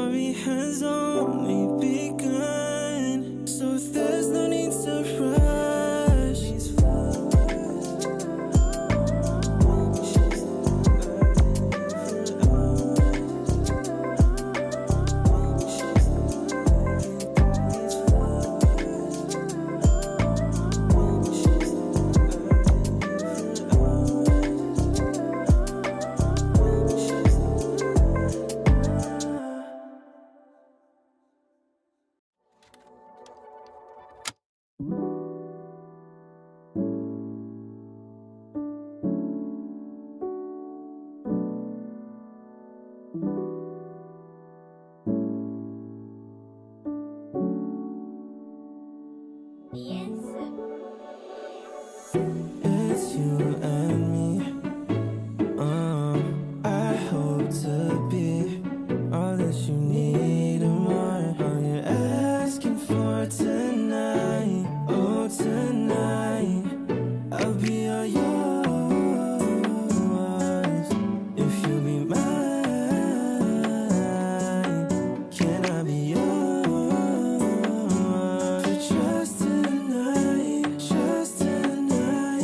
story has only begun, so there's no need to rush. These flowers, maybe she's early for us. Maybe she's early for these flowers. Maybe she's early for it's you and me. I hope to be all that you need and more. All you're asking for tonight, oh tonight, I'll be all yours. If you be mine, can I be yours? For just tonight, just tonight.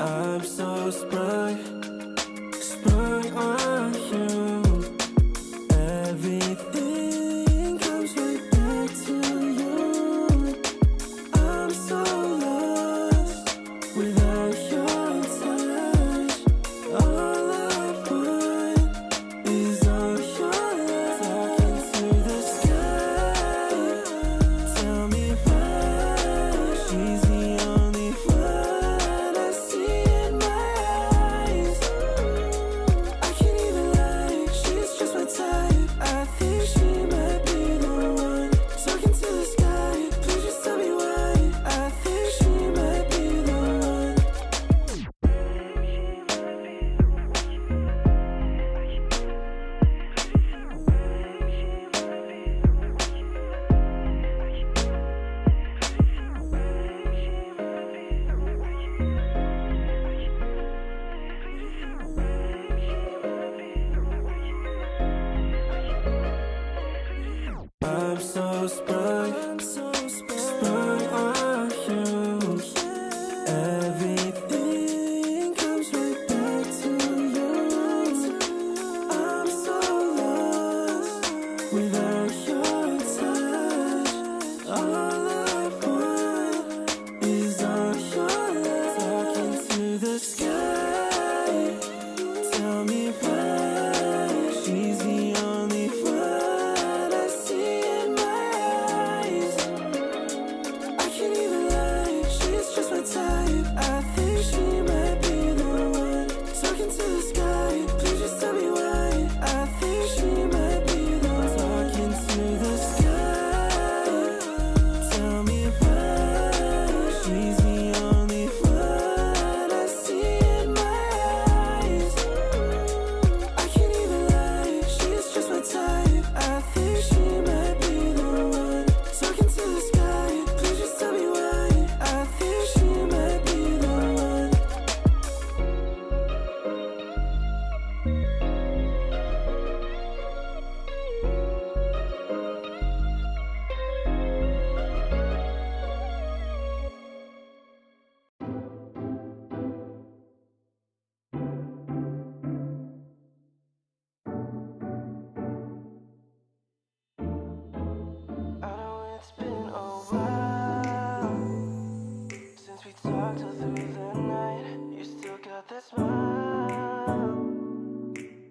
I'm so sprung on you. Everything comes right back to you. I'm so lost without your touch. All I want is all your love. Talking to the sky, tell me why she's the only one I see in my eyes. I can't even lie, she's just my type. I think she might be the one. Talking to the sky, please just tell me why. I think she might be the one. I'm so sprung on you. Everything comes right back to you. I'm so lost without your touch. All I want is all your love. Talking to the sky, tell me why she's the only one I see in my eyes. I can't even lie, she's just my type. I think she might be the one. Talking to the sky, please just tell me why. I think she might be the one. Talking to the sky, tell me why she's the only one I see in my eyes. I can't even lie, she's just my type. I think she might be the one. Talking to the sky, please just tell me why. I think she might be the one. I know it's been a while since we talked all through the night. You still got that smile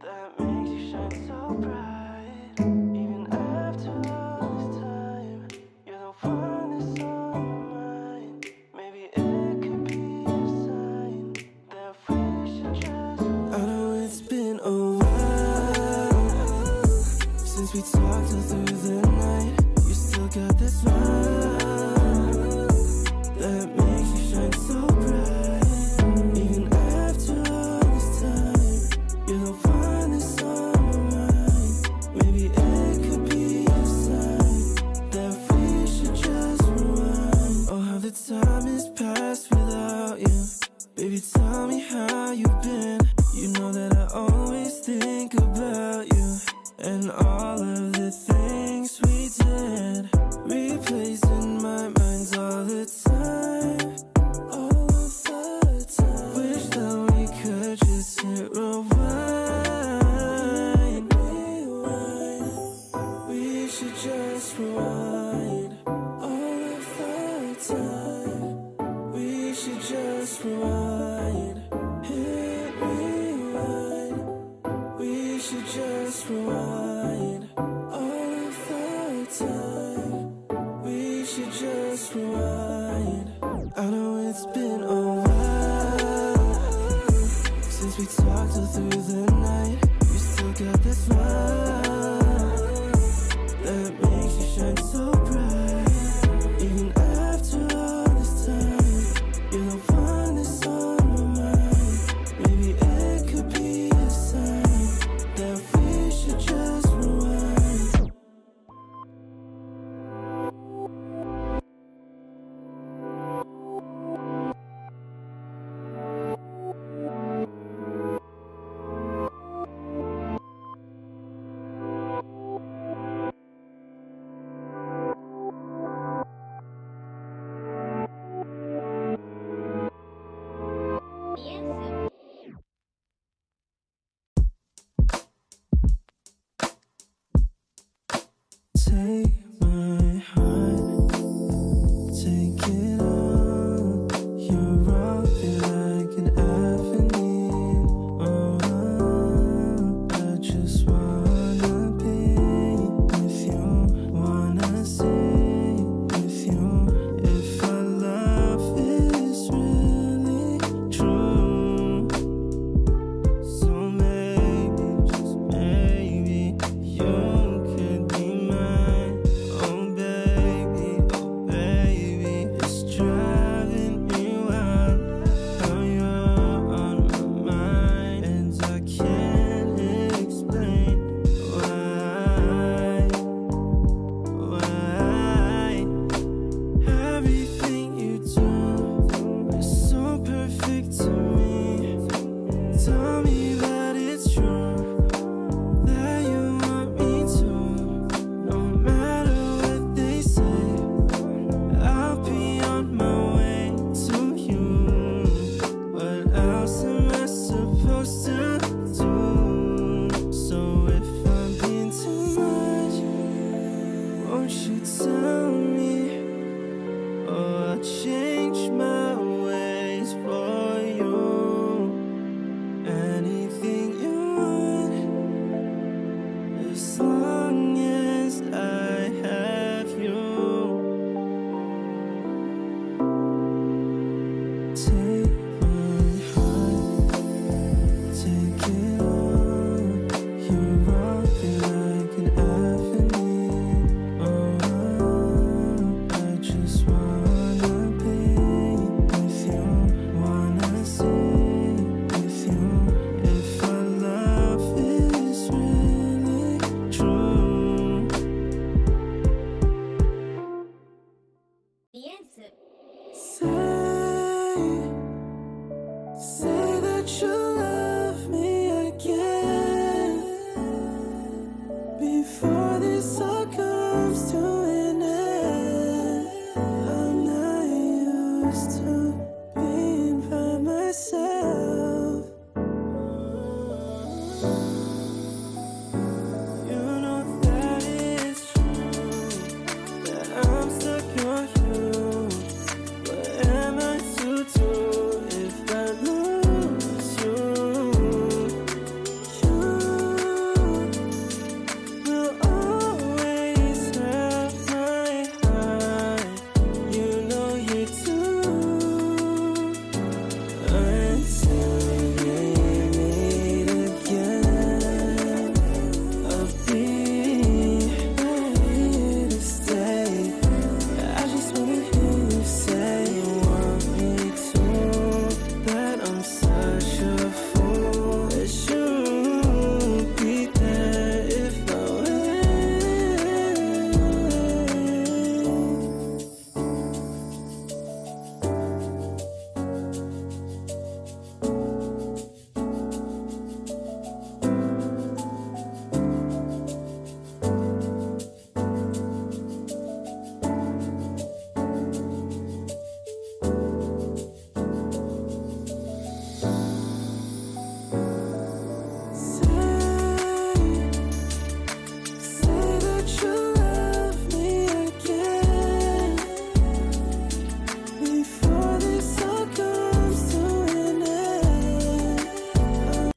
that makes you shine so bright. Even after all this time, you're the one that's on my mind. Maybe it could be a sign that we should just. I know it's been a while since we talked all through the night. You still got that smile that makes you shine so bright. Even after all this time, you're the one that's on my mind. Maybe it could be a sign that we should just rewind. Oh, how the time has passed without you. Baby, tell me how you've been. You know that I always think about you and all of the things we did. Replays in my mind all the time. All of the time. Wish that we could just hit rewind. We should just rewind. All of the time. We should just rewind. Hit rewind. We should just rewind. All of the time. We should just rewind. I know it's been a while since we talked all through the night. You still got that smile that makes you shine so bright. Even after all this time, you're the one that's on my mind. Maybe it could be a sign that we should just rewind. take my heart, take it all. You're all that I can ever need. Oh, I just wanna be with you, wanna see with you. If our love is really true. The answer. Say that you love me again before this all comes to an end. I'm not used to being by myself. You know that it's true that I'm stuck on you. What am I to do if I lose you? You will always have my heart. You know you do. Until we meet again, I'll be ready to stay. I just wanna hear you say you want me to, that I'm such a fool, that you'll be there if I win. Say that you love me again before this all comes to an end.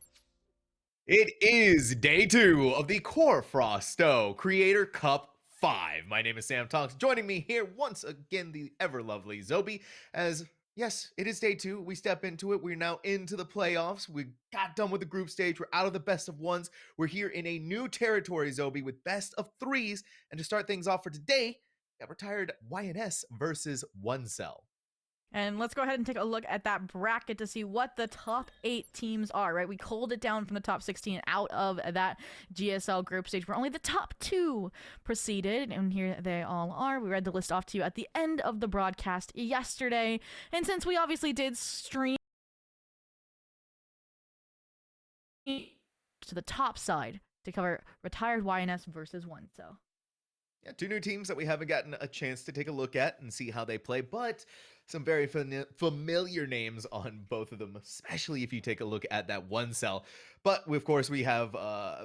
It is day 2 of the QoR Frausto Creator Cup 5. My name is Sam Tonks. Joining me here once again, the ever lovely Zobi. As yes, it is day 2. We step into it. We're now into the playoffs. We got done with the group stage. We're out of the best of ones. We're here in a new territory, Zobi, with best of 3s. And to start things off for today, got retired YNS versus One Cell. And let's go ahead and take a look at that bracket to see what the top 8 teams are, right? We culled it down from the top 16 out of that GSL group stage where only the top 2 proceeded. And here they all are. We read the list off to you at the end of the broadcast yesterday. And since we obviously did stream to the top side to cover retired YNS versus One Cell. Yeah, 2 new teams that we haven't gotten a chance to take a look at and see how they play, but some very familiar names on both of them, especially if you take a look at that One Cell. But of course, we have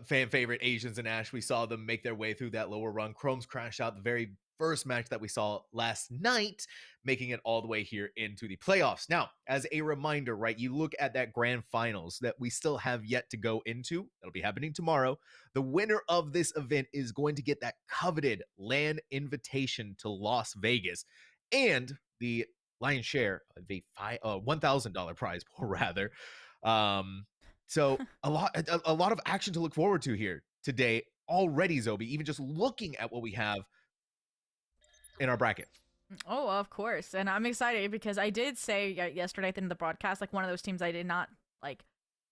fan favorite Asians and Ash. We saw them make their way through that lower run. Chrome's crashed out the very first match that we saw last night, making it all the way here into the playoffs. Now, as a reminder, right, you look at that grand finals that we still have yet to go into. That'll be happening tomorrow. The winner of this event is going to get that coveted LAN invitation to Las Vegas and the lion's share of a $1,000 prize pool, rather. So a lot of action to look forward to here today already, Zobi. Even just looking at what we have in our bracket. Oh, of course. And I'm excited because I did say yesterday at the end of the broadcast, like one of those teams I did not like.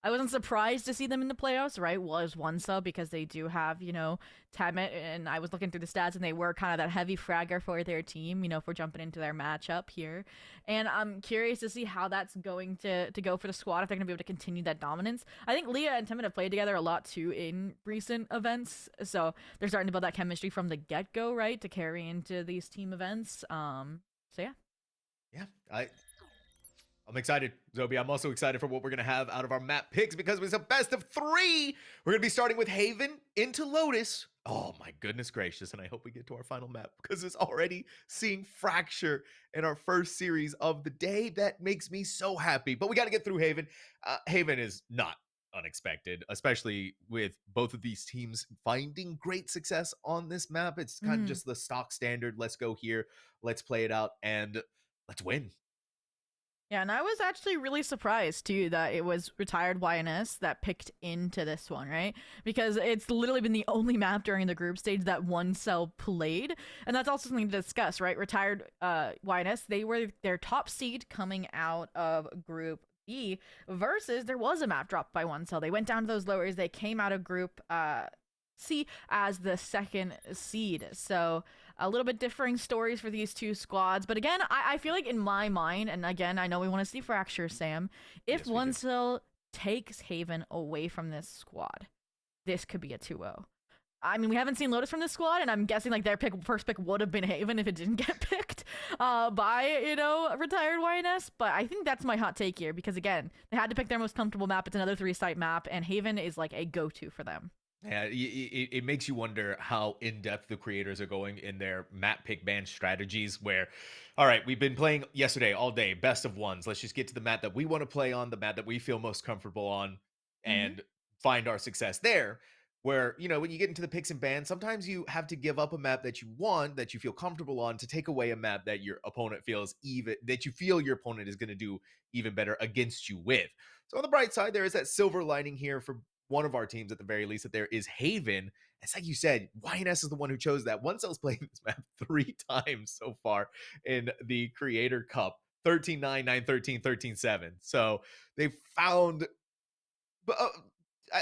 I wasn't surprised to see them in the playoffs, right? Was One Cell because they do have, Temet, and I was looking through the stats and they were kind of that heavy fragger for their team, if we're jumping into their matchup here. And I'm curious to see how that's going to go for the squad, if they're going to be able to continue that dominance. I think Leah and Temet have played together a lot too in recent events, so they're starting to build that chemistry from the get-go, right, to carry into these team events. So yeah. Yeah, I'm excited, Zobi. I'm also excited for what we're going to have out of our map picks because it's a best of 3. We're going to be starting with Haven into Lotus. Oh, my goodness gracious. And I hope we get to our final map because it's already seeing Fracture in our first series of the day. That makes me so happy. But we got to get through Haven. Haven is not unexpected, especially with both of these teams finding great success on this map. It's kind of just the stock standard. Let's go here. Let's play it out and let's win. Yeah, and I was actually really surprised too that it was retired YNS that picked into this one, right? Because it's literally been the only map during the group stage that one cell played, and that's also something to discuss, right? Retired YNS, they were their top seed coming out of Group B versus there was a map dropped by one cell. They went down to those lowers. They came out of Group C as the second seed. So a little bit differing stories for these two squads. But again, I feel like in my mind, and again, I know we want to see fracture, Sam, if Yes, we one do. cell takes Haven away from this squad, this could be a 2-0. I mean, we haven't seen Lotus from this squad, and I'm guessing like their first pick would have been Haven if it didn't get picked by, retired YNS. But I think that's my hot take here because, again, they had to pick their most comfortable map. It's another 3-site map, and Haven is like a go-to for them. Yeah, it makes you wonder how in depth the creators are going in their map pick ban strategies. Where, all right, we've been playing yesterday all day, best of ones. Let's just get to the map that we want to play on, the map that we feel most comfortable on, and find our success there. Where, when you get into the picks and bans, sometimes you have to give up a map that you want, that you feel comfortable on, to take away a map that your opponent feels that you feel your opponent is going to do even better against you with. So on the bright side, there is that silver lining here for one of our teams at the very least, that there is Haven. It's like you said, YNS is the one who chose that. One Cell's playing this map 3 times so far in the Creator Cup. 13-9, 9-13, 13-7. So they found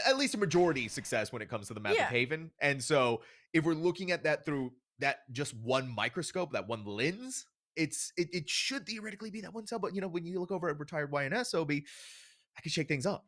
at least a majority success when it comes to the map of Haven. And so if we're looking at that through that just one microscope, that one lens, it should theoretically be that one cell. But when you look over at retired YNS, OB, I can shake things up.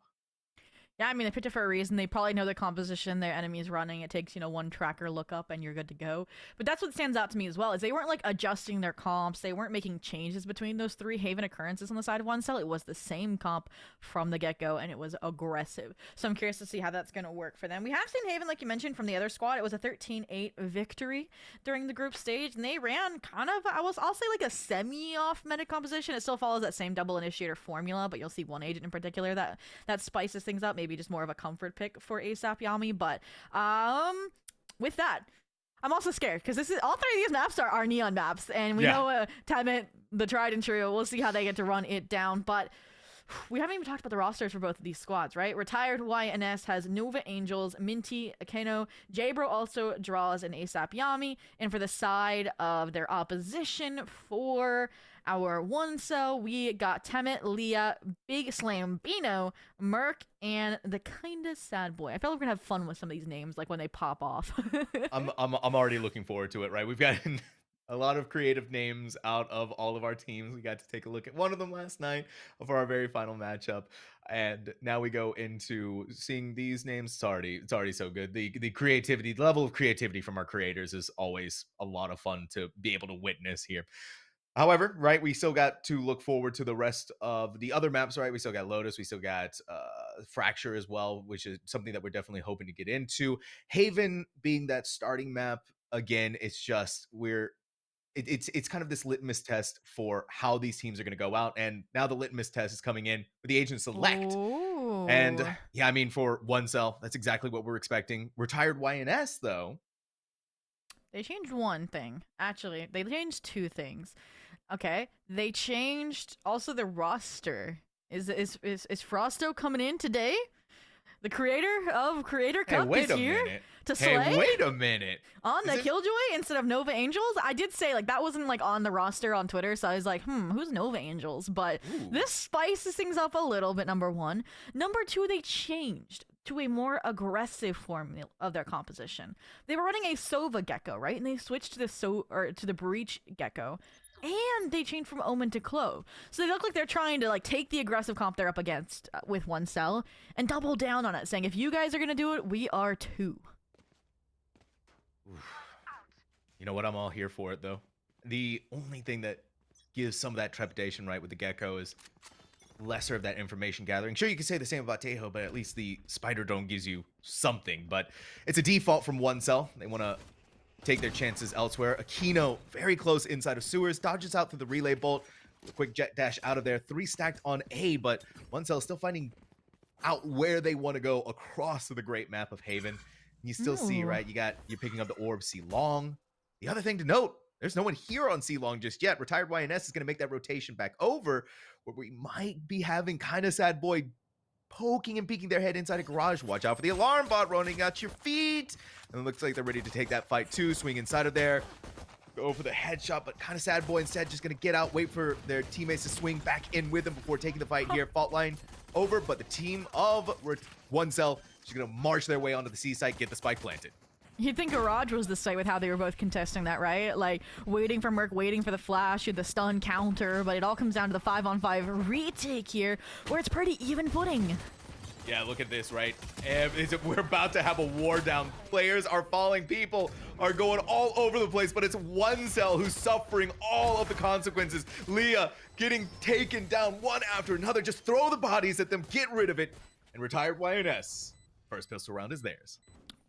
Yeah, I mean, they picked it for a reason. They probably know the composition their enemy is running. It takes, one tracker look up and you're good to go. But that's what stands out to me as well, is they weren't, adjusting their comps. They weren't making changes between those 3 Haven occurrences on the side of one cell. It was the same comp from the get-go, and it was aggressive. So I'm curious to see how that's going to work for them. We have seen Haven, like you mentioned, from the other squad. It was a 13-8 victory during the group stage, and they ran kind of, I'll say, like a semi-off meta composition. It still follows that same double initiator formula, but you'll see one agent in particular that spices things up. Maybe just more of a comfort pick for ASAP Yami. But with that, I'm also scared because this is all 3 of these maps are neon maps, and we know Temet, the tried and true. We'll see how they get to run it down. But we haven't even talked about the rosters for both of these squads, right? Retired YNS has Nova Angels, Minty, Akeno. Jabro also draws an ASAP Yami. And for the side of their opposition, for our one cell, we got Temet, Leah, Big Slambino, Merc, and the kinda sad boy. I feel like we're gonna have fun with some of these names, like when they pop off. I'm already looking forward to it, right? We've got a lot of creative names out of all of our teams. We got to take a look at one of them last night for our very final matchup. And now we go into seeing these names. It's already so good. The creativity, the level of creativity from our creators is always a lot of fun to be able to witness here. However, right, we still got to look forward to the rest of the other maps, right? We still got Lotus, we still got Fracture as well, which is something that we're definitely hoping to get into. Haven being that starting map, again, it's just it's kind of this litmus test for how these teams are going to go out. And now the litmus test is coming in with the agent select. Ooh. And yeah, I mean, for one cell, that's exactly what we're expecting. Retired YNS, though. They changed one thing. Actually, they changed 2 things. Okay, they changed also the roster. Is Frausto coming in today? The creator of Creator Cup is here to slay? Hey, wait a minute. On the Killjoy instead of Nova Angels? I did say, that wasn't, on the roster on Twitter, so I was like, who's Nova Angels? But this spices things up a little bit, number 1. Number 2, they changed to a more aggressive form of their composition. They were running a Sova Gecko, right? And they switched to the Breach Gecko. And they changed from Omen to Clove. So they look like they're trying to take the aggressive comp they're up against with one cell and double down on it, saying if you guys are going to do it, we are too. You know what? I'm all here for it, though. The only thing that gives some of that trepidation, right, with the Gecko is lesser of that information gathering. Sure, you can say the same about Tejo, but at least the Spider Dome gives you something. But it's a default from one cell. They want to take their chances elsewhere. Aquino, very close inside of sewers, dodges out through the relay bolt. A quick jet dash out of there. 3 stacked on A, but one cell still finding out where they want to go across the great map of Haven. You still see, right? You're picking up the orb C long. The other thing to note, There's no one here on C Long just yet. Retired YNS is going to make that rotation back over, where we might be having kind of Sad Boy poking and peeking their head inside a garage. Watch out for the alarm bot running at your feet. And it looks like they're ready to take that fight too. Swing inside of there. Go for the headshot, but kind of Sad Boy instead just going to get out, wait for their teammates to swing back in with them before taking the fight here. Fault line over, but the team of One Cell is going to march their way onto the C site, get the spike planted. You'd think Garage was the site with how they were both contesting that, right? Like, waiting for Merc, waiting for the flash, the stun counter, but it all comes down to the 5-on-5 retake here, where it's pretty even footing. Yeah, look at this, right? We're about to have a war down. Players are falling, people are going all over the place, but it's One Cell who's suffering all of the consequences. Leah getting taken down one after another. Just throw the bodies at them, get rid of it, and Retired YNS. First pistol round is theirs.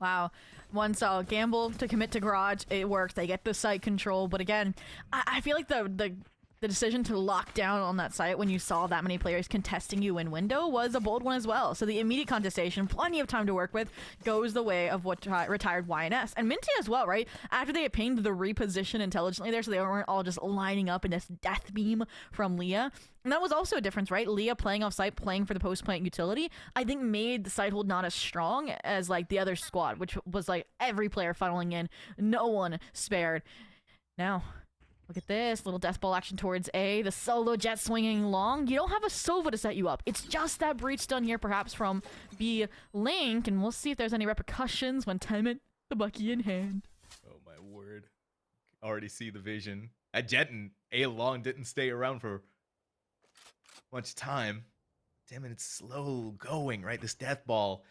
Wow. One Cell gamble to commit to Garage. It worked. They get the site control. But again, I feel like the decision to lock down on that site when you saw that many players contesting you in window was a bold one as well. So the immediate contestation, plenty of time to work with, goes the way of what Retired YNS. And Minty as well, right? After they had pinged the reposition intelligently there so they weren't all just lining up in this death beam from Leah. And that was also a difference, right? Leah playing off site, playing for the post-plant utility, I think made the site hold not as strong as like the other squad, which was like every player funneling in, no one spared. Now, look at this, little death ball action towards A, the solo jet swinging long. You don't have a Sova to set you up. It's just that breach stun here perhaps from B Link, and we'll see if there's any repercussions when Temet, the Bucky in hand. Oh my word. Already see the vision. At Jetton, A long didn't stay around for much time. Damn it, it's slow going, right? This death ball,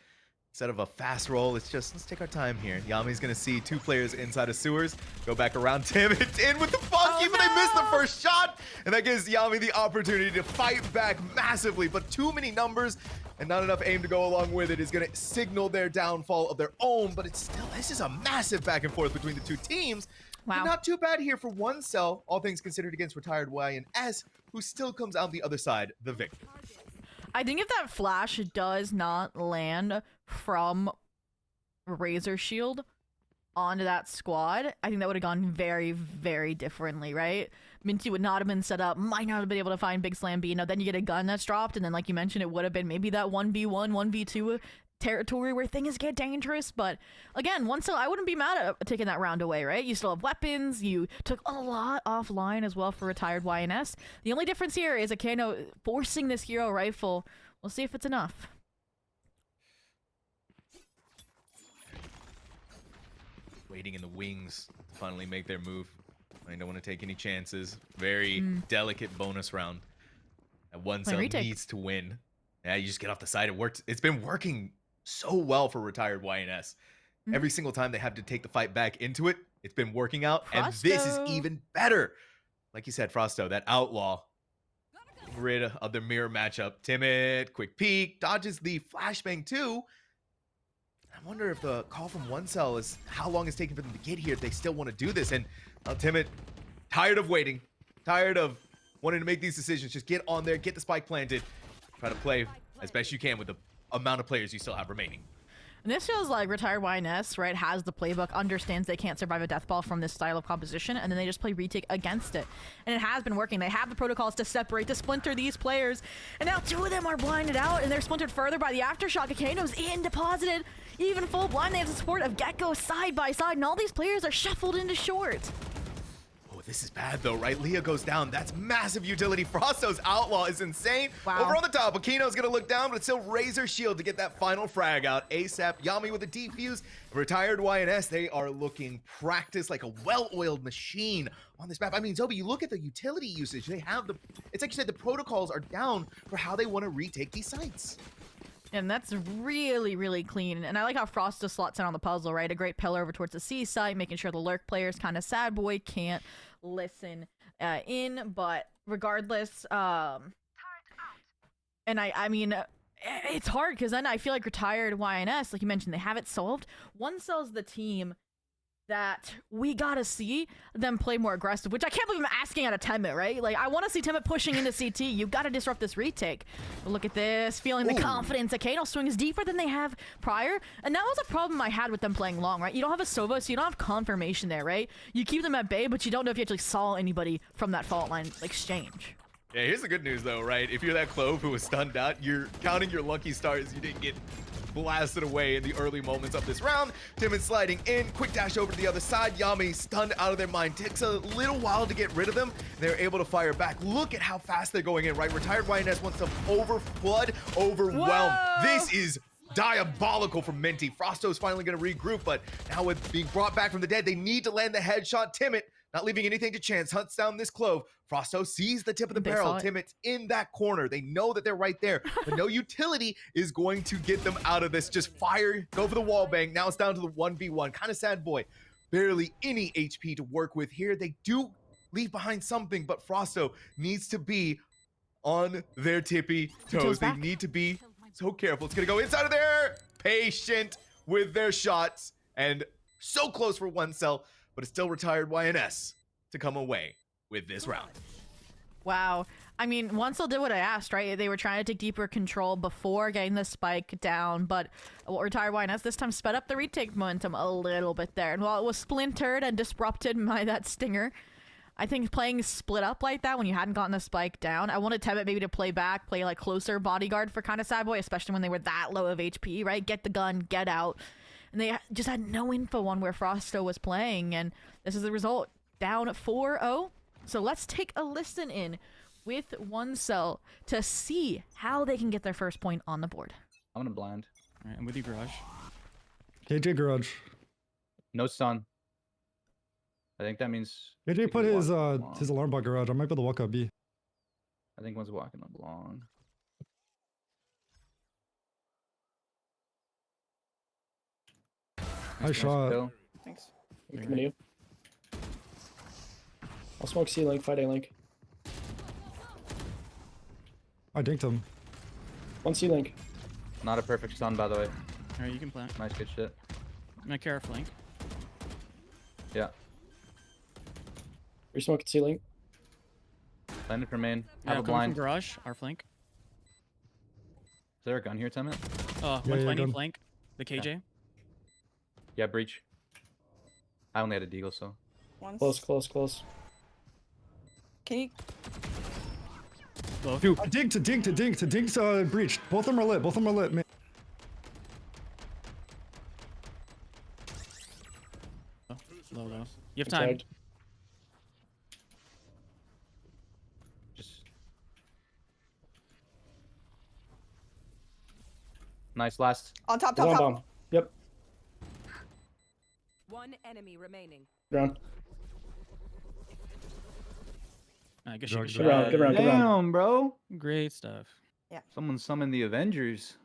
instead of a fast roll, it's just, let's take our time here. Yami's gonna see two players inside of sewers, go back around. Damn it, in with the funky, but they missed the first shot, and that gives Yami the opportunity to fight back massively, but too many numbers and not enough aim to go along with it is gonna signal their downfall of their own, but it's still, this is a massive back and forth between the two teams. Wow. But not too bad here for One Cell, all things considered, against Retired YNS, who still comes out the other side, the victor. I think if that flash does not land from Razor Shield onto that squad, I think that would have gone very, very differently, right? Minty would not have been set up, might not have been able to find Big Slam B. Now then you get a gun that's dropped, and then like you mentioned, it would have been maybe that 1v1, 1v2 territory where things get dangerous. But again, One Cell, I wouldn't be mad at taking that round away, right? You still have weapons, you took a lot offline as well for Retired YNS. The only difference here is Akano forcing this hero rifle. We'll see if it's enough. Waiting in the wings to finally make their move. I don't want to take any chances. Very delicate bonus round. And One Cell needs to win. Yeah, you just get off the side. It worked. It's been working so well for Retired YNS. Every single time they have to take the fight back into it, it's been working out. Frausto. And this is even better. Like you said, Frausto, that outlaw, rid of the mirror matchup. Timid, quick peek, dodges the flashbang too. I wonder if the call from One Cell is how long it's taking for them to get here, if they still want to do this. And Timid, tired of waiting, tired of wanting to make these decisions. Just get on there, get the spike planted, try to play as best you can with the amount of players you still have remaining. And this feels like Retired YNS, right, has the playbook, understands they can't survive a death ball from this style of composition, and then they just play retake against it. And it has been working. They have the protocols to separate, to splinter these players. And now two of them are blinded out, and they're splintered further by the Aftershock. Akano's in, deposited, even full blind. They have the support of Gecko side by side, and all these players are shuffled into short. This is bad though, right? Leah goes down. That's massive utility. Frausto's outlaw is insane. Wow. Over on the top, Akino's gonna look down, but it's still Razor Shield to get that final frag out. ASAP, Yami with a defuse. Retired YNS, they are looking practiced like a well-oiled machine on this map. I mean, Zobi, you look at the utility usage. They have the, it's like you said, the protocols are down for how they want to retake these sites. And that's really, really clean. And I like how Frausto slots in on the puzzle, right? A great pillar over towards the C side, making sure the lurk players kind of Sad Boy can't listen in. But regardless, and I mean, it's hard because then I feel like Retired YNS, like you mentioned, they have it solved. One Cell's the team that we gotta see them play more aggressive, which I can't believe I'm asking out of Temet, right? Like, I want to see Temet pushing into CT. You gotta disrupt this retake. But look at this, feeling the confidence. The Kano swing is deeper than they have prior, and that was a problem I had with them playing long, right? You don't have a Sova, so you don't have confirmation there, right? You keep them at bay, but you don't know if you actually saw anybody from that fault line exchange. Yeah, here's the good news though, right? If you're that Clove who was stunned out, you're counting your lucky stars. You didn't get blasted away in the early moments of this round. Timon sliding in, quick dash over to the other side. Yami stunned out of their mind. Takes a little while to get rid of them. They're able to fire back. Look at how fast they're going in, right? Retired YNS wants to overwhelm. Whoa! This is diabolical from Minty. Frausto's finally going to regroup, but now with being brought back from the dead, they need to land the headshot. Timid, not leaving anything to chance, hunts down this Clove. Frausto sees the tip of the barrel. Timid's in that corner. They know that they're right there, but no utility is going to get them out of this. Just fire, go for the wall bang. Now it's down to the 1v1. Kind of sad boy. Barely any HP to work with here. They do leave behind something, but Frausto needs to be on their tippy toes. They need to be so careful. It's going to go inside of there. Patient with their shots. And so close for one cell, but it's still retired YNS to come away with this round. Wow. I mean, Oncel did what I asked, right? They were trying to take deeper control before getting the spike down, but retired YNS this time sped up the retake momentum a little bit there. And while it was splintered and disrupted by that stinger, I think playing split up like that when you hadn't gotten the spike down, I wanted Temet maybe to play back, play like closer bodyguard for kind of sad boy, especially when they were that low of HP, right? Get the gun, get out. And they just had no info on where Frausto was playing, and this is the result. Down 4-0. So let's take a listen in with Oncel to see how they can get their first point on the board. I'm gonna blind. All right, I'm with you, Garage. KJ garage. No stun. I think that means KJ put his alarm bot garage. I might be able to walk up B. I think one's walking up long. Nice shot. Kill. Thanks. I'm coming to you. I'll smoke C-Link, fight A-Link. I dinked him. One C-Link. Not a perfect stun, by the way. All right, you can plant. Nice, good shit. I'm gonna carry flank. Yeah. You're smoking C-Link. Landed for main. Yeah, Have a coming from blind. Garage, our flank. Is there a gun here, Temet? 120 gun. flank. The KJ. Yeah, breach. I only had a deagle, so. Once. Close, close, close. Can you? Both. Dude. Dinked, breached. Both of them are lit, man. Low, low. You have I'm time. tagged. Just. Nice, last. On top, One top, top. bomb. Yep. One enemy remaining. Ground. I guess you Drug, can Good round, good round, good round. Damn, bro. Great stuff. Someone summoned the Avengers.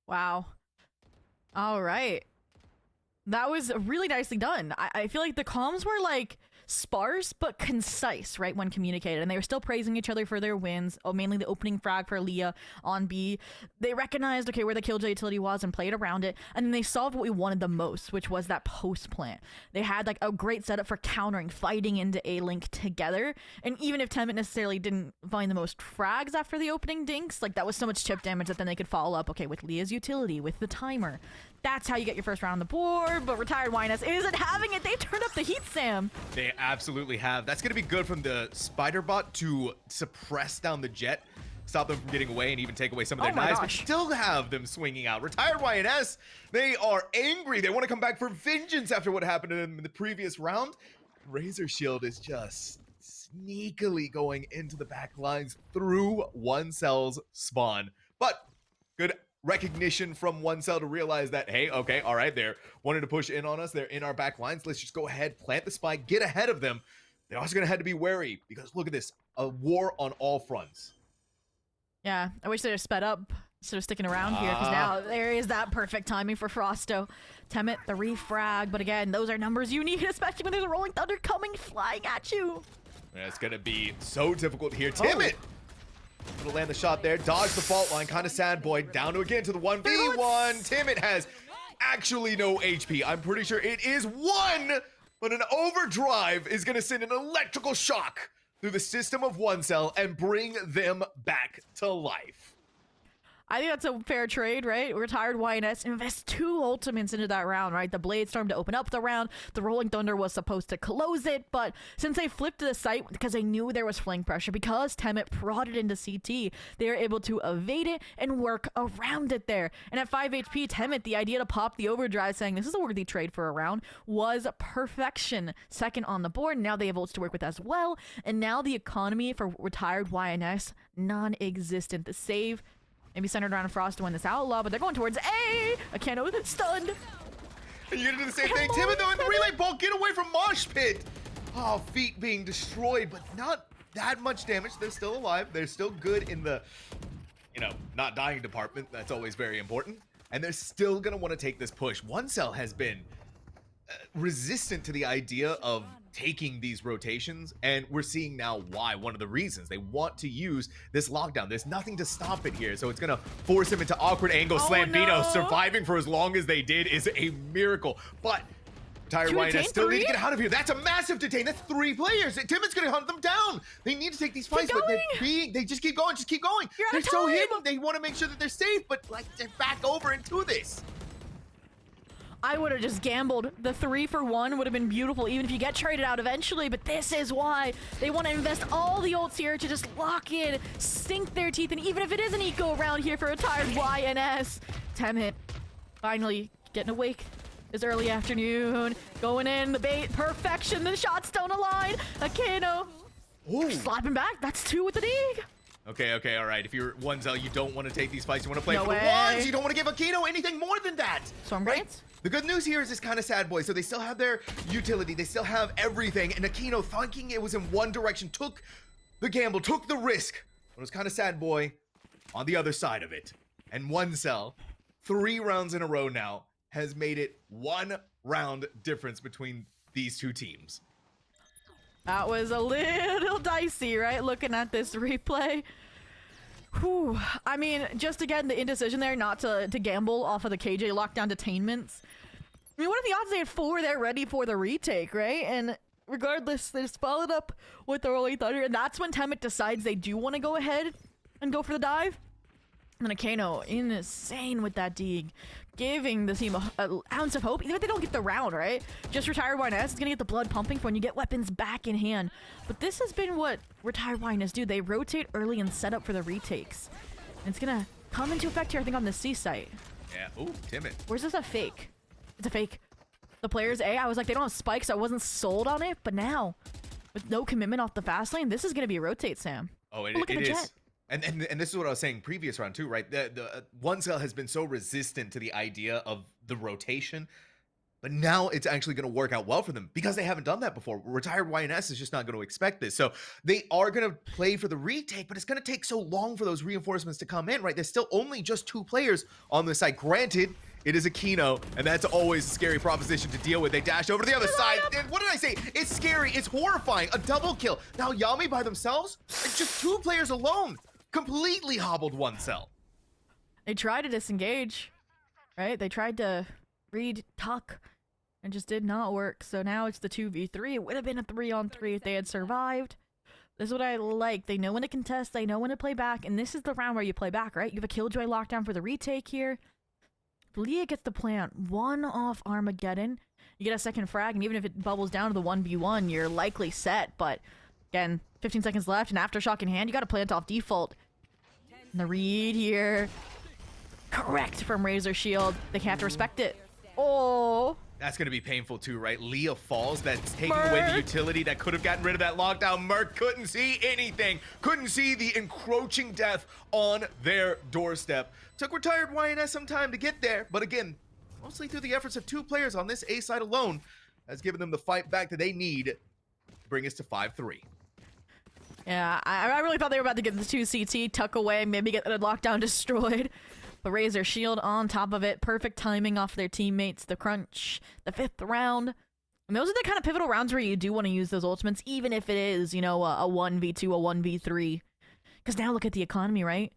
Wow. All right. That was really nicely done. I feel like the comms were like sparse but concise, right, when communicated, and they were still praising each other for their wins. Mainly the opening frag for Leah on B. They recognized, okay, where the Killjoy utility was and played around it, and then they solved what we wanted the most, which was that post plant. They had like a great setup for countering, fighting into A-Link together, and even if Temet necessarily didn't find the most frags after the opening dinks, like that was so much chip damage that then they could follow up, okay, with Leah's utility, with the timer. That's how you get your first round on the board, but retired YNS isn't having it. They turned up the heat, Sam. They absolutely have. That's going to be good from the spider bot to suppress down the jet, stop them from getting away, and even take away some of their knives, but still have them swinging out. Retired YNS, they are angry. They want to come back for vengeance after what happened to them in the previous round. Razor Shield is just sneakily going into the back lines through Oncell's spawn. But good recognition from Oncell to realize that, hey, okay, all right, they're wanting to push in on us. They're in our back lines. Let's just go ahead, plant the spike, get ahead of them. They're also going to have to be wary because look at this, a war on all fronts. Yeah, I wish they'd have sped up instead of sticking around here, because now there is that perfect timing for Frausto. Temet, the refrag, but again, those are numbers you need, especially when there's a Rolling Thunder coming flying at you. And it's going to be so difficult here. Timid Gonna land the shot there, dodge the fault line, kind of sad boy. Down to again to the 1v1. Timid has actually no HP. I'm pretty sure it is 1, but an overdrive is gonna send an electrical shock through the system of one cell and bring them back to life. I think that's a fair trade, right? Retired YNS invest 2 ultimates into that round, right? The Blade Storm to open up the round. The Rolling Thunder was supposed to close it, but since they flipped to the site because they knew there was flank pressure, because Temet prodded into CT, they were able to evade it and work around it there. And at 5 HP, Temet, the idea to pop the overdrive, saying this is a worthy trade for a round, was perfection. Second on the board. Now they have ults to work with as well. And now the economy for retired YNS, non-existent. The save maybe centered around Frost to win this outlaw, but they're going towards A. Akeno stunned. And you're gonna do the same thing. Timid though in the relay ball, get away from Mosh Pit. Oh, feet being destroyed, but not that much damage. They're still alive. They're still good in the, not dying department. That's always very important. And they're still gonna want to take this push. One Cell has been resistant to the idea of taking these rotations, and we're seeing now why. One of the reasons they want to use this lockdown. There's nothing to stop it here, so it's gonna force him into awkward angles. Slambino surviving for as long as they did is a miracle, but Retired YNS still need to get out of here. That's a massive detain. That's 3 players. Timid's gonna hunt them down. They need to take these fights, but they just keep going, They're so hidden. They want to make sure that they're safe, but like they're back over into this. I would have just gambled. The 3-for-1 would have been beautiful, even if you get traded out eventually, but this is why they want to invest all the ults here to just lock in, sink their teeth, and even if it is an eco round here for Retired YNS, Temet finally getting awake this early afternoon, going in, the bait, perfection, the shots don't align, Akeno slapping back, that's 2 with the dig. Okay, all right. If you're 1Zell, you don't want to take these fights. You want to play for way. the ones. You don't want to give Akeno anything more than that. Storm Blades? The good news here is it's kind of sad, boy. So they still have their utility. They still have everything. And Akeno, thinking it was in one direction, took the gamble, took the risk. But it was kind of sad, boy, on the other side of it. And 1Zell, 3 rounds in a row now, has made it 1 round difference between these 2 teams. That was a little dicey, right? Looking at this replay. Whew. I mean, just again, the indecision there not to gamble off of the KJ lockdown detainments. I mean, what are the odds they had 4 there ready for the retake, right? And regardless, they just followed up with the Rolling Thunder, and that's when Temet decides they do want to go ahead and go for the dive. And Akeno, insane with that dig, giving the team an ounce of hope, even if they don't get the round, right? Just Retired YNS is gonna get the blood pumping for when you get weapons back in hand. But this has been what Retired YNS do. They rotate early and set up for the retakes. And it's gonna come into effect here, I think, on the C site. Yeah, ooh, Timid. Where's this a fake? It's a fake. The players A, I was like, they don't have spikes, so I wasn't sold on it, but now, with no commitment off the fast lane, this is gonna be a rotate, Sam. Oh, it Look at the is. Jet. And this is what I was saying previous round too, right? The 1Cell has been so resistant to the idea of the rotation, but now it's actually going to work out well for them because they haven't done that before. Retired YNS is just not going to expect this. So they are going to play for the retake, but it's going to take so long for those reinforcements to come in, right? There's still only just 2 players on the side. Granted, it is Akeno, and that's always a scary proposition to deal with. They dash over to the other side. And what did I say? It's scary. It's horrifying. A double kill. Now Yami by themselves? It's just 2 players alone. Completely hobbled 1Cell. They tried to disengage, right? They tried to read Tuck and just did not work. So now it's the 2v3. It would have been a 3-on-3 if they had survived. This is what I like. They know when to contest. They know when to play back. And this is the round where you play back, right? You have a Killjoy lockdown for the retake here. Leah gets the plant 1 off Armageddon. You get a second frag, and even if it bubbles down to the 1v1, you're likely set. But again, 15 seconds left, and Aftershock in hand, you got to plant off default. And the read here, correct from Razor Shield. They have to respect it. Oh, that's going to be painful too, right? Leah falls. That's taking away the utility that could have gotten rid of that lockdown. Merc couldn't see anything. Couldn't see the encroaching death on their doorstep. Took Retired YNS some time to get there, but again, mostly through the efforts of 2 players on this A side alone, has given them the fight back that they need to bring us to 5-3. Yeah, I really thought they were about to get the 2 CT, tuck away, maybe get the lockdown destroyed. But Razor Shield on top of it. Perfect timing off their teammates. The crunch, the 5th round. And those are the kind of pivotal rounds where you do want to use those ultimates, even if it is, a 1v2, a 1v3. Because now look at the economy, right?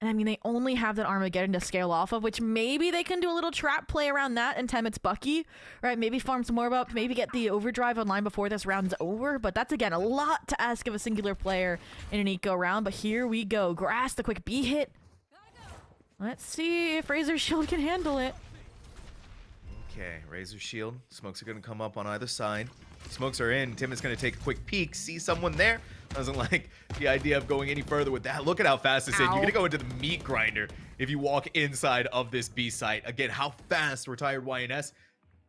And I mean, they only have that Armageddon to scale off of, which maybe they can do a little trap play around that and Temet's Bucky, right? Maybe farm some more up, maybe get the overdrive online before this round's over. But that's, again, a lot to ask of a singular player in an eco round. But here we go. Grass, the quick B hit. Let's see if Razor's Shield can handle it. Okay, Razor Shield. Smokes are going to come up on either side. Smokes are in. Tim is going to take a quick peek, see someone there. Doesn't like the idea of going any further with that. Look at how fast this is. You're going to go into the meat grinder if you walk inside of this B site. Again, how fast Retired YNS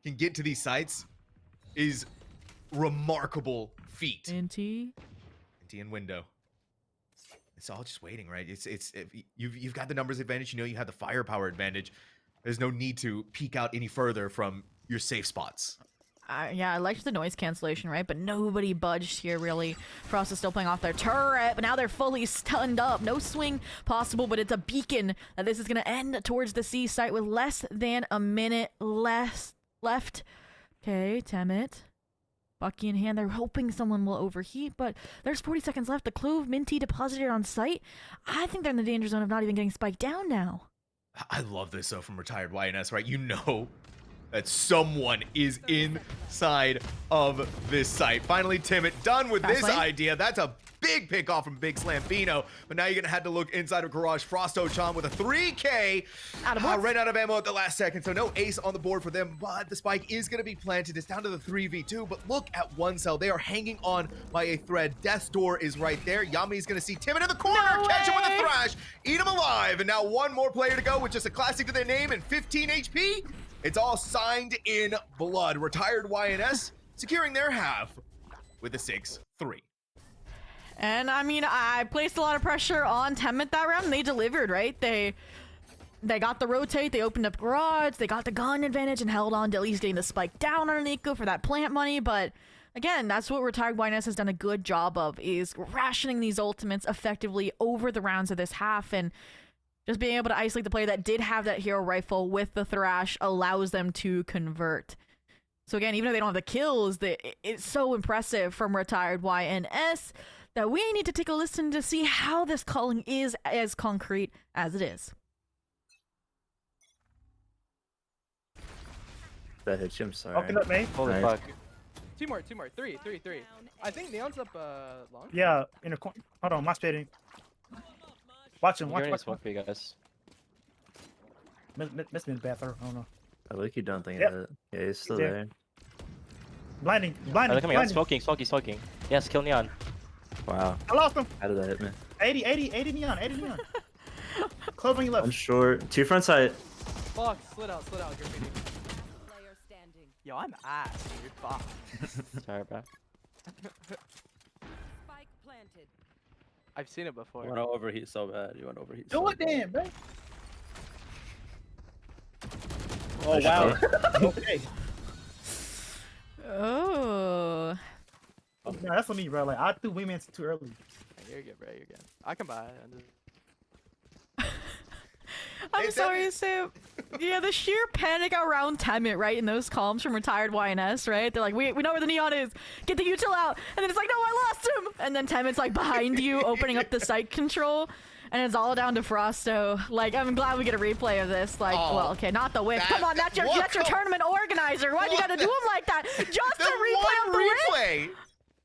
can get to these sites is remarkable feat. NT in window. It's all just waiting, right? You've got the numbers advantage. You know you have the firepower advantage. There's no need to peek out any further from your safe spots. Yeah, I liked the noise cancellation, right? But nobody budged here, really. Frost is still playing off their turret, but now they're fully stunned up. No swing possible, but it's a beacon that this is going to end towards the C site with less than a minute left. Okay, Temet. Bucky in hand. They're hoping someone will overheat, but there's 40 seconds left. The Clove Minty deposited on site. I think they're in the danger zone of not even getting spiked down now. I love this, though, from Retired YNS, right? You know that someone is inside of this site. Finally, Timit done with this idea. That's a big pick off from Big Slambino. But now you're going to have to look inside of Garage. Frausto Chan with a 3K. Ran out of ammo at the last second, so no ace on the board for them. But the spike is going to be planted. It's down to the 3v2. But look at one cell. They are hanging on by a thread. Death's door is right there. Yami's going to see Timit in the corner. Catch him with a thrash. Eat him alive. And now one more player to go with just a classic to their name and 15 HP. It's all signed in blood. Retired YNS securing their half with a 6-3. And I mean, I placed a lot of pressure on Temet that round. They delivered, right? They got the rotate, they opened up garage, they got the gun advantage and held on to at least getting the spike down on Nico for that plant money. But again, that's what Retired YNS has done a good job of, is rationing these ultimates effectively over the rounds of this half, and just being able to isolate the player that did have that hero rifle with the thrash allows them to convert. So again, even if they don't have the kills, it's so impressive from Retired YNS that we need to take a listen to see how this calling is as concrete as it is. That hit you, I'm sorry. Open up, mate. Holy fuck. Two more. Three. I think Neon's up long. Yeah, in the corner. Hold on, my spitting. Watch him, watch him. Smoke for you guys. Miss me in the bathroom. I don't know. I like you don't think of it. Yeah, he's still there. Blinding. Oh, they're coming out. Smoking. Yes, kill Neon. Wow. I lost him. How did that hit me? 80 neon. Close on your left. I'm short. Two front side. Fuck, slid out, graffiti. Yo, I'm ass, dude. Fuck. Sorry, bro. I've seen it before. You want to overheat so bad. Do it then, bro. Oh, wow. Okay. Oh. No, that's for me, bro. Like, I threw women's too early. You're good, bro. You're good. I can buy it. I'm sorry, Sam. Yeah, the sheer panic around Temet, right, in those comms from Retired YNS, right? They're like, we know where the neon is. Get the util out. And then it's like, no, I lost him. And then Temet's like behind you, opening up the site control. And it's all down to Frausto. Like, I'm glad we get a replay of this. Like, well, okay, not the whip. Come on, that's your tournament organizer. Why'd you gotta do him like that? Just a replay of the whip?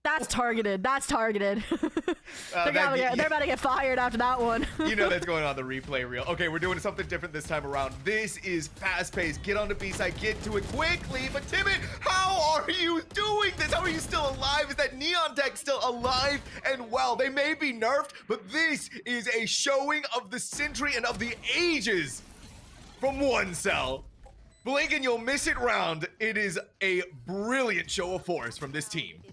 That's targeted. They're about to get fired after that one. You know that's going on the replay reel. Okay, we're doing something different this time around. This is fast-paced. Get on the B-side, get to it quickly. But Timit, how are you doing this? How are you still alive? Is that Neon Tech still alive and well? They may be nerfed, but this is a showing of the century and of the ages from one cell. Blink and you'll miss it round. It is a brilliant show of force from this team.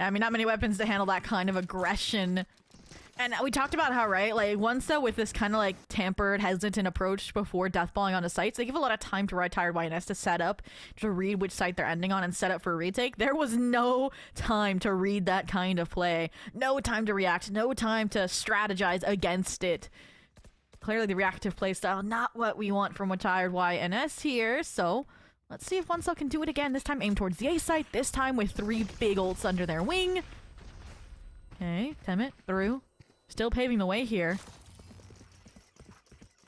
I mean, not many weapons to handle that kind of aggression. And we talked about how, right, like, once though with this kind of like tampered, hesitant approach before deathballing on a site, so they give a lot of time to Retired YNS to set up, to read which site they're ending on and set up for a retake. There was no time to read that kind of play. No time to react. No time to strategize against it. Clearly the reactive playstyle, not what we want from Retired YNS here, so let's see if OneCell can do it again. This time aim towards the A site. This time with 3 big ults under their wing. Okay, Temet through. still paving the way here.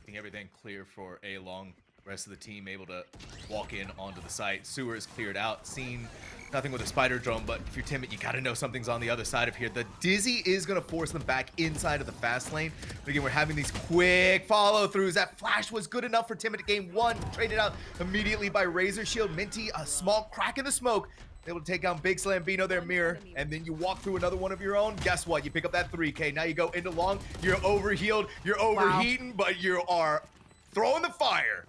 Getting everything clear for A long. Rest of the team able to walk in onto the site. Sewer is cleared out. Seen nothing with a spider drone, but if you're timid, you gotta know something's on the other side of here. The Dizzy is gonna force them back inside of the fast lane. But again, we're having these quick follow-throughs. That flash was good enough for Timid to game one. Traded out immediately by Razor Shield. Minty, a small crack in the smoke. Able to take down Big Slambino, their mirror, and then you walk through another one of your own. Guess what? You pick up that 3K. Now you go into long. You're overhealed. You're overheating, but you are throwing the fire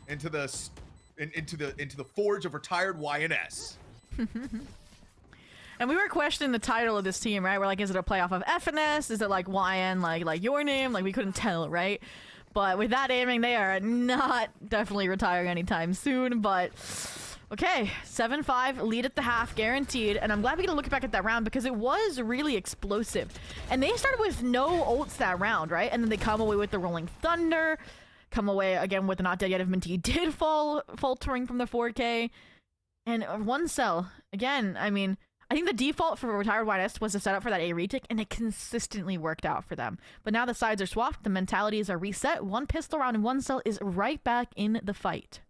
into the forge of retired YNS. And we were questioning the title of this team, right? We're like, is it a playoff of FNS? Is it like YN, like your name? Like we couldn't tell, right? But with that aiming, they are not definitely retiring anytime soon. But okay, 7-5, lead at the half, guaranteed. And I'm glad we get to look back at that round because it was really explosive. And they started with no ults that round, right? And then they come away with the Rolling Thunder. Come away again with the Not Dead Yet if Minty did faltering from the 4K. And one cell. Again, I mean, I think the default for retired YNS was to set up for that A retake, and it consistently worked out for them. But now the sides are swapped, the mentalities are reset. One pistol round and one cell is right back in the fight.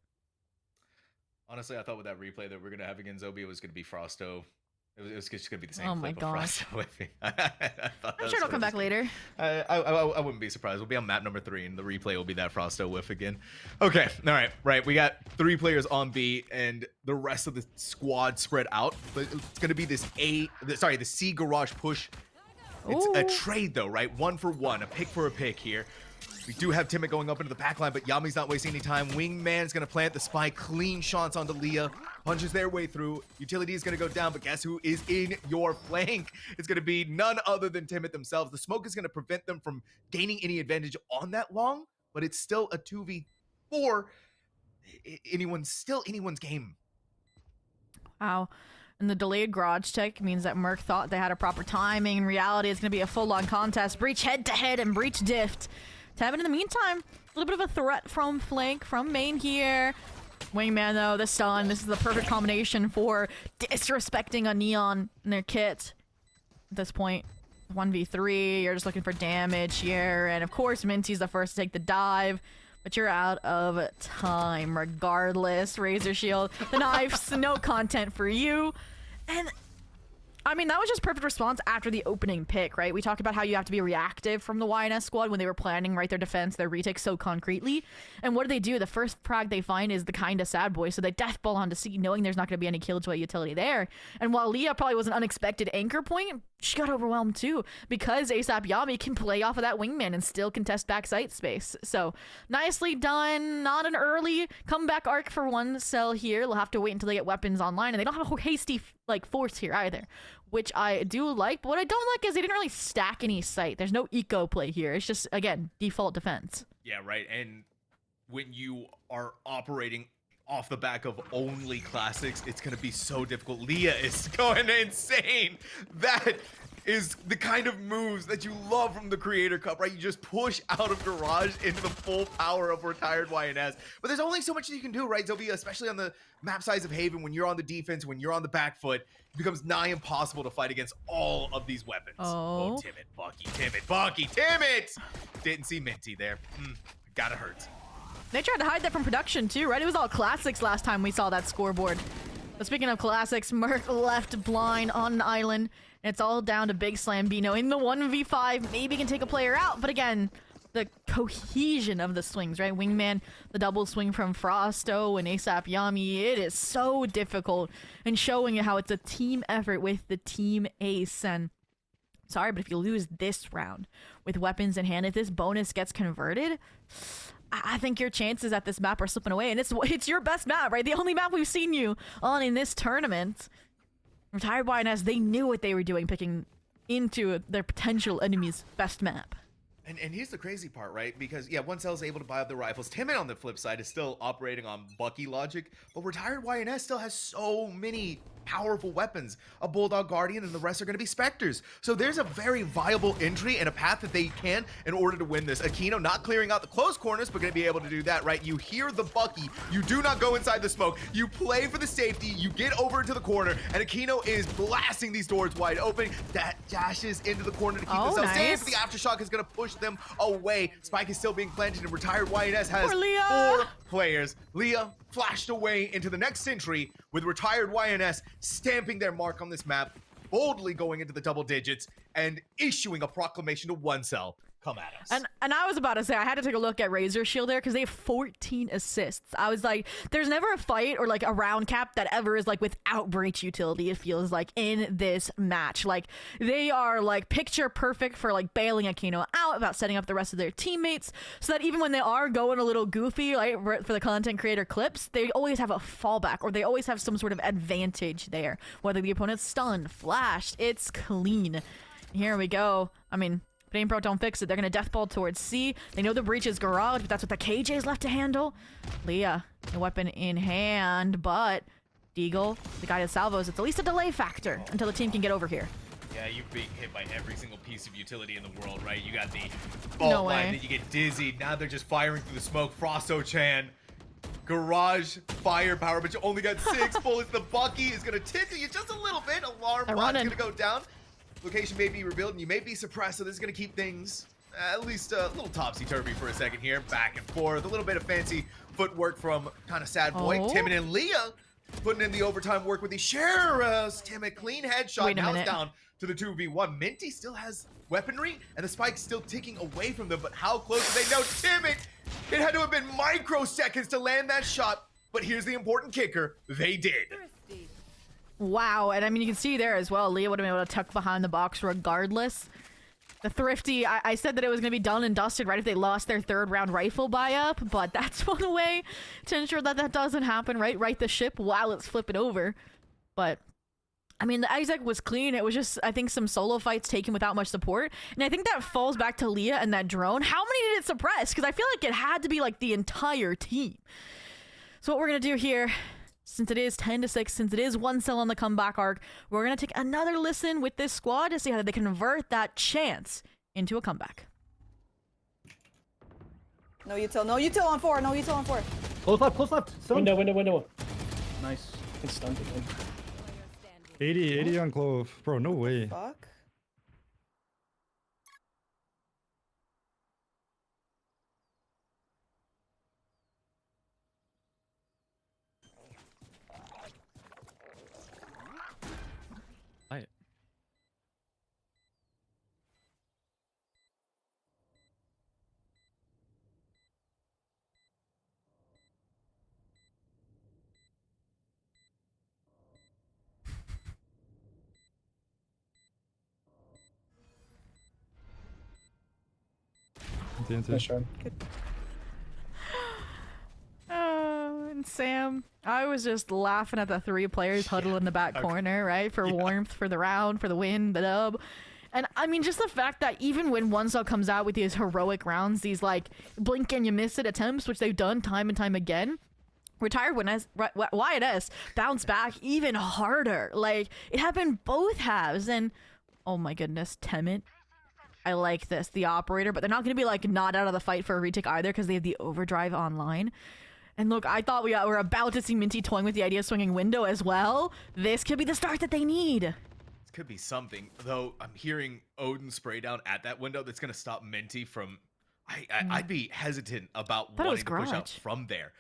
Honestly, I thought with that replay that we're going to have against Zobi, it was going to be Frausto. It was just going to be the same. Oh my gosh. I'm sure it'll come back later. I wouldn't be surprised. We'll be on map number 3, and the replay will be that Frausto whiff again. Okay, all right, right. We got 3 players on B, and the rest of the squad spread out. But it's going to be this the C garage push. It's a trade, though, right? 1 for 1, a pick for a pick here. We do have Timid going up into the backline, but Yami's not wasting any time. Wingman's going to plant the spike. Clean shots onto Leah. Punches their way through. Utility is going to go down, but guess who is in your flank? It's going to be none other than Timid themselves. The smoke is going to prevent them from gaining any advantage on that long, but it's still a 2v4. Anyone's game. Wow. And the delayed garage check means that Merc thought they had a proper timing. In reality, it's going to be a full-on contest. Breach head-to-head and Breach diffed. Tavin, in the meantime, a little bit of a threat from flank, from main here. Wingman, though, the stun. This is the perfect combination for disrespecting a Neon in their kit. At this point, 1v3, you're just looking for damage here. And, of course, Minty's the first to take the dive. But you're out of time, regardless. Razor Shield, the knives, no content for you. And I mean, that was just perfect response after the opening pick, right? We talked about how you have to be reactive from the YNS squad when they were planning, right, their defense, their retake so concretely. And what do? The first frag they find is the kind of sad boy, so they death ball onto C, knowing there's not going to be any killjoy utility there. And while Leah probably was an unexpected anchor point, she got overwhelmed too, because ASAP Yami can play off of that wingman and still contest back site space. So, nicely done. Not an early comeback arc for one cell here. They'll have to wait until they get weapons online, and they don't have a hasty, force here either, which I do like. But what I don't like is they didn't really stack any site. There's no eco play here. It's just, again, default defense. Yeah, right. And when you are operating off the back of only classics, it's going to be so difficult. Leah is going insane. That is the kind of moves that you love from the Creator Cup, right? You just push out of Garage into the full power of retired YNS. But there's only so much that you can do, right, Zobia? Especially on the map size of Haven, when you're on the defense, when you're on the back foot, it becomes nigh impossible to fight against all of these weapons. Oh, Timid, Bucky, Timid! Didn't see Minty there. Gotta hurt. They tried to hide that from production too, right? It was all classics last time we saw that scoreboard. But speaking of classics, Merc left blind on an island. And it's all down to Big Slambino in the 1v5. Maybe can take a player out, but again, the cohesion of the swings, right? Wingman, the double swing from Frausto and ASAP Yami. It is so difficult, and showing you how it's a team effort with the team ace. And sorry, but if you lose this round with weapons in hand, if this bonus gets converted, I think your chances at this map are slipping away. And it's your best map, right? The only map we've seen you on in this tournament. Retired YNS, they knew what they were doing, picking into their potential enemy's best map. And here's the crazy part, right? Because, yeah, OneCell is able to buy up the rifles. Timid, on the flip side, is still operating on Bucky logic. But retired YNS still has so many powerful weapons. A Bulldog Guardian and the rest are going to be Spectres. So there's a very viable entry and a path that they can in order to win this. Aquino not clearing out the close corners, but going to be able to do that, right? You hear the Bucky. You do not go inside the smoke. You play for the safety. You get over into the corner. And Aquino is blasting these doors wide open. That dashes into the corner to keep themselves safe. The Aftershock is going to push them away. Spike is still being planted, and retired YNS has 4 players. Leah flashed away into the next century with retired YNS stamping their mark on this map, boldly going into the double digits and issuing a proclamation to OneCell. Come at us. And I was about to say, I had to take a look at Razor Shield there because they have 14 assists. I was like, there's never a fight or like a round cap that ever is like without breach utility, it feels like, in this match. Like, they are like picture perfect for like bailing Aquino out, about setting up the rest of their teammates, so that even when they are going a little goofy, like for the content creator clips, they always have a fallback, or they always have some sort of advantage there. Whether the opponent's stunned, flashed, it's clean. Here we go. I mean, Aim Pro don't fix it. They're gonna death ball towards C. They know the breach is garage, but that's what the KJ is left to handle. Leah, the weapon in hand, but Deagle, the guided salvos, it's at least a delay factor until the team can get over here. Yeah, you're being hit by every single piece of utility in the world, right? You got the vault line, then you get dizzy. Now they're just firing through the smoke. Frausto-chan, garage firepower, but you only got 6 bullets. The Bucky is gonna tickle you just a little bit. Alarm bot's gonna go down. Location may be revealed and you may be suppressed, so this is going to keep things at least a little topsy-turvy for a second here. Back and forth, a little bit of fancy footwork from kind of sad boy. Timid and Leah putting in the overtime work with the Sheriffs. Timid, clean headshot. Now it's down to the 2v1. Minty still has weaponry, and the spike's still ticking away from them, but how close do they know? Timid, it had to have been microseconds to land that shot, but here's the important kicker. They did. Wow, and I mean, you can see there as well, Leah would have been able to tuck behind the box regardless. The Thrifty, I said that it was going to be done and dusted right if they lost their 3rd round rifle buy-up, but that's one way to ensure that that doesn't happen, right? Right the ship while it's flipping over. But, I mean, the Isaac was clean. It was just, I think, some solo fights taken without much support. And I think that falls back to Leah and that drone. How many did it suppress? Because I feel like it had to be, like, the entire team. So what we're going to do here, since it is 10-6, since it is OneCell on the comeback arc, we're going to take another listen with this squad to see how they convert that chance into a comeback. No util on 4, no util on 4. Close left. Window. Nice. It's stunned again. 80 on Clove. Bro, no way. Fuck. Nice try. Oh, and Sam, I was just laughing at the 3 players huddled in the back corner, right? For warmth, for the round, for the win, the dub. And I mean, just the fact that even when OneCell comes out with these heroic rounds, these like blink and you miss it attempts, which they've done time and time again, retired YNS bounce back even harder. Like, it happened both halves. And oh my goodness, Temet, I like this, the operator, but they're not going to be like not out of the fight for a retake either because they have the overdrive online. And look, I thought we were about to see Minty toying with the idea of swinging window as well. This could be the start that they need. This could be something, though. I'm hearing Odin spray down at that window. That's going to stop Minty from... I'd be hesitant about wanting to push out from there.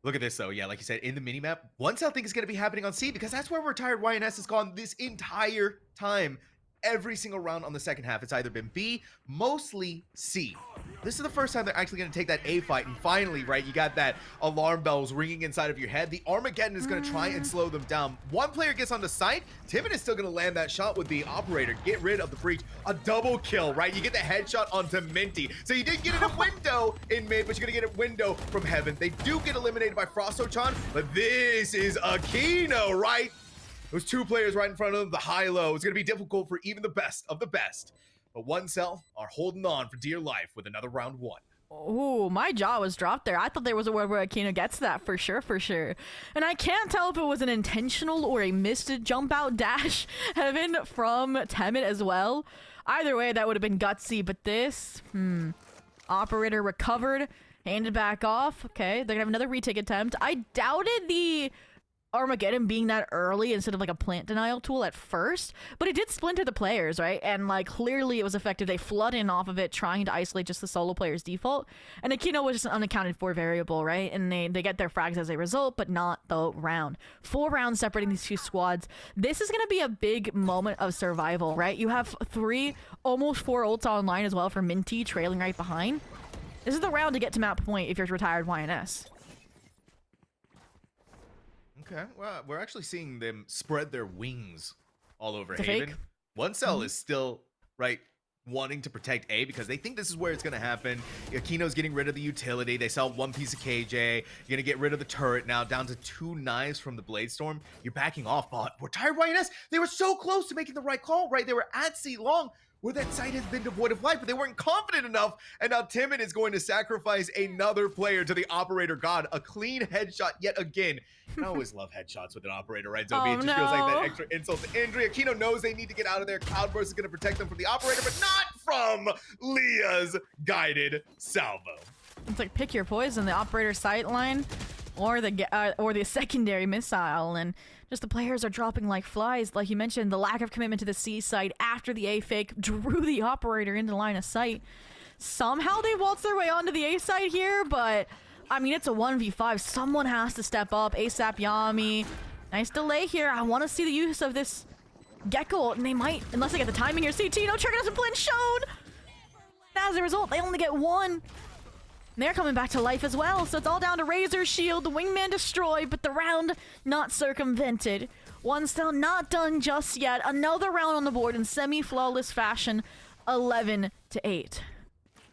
Look at this, though. Yeah, like you said, in the minimap, OneCell think is going to be happening on C because that's where retired YNS has gone this entire time. Every single round on the second half, it's either been B, mostly C. This is the first time they're actually going to take that A fight, and finally, right, you got that alarm bells ringing inside of your head. The Armageddon is going to try and slow them down. One player gets on the site. Timid is still going to land that shot with the operator. Get rid of the breach. A double kill, right? You get the headshot onto Minty. So you did get it a window in mid, but you're going to get a window from heaven. They do get eliminated by Frausto-chan, but this is Aquino, right? Those 2 players right in front of them, the high-low. It's going to be difficult for even the best of the best But One Cell are holding on for dear life with another round 1. Ooh, my jaw was dropped there. I thought there was a word where Aquino gets that for sure, for sure. And I can't tell if it was an intentional or a missed jump out dash heaven from Temet as well. Either way, that would have been gutsy, but this, Operator recovered, handed back off. Okay, they're gonna have another retake attempt. I doubted the Armageddon being that early instead of like a plant denial tool at first, but it did splinter the players, right? And like clearly it was effective. They flood in off of it, trying to isolate just the solo player's default. And Aquino was just an unaccounted for variable, right? And they get their frags as a result, but not the round. 4 rounds separating these two squads. This is gonna be a big moment of survival, right? You have 3, almost 4 ults online as well for Minty trailing right behind. This is the round to get to map point if you're retired YNS. Okay, well, we're actually seeing them spread their wings all over It's a Haven. fake. One Cell is still, right, wanting to protect A because they think this is where it's going to happen. Aquino's getting rid of the utility. They sell 1 piece of KJ. You're going to get rid of the turret now, down to 2 knives from the Bladestorm. You're backing off, but retired YNS, they were so close to making the right call, right? They were at C long, where that site has been devoid of life, but they weren't confident enough, and now Timid is going to sacrifice another player to the Operator God. A clean headshot yet again. And I always love headshots with an Operator, right, Zobi? Oh, It just feels like that no. extra insult to injury. Aquino knows they need to get out of there. Cloudburst is going to protect them from the Operator, but not from Leah's guided salvo. It's like pick your poison, the Operator sight line or the secondary missile, and just the players are dropping like flies. Like you mentioned, the lack of commitment to the C site after the A fake drew the Operator into line of sight. Somehow they waltzed their way onto the A site here, but I mean, it's a 1v5. Someone has to step up. ASAP Yami. Nice delay here. I want to see the use of this Gecko, and they might, unless they get the timing here. CT, no trigger doesn't blend shown. As a result, they only get 1. And they're coming back to life as well, so it's all down to Razor Shield, the Wingman destroyed, but the round not circumvented. One still not done just yet. Another round on the board in semi-flawless fashion, 11-8.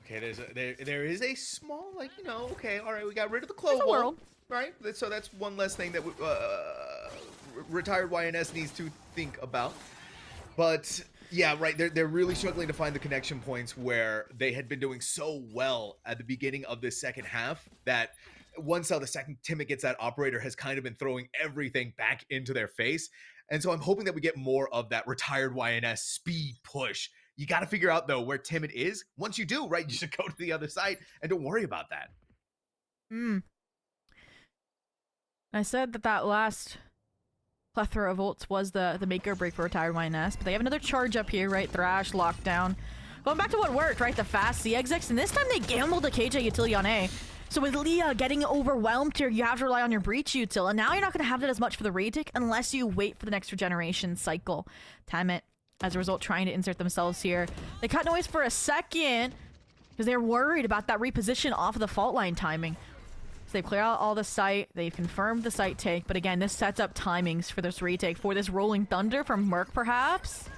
Okay, there is a small, like, you know, okay, all right, we got rid of the There's clove a wall, world. right? So that's one less thing that retired YNS needs to think about. But yeah, right, they're really struggling to find the connection points where they had been doing so well at the beginning of this second half that once the second Timid gets that Operator has kind of been throwing everything back into their face. And so I'm hoping that we get more of that retired YNS speed push. You got to figure out, though, where Timid is. Once you do, right, you should go to the other side and don't worry about that. I said that last plethora of ults was the make or break for retired YNS, but they have another charge up here, right? Thrash, lockdown. Going back to what worked, right? The fast C exits, and this time they gambled the KJ utility on A. So with Leah getting overwhelmed here, you have to rely on your breach util, and now you're not going to have that as much for the retake unless you wait for the next regeneration cycle. Temet, as a result, trying to insert themselves here. They cut noise for a second because they're worried about that reposition off of the fault line timing. So they've cleared out all the site. They've confirmed the site take. But again, this sets up timings for this retake. For this Rolling Thunder from Merc, perhaps.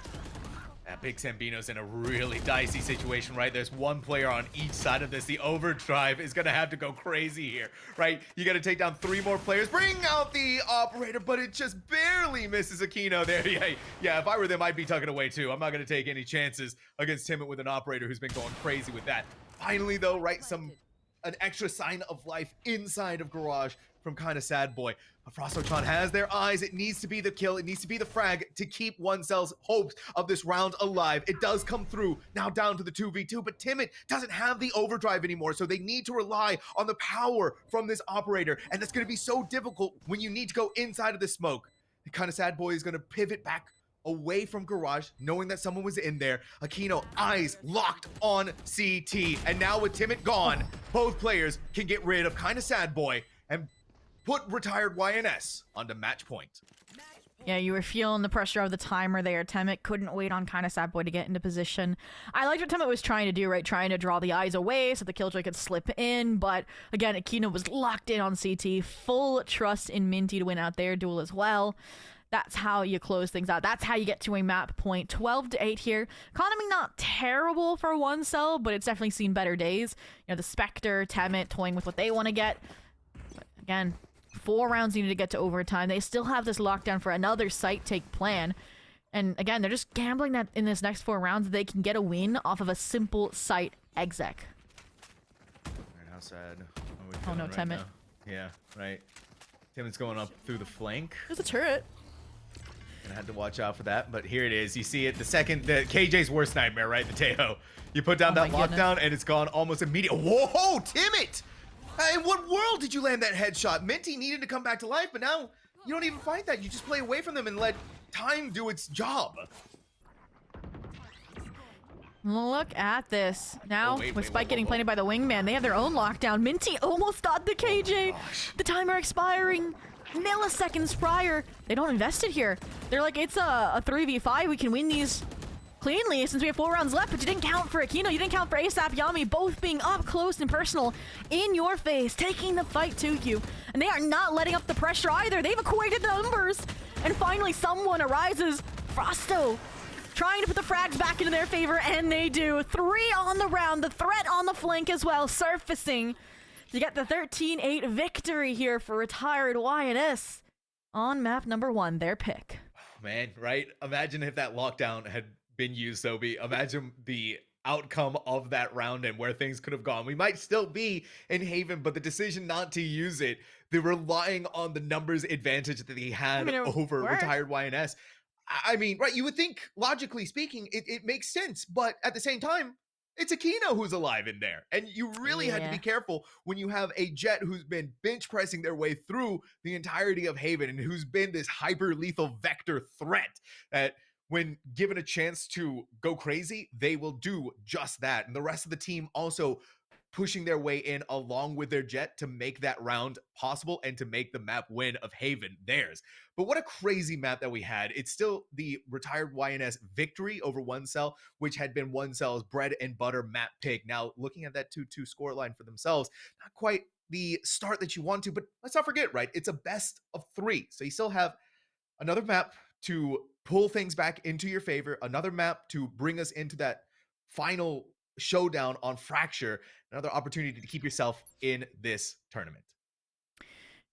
Big Sambino's in a really dicey situation, right? There's one player on each side of this. The overdrive is going to have to go crazy here, right? You got to take down 3 more players. Bring out the Operator, but it just barely misses Aquino there. Yeah, if I were them, I'd be tucking away too. I'm not going to take any chances against Timid with an Operator who's been going crazy with that. Finally, though, right, an extra sign of life inside of Garage from Kinda Sad Boy. But Frausto-chan has their eyes. It needs to be the kill. It needs to be the frag to keep One Cell's hopes of this round alive. It does come through. Now down to the 2v2, but Timid doesn't have the overdrive anymore, so they need to rely on the power from this Operator, and that's going to be so difficult when you need to go inside of the smoke. The Kinda Sad Boy is going to pivot back away from Garage, knowing that someone was in there. Aquino, eyes locked on CT. And now with Timid gone, both players can get rid of Kinda Sad Boy and put retired YNS onto match point. Yeah, you were feeling the pressure of the timer there. Temet couldn't wait on Kinda Sad Boy to get into position. I liked what Temet was trying to do, right? Trying to draw the eyes away so the Killjoy could slip in. But again, Aquino was locked in on CT. Full trust in Minty to win out their duel as well. That's how you close things out. That's how you get to a map point. 12-8 here. Economy not terrible for One Cell, but it's definitely seen better days. You know, the Spectre, Temet toying with what they want to get. But again, 4 rounds needed to get to overtime. They still have this lockdown for another site take plan. And again, they're just gambling that in this next 4 rounds they can get a win off of a simple site exec. Right, how sad. Oh no, Temet. Yeah, right. Temet's going up through the flank. There's a turret. And I had to watch out for that, but here it is. You see it, the KJ's worst nightmare, right? The Tejo. You put down that lockdown and it's gone almost immediately. Whoa, Timid! In what world did you land that headshot? Minty needed to come back to life, but now you don't even fight that. You just play away from them and let time do its job. Look at this. Now, Oh, wait, with wait, Spike whoa, getting whoa. planted by the wingman, they have their own lockdown. Minty almost got the KJ. The timer expiring milliseconds prior. They don't invest it here. They're like, it's a 3v5. We can win these cleanly since we have 4 rounds left, but you didn't count for Aquino. You didn't count for ASAP Yami, both being up close and personal in your face, taking the fight to you. And they are not letting up the pressure either. They've equated the numbers. And finally, someone arises. Frausto trying to put the frags back into their favor, and they do. 3 on the round, the threat on the flank as well, surfacing to get the 13-8 victory here for retired YNS on map number 1, their pick. Man, right? Imagine if that lockdown had been used, Sobi. Imagine the outcome of that round and where things could have gone. We might still be in Haven, but the decision not to use it, they're relying on the numbers advantage that they had over retired YNS. I mean, right, you would think, logically speaking, it makes sense, but at the same time, it's Aquino who's alive in there. And you really had to be careful when you have a Jet who's been bench pressing their way through the entirety of Haven and who's been this hyper lethal vector threat that when given a chance to go crazy, they will do just that. And the rest of the team also pushing their way in along with their Jet to make that round possible and to make the map win of Haven theirs. But what a crazy map that we had. It's still the retired YNS victory over OneCell, which had been OneCell's bread and butter map pick. Now, looking at that 2-2 scoreline for themselves, not quite the start that you want to, but let's not forget, right? It's a best of 3. So you still have another map to pull things back into your favor, another map to bring us into that final showdown on Fracture, another opportunity to keep yourself in this tournament.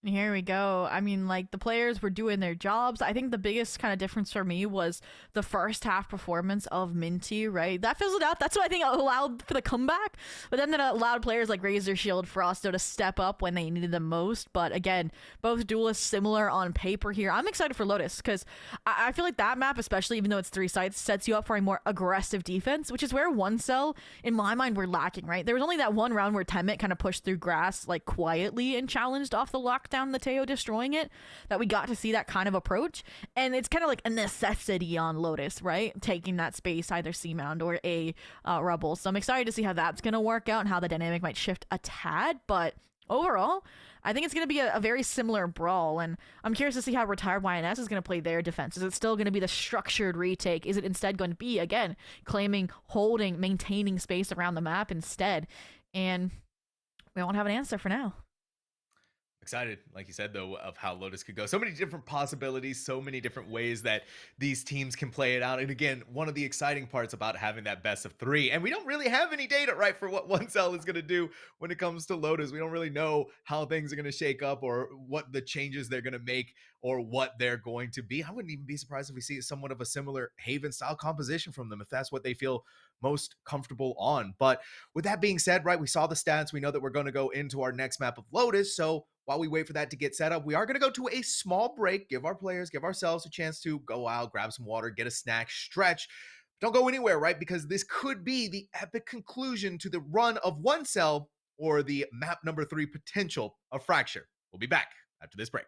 And here we go. I mean, like, the players were doing their jobs. I think the biggest kind of difference for me was the first half performance of Minty, right? That fizzled out. That's what I think allowed for the comeback. But then that allowed players like Razor Shield, Frausto to step up when they needed them most. But again, both duelists similar on paper here. I'm excited for Lotus because I feel like that map, especially even though it's 3 sites, sets you up for a more aggressive defense, which is where OneCell, in my mind, were lacking, right? There was only that one round where Temet kind of pushed through grass, like, quietly and challenged off the lockdown, the Teo destroying it, that we got to see that kind of approach. And it's kind of like a necessity on Lotus, right? Taking that space, either C-Mound or a Rebel. So I'm excited to see how that's going to work out and how the dynamic might shift a tad. But overall, I think it's going to be a very similar brawl. And I'm curious to see how retired YNS is going to play their defense. Is it still going to be the structured retake? Is it instead going to be, again, claiming, holding, maintaining space around the map instead? And we don't have an answer for now. Excited, like you said, though, of how Lotus could go. So many different possibilities, so many different ways that these teams can play it out. And again, one of the exciting parts about having that best of 3, and we don't really have any data, right, for what OneCell is going to do when it comes to Lotus. We don't really know how things are going to shake up or what the changes they're going to make or what they're going to be. I wouldn't even be surprised if we see somewhat of a similar Haven-style composition from them, if that's what they feel most comfortable on. But with that being said, right, we saw the stats. We know that we're going to go into our next map of Lotus. So while we wait for that to get set up, we are going to go to a small break, give our players, give ourselves a chance to go out, grab some water, get a snack, stretch. Don't go anywhere, right? Because this could be the epic conclusion to the run of OneCell or the map number 3 potential of Fracture. We'll be back after this break.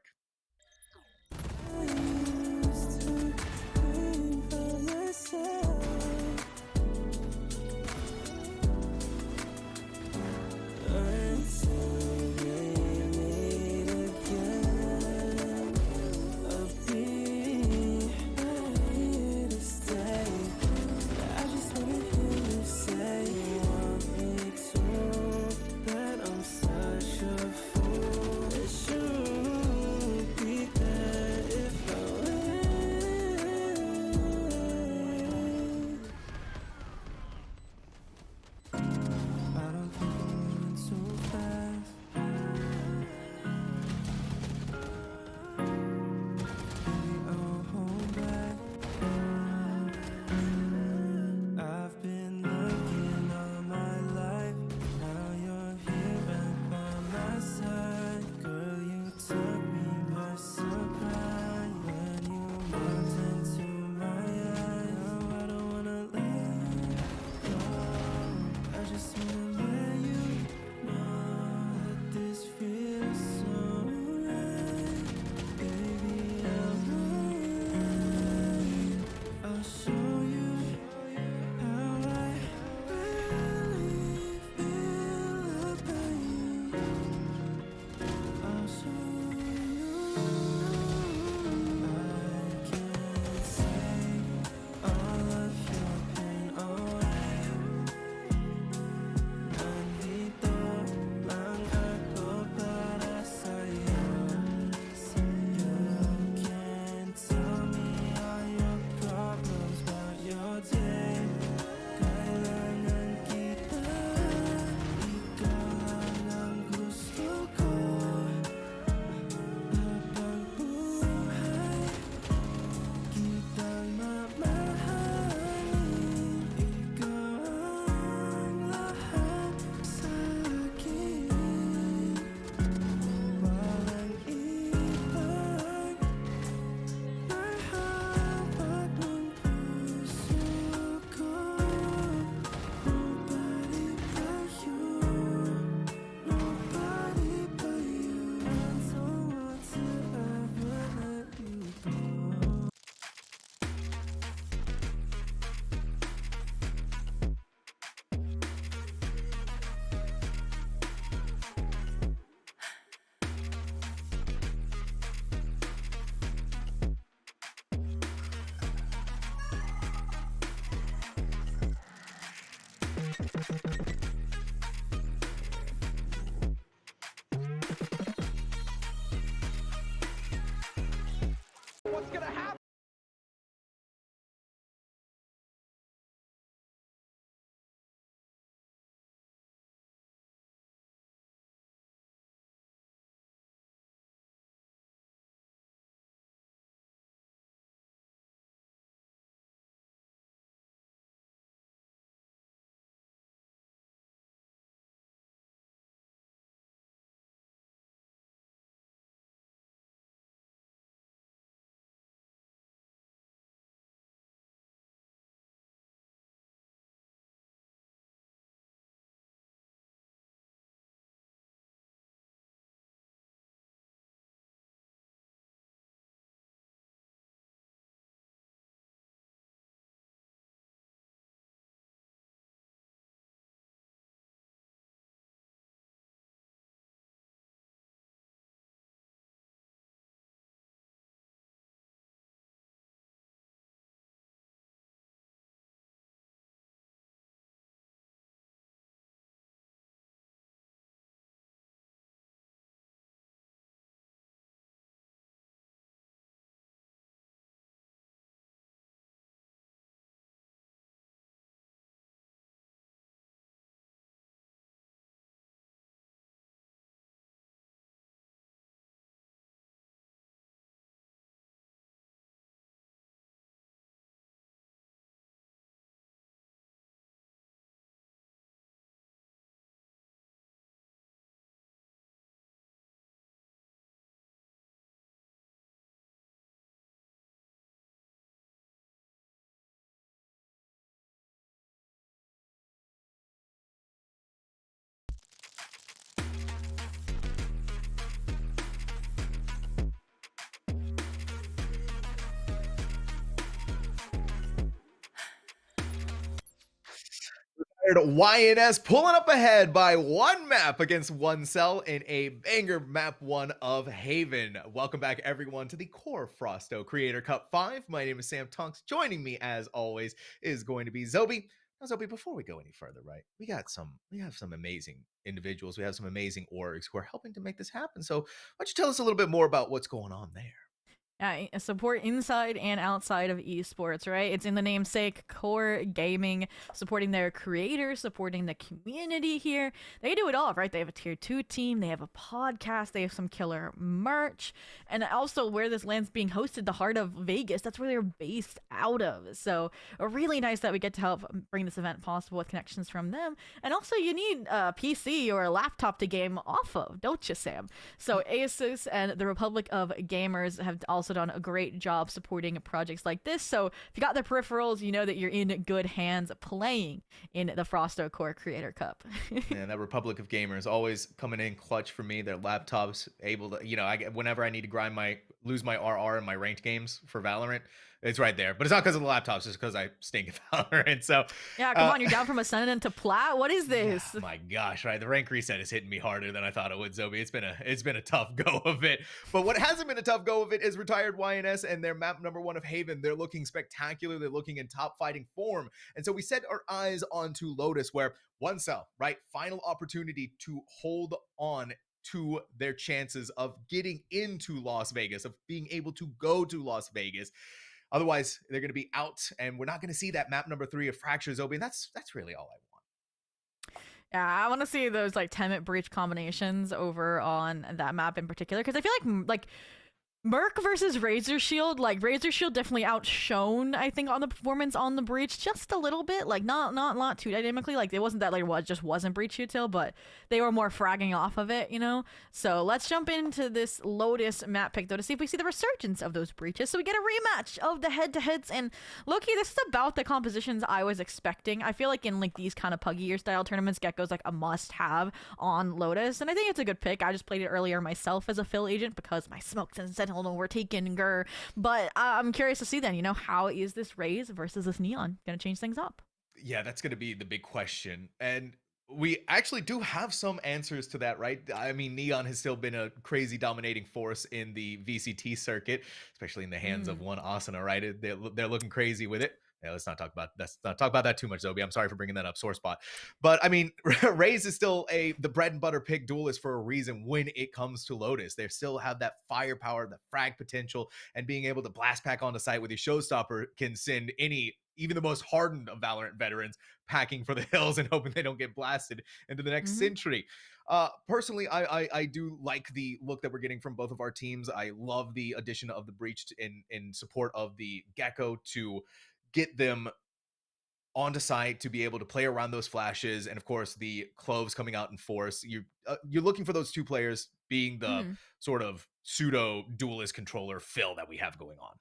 YNS pulling up ahead by one map against one cell in a banger map 1 of Haven. Welcome back everyone to the QoR Frausto Creator Cup 5. My name is Sam Tonks. Joining me as always is going to be Zobi. Now Zobi, before we go any further, right? We have some amazing individuals. We have some amazing orgs who are helping to make this happen. So why don't you tell us a little bit more about what's going on there? Support inside and outside of esports, right? It's in the namesake, Core Gaming, supporting their creators, supporting the community here. They do it all, right? They have a tier 2 team, they have a podcast, they have some killer merch, and also where this land's being hosted, the heart of Vegas, that's where they're based out of. So really nice that we get to help bring this event possible with connections from them. And also you need a PC or a laptop to game off of, don't you, Sam? So Asus and the Republic of Gamers have also done a great job supporting projects like this. So if you got the peripherals, you know that you're in good hands playing in the Frausto Core Creator Cup. Yeah, that Republic of Gamers always coming in clutch for me. Their laptops able to, whenever I need to lose my RR in my ranked games for Valorant, it's right there. But it's not because of the laptops, it's because I stink at Valorant. So yeah, come on, you're down from Ascendant to Plat. What is this? Yeah, my gosh, right? The rank reset is hitting me harder than I thought it would, Zobi. It's been a tough go of it. But what hasn't been a tough go of it is retired YNS and their map number 1 of Haven. They're looking spectacular. They're looking in top fighting form. And so we set our eyes onto Lotus, where one cell, right? Final opportunity to hold on to their chances of getting into Las Vegas, of being able to go to Las Vegas. Otherwise, they're going to be out, and we're not going to see that map number 3 of Fracture, Zobi. And that's really all I want. Yeah, I want to see those like 10-minute breach combinations over on that map in particular, because I feel like Merc versus Razor Shield, like Razor Shield definitely outshone, I think, on the performance on the breach just a little bit, like not too dynamically. Like it wasn't that like what just wasn't breach util, but they were more fragging off of it, you know. So let's jump into this Lotus map pick though to see if we see the resurgence of those breaches. So we get a rematch of the head-to-heads, and Loki, this is about the compositions I was expecting. I feel like in like these kind of puggier style tournaments, Gecko's like a must-have on Lotus, and I think it's a good pick. I just played it earlier myself as a fill agent because my smokes and Sentinel were taken, but I'm curious to see then, how is this Raze versus this Neon gonna change things up? Yeah, that's gonna be the big question, and we actually do have some answers to that, right? I mean, Neon has still been a crazy dominating force in the VCT circuit, especially in the hands of one Asuna, right? They're looking crazy with it. Yeah, let's not talk about that too much, Zobi. I'm sorry for bringing that up, sore spot. But I mean, Raze is still the bread and butter pick duelist for a reason when it comes to Lotus. They still have that firepower, the frag potential, and being able to blast back onto site with your showstopper can send even the most hardened of Valorant veterans packing for the hills and hoping they don't get blasted into the next century. Personally, I do like the look that we're getting from both of our teams. I love the addition of the Breach in support of the Gecko to get them onto site to be able to play around those flashes, and of course the Cloves coming out in force. You're looking for those two players being the sort of pseudo duelist controller fill that we have going on.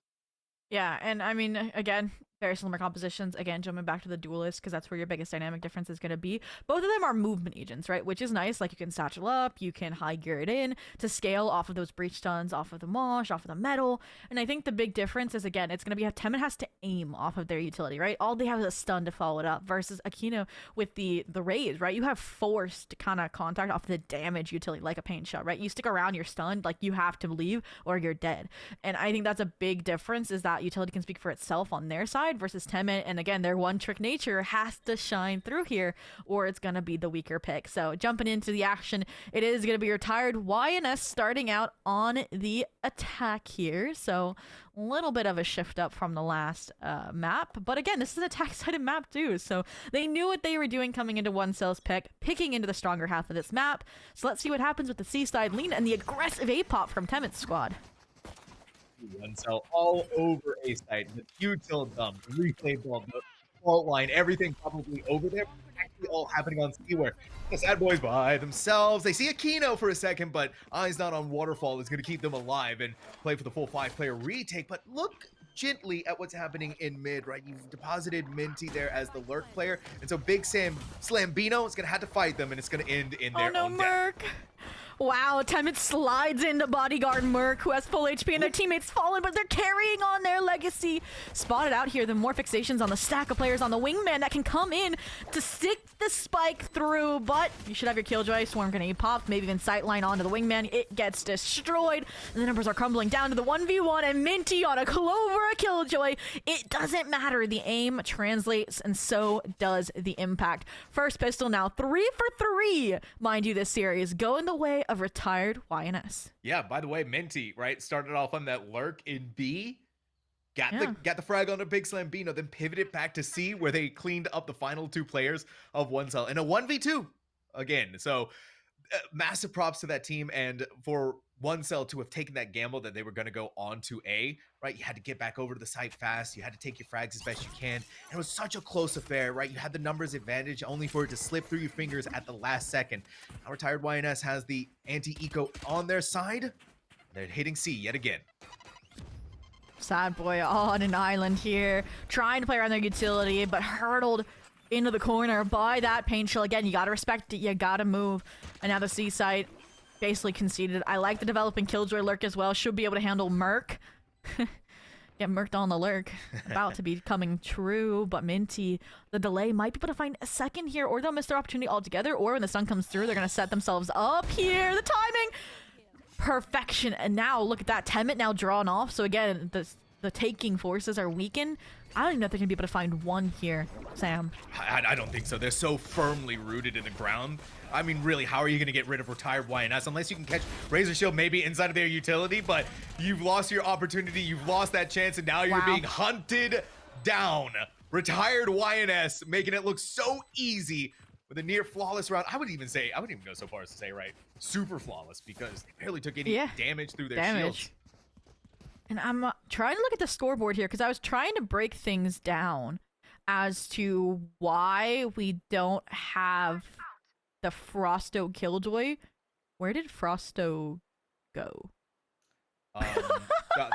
Yeah, and I mean, again, very similar compositions. Again, jumping back to the duelist, because that's where your biggest dynamic difference is going to be. Both of them are movement agents, right? Which is nice. Like, you can satchel up, you can high gear it in to scale off of those breach stuns, off of the mosh, off of the metal. And I think the big difference is, again, it's going to be how Temin has to aim off of their utility, right? All they have is a stun to follow it up versus Aquino with the Raze, right? You have forced kind of contact off the damage utility, like a paint shot, right? You stick around, you're stunned, like you have to leave or you're dead. And I think that's a big difference, is that utility can speak for itself on their side versus Temin. And again, their one trick nature has to shine through here, or it's going to be the weaker pick. So jumping into the action, it is going to be retired YNS starting out on the attack here. So a little bit of a shift up from the last map. But again, this is an attack-sided map too. So they knew what they were doing coming into one cell's pick, picking into the stronger half of this map. So let's see what happens with the C-side lean and the aggressive A-pop from Temin's squad. One cell all over A side, the util dump, replay ball, the fault line, everything probably over there, actually all happening on C, where the sad boys by themselves. They see Aquino for a second, but eyes not on Waterfall is going to keep them alive and play for the full 5-player retake. But look gently at what's happening in mid, right? You've deposited Minty there as the lurk player, and so Big Sam Slambino is going to have to fight them, and it's going to end in their own Merc. death. Wow, Temin slides into bodyguard Merc, who has full HP, and their teammates fallen, but they're carrying on their legacy. Spotted out here, the more fixations on the stack of players on the wingman that can come in to stick the spike through, but you should have your Killjoy. Swarm grenade popped, maybe even sightline onto the wingman. It gets destroyed. The numbers are crumbling down to the 1v1, and Minty on a Clover, a Killjoy. It doesn't matter. The aim translates, and so does the impact. First pistol now 3 for 3, mind you, this series, going the way of retired YNS. Yeah, by the way, Minty, right, started off on that lurk in B, got the frag on a Big Slambino, then pivoted back to C, where they cleaned up the final 2 players of one cell in a 1v2 again. So massive props to that team, and for one cell to have taken that gamble that they were going to go on to A, right? You had to get back over to the site fast. You had to take your frags as best you can. And it was such a close affair, right? You had the numbers advantage only for it to slip through your fingers at the last second. Now retired YNS has the anti-eco on their side. They're hitting C yet again. Sad boy on an island here, trying to play around their utility, but hurdled into the corner by that paint shell. Again, you gotta respect it, you gotta move. And now the C site basically conceded. I like the developing Killjoy lurk as well. Should be able to handle Merc. Get Merked on the lurk. About to be coming true, but Minty, the delay might be able to find a second here, or they'll miss their opportunity altogether, or when the sun comes through, they're gonna set themselves up here. The timing! Perfection. And now, look at that. Temin now drawn off. So again, the taking forces are weakened. I don't even know if they're gonna be able to find one here, Sam. I don't think so. They're so firmly rooted in the ground. I mean, really, how are you going to get rid of retired YNS? Unless you can catch Razor Shield maybe inside of their utility, but you've lost your opportunity. You've lost that chance, and now you're being hunted down. Retired YNS making it look so easy with a near flawless round. I wouldn't even go so far as to say, right, super flawless, because they barely took any damage through their shields. And I'm trying to look at the scoreboard here, because I was trying to break things down as to why we don't have the Frausto Killjoy. Where did Frausto go?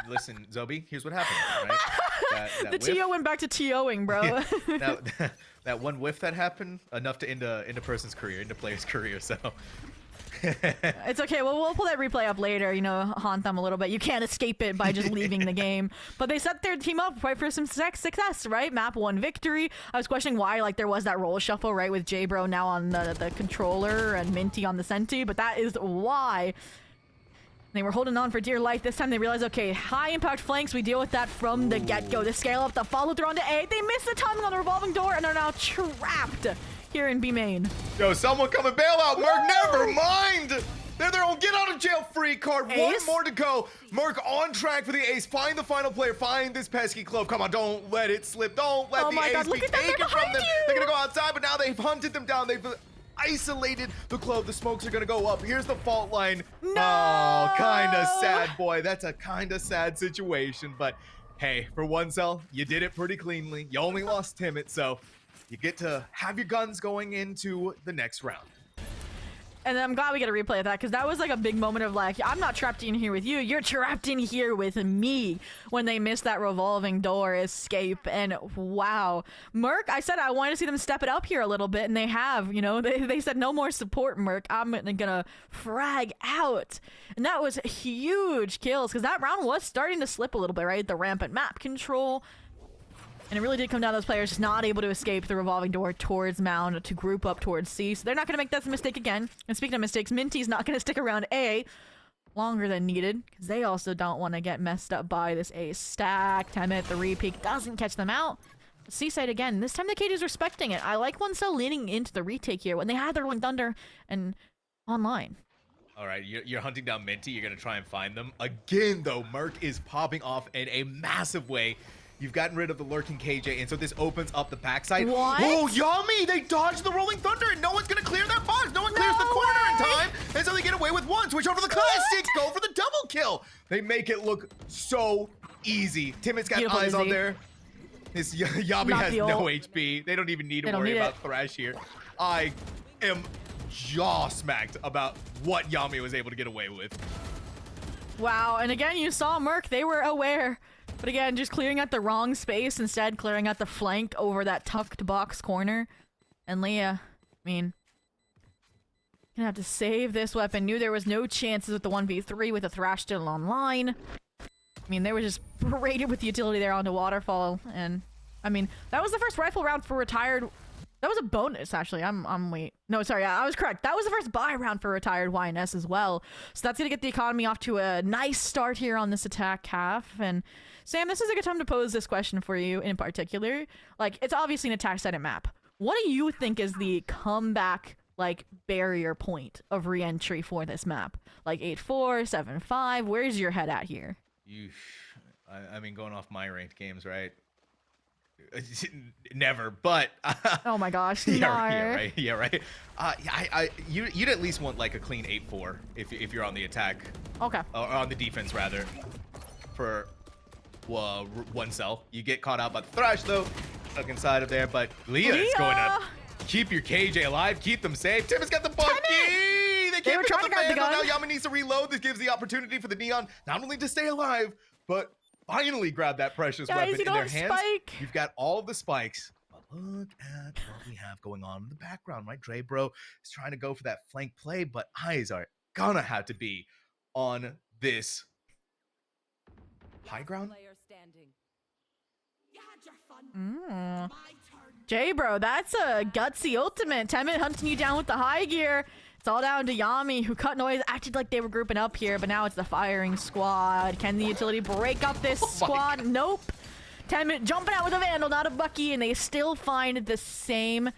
Listen, Zobi, here's what happened, right? The TO went back to TOing, bro. Yeah, that one whiff that happened, enough to end a person's career, end a player's career, so... It's okay. Well, we'll pull that replay up later, you know, haunt them a little bit. You can't escape it by just leaving the game. But they set their team up right for some success, right? Map 1 victory. I was questioning why, like, there was that role shuffle, right, with J-Bro now on the controller and Minty on the Senti, but that is why. They were holding on for dear life. This time they realized, okay, high impact flanks, we deal with that from the get-go. The scale up, the follow through onto A. They missed the timing on the revolving door and are now trapped here in B main. Yo, someone come and bail out. Merc, never mind. They're their own get out of jail free card. Ace? One more to go. Merc on track for the ace. Find the final player. Find this pesky Clove. Come on, don't let it slip. Don't let Oh the my ace God, be look at them. taken They're from behind them. you. They're gonna go outside, but now they've hunted them down. They've isolated the Clove. The smokes are gonna go up. Here's the fault line. No! Oh, kinda sad, boy. That's a kinda sad situation, but hey, for one cell, you did it pretty cleanly. You only lost Timid, so you get to have your guns going into the next round. And I'm glad we get a replay of that, because that was like a big moment of like, I'm not trapped in here with you, you're trapped in here with me, when they missed that revolving door escape. And wow, Merc, I said I wanted to see them step it up here a little bit, and they have. You know, they said no more support, Merc, I'm gonna frag out. And that was huge kills, because that round was starting to slip a little bit, right? The rampant map control. And it really did come down to those players just not able to escape the revolving door towards Mound to group up towards C. So they're not going to make that mistake again. And speaking of mistakes, Minty's not going to stick around A longer than needed, because they also don't want to get messed up by this A stack. 10-minute, the re-peek doesn't catch them out. C side again. This time the Cage is respecting it. I like one cell leaning into the retake here when they had their Rolling Thunder and online. All right, you're hunting down Minty. You're going to try and find them. Again, though, Merc is popping off in a massive way. You've gotten rid of the lurking KJ, and so this opens up the backside. What? Oh, yummy! They dodged the Rolling Thunder, and no one's going to clear that box. No one clears the corner in time, and so they get away with one. Switch over to the classics. Go for the double kill. They make it look so easy. Timid's got Beautiful eyes on Izzy. there. This Yabi Not has the no ult. HP. They don't even need They to don't worry need about it. Thrash here. I am jaw smacked about what Yami was able to get away with. Wow, and again, you saw Merc, they were aware. But again, just clearing out the wrong space, instead clearing out the flank over that tucked box corner. And Leah, I mean, gonna have to save this weapon. Knew there was no chances with the 1v3 with the Thrash still online. I mean, they were just paraded with the utility there onto Waterfall. And, I mean, that was the first rifle round for retired. That was a bonus, actually. Wait. No, sorry, I was correct. That was the first buy round for retired YNS as well. So that's going to get the economy off to a nice start here on this attack half. And Sam, this is a good time to pose this question for you in particular. Like, it's obviously an attack-sided map. What do you think is the comeback, like, barrier point of re-entry for this map? Like 8-4, 7-5, where's your head at here? I mean, going off my ranked games, right? Never, but Oh my gosh, yeah, right. You'd at least want like a clean 8-4 if you're on the attack. Okay. Or on the defense rather. For one cell, you get caught out by the Thrash though, stuck inside of there. But Leah is going to keep your KJ alive, keep them safe. Tim has got the bucky. They They were can't pick up trying the to grab the Vandal. Now gun. Yami needs to reload. This gives the opportunity for the Neon not only to stay alive, but finally grab that precious Guys, weapon you in don't their have hands. spike. You've got all of the spikes. But look at what we have going on in the background, right? Dre Bro is trying to go for that flank play, but eyes are gonna have to be on this high ground. J-Bro, that's a gutsy ultimate. 10-minute hunting you down with the high gear. It's all down to Yami, who cut noise, acted like they were grouping up here, but now it's the firing squad. Can the utility break up this squad? Nope. 10-minute jumping out with a Vandal, not a Bucky, and they still find the same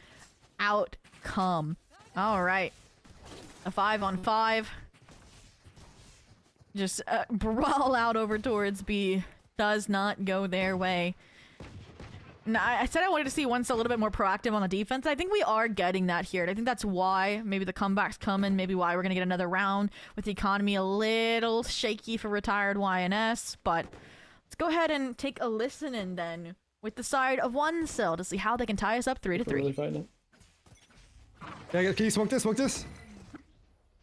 outcome. All right. A 5-on-5. Just brawl out over towards B. Does not go their way. No, I said I wanted to see one a little bit more proactive on the defense. I think we are getting that here. And I think that's why maybe the comeback's coming. Maybe why we're going to get another round with the economy a little shaky for retired YNS. But let's go ahead and take a listen and then with the side of one cell to see how they can tie us up 3-3. Really fighting it. Yeah, can you smoke this? Smoke this?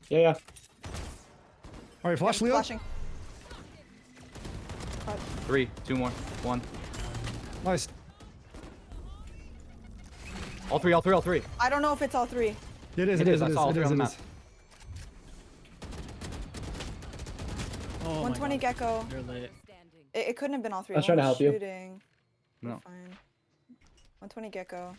Yeah. All right, flash Leo. Flashing. 3, 2 more, 1. Nice. All three. I don't know if it's all three. It is. It is, I saw all three on the map. Oh 120 Gecko. You're late. It couldn't have been all three. I was trying to One was help you. shooting. No. Fine. 120 Gecko.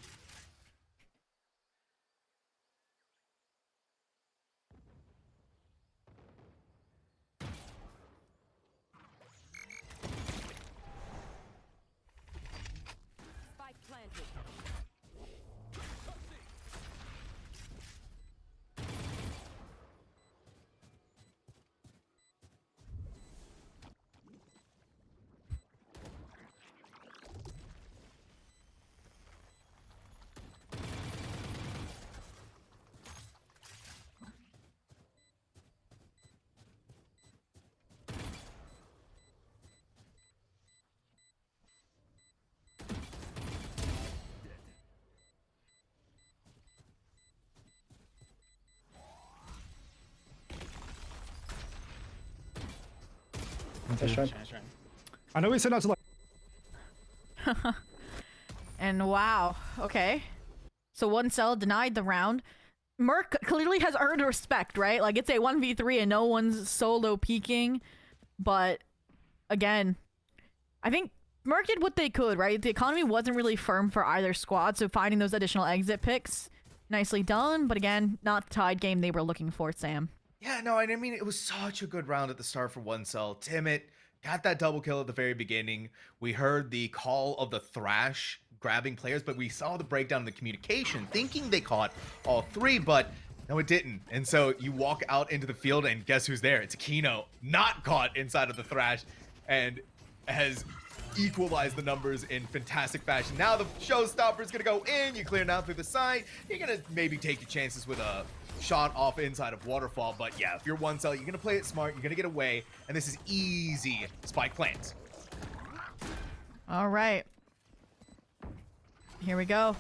Nice try. I know we said not to like. And wow, okay. So one cell denied the round. Merc clearly has earned respect, right? Like, it's a 1v3 and no one's solo peeking. But, again, I think Merc did what they could, right? The economy wasn't really firm for either squad, so finding those additional exit picks, nicely done. But again, not the tied game they were looking for, Sam. Yeah, no, and I mean, it was such a good round at the start for one cell. Timid got that double kill at the very beginning. We heard the call of the Thrash grabbing players, but we saw the breakdown in the communication, thinking they caught all three, but no, it didn't. And so you walk out into the field, and guess who's there? It's Aquino, not caught inside of the Thrash, and has equalized the numbers in fantastic fashion. Now the showstopper is going to go in. You clear now through the side. You're going to maybe take your chances with a shot off inside of Waterfall, but yeah, if you're one cell, you're going to play it smart. You're going to get away, and this is easy spike plants. All right. Here we go.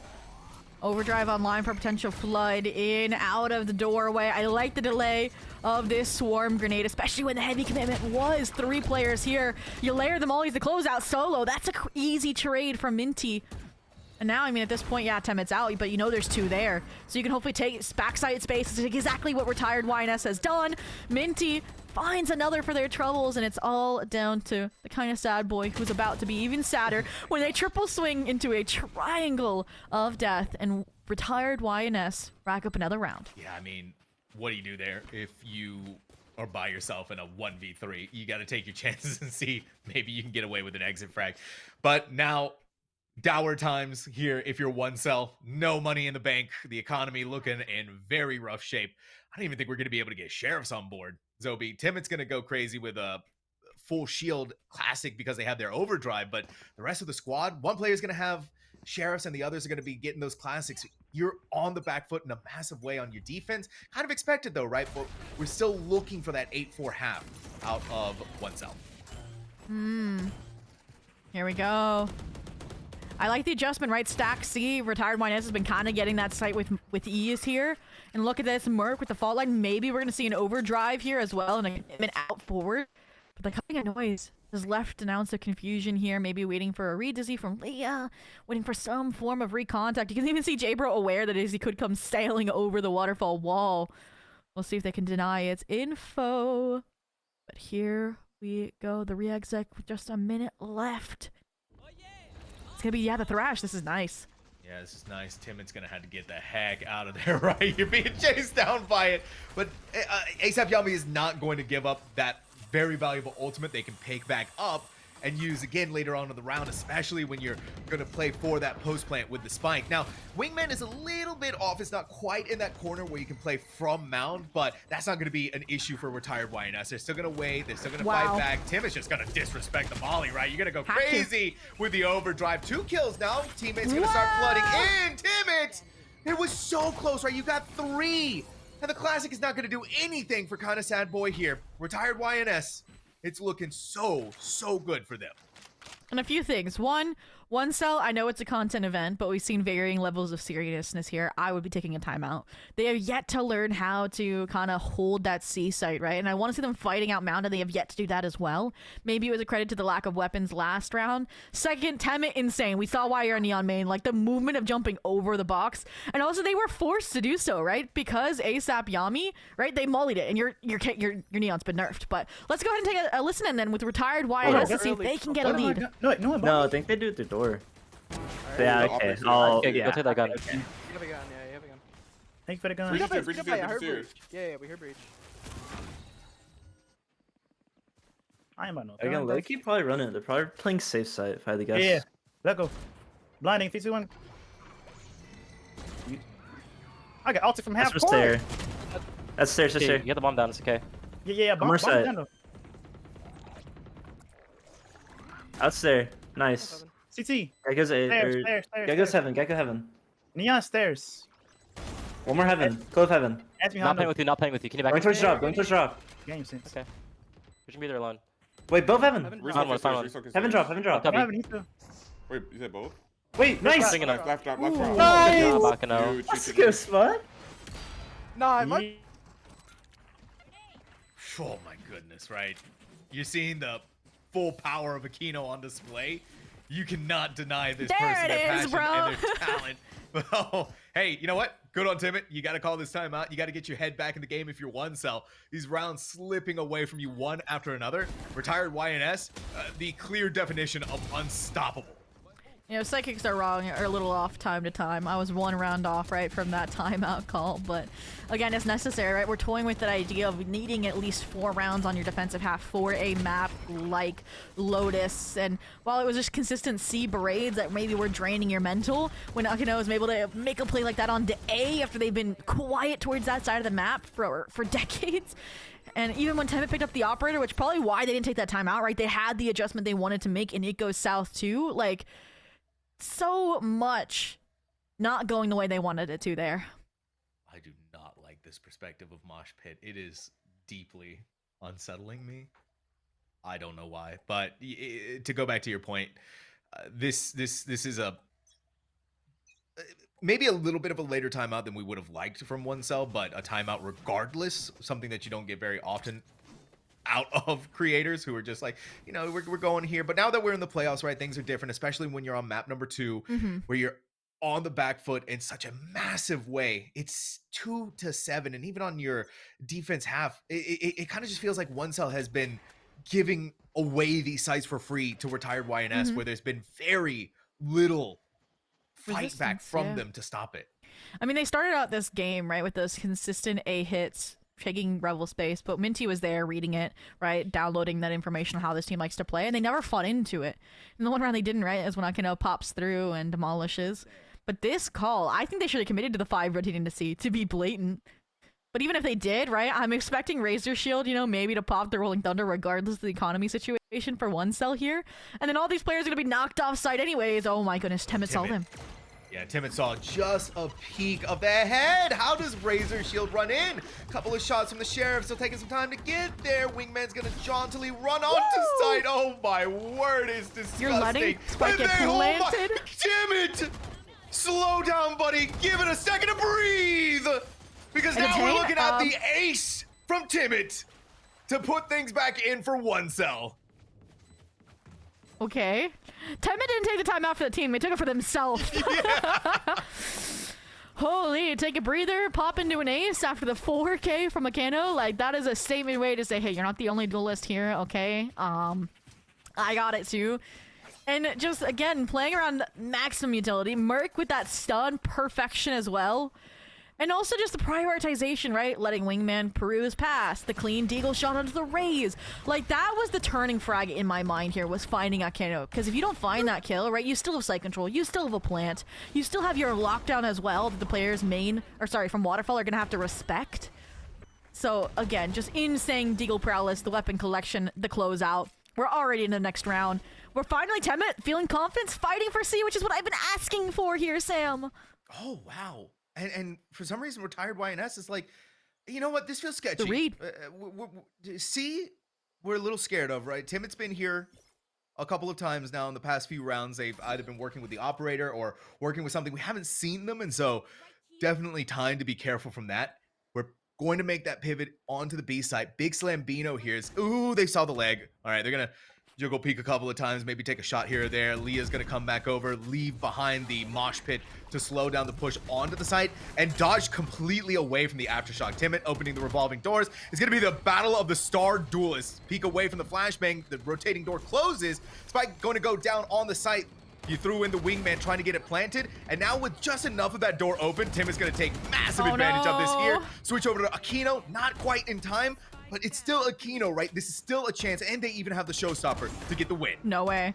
Overdrive online for potential flood in, out of the doorway. I like the delay of this swarm grenade, especially when the heavy commitment was 3 players here. You layer them all, he's the closeout solo. That's a easy trade from Minty. And now, I mean, at this point, yeah, 10 minutes out, but you know there's 2 there. So you can hopefully take backside space. It's exactly what Retired YNS has done. Minty finds another for their troubles, and it's all down to the kind of sad boy who's about to be even sadder when they triple swing into a triangle of death, and Retired YNS rack up another round. Yeah, I mean, what do you do there if you are by yourself in a 1v3? You got to take your chances and see maybe you can get away with an exit frag. But now, dour times here if you're one cell, no money in the bank, the economy looking in very rough shape. I don't even think we're going to be able to get sheriffs on board. Zobi, Timid's going to go crazy with a full shield classic because they have their overdrive, but the rest of the squad, one player is going to have sheriffs and the others are going to be getting those classics. You're on the back foot in a massive way on your defense. Kind of expected though, right? But we're still looking for that 8-4 half out of one cell. Here we go. I like the adjustment, right? Stack C, Retired YNS has been kind of getting that site with ease here. And look at this, Merc with the fault line. Maybe we're going to see an overdrive here as well and a commitment out forward. But like having a noise has left an ounce of confusion here. Maybe waiting for a redizzy from Leah, waiting for some form of recontact. You can even see J-Bro aware that Izzy could come sailing over the waterfall wall. We'll see if they can deny its info. But here we go. The re-exec with just a minute left. It's gonna be, yeah, the Thrash. This is nice. Yeah, this is nice. Timid's gonna have to get the heck out of there, right? You're being chased down by it. But ASAP Yami is not going to give up that very valuable ultimate they can pick back up and use again later on in the round, especially when you're gonna play for that post plant with the spike. Now, Wingman is a little bit off. It's not quite in that corner where you can play from mound, but that's not gonna be an issue for Retired YNS. They're still gonna wait. They're still gonna fight back. Tim is just gonna disrespect the volley, right? You're gonna go crazy with the overdrive. 2 kills now. Teammates gonna start flooding in. Timmons! It was so close, right? You got 3. And the classic is not gonna do anything for kind of sad boy here. Retired YNS. It's looking so good for them. And a few things. One cell, I know it's a content event, but we've seen varying levels of seriousness here. I would be taking a timeout. They have yet to learn how to kind of hold that C site, right? And I want to see them fighting out mounted. They have yet to do that as well. Maybe it was a credit to the lack of weapons last round. Second, Temet, insane. We saw why you're in Neon main, like the movement of jumping over the box. And also they were forced to do so, right? Because ASAP Yami, right? They mollied it and your Neon's been nerfed. But let's go ahead and take a listen and then with Retired YNS to see if they can get a lead. No, I think they do it through door. Yeah, okay. Okay, go take that gun. You have a gun, yeah, you have a gun. Thank you for the gun. We got I heard breach. Yeah, we heard breach. I am on no. Again, they keep probably running. They're probably playing safe side, if I had to guess. Yeah, let go. Blinding, 3, 2, 1. I got ulti from half That's court. stair. That's stairs, that's Okay, stair. you get the bomb down, it's okay. Yeah, bomb side. down though. Out stair. Nice. CT. Gecko's 8. Stairs. Gecko's heaven. Gecko heaven. Neon stairs. One more heaven. Clove heaven. Ask me how Not playing with you, not playing with you. Can you back Going towards drop. Going towards drop. Game sense. Okay. We should be there alone. Wait, both heaven. Found one, found one. Heaven drop. Heaven drop. Copy. Wait, you said both? Wait, nice. Bringing up. Left drop. Nice. Bakano. Let's go, Spud. Nah, I might. Oh my goodness, right? You're seeing the full power of Aquino on display, you cannot deny this There person it their is, passion bro. and their talent. But, oh, hey, you know what? Good on Timid. You got to call this time out. You got to get your head back in the game if you're one cell. These rounds slipping away from you one after another. Retired YNS, the clear definition of unstoppable. You know, psychics are wrong, or a little off time to time. I was one round off, right, from that timeout call. But again, it's necessary, right? We're toying with that idea of needing at least 4 rounds on your defensive half for a map like Lotus. And while it was just consistent C barrades that maybe were draining your mental, when Akino was able to make a play like that on A after they've been quiet towards that side of the map for decades. And even when Temit picked up the operator, which probably why they didn't take that time out, right? They had the adjustment they wanted to make, and it goes south too. Like, so much not going the way they wanted it to there. I do not like this perspective of Mosh Pit. It is deeply unsettling me. I don't know why, but to go back to your point, this is a maybe a little bit of a later timeout than we would have liked from one cell, but a timeout regardless, something that you don't get very often out of creators who are just like, you know, we're going here. But now that we're in the playoffs, right, things are different, especially when you're on map number 2, where you're on the back foot in such a massive way. It's 2-7, and even on your defense half, it kind of just feels like one cell has been giving away these sites for free to retired YNS, where there's been very little fight back from them to stop it. I mean, they started out this game, right, with those consistent A hits, taking Revel space, but Minty was there reading it, right, downloading that information on how this team likes to play, and they never fought into it. And the one round they didn't, right, is when Akino pops through and demolishes. But this call, I think they should have committed to the 5 rotating to C, to be blatant. But even if they did, right, I'm expecting Razor Shield, you know, maybe to pop the Rolling Thunder regardless of the economy situation for one cell here. And then all these players are going to be knocked off site anyways. Oh my goodness, Temit saw them. Yeah, Timid saw just a peek of the head. How does Razor Shield run in? Couple of shots from the Sheriff, still taking some time to get there. Wingman's gonna jauntily run onto site. Oh my word, it's disgusting. You're letting Spike get planted? Damn it! Slow down, buddy. Give it a second to breathe. Because now we're looking at the ace from Timid to put things back in for one cell. Okay. Temit didn't take the time out for the team. They took it for themselves. Holy, take a breather, pop into an ace after the 4K from Akino. Like, that is a statement way to say, hey, you're not the only duelist here, okay? I got it too. And just, again, playing around maximum utility. Merc with that stun, perfection as well. And also just the prioritization, right? Letting Wingman peruse past, the clean deagle shot onto the Raze. Like, that was the turning frag in my mind here, was finding Akino. Because if you don't find that kill, right, you still have site control, you still have a plant, you still have your lockdown as well that the players from Waterfall are going to have to respect. So, again, just insane deagle prowess, the weapon collection, the closeout. We're already in the next round. We're finally, Temit, feeling confidence, fighting for C, which is what I've been asking for here, Sam. Oh, wow. And for some reason, retired YNS is like, you know what? This feels sketchy. The read. C, we're a little scared of, right? Timid's been here a couple of times now in the past few rounds. They've either been working with the operator or working with something. We haven't seen them, and so definitely time to be careful from that. We're going to make that pivot onto the B side. Big Slambino here is, ooh, they saw the leg. All right, they're going to jiggle peek a couple of times, maybe take a shot here or there. Leah's going to come back over, leave behind the mosh pit to slow down the push onto the site, and dodge completely away from the aftershock. Timid opening the revolving doors. It's going to be the battle of the star duelists. Peek away from the flashbang. The rotating door closes. Spike going to go down on the site. You threw in the Wingman trying to get it planted, and now with just enough of that door open, Tim is going to take massive advantage of this here. Switch over to Akino, not quite in time, but it's still Akino, right? This is still a chance, and they even have the showstopper to get the win. No way.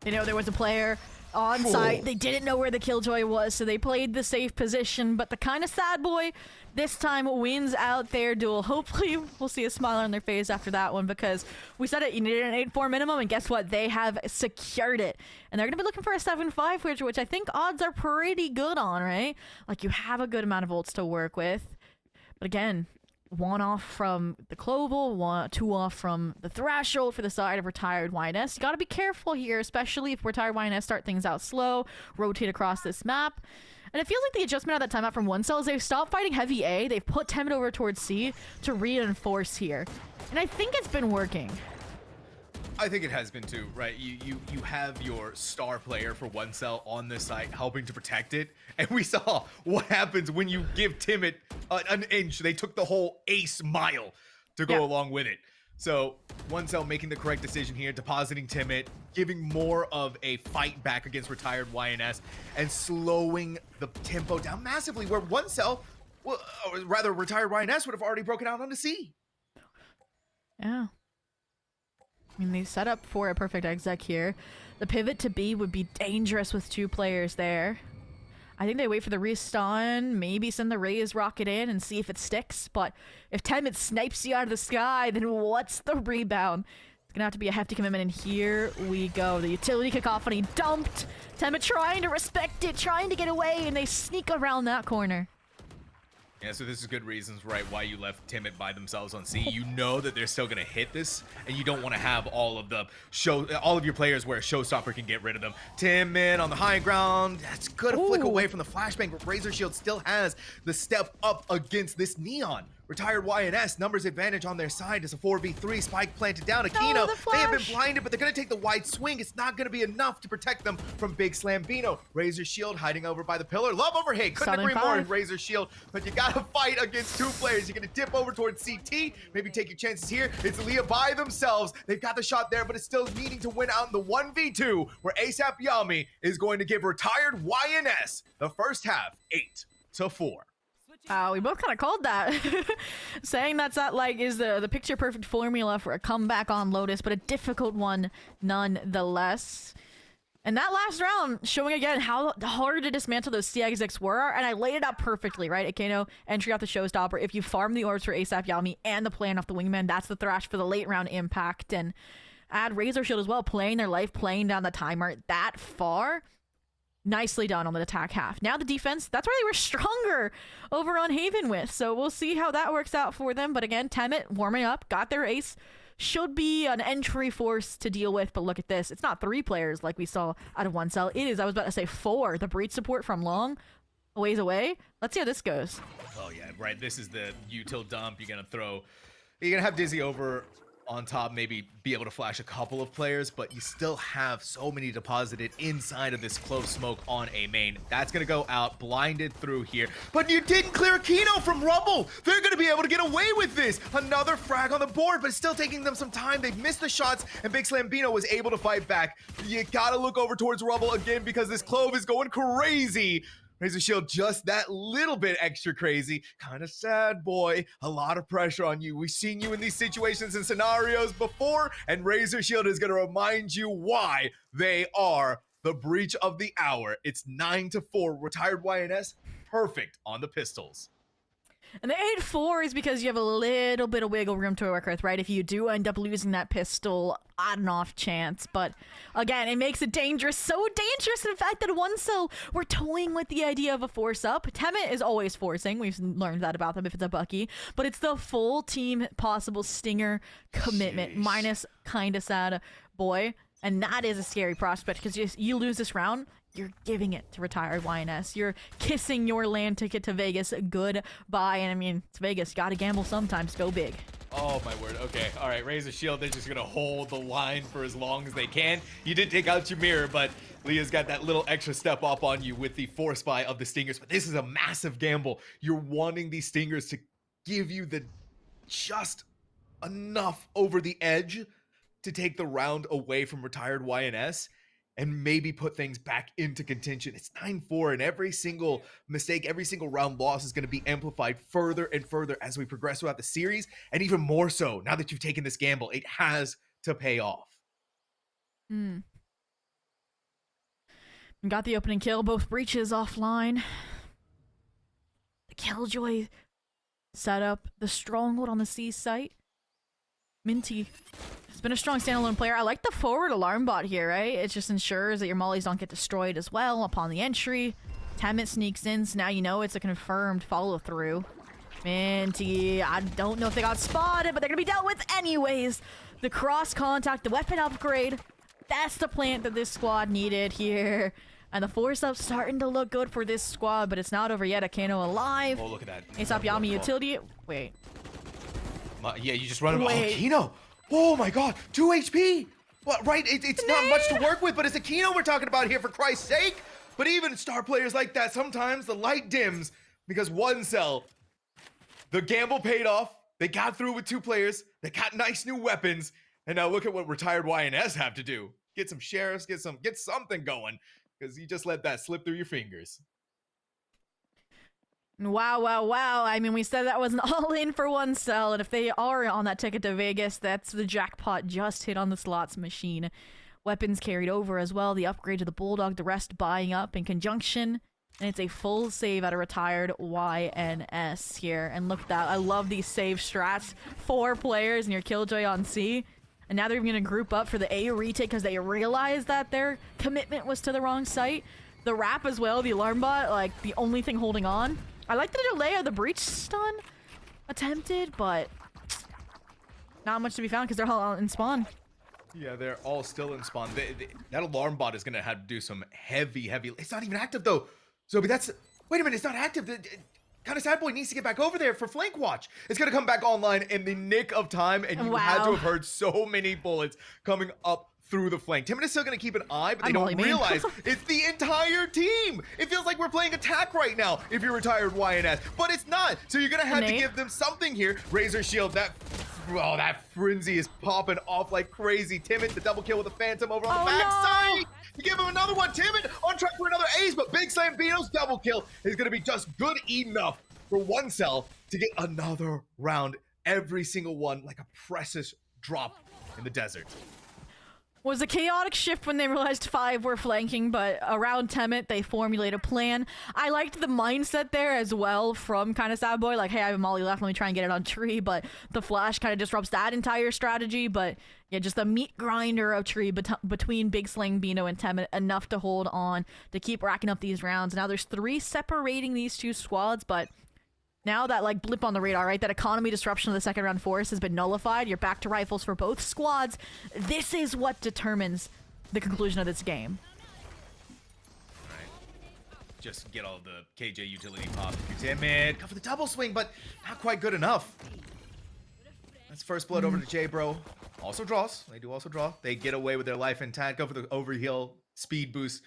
You know, there was a player on site. They didn't know where the Killjoy was, so they played the safe position, but the kind of sad boy this time wins out their duel. Hopefully, we'll see a smile on their face after that one, because we said it, you needed an 8-4 minimum, and guess what? They have secured it. And they're going to be looking for a 7-5, which I think odds are pretty good on, right? Like, you have a good amount of ults to work with. But again, 1 off from the Cloval, 2 off from the Threshold for the side of retired YNS. You gotta be careful here, especially if retired YNS start things out slow, rotate across this map. And it feels like the adjustment at that timeout from one cell is they've stopped fighting heavy A, they've put Temid over towards C to reinforce here. And I think it's been working. I think it has been too, right? You have your star player for one cell on this site helping to protect it, and we saw what happens when you give Timid an inch. They took the whole ace mile to go along with it. So one cell making the correct decision here, depositing Timid, giving more of a fight back against retired YNS, and slowing the tempo down massively. Where one cell, well, or rather retired YNS, would have already broken out on the C. Yeah. I mean, they set up for a perfect exec here. The pivot to B would be dangerous with 2 players there. I think they wait for the restun, maybe send the Raze rocket in and see if it sticks. But if Temid snipes you out of the sky, then what's the rebound? It's gonna have to be a hefty commitment, and here we go. The utility cacophony dumped. Temid trying to respect it, trying to get away, and they sneak around that corner. Yeah, so this is good reasons, right, why you left Timid by themselves on C. You know that they're still gonna hit this, and you don't want to have all of your players where a showstopper can get rid of them. Timid on the high ground, that's good. A flick away from the flashbang, but Razor Shield still has the step up against this Neon. Retired YNS, numbers advantage on their side as a 4v3. Spike planted down. Aquino, they have been blinded, but they're going to take the wide swing. It's not going to be enough to protect them from Big Slambino. Razor Shield hiding over by the pillar. Love overhead. Couldn't agree more, Razor Shield. But you got to fight against 2 players. You're going to dip over towards CT. Maybe take your chances here. It's Leah by themselves. They've got the shot there, but it's still needing to win out in the 1v2, where ASAP Yami is going to give retired YNS the first half 8-4. We both kind of called that. Saying that's not like is the picture perfect formula for a comeback on Lotus, but a difficult one nonetheless. And that last round showing again how hard to dismantle those CXX were, and I laid it out perfectly, right? Akano, entry off the showstopper. If you farm the orbs for ASAP Yami and the plan off the wingman, that's the thrash for the late round impact. And add Razor Shield as well, playing their life, playing down the timer that far. Nicely done on the attack half. Now the defense, that's where they were stronger over on Haven with. So we'll see how that works out for them. But again, Temet warming up, got their ace. Should be an entry force to deal with. But look at this. It's not 3 players like we saw out of one cell. It is, I was about to say 4. The breach support from Long, a ways away. Let's see how this goes. Oh yeah, right. This is the util dump. You're gonna have Dizzy over on top, maybe be able to flash a couple of players, but you still have so many deposited inside of this close smoke on A main. That's gonna go out, blinded through here, but you didn't clear Aquino from Rumble. They're gonna be able to get away with this. Another frag on the board, but it's still taking them some time. They've missed the shots, and Big Slambino was able to fight back. You gotta look over towards Rumble again because this Clove is going crazy. Razor Shield just that little bit extra crazy. Kind of sad, boy. A lot of pressure on you. We've seen you in these situations and scenarios before, and Razor Shield is going to remind you why they are the breach of the hour. It's 9-4. Retired YNS, perfect on the pistols. And the 8-4 is because you have a little bit of wiggle room to work with, right? If you do end up losing that pistol, on and off chance. But again, it makes it dangerous. So dangerous, in fact, that one cell we're toying with the idea of a force up. Temet is always forcing. We've learned that about them if it's a Bucky. But it's the full team possible Stinger commitment. Jeez. Minus kinda sad boy. And that is a scary prospect because you lose this round, you're giving it to retired YNS. You're kissing your land ticket to Vegas goodbye. And I mean, it's Vegas. Gotta gamble sometimes. Go big. Oh my word. Okay. All right. Razor Shield, they're just going to hold the line for as long as they can. You did take out your mirror, but Leah's got that little extra step up on you with the force buy of the Stingers. But this is a massive gamble. You're wanting these Stingers to give you the just enough over the edge to take the round away from retired YNS and maybe put things back into contention. It's 9-4, and every single mistake, every single round loss is going to be amplified further and further as we progress throughout the series, and even more so now that you've taken this gamble. It has to pay off. Got the opening kill, both breaches offline. The Killjoy set up the stronghold on the C site. Minty has been a strong standalone player. I like the forward alarm bot here, right? It just ensures that your mollies don't get destroyed as well upon the entry. Temet sneaks in, so now you know it's a confirmed follow-through. Minty, I don't know if they got spotted, but they're gonna be dealt with anyways. The cross contact, the weapon upgrade, that's the plant that this squad needed here. And the force up starting to look good for this squad, but it's not over yet. Akano alive. Oh, look at that. ASAP Yami utility. Wait. Yeah, you just run him. Oh, Kino. Oh my god. 2 HP. Well, right, it's not much to work with, but it's Aquino we're talking about here, for Christ's sake. But even star players like that, sometimes the light dims because one cell, the gamble paid off. They got through with 2 players. They got nice new weapons. And now look at what retired YNS have to do. Get some sheriffs, get something going, because you just let that slip through your fingers. Wow, wow, wow. I mean, we said that was an all-in for one cell, and if they are on that ticket to Vegas, that's the jackpot just hit on the slots machine. Weapons carried over as well, the upgrade to the Bulldog, the rest buying up in conjunction, and it's a full save at a retired YNS here. And look at that, I love these save strats. 4 players and your Killjoy on C. And now they're going to group up for the A retake because they realized that their commitment was to the wrong site. The wrap as well, the alarm bot, like the only thing holding on. I like the delay of the breach stun attempted, but not much to be found because they're all in spawn. Yeah, they're all still in spawn. That alarm bot is going to have to do some heavy... It's not even active, though. Zobi, that's... Wait a minute, it's not active. Kind of sad boy needs to get back over there for flank watch. It's going to come back online in the nick of time, and you had to have heard so many bullets coming up through the flank. Timid is still going to keep an eye, but they don't realize it's the entire team. It feels like we're playing attack right now if you're retired YNS, but it's not. So you're going to have to give them something here. Razor Shield, that frenzy is popping off like crazy. Timid, the double kill with the Phantom over on the backside. You give him another one. Timid on track for another ace, but Big Slam Bino's double kill is going to be just good enough for one cell to get another round. Every single one like a precious drop in the desert. Was a chaotic shift when they realized 5 were flanking, but around Temet, they formulate a plan. I liked the mindset there as well from kind of sad boy, like, hey, I have a molly left, let me try and get it on tree, but the flash kind of disrupts that entire strategy. But yeah, just a meat grinder of tree between Big Sling, Bino, and Temet, enough to hold on, to keep racking up these rounds. Now there's 3 separating these 2 squads, but now that like blip on the radar, right? That economy disruption of the second round force has been nullified. You're back to rifles for both squads. This is what determines the conclusion of this game. All right. Just get all the KJ utility pop if you're timid. Go for the double swing, but not quite good enough. That's first blood over to J, bro. Also draws. They do also draw. They get away with their life intact. Go for the overheal speed boost.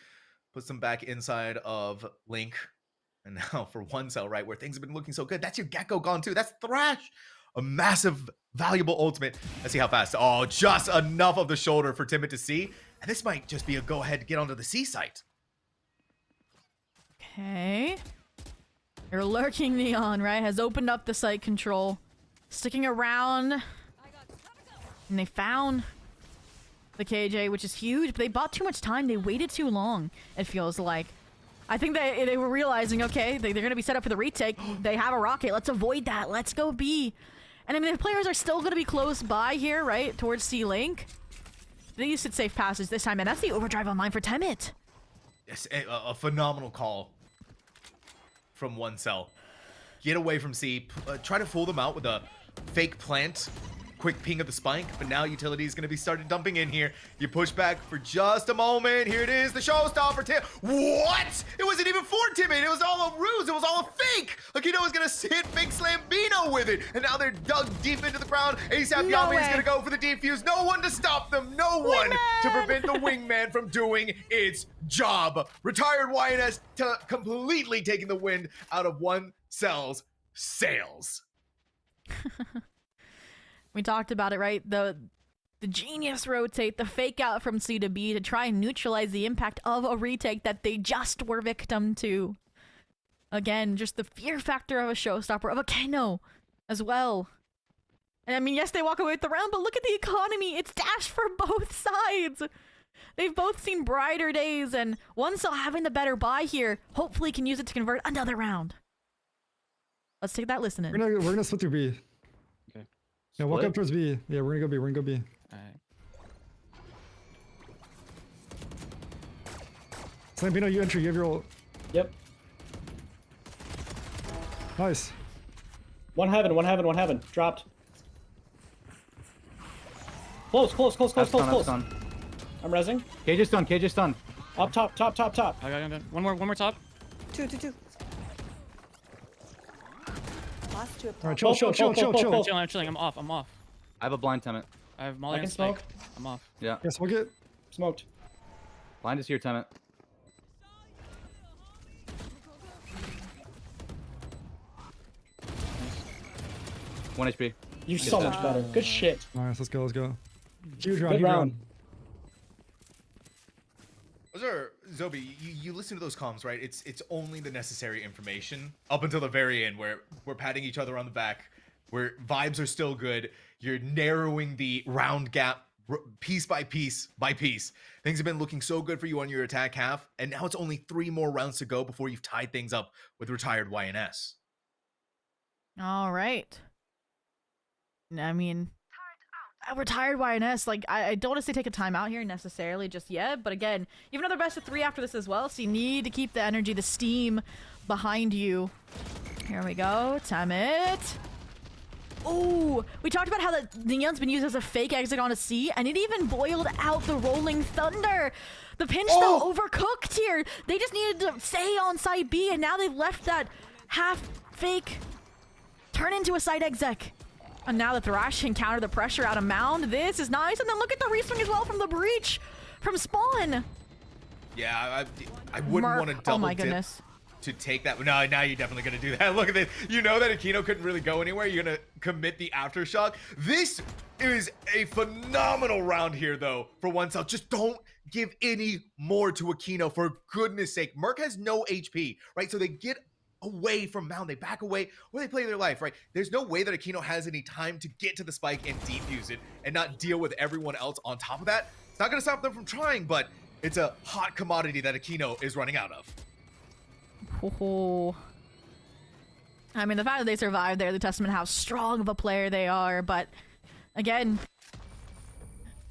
Puts them back inside of Link. And now for one cell, right, where things have been looking so good, that's your Gecko gone too. That's Thrash. A massive, valuable ultimate. Let's see how fast. Oh, just enough of the shoulder for Timid to see. And this might just be a go-ahead to get onto the C site. Okay. You're lurking Neon, right? Has opened up the site control. Sticking around. And they found the KJ, which is huge, but they bought too much time. They waited too long, it feels like. I think they were realizing, okay, they're going to be set up for the retake. They have a rocket. Let's avoid that. Let's go B. And I mean, the players are still going to be close by here, right? Towards C-Link. They used it safe passage this time, and that's the overdrive online for Temet. Yes, a phenomenal call from one cell. Get away from C. Try to fool them out with a fake plant. Quick ping of the spike, but now utility is going to be started dumping in here. You push back for just a moment. Here it is, the showstopper. What? It wasn't even for Timid. It was all a ruse. It was all a fake. Aquino was going to hit Big Slam Bino with it, and now they're dug deep into the ground. ASAP Yami is going to go for the defuse. No one to stop them. No one to prevent the wingman from doing its job. Retired YNS completely taking the wind out of one cell's sails. We talked about it, right? The genius rotate, the fake out from C to B to try and neutralize the impact of a retake that they just were victim to. Again, just the fear factor of a showstopper, of a Kano as well. And I mean, yes, they walk away with the round, but look at the economy. It's dash for both sides. They've both seen brighter days, and one cell having the better buy here hopefully can use it to convert another round. Let's take that listen in. We're gonna split through B. Okay. Yeah, walk up towards B. Yeah, we're gonna go B. We're gonna go B. Alright. Slambino, you enter. You have your ult. Yep. Nice. One heaven. Dropped. Close. I'm rezzing. KJ stun. Up top. I got one more top. Two. Last 2 up top. All right, chill. I'm chilling. I'm off. I have a blind Temet. I have Molly I and can Spike. smoke. I'm off. Yeah. Yes, we'll get. Smoked. Blind is here, Temet. One HP. You're so much better. Good shit. Nice, let's go, let's go. Huge round, Good huge round. round. Those are Zobi. You listen to those comms, right? It's only the necessary information up until the very end, where we're patting each other on the back, where vibes are still good. You're narrowing the round gap piece by piece by piece. Things have been looking so good for you on your attack half, and now it's only 3 more rounds to go before you've tied things up with retired YNS. All right. I mean, retired YNS, like, I don't want to say take a timeout here necessarily just yet, but again, you have another best of 3 after this as well, so you need to keep the energy, the steam behind you. Here we go. Temet. Oh, we talked about how the Neon's been used as a fake exit on a C, and it even boiled out the Rolling Thunder. The pinch, though, overcooked here. They just needed to stay on side B, and now they've left that half fake turn into a side exec. And now the Thrash can counter the pressure out of Mound. This is nice, and then look at the reswing as well from the breach from Spawn. Yeah, I wouldn't want to double Oh my dip goodness. to take that. No, now you're definitely going to do that. Look at this. You know that Aquino couldn't really go anywhere. You're going to commit the aftershock. This is a phenomenal round here, though, for OneCell. Just don't give any more to Aquino, for goodness sake. Merc has no HP, right? So they get away from Mound. They back away, or they play their life, right? There's no way that Aquino has any time to get to the spike and defuse it and not deal with everyone else on top of that. It's not going to stop them from trying, but it's a hot commodity that Aquino is running out of. Oh. I mean, the fact that they survived there, the testament how strong of a player they are, but again,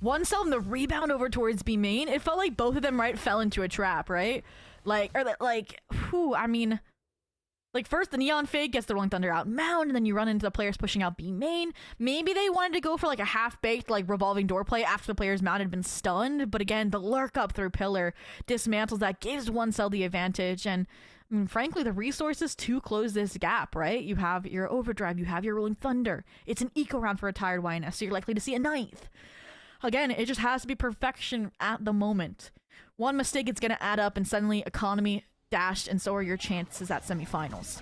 OneCell and the rebound over towards B main, it felt like both of them, right, fell into a trap, right? Like, I mean, like, first the Neon fake gets the Rolling Thunder out Mound, and then you run into the players pushing out B main. Maybe they wanted to go for like a half-baked, like, revolving door play after the player's Mound had been stunned, but again, the lurk up through Pillar dismantles that, gives OneCell the advantage, and I mean, frankly, the resources to close this gap, right? You have your Overdrive, you have your Rolling Thunder. It's an eco round for a tired YNS, so you're likely to see a 9th. Again, it just has to be perfection at the moment. One mistake, it's going to add up, and suddenly economy dashed, and so are your chances at semifinals.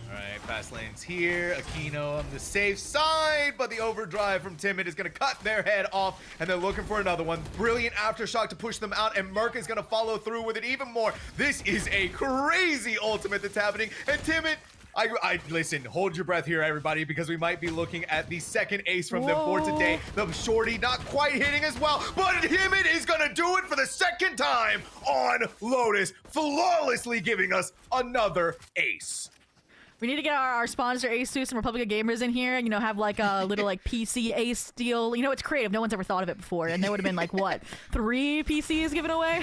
All right, fast lanes here. Aquino on the safe side, but the overdrive from Timid is going to cut their head off, and they're looking for another one. Brilliant aftershock to push them out, and Merc is going to follow through with it even more. This is a crazy ultimate that's happening, and Timid, I listen, hold your breath here, everybody, because we might be looking at the second ace from them for today. The shorty not quite hitting as well, but Timid is going to do it for the second time on Lotus, flawlessly giving us another ace. We need to get our sponsor Asus and Republica Gamers in here, and, you know, have like a little like PC Ace deal. You know, it's creative. No one's ever thought of it before, and there would have been like what, 3 PCs given away.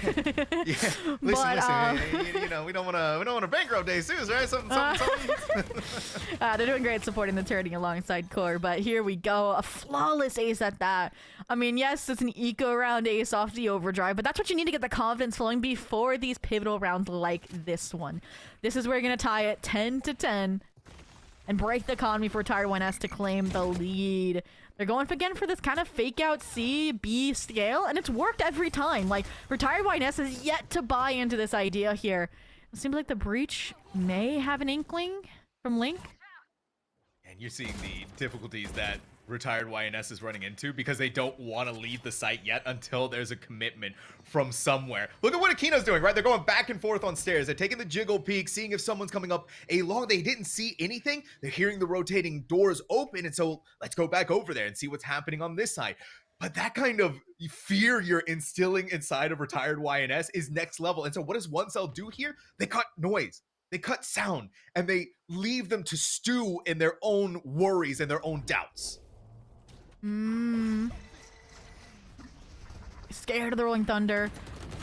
Yeah, listen. You know, we don't want to bankrupt Asus, right? Something. They're doing great supporting the turning alongside Core, but here we go, a flawless ace at that. I mean, yes, it's an eco round ace off the overdrive, but that's what you need to get the confidence flowing before these pivotal rounds like this one. This is where you're gonna tie it 10-10 and break the economy for Retired YNS to claim the lead. They're going again for this kind of fake out C, B scale, and it's worked every time. Like, Retired YNS has yet to buy into this idea here. It seems like the Breach may have an inkling from Link. And you're seeing the difficulties that Retired YNS is running into because they don't want to leave the site yet until there's a commitment from somewhere. Look at what Aquino's doing, right? They're going back and forth on stairs. They're taking the jiggle peek, seeing if someone's coming up along. They didn't see anything. They're hearing the rotating doors open, and so let's go back over there and see what's happening on this side. But that kind of fear you're instilling inside of Retired YNS is next level. And so what does OneCell do here? They cut noise. They cut sound, and they leave them to stew in their own worries and their own doubts. Scared of the Rolling Thunder,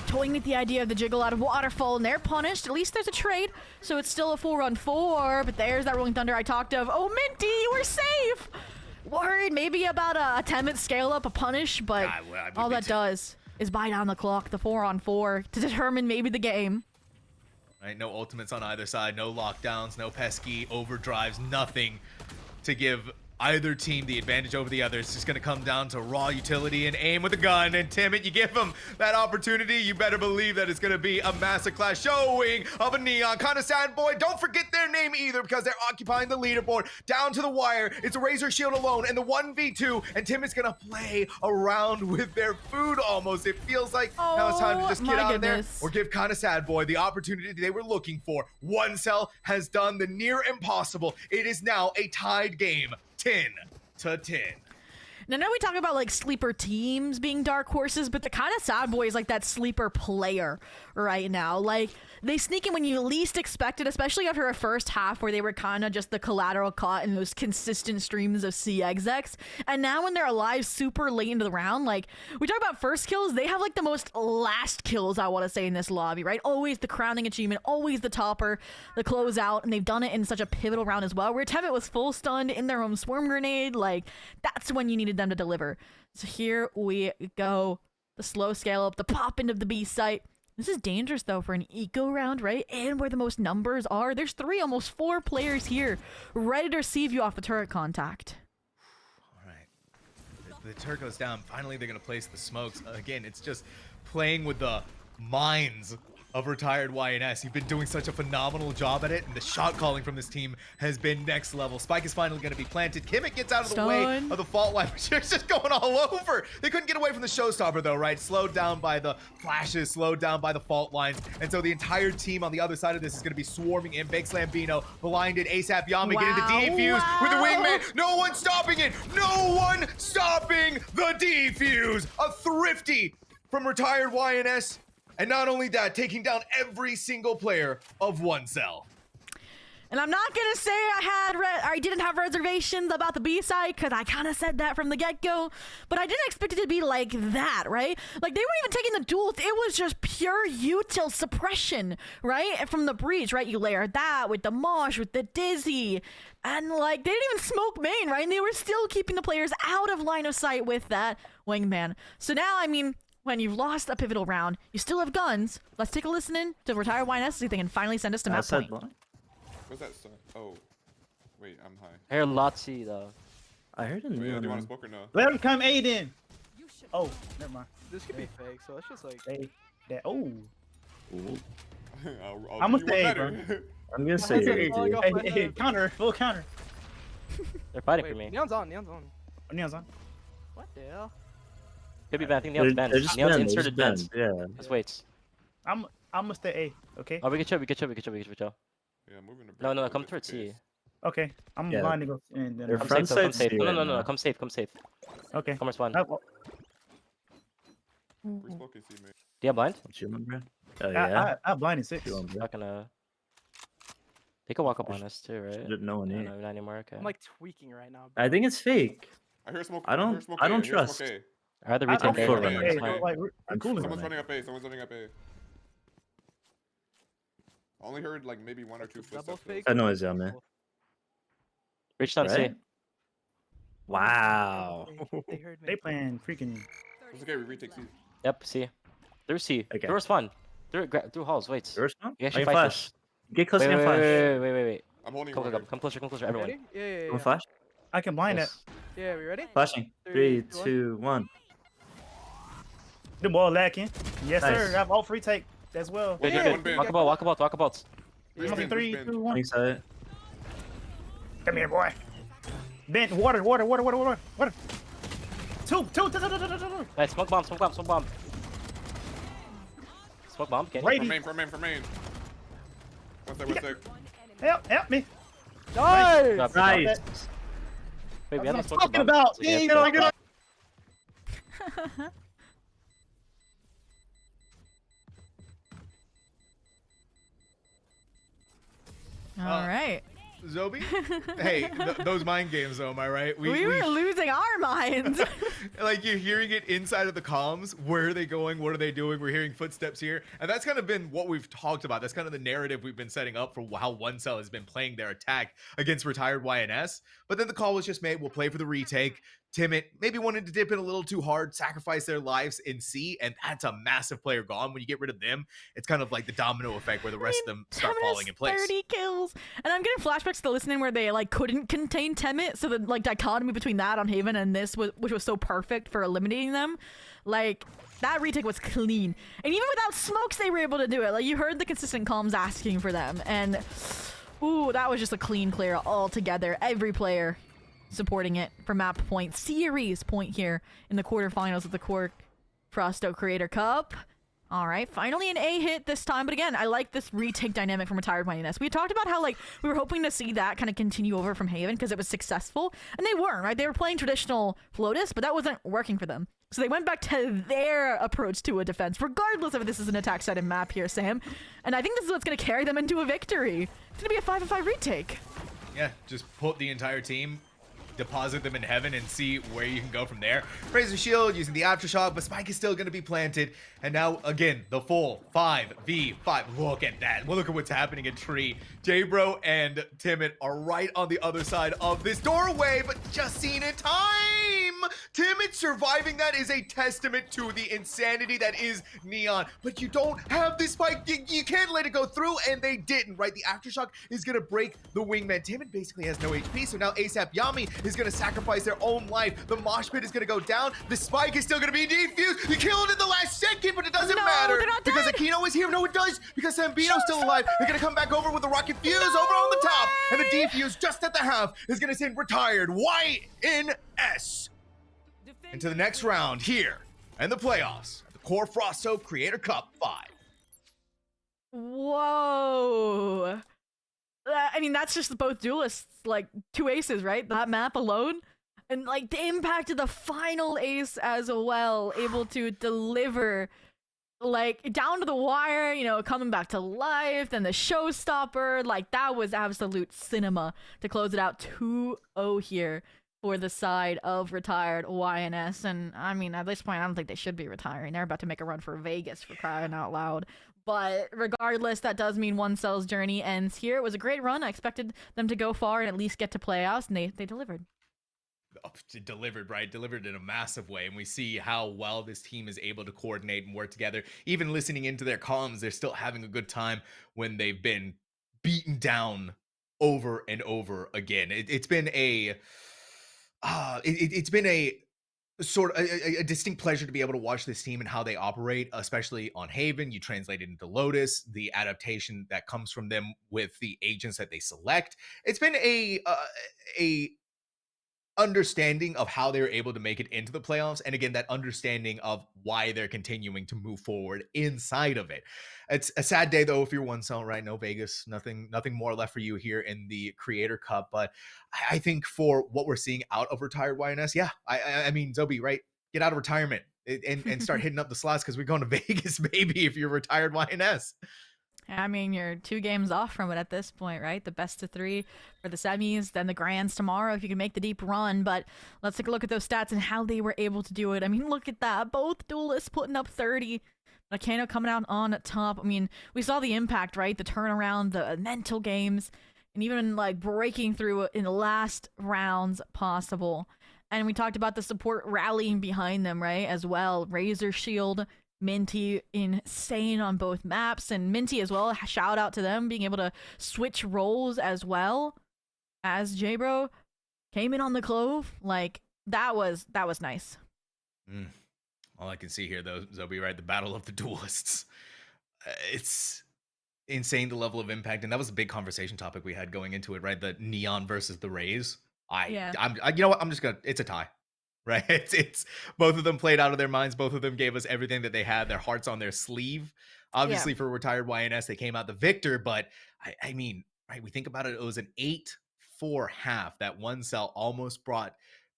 toying with the idea of the jiggle out of Waterfall, and they're punished. At least there's a trade, so it's still a 4-on-4, but there's that Rolling Thunder I talked of. Oh, Minty, you were safe! Worried maybe about a Temet scale up, a punish, but all that does is buy down the clock, the 4-on-4, to determine maybe the game. Right, no ultimates on either side, no lockdowns, no pesky overdrives, nothing to give either team the advantage over the other. It's just going to come down to raw utility and aim with a gun. And Timid, you give him that opportunity, you better believe that it's going to be a masterclass showing of a Neon. Kind of sad boy. Don't forget their name either, because they're occupying the leaderboard down to the wire. It's a Razor Shield alone and the 1v2, and Timid's going to play around with their food almost. It feels like now it's time to just get out of there or give kind of sad boy the opportunity they were looking for. One Cell has done the near impossible. It is now a tied game, 10-10. Now, I know we talk about like sleeper teams being dark horses, but the kind of sad boy is like that sleeper player right now. Like, they sneak in when you least expect it, especially after a first half where they were kind of just the collateral caught in those consistent streams of CXX. And now when they're alive super late into the round, like, we talk about first kills, they have like the most last kills, I want to say, in this lobby, right? Always the crowning achievement, always the topper, the closeout, and they've done it in such a pivotal round as well, where Temet was full stunned in their own swarm grenade. Like, that's when you needed them to deliver. So here we go. The slow scale up, the pop into the B site. This is dangerous, though, for an eco round, right? And where the most numbers are. There's 3, almost 4 players here ready to receive you off the turret contact. All right. The turret goes down. Finally, they're going to place the smokes. Again, it's just playing with the minds of retired YNS. You've been doing such a phenomenal job at it, and the shot calling from this team has been next level. Spike is finally going to be planted. Kimmich gets out of the way of the fault line, but it's just going all over. They couldn't get away from the showstopper, though, right? Slowed down by the flashes, slowed down by the fault lines, and so the entire team on the other side of this is going to be swarming in. Big Slambino, blinded, ASAP Yami getting the defuse with the wingman. No one stopping it. No one stopping the defuse. A thrifty from retired YNS. And not only that, taking down every single player of One Cell. And I'm not gonna say I didn't have reservations about the B side, because I kind of said that from the get-go, but I didn't expect it to be like that, right? Like, they weren't even taking the duels. It was just pure util suppression, right? From the breach, right? You layer that with the mosh, with the dizzy, and like, they didn't even smoke main, right? And they were still keeping the players out of line of sight with that wingman. So now, I mean, when you've lost a pivotal round, you still have guns. Let's take a listen in to retired YNS, see if they can finally send us to map point. What's that son? Oh. Wait, I'm high. I heard Lotzi, though. I heard him. Do you want to smoke or no? Let him come Aiden. Oh, never mind. This could be fake, so it's just like. Oh. I'm gonna say, bro. I'm gonna say. Hey, counter, full counter. They're fighting for me. Neon's on, Neon's on. Neon's on. What the hell? Could be bad. I think Neon's banned. Neon's inserted banned. Yeah. Let's wait. I'm gonna stay A, okay? Oh, we can chill, we can chill. Yeah, moving to No, come towards C. Okay, I'm blind to go and then. Their Come front safe, side's No, come safe. Okay. Come respond. We're smoking C, mate. Do you have blind? What you want, bro? Oh, yeah. I blinded 6. Not gonna. They can walk up on us too, right? No one here. No, not anymore. Okay. I'm like tweaking right now. I think it's fake. I hear smoke. I don't trust. I'd rather retake A. I'm cool. Someone's running up A. Someone's running up A. I only heard like maybe 1 or 2 footsteps. That noise out, man. Reached on C. Wow. They heard me. They playing freaking. It's okay, we retake C. Yep, C. Through C. Okay. Through spawn. Through halls. Wait. First one? You actually I fight flash. Get close wait, and flash. wait. I'm holding Come closer, everyone. Yeah. Come flash. I can blind it. Yeah, we ready? Flashing. 3, 2, 1. The ball lacking. Yes, Nice. sir. I have all free take as well. Good. Walk about. 3, 2, 1. Thanks, Elliot. Come here, boy. Bent. Water. Two. Nice, smoke bomb. Smoke bomb, can you? Ready. For main. One sec. Help me. Nice! Nice. Wait, we That's haven't what I'm spoken talking about. about. Yeah, you know, like, All right. Zobi? Hey, those mind games, though, am I right? We were losing our minds. Like, you're hearing it inside of the comms. Where are they going? What are they doing? We're hearing footsteps here. And that's kind of been what we've talked about. That's kind of the narrative we've been setting up for how One Cell has been playing their attack against retired YNS. But then the call was just made. We'll play for the retake. Timid maybe wanted to dip in a little too hard, sacrifice their lives in C, and that's a massive player gone. When you get rid of them, it's kind of like the domino effect where the rest of them start falling in place. 30 kills. And I'm getting flashbacks watched the listening where they like couldn't contain Temet, so the like dichotomy between that on Haven and this was, which was so perfect for eliminating them, like that retake was clean. And even without smokes, they were able to do it. Like you heard the consistent comms asking for them, and ooh, that was just a clean clear altogether. Every player supporting it for map point, series point here in the quarterfinals of the QoR Frausto Creator Cup. All right, finally an A hit this time, but again, I like this retake dynamic from Retired Mightiness. We talked about how like we were hoping to see that kind of continue over from Haven because it was successful, and they weren't, right? They were playing traditional Flotus, but that wasn't working for them. So they went back to their approach to a defense, regardless of if this is an attack-sided map here, Sam. And I think this is what's going to carry them into a victory. It's going to be a 5-5 retake. Yeah, just put the entire team, deposit them in heaven, and see where you can go from there. Razor Shield using the Aftershock, but Spike is still going to be planted. And now, again, the full 5v5. Look at that. Well, look at what's happening in Tree. J-Bro and Timid are right on the other side of this doorway, but just seen in time. Timid surviving that is a testament to the insanity that is Neon. But you don't have this Spike. You can't let it go through, and they didn't, right? The Aftershock is going to break the wingman. Timid basically has no HP, so now ASAP Yami is going to sacrifice their own life. The mosh pit is going to go down. The Spike is still going to be defused. You killed in the last second, but it doesn't matter because Aquino is here. No, it does, because Sambino's still alive. They're going to come back over with the rocket fuse over on the top, and the defuse just at the half is going to send retired YNS into the next round here and the playoffs at the QoR Frausto Creator Cup 5. Whoa. I mean, that's just both duelists, like 2 aces, right? That map alone. And like the impact of the final ace as well, able to deliver like down to the wire, you know, coming back to life, then the showstopper, like that was absolute cinema to close it out 2-0 here for the side of Retired YNS. And I mean, at this point, I don't think they should be retiring. They're about to make a run for Vegas, for crying out loud. But regardless, that does mean OneCell's journey ends here. It was a great run. I expected them to go far and at least get to playoffs, and they delivered. Delivered, right? Delivered in a massive way, and we see how well this team is able to coordinate and work together. Even listening into their comms, they're still having a good time when they've been beaten down over and over again. It's been a it's been a sort of a distinct pleasure to be able to watch this team and how they operate, especially on Haven. You translate it into Lotus, the adaptation that comes from them with the agents that they select. It's been a understanding of how they're able to make it into the playoffs, and again, that understanding of why they're continuing to move forward inside of it. It's a sad day though if you're OneCell, right? No Vegas, nothing more left for you here in the Creator Cup. But I think for what we're seeing out of Retired YNS, yeah, I mean, Zobi, right? Get out of retirement and start hitting up the slots, because we're going to Vegas, maybe, if you're Retired YNS. I mean, you're 2 games off from it at this point, right? The best of 3 for the semis, then the grands tomorrow if you can make the deep run. But let's take a look at those stats and how they were able to do it. I mean, look at that. Both duelists putting up 30. Aquino coming out on top. I mean, we saw the impact, right? The turnaround, the mental games, and even like breaking through in the last rounds possible. And we talked about the support rallying behind them, right? As well. Razor Shield, Minty, insane on both maps, and Minty as well. Shout out to them being able to switch roles as well as J-Bro came in on the Clove. Like that was nice. All I can see here though, Zobi, right? The battle of the duelists. It's insane, the level of impact, and that was a big conversation topic we had going into it, right? The Neon versus the Rays. You know what? I'm just gonna. It's a tie. Right, it's both of them played out of their minds. Both of them gave us everything that they had, their hearts on their sleeve. Obviously, for Retired YNS, they came out the victor. But I mean, right? We think about it. It was an 8-4 half that OneCell almost brought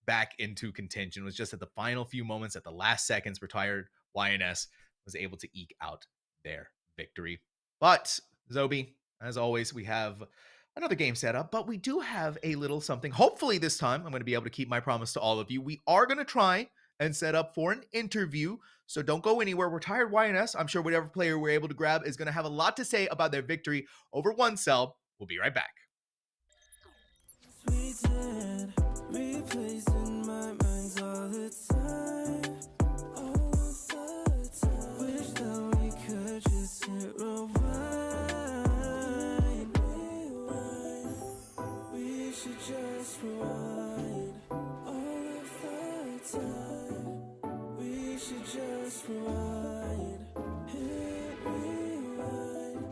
back into contention. It was just at the final few moments, at the last seconds, Retired YNS was able to eke out their victory. But Zobi, as always, we have another game set up, but we do have a little something. Hopefully this time I'm going to be able to keep my promise to all of you. We are going to try and set up for an interview, so don't go anywhere. Retired YNS, I'm sure whatever player we're able to grab is going to have a lot to say about their victory over OneCell. We'll be right back. Replacing my minds all the time. All the time. Wish that we could just hit rewind. should just rewind all of the time. We should just rewind, hit rewind.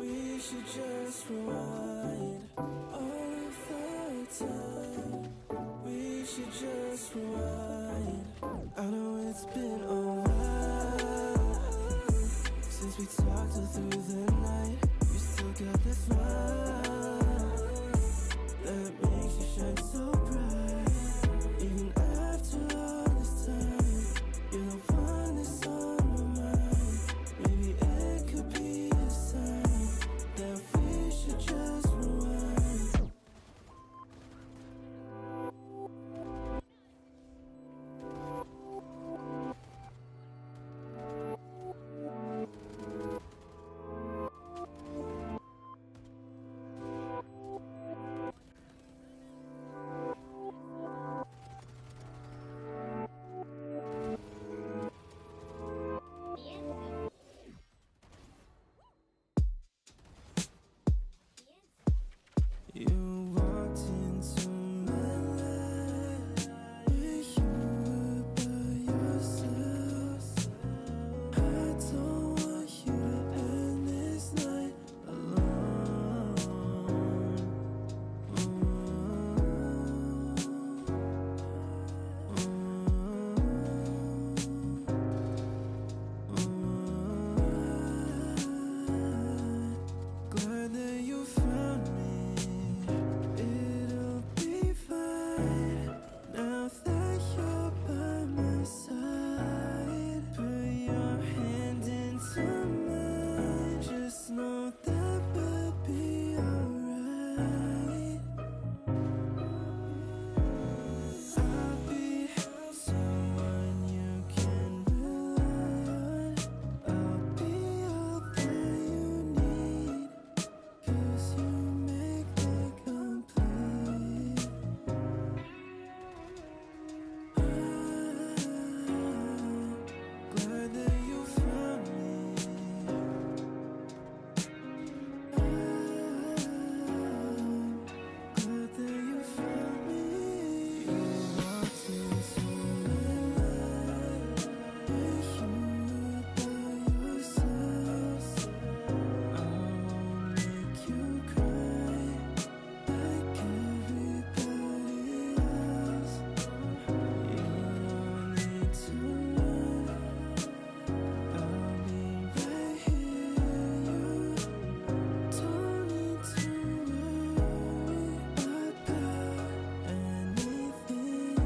We should just rewind all of the time. We should just rewind. I know it's been a while since we talked all through the night. You still got that smile that makes you shine so bright. Even after all this time, you're the one that's on my mind. Maybe it could be a sign that we should just rewind. You walked into my life, wish you were by yourself. I don't want you to end this night alone. Glad that you found me. It'll be fine now that you're by my side. Put your hand into mine. Just know that we'll be alright. I'll be someone you can rely on. I'll be all that you need, 'cause you make me complete. Glad that you found me. Glad that you found me. You walked into my life, wish you were by yourself. I won't make you cry like everybody else. You don't need to run. I'll be right here. You don't need to worry about anything.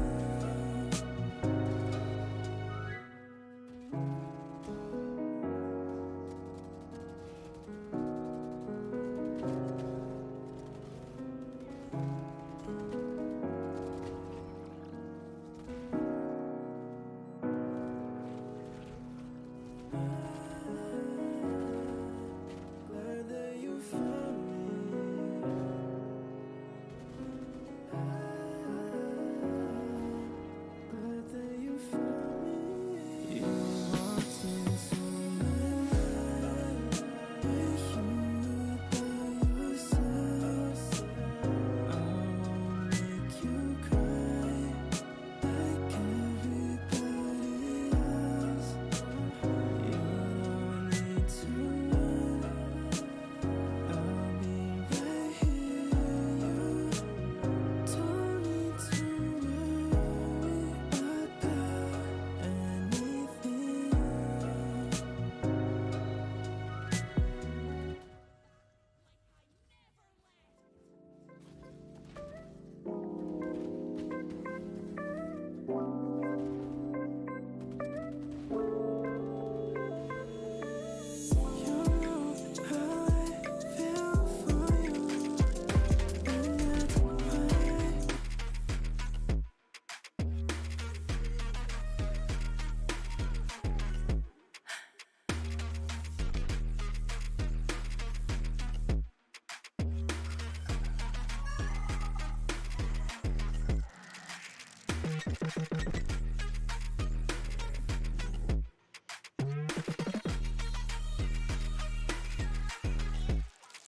Glad that you found me. Glad that you found me. You walked into my life, wish you were by yourself. I won't make you cry like everybody else. You don't need to run. I'll be right here. You don't need to worry about anything. You know how I feel for you, and that's why.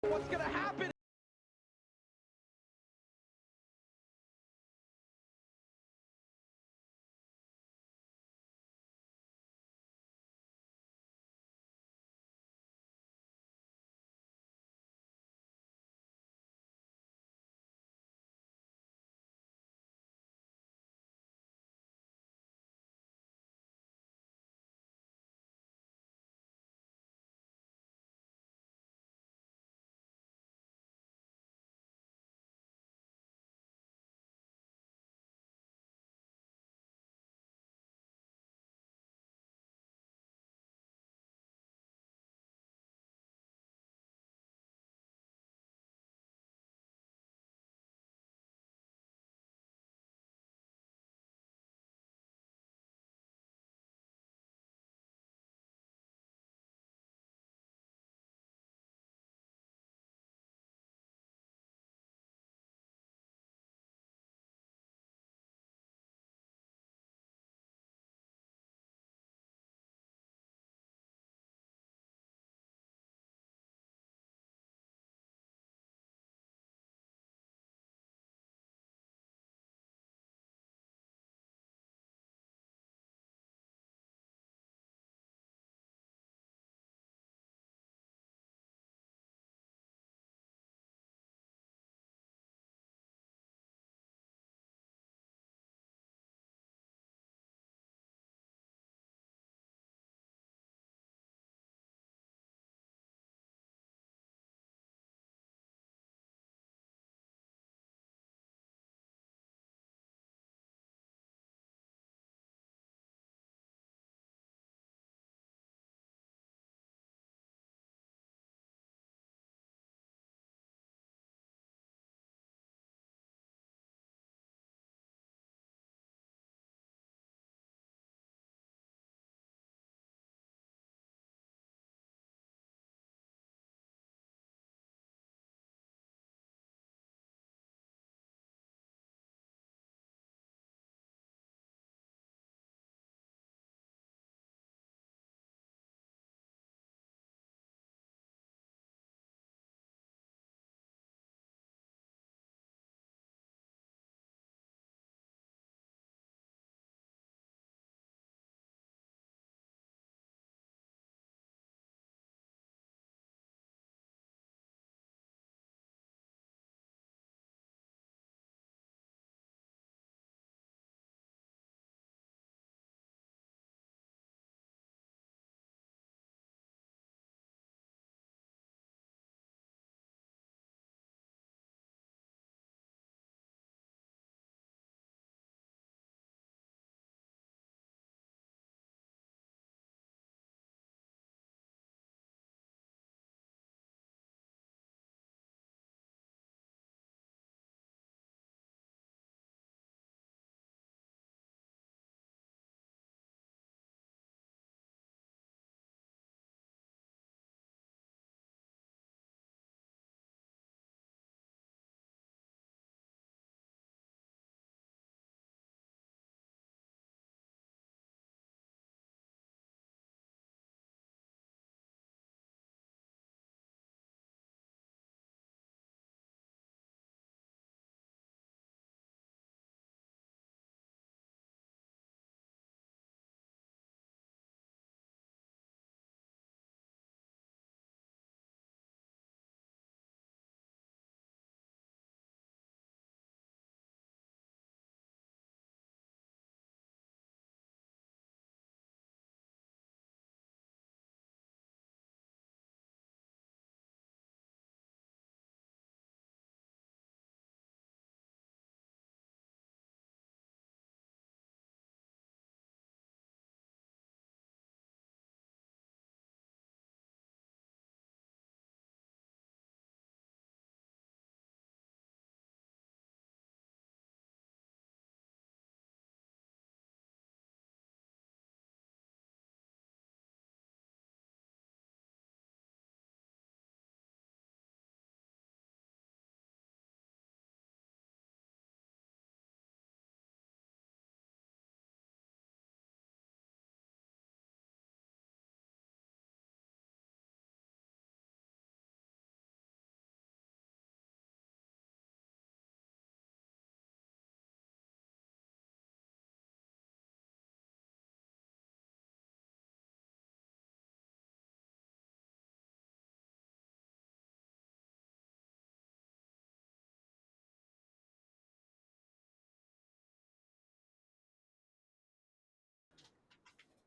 What's gonna happen?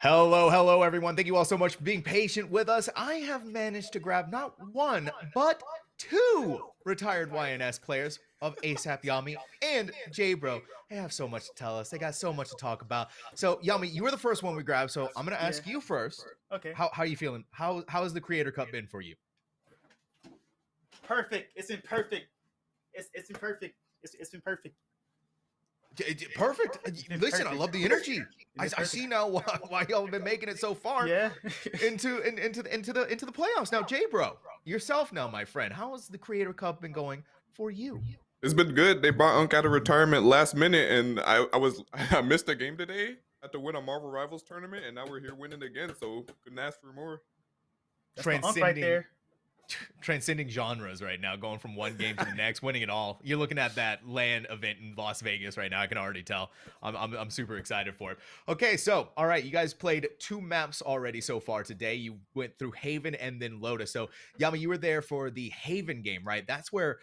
Hello, everyone. Thank you all so much for being patient with us. I have managed to grab not one, but two retired YNS players of ASAP Yami and J-Bro. They have so much to tell us. They got so much to talk about. So, Yami, you were the first one we grabbed, so I'm going to ask you first. Okay. How are you feeling? How has the Creator Cup been for you? Perfect. It's been perfect. It's been perfect. It's been perfect. Perfect. Listen, I love the energy. I see now why y'all have been making it so far. Yeah. into the playoffs. Now, J-Bro, yourself now, my friend. How has the Creator Cup been going for you? It's been good. They brought Unk out of retirement last minute, and I missed a game today. Had to win a Marvel Rivals tournament, and now we're here winning again. So couldn't ask for more. That's my Unk right there. Transcending genres right now, going from one game to the next, winning it all. You're looking at that LAN event in Las Vegas right now. I can already tell. I'm super excited for it. Okay, so all right, you guys played 2 maps already so far today. You went through Haven and then Lotus. So Yami, you were there for the Haven game, right? That's where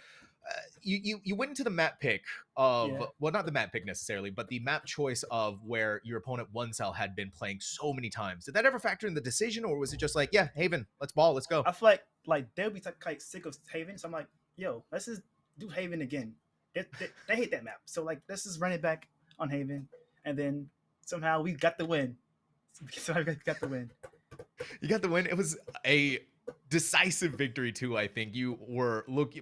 you went into the map pick of well, not the map pick necessarily, but the map choice of where your opponent One Cell had been playing so many times. Did that ever factor in the decision, or was it just like, yeah, Haven, let's ball, let's go? I feel like they'll be like sick of Haven, so I'm like, yo, let's just do Haven again. They hate that map, so like let's just run it back on Haven, and then somehow we got the win. So I got the win. You got the win. It was a decisive victory too. I think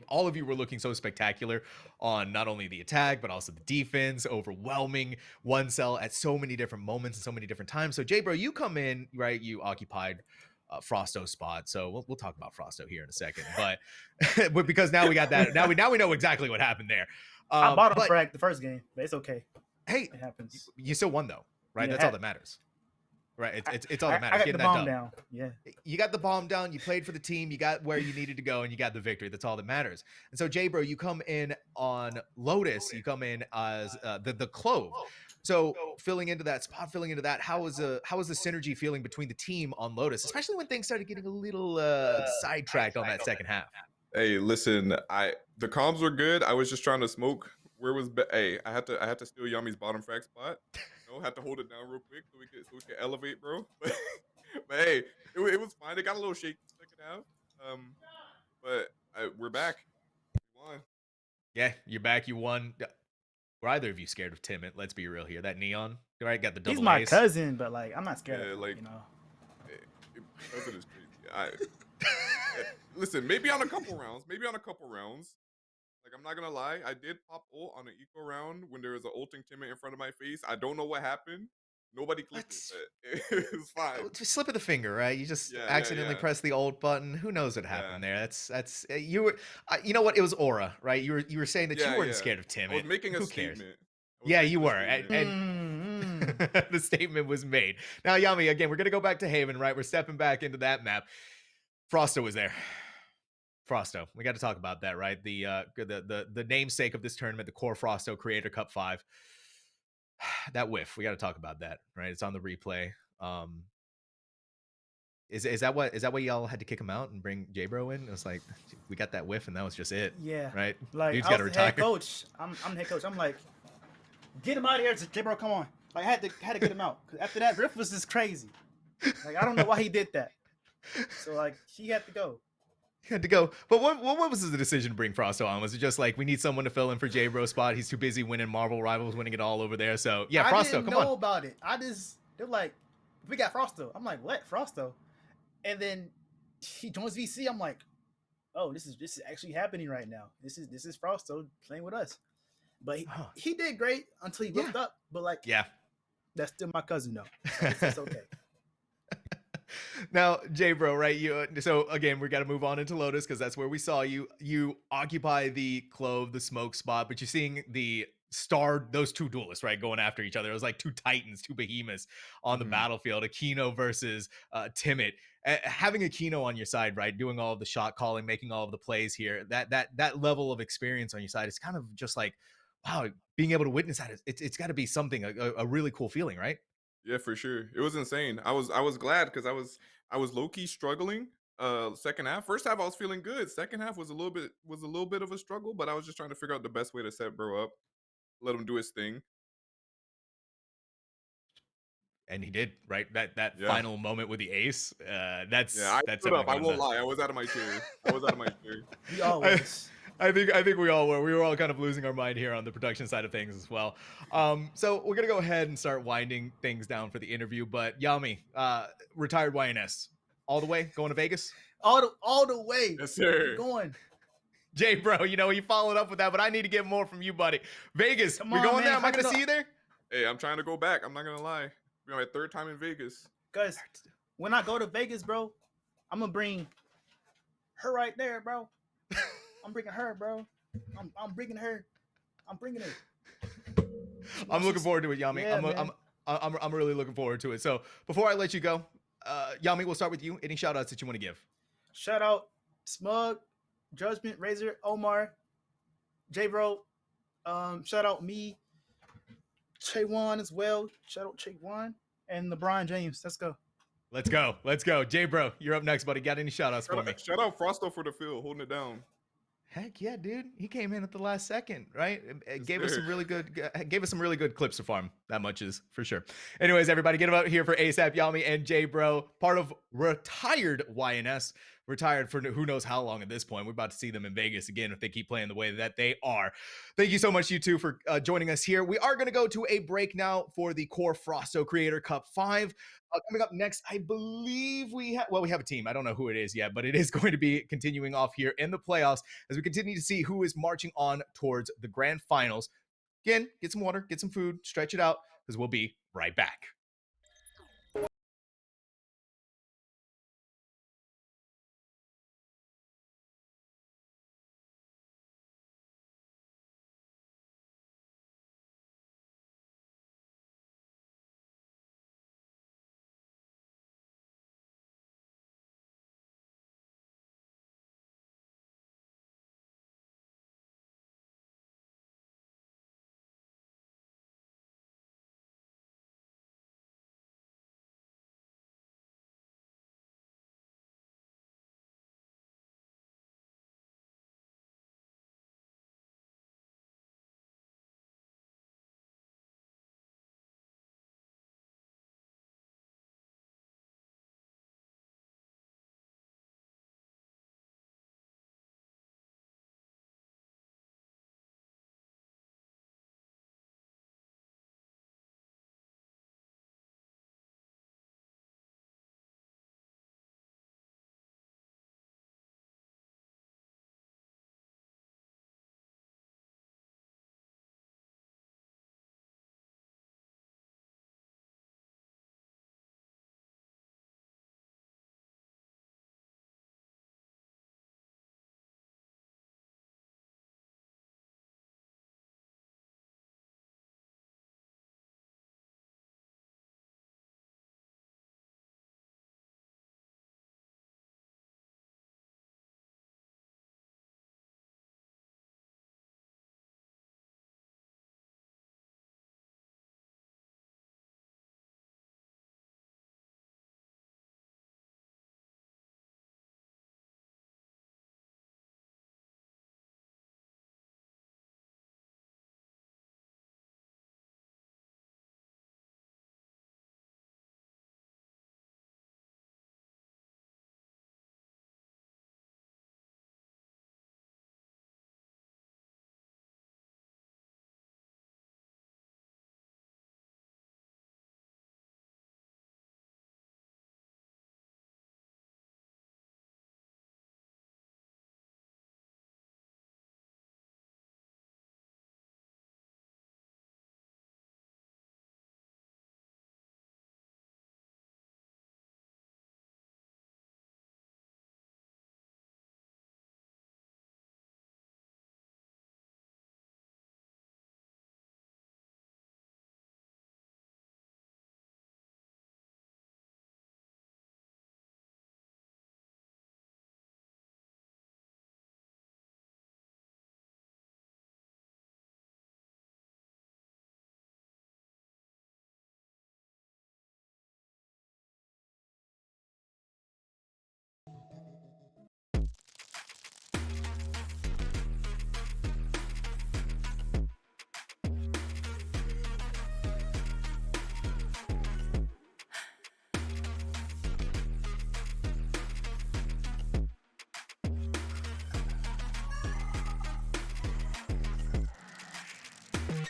all of you were looking so spectacular on not only the attack but also the defense, overwhelming One Cell at so many different moments and so many different times. So J-Bro, you come in, right? You occupied Frausto's spot, so we'll talk about Frausto here in a second. But but because now we got that, now we know exactly what happened there. I bought him frag the first game, but it's okay. Hey, it happens. You still won though, right? Yeah, That's all that matters. Right, it's all that matters. I got Getting the that bomb done. down. Yeah, you got the bomb down. You played for the team. You got where you needed to go, and you got the victory. That's all that matters. And so, J-Bro, you come in on Lotus. You come in as the Clove. So, filling into that spot, how was the synergy feeling between the team on Lotus, especially when things started getting a little sidetracked on that second half? Hey, listen, the comms were good. I was just trying to smoke. Hey, I had to steal Yami's bottom frag spot. Had to hold it down real quick so we could elevate, bro. But hey, it was fine. It got a little shaky second half. But we're back. We won. Yeah, you're back. You won. Were either of you scared of Timid? Let's be real here. That Neon, right? Got the double. He's my ace. cousin, but like I'm not scared. Of him, you know. Cousin is crazy. Listen, maybe on a couple rounds. Like, I'm not gonna lie, I did pop ult on an eco round when there was an ulting Timid in front of my face. I don't know what happened. Nobody clicked it, but it was fine. Just slip of the finger, right? You just accidentally press the ult button. Who knows what happened there? That's you were. You know what? It was aura, right? You were saying that you weren't scared of Timid. I was making a Who statement. cares? Yeah, you were, and the statement was made. Now, Yami, again, we're gonna go back to Haven, right? We're stepping back into that map. Frausto was there. Frausto, we got to talk about that, right? The namesake of this tournament, the QoR Frausto Creator Cup 5. That whiff, we got to talk about that, right? It's on the replay. Is that what y'all had to kick him out and bring J-Bro in? It was like we got that whiff and that was just it. Yeah, right. Like dude's I got was to the retire. head coach. I'm the head coach. I'm like, get him out of here, J-Bro. Come on. Like I had to get him out because after that, Riff was just crazy. Like I don't know why he did that. So like he had to go. He had to go. But what was the decision to bring Frausto on? Was it just like we need someone to fill in for J-Bro's spot? He's too busy winning Marvel Rivals, winning it all over there. So yeah, Frausto, come on. I didn't know about it. They're like, we got Frausto. I'm like, what Frausto? And then he joins VC. I'm like, oh, this is actually happening right now. This is Frausto playing with us. But he did great until he looked up. But like, that's still my cousin though. So it's okay. Now, J-Bro, right? So again, we got to move on into Lotus because that's where we saw you. You occupy the Clove, the smoke spot, but you're seeing those two duelists, right, going after each other. It was like two titans, two behemoths on the battlefield. Aquino versus Timid. Having Aquino on your side, right, doing all of the shot calling, making all of the plays here. That level of experience on your side is kind of just like, wow, being able to witness that. It's got to be something a really cool feeling, right? Yeah, for sure. It was insane. I was glad because I was low key struggling. Second half. First half I was feeling good. Second half was a little bit of a struggle, but I was just trying to figure out the best way to set bro up, let him do his thing. And he did, right? That Yeah. final moment with the ace. That's Yeah, I that's stood up. I definitely won't one of lie. I was out of my chair. I was out of my chair. We all I, was. I think we all were. We were all kind of losing our mind here on the production side of things as well. So we're gonna go ahead and start winding things down for the interview. But Yami, retired YNS, all the way going to Vegas. All the way. Yes, sir. We're going. Jay, bro, you know he followed up with that, but I need to get more from you, buddy. Vegas, Come you're on, going man, there. Am I hype gonna it see up. you there? Hey, I'm trying to go back. I'm not gonna lie. Be my third time in Vegas. Cause when I go to Vegas, bro, I'm gonna bring her right there, bro. I'm bringing her, bro. I'm bringing her. I'm bringing her. I'm looking forward to it, Yami. Yeah, man. I'm really looking forward to it. So before I let you go, Yami, we'll start with you. Any shout outs that you want to give? Shout out Smug, Judgment, Razor, Omar, J Bro. Shout out me, Chaywan as well. Shout out Chaywan and LeBron James. Let's go. Let's go. Let's go. Jay, bro, you're up next, buddy. Got any shout outs for me? Shout out Frausto for the field, holding it down. Heck yeah, dude. He came in at the last second, right? It gave us sir. some really good clips to farm. That much is for sure. Anyways, everybody, get him out here for ASAP Yami and Jay, bro. Part of retired YNS. Retired for who knows how long at this point. We're about to see them in Vegas again if they keep playing the way that they are. Thank you so much, you two, for joining us here. We are going to go to a break now for the QoR Frausto Creator Cup 5. Coming up next, I believe we have a team. I don't know who it is yet, but it is going to be continuing off here in the playoffs as we continue to see who is marching on towards the grand finals. Again, get some water, get some food, stretch it out, because we'll be right back.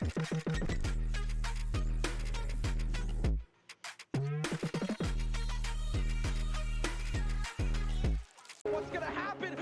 What's gonna happen?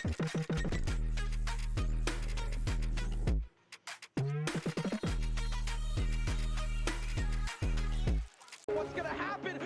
What's gonna happen?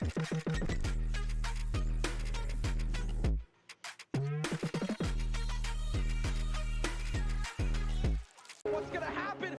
What's gonna happen?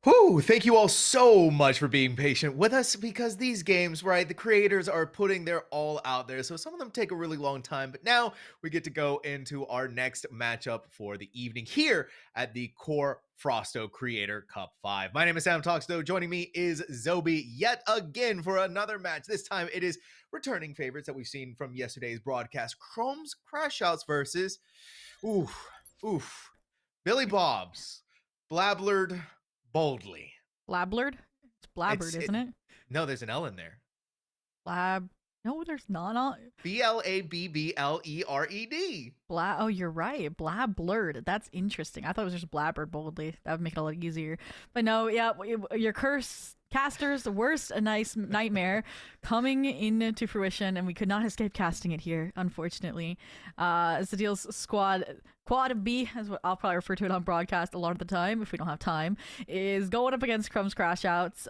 Whew, thank you all so much for being patient with us, because these games, right, the creators are putting their all out there, so some of them take a really long time, but now we get to go into our next matchup for the evening here at the QoR Frausto Creator Cup 5. My name is Sam Talksto. Joining me is Zobi yet again for another match. This time it is returning favorites that we've seen from yesterday's broadcast, Chrome's Crashouts versus Billy Bob's Blablard Boldly. Blablard? It's Blabbard, isn't it? No, there's an L in there. Blab. No, there's not. Blabblerd. Oh, you're right. Blablard. That's interesting. I thought it was just Blabbard Boldly. That would make it a lot easier. But no, yeah, your curse caster's worst a nice nightmare coming into fruition, and we could not escape casting it here, unfortunately. Zadil's squad, Quad B, as what I'll probably refer to it on broadcast a lot of the time if we don't have time, is going up against Crumb's Crashouts.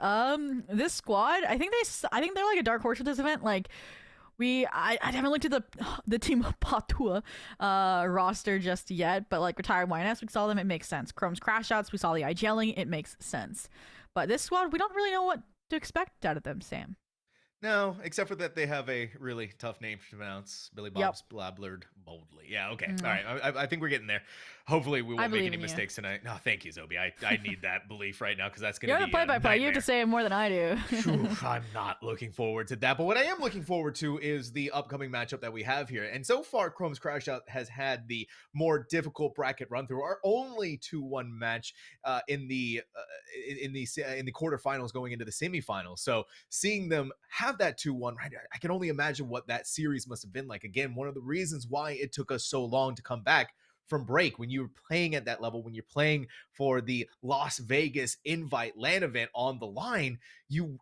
This squad, I think they're like a dark horse with this event. Like, I haven't looked at the Team Patua roster just yet, but like Retired YNS, we saw them, it makes sense. Chrome's Crashouts, we saw the IGLing, it makes sense. But this squad, we don't really know what to expect out of them, Sam. No, except for that they have a really tough name to pronounce. Billy Bob's Blablard Boldly. Yeah, okay. All right. I think we're getting there. Hopefully we won't make any mistakes tonight. No, thank you, Zobi. I need that belief right now, because that's going to be You're the play-by-play. You have to say it more than I do. I'm not looking forward to that. But what I am looking forward to is the upcoming matchup that we have here. And so far, Chrome's Crashout has had the more difficult bracket run-through. Our only 2-1 match in the quarterfinals going into the semifinals. So seeing them have that 2-1, right, I can only imagine what that series must have been like. Again, one of the reasons why it took us so long to come back from break, when you're playing at that level, when you're playing for the Las Vegas Invite LAN event on the line, you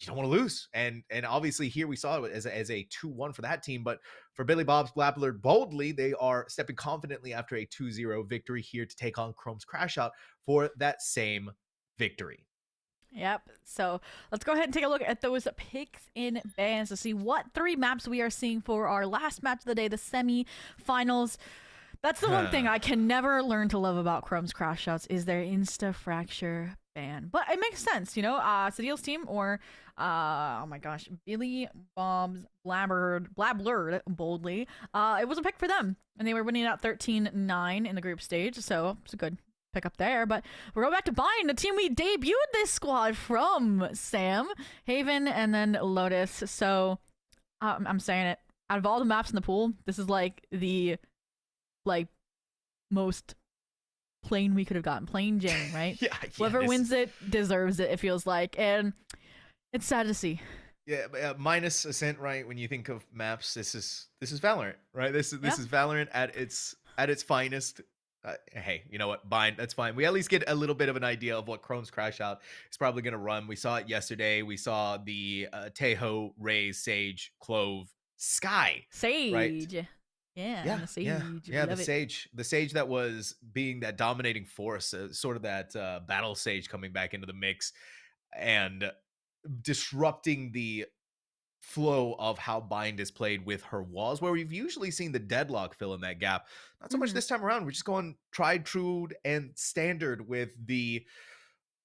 don't want to lose. And obviously here we saw it as a 2-1 for that team. But for Billy Bob's Blablard Boldly, they are stepping confidently after a 2-0 victory here to take on Chrome's Crashout for that same victory. Yep. So let's go ahead and take a look at those picks and bans to see what 3 maps we are seeing for our last match of the day, the semi-finals. That's the one thing I can never learn to love about Chrome's Crashouts is their Insta-Fracture ban. But it makes sense, you know? Sadil's team, or oh my gosh, Billy Bob's Blablard Boldly. It was a pick for them, and they were winning at 13-9 in the group stage, so it's a good pick up there. But we're going back to Bind, the team we debuted this squad from, Sam, Haven, and then Lotus. So I'm saying it, out of all the maps in the pool, this is like the most plain we could have gotten. Plain Jane, right? Yeah, whoever wins it deserves it feels like, and it's sad to see. Yeah, minus Ascent, right? When you think of maps, this is Valorant, right? This is Valorant at its finest. Hey, you know what? Bind, that's fine. We at least get a little bit of an idea of what Chrome's Crashout is probably going to run. We saw it yesterday. We saw the Tejo, Raze, Sage, Clove, Sky. Sage. Right? Yeah, the Sage. The Sage that was being that dominating force, sort of that battle Sage coming back into the mix and disrupting the flow of how Bind is played with her walls, where we've usually seen the Deadlock fill in that gap. Not so much this time around. We're just going tried, true, and standard with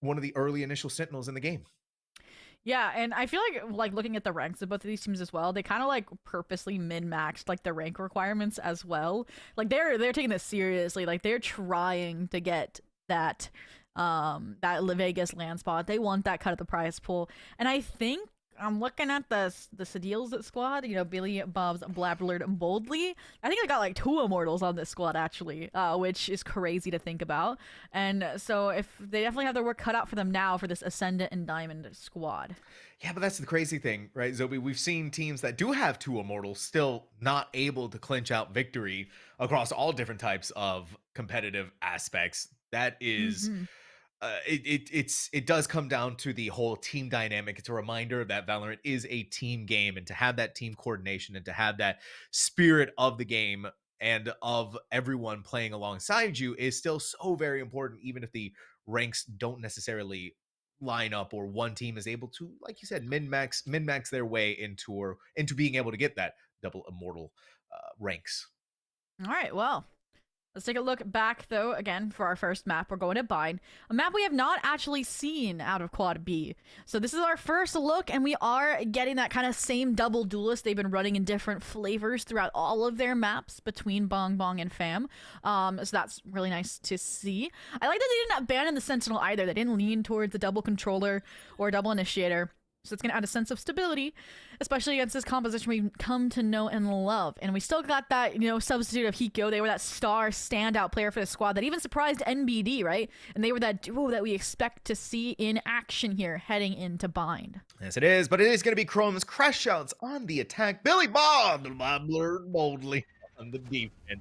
one of the early initial Sentinels in the game. Yeah, and I feel like looking at the ranks of both of these teams as well, they kind of like purposely min-maxed like the rank requirements as well. Like they're taking this seriously. Like they're trying to get that Vegas land spot. They want that cut of the prize pool. And I think I'm looking at the Sadil's squad, you know, Billy Bob's Blablard Boldly. I think I got like 2 immortals on this squad actually, which is crazy to think about. And so if they definitely have their work cut out for them now for this Ascendant and Diamond squad. Yeah, but that's the crazy thing, right, Zobi? We've seen teams that do have 2 immortals still not able to clinch out victory across all different types of competitive aspects. That is... it does come down to the whole team dynamic. It's a reminder that Valorant is a team game, and to have that team coordination and to have that spirit of the game and of everyone playing alongside you is still so very important, even if the ranks don't necessarily lineup or one team is able to, like you said, min-max their way into being able to get that double immortal ranks. All right, well, let's take a look back, though, again, for our first map. We're going to Bind, a map we have not actually seen out of Quad B. So this is our first look, and we are getting that kind of same double duelist they've been running in different flavors throughout all of their maps between Bong Bong and Fam. So that's really nice to see. I like that they didn't abandon the Sentinel either. They didn't lean towards the double controller or double initiator. So it's going to add a sense of stability, especially against this composition we've come to know and love. And we still got that, substitute of Hikyo. They were that star standout player for the squad that even surprised NBD, right? And they were that duo that we expect to see in action here heading into Bind. Yes, it is, but it is going to be Chrome's Crash Shouts on the attack. Billy Bob boldly on the defense.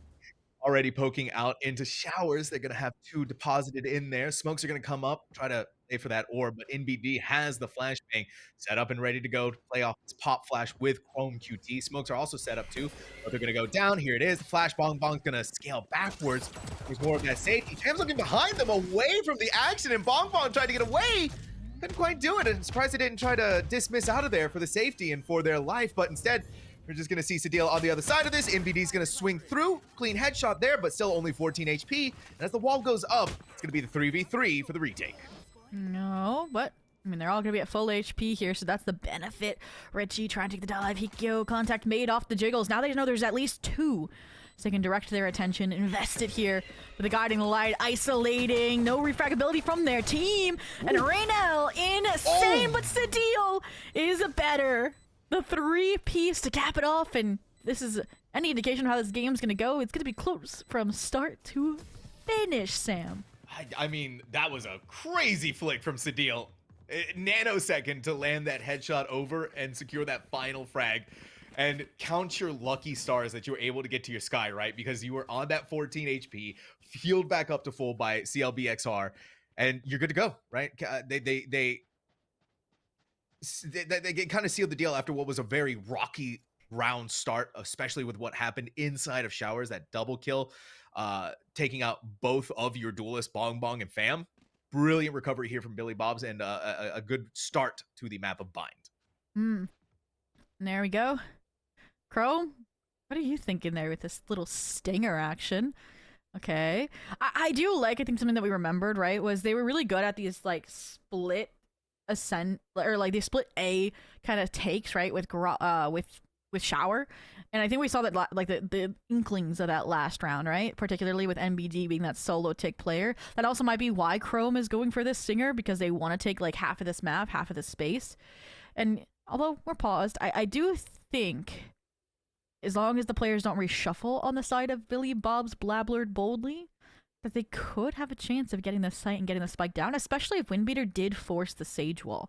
Already poking out into Showers. They're going to have 2 deposited in there. Smokes are going to come up, try to play for that orb, but NBD has the flashbang set up and ready to go to play off this pop flash with Chrome QT. Smokes are also set up too, but they're going to go down. Here it is. The flash Bong Bong's going to scale backwards. There's more of that safety. Jam's looking behind them, away from the action, and Bong Bong tried to get away. Couldn't quite do it. I'm surprised they didn't try to dismiss out of there for the safety and for their life, but instead, we're just going to see Sadil on the other side of this. NBD's going to swing through. Clean headshot there, but still only 14 HP. And as the wall goes up, it's going to be the 3v3 for the retake. No, but I mean, they're all going to be at full HP here, so that's the benefit. Richie trying to take the dive. Hikyo, contact made off the jiggles. Now they know there's at least 2. So they can direct their attention, invest it here with the guiding light, isolating, no refragability from their team. And Raynell insane, but Sadil is better. The 3-piece to cap it off, and this is any indication of how this game's gonna go. It's gonna be close from start to finish, Sam. I mean, that was a crazy flick from Sadil. Nanosecond to land that headshot over and secure that final frag. And count your lucky stars that you were able to get to your sky, right? Because you were on that 14 HP, fueled back up to full by CLBXR, and you're good to go, right? They kind of sealed the deal after what was a very rocky round start, especially with what happened inside of Showers, that double kill, taking out both of your duelists, Bong Bong and Fam. Brilliant recovery here from Billy Bob's, and a good start to the map of Bind. And there we go. Crow, what are you thinking there with this little stinger action? Okay. I do like, I think something that we remembered, right, was they were really good at these, like, split ascent, or like they split A kind of takes, right, with Shower. And I think we saw that like the inklings of that last round, right, particularly with NBD being that solo tick player. That also might be why Chrome is going for this stinger, because they want to take like half of this map, half of this space. And although we're paused, I do think as long as the players don't reshuffle on the side of Billy Bob's Blabbled boldly, that they could have a chance of getting the site and getting the spike down, especially if Windbeater did force the Sage Wall.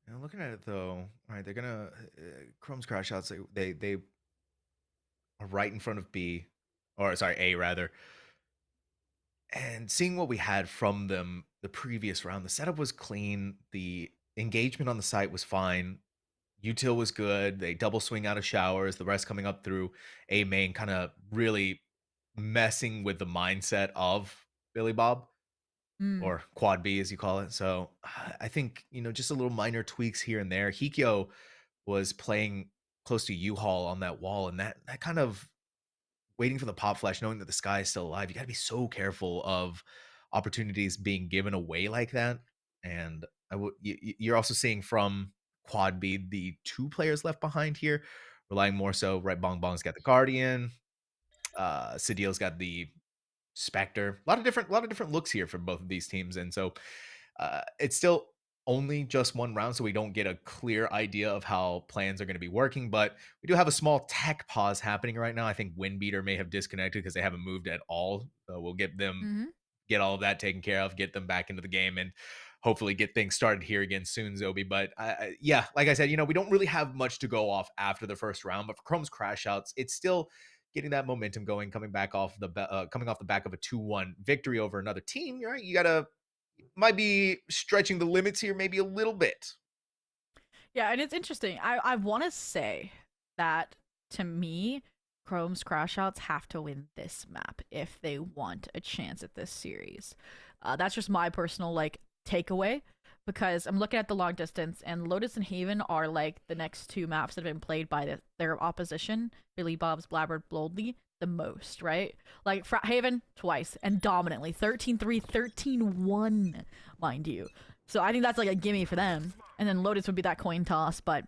Now looking at it though, all right, they're gonna Chrome's Crash Outs. They are right in front of B, or sorry, A rather. And seeing what we had from them the previous round, the setup was clean. The engagement on the site was fine. Util was good. They double swing out of Showers. The rest coming up through A main, kind of really messing with the mindset of Billy Bob, or Quad B as you call it. So I think, just a little minor tweaks here and there. Hikyo was playing close to U-Haul on that wall, and that kind of waiting for the pop flash, knowing that the sky is still alive. You got to be so careful of opportunities being given away like that. And you're also seeing from Quad B, the 2 players left behind here, relying more so, right? Bong Bong's got the Guardian. Sadil's got the Spectre. A lot of different looks here from both of these teams. And so it's still only just one round, so we don't get a clear idea of how plans are going to be working, but we do have a small tech pause happening right now. I think Windbeater may have disconnected because they haven't moved at all. So we'll get them, get all of that taken care of, get them back into the game, and hopefully get things started here again soon, Zobi. But yeah, like I said, we don't really have much to go off after the first round, but for Chrome's Crash Outs, it's still getting that momentum going, coming off the back of a 2-1 victory over another team, right? You might be stretching the limits here maybe a little bit. Yeah, and it's interesting. I want to say that, to me, Chrome's Crash Outs have to win this map if they want a chance at this series. That's just my personal like takeaway, because I'm looking at the long distance, and Lotus and Haven are like the next two maps that have been played by their opposition, Billy Bob's Blabbard Boldly, the most, right? Like Haven twice and dominantly 13-3, 13-1, mind you. So I think that's like a gimme for them. And then Lotus would be that coin toss, but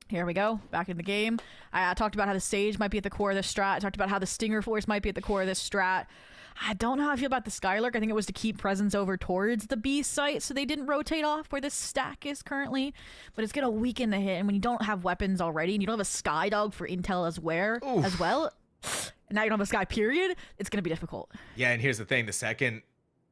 here we go, back in the game. I talked about how the Sage might be at the core of this strat. I talked about how the Stinger Force might be at the core of this strat. I don't know how I feel about the Skylark. I think it was to keep presence over towards the B site so they didn't rotate off where this stack is currently. But it's going to weaken the hit, and when you don't have weapons already and you don't have a Skydog for intel as well, and now you don't have a Sky period, it's going to be difficult. Yeah, and here's the thing. The second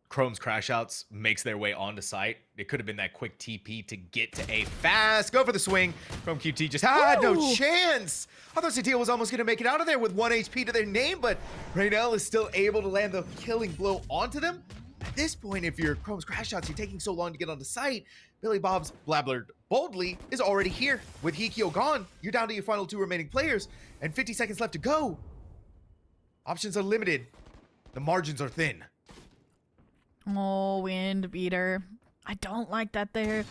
Chrome's crash outs makes their way onto site, it could have been that quick TP to get to A fast. Go for the swing. Chrome QT just had no chance. I thought Satil was almost going to make it out of there with 1 HP to their name, but Raynell is still able to land the killing blow onto them. At this point, if you're Chrome's crash outs, you're taking so long to get onto site, Billy Bob's Blabbard Boldly is already here. With Hikyo gone, you're down to your final 2 remaining players, and 50 seconds left to go. Options are limited. The margins are thin. Oh, Wind Beater. I don't like that they're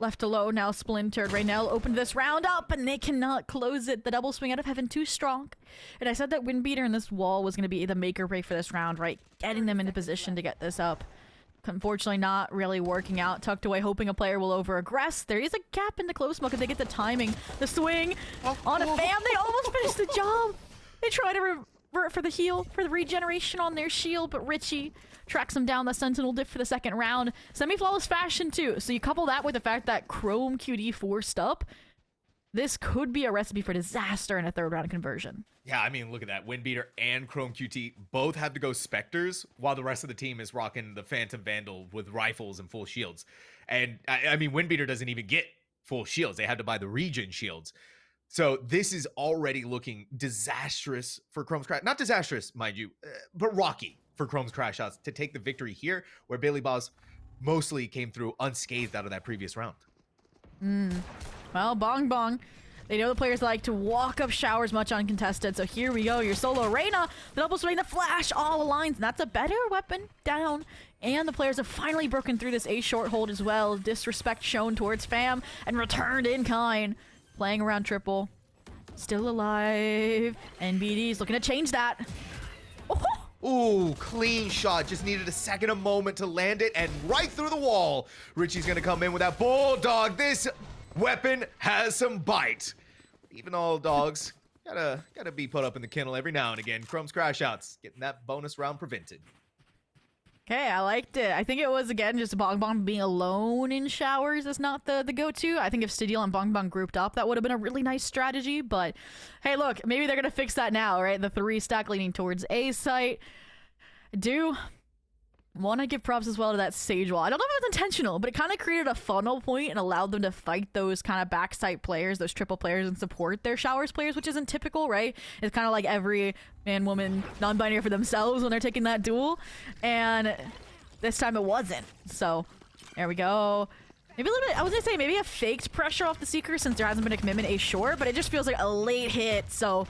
left alone now, splintered. Raynell opened this round up, and they cannot close it. The double swing out of heaven too strong. And I said that Wind Beater in this wall was going to be the make or break for this round, right? Getting them into position to get this up. Unfortunately, not really working out. Tucked away, hoping a player will over-aggress. There is a gap in the close smoke if they get the timing. The swing on a fam. They almost finished the job. They try to revert for the heal, for the regeneration on their shield, but Richie tracks him down. The Sentinel diff for the second round. Semi-flawless fashion too. So you couple that with the fact that Chrome QD forced up. This could be a recipe for disaster in a third round conversion. Yeah, I mean, look at that. Windbeater and Chrome QT both have to go Spectres, while the rest of the team is rocking the Phantom Vandal with rifles and full shields. And, I mean, Windbeater doesn't even get full shields. They have to buy the regen shields. So this is already looking disastrous for Chrome's Crash. Not disastrous, mind you, but rocky for Chrome's Crash Outs to take the victory here, where Bailey Boss mostly came through unscathed out of that previous round. Well, bong bong. They know the players like to walk up showers much uncontested, so here we go. Your solo Reyna, the double swing, the flash, all aligns, and that's a better weapon down. And the players have finally broken through this A short hold as well. Disrespect shown towards fam and returned in kind. Playing around triple. Still alive. NBD's looking to change that. Ooh, clean shot. Just needed a second, a moment to land it, and right through the wall. Richie's gonna come in with that bulldog. This weapon has some bite. Even all dogs gotta be put up in the kennel every now and again. Chrome's Crash Outs getting that bonus round prevented. Okay, I liked it. I think it was, again, just Bong Bong being alone in showers is not the go-to. I think if Stadiel and Bong Bong grouped up, that would have been a really nice strategy. But, hey, look, maybe they're going to fix that now, right? The 3 stack leaning towards A site. I do want to give props as well to that Sage wall. I don't know if it was intentional, but it kind of created a funnel point and allowed them to fight those kind of backside players, those triple players, and support their showers players, which isn't typical, right? It's kind of like every man, woman, non-binary for themselves when they're taking that duel. And this time it wasn't. So there we go. Maybe a little bit, I was gonna say maybe a faked pressure off the Seeker since there hasn't been a commitment A short, but it just feels like a late hit. So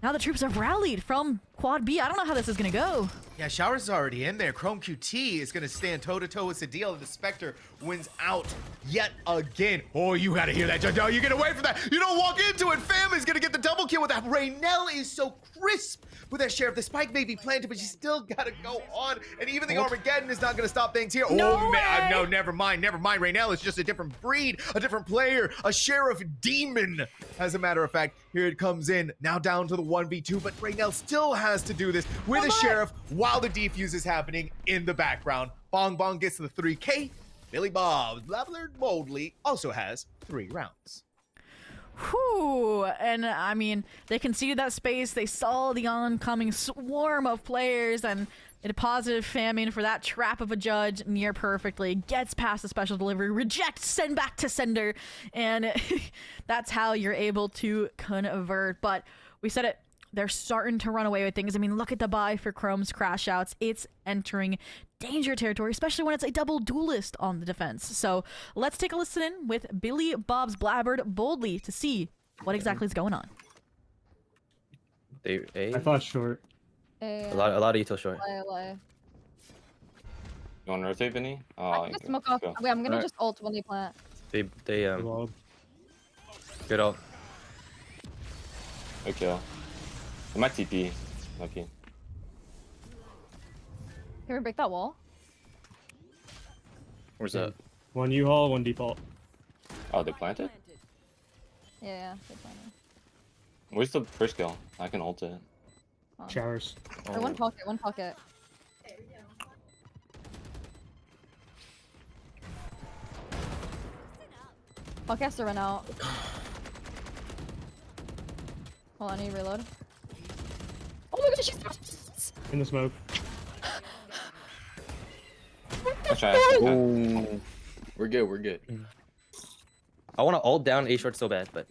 now the troops have rallied from Quad B. I don't know how this is gonna go. Yeah, Showers is already in there. Chrome QT is going to stand toe-to-toe with Sadiel, and the Spectre wins out yet again. Oh, you got to hear that, Jojo. You get away from that. You don't walk into it. Family's going to get the double kill with that. Raynell is so crisp with that Sheriff. The spike may be planted, but you still got to go on. And even the Armageddon is not going to stop things here. No oh, way. No, never mind. Never mind. Raynell is just a different breed, a different player, a Sheriff demon. As a matter of fact, here it comes in. Now down to the 1v2, but Raynell still has to do this with a Sheriff while the defuse is happening in the background. Bong Bong gets to the 3K. Billy Bob Blabbard Boldly also has 3 rounds. Whew. And I mean, they conceded that space. They saw the oncoming swarm of players and a positive famine for that trap of a judge near perfectly. Gets past the special delivery, rejects, send back to sender. And that's how you're able to convert. But we said it. They're starting to run away with things. I mean, look at the buy for Chrome's Crash Outs. It's entering danger territory, especially when it's a double duelist on the defense. So let's take a listen in with Billy Bob's Blabbard Boldly to see what exactly is going on. I thought short. A lot of Ito short. You want to rotate, Vinny? I can just smoke off. Wait, I'm gonna Alright. just ult when they plant. They Log. good ult. Good kill. They might TP. Lucky. Can we break that wall? Where's that? One U-Haul, one default. Oh, they planted? Yeah, they planted. Where's the first kill? I can ult it. Showers. Or one pocket, one pocket. Pocket has to run out. Hold on, I need to reload. Oh my gosh, she's In the smoke. I'll try. Ooh. We're good, we're good. I want to ult down A short so bad, but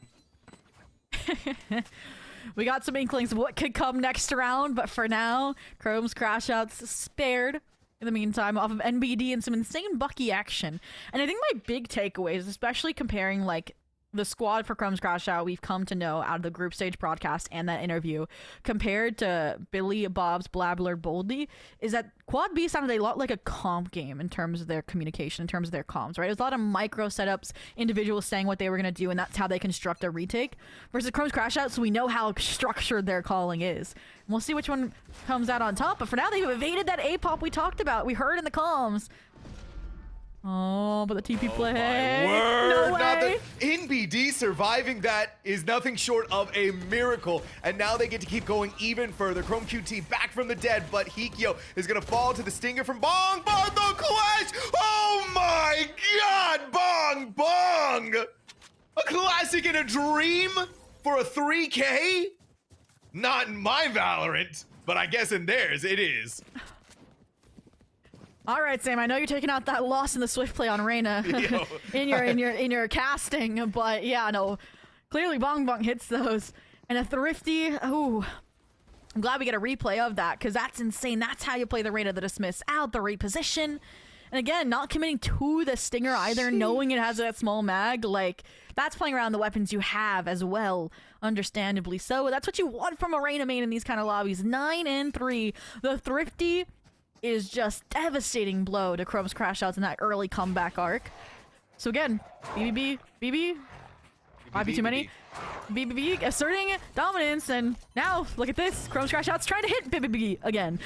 We got some inklings of what could come next round, but for now, Chrome's crash outs spared in the meantime off of NBD and some insane Bucky action. And I think my big takeaways, especially comparing like the squad for Chrome's crash out we've come to know out of the group stage broadcast and that interview compared to Billy, Bob's, Blabler, Boldy, is that Quad B sounded a lot like a comp game in terms of their communication, in terms of their comms, right? It was a lot of micro setups, individuals saying what they were going to do, and that's how they construct a retake. Versus Chrome's crash out, so we know how structured their calling is. And we'll see which one comes out on top, but for now they've evaded that A-pop we talked about. We heard in the comms. Oh, but the TP play. My word, No not way. the NBD surviving that is nothing short of a miracle. And now they get to keep going even further. Chrome QT back from the dead, but Hikyo is gonna fall to the stinger from Bong Bong the Clash. Oh my god, Bong Bong! A classic and a dream for a 3K? Not in my Valorant, but I guess in theirs it is. All right, Sam. I know you're taking out that loss in the swift play on Reyna in your casting, but yeah, no. Clearly, Bong Bong hits those, and a thrifty. Ooh, I'm glad we get a replay of that because that's insane. That's how you play the Reyna, the dismiss out, the reposition, and again, not committing to the stinger either, knowing it has that small mag. Like that's playing around the weapons you have as well. Understandably so. That's what you want from a Reyna main in these kind of lobbies. 9 and 3. The thrifty is just devastating blow to Chrome's crash outs in that early comeback arc. So again, BB, might be too many. BBB asserting dominance, and now look at this. Chrome's crash outs trying to hit BBB again.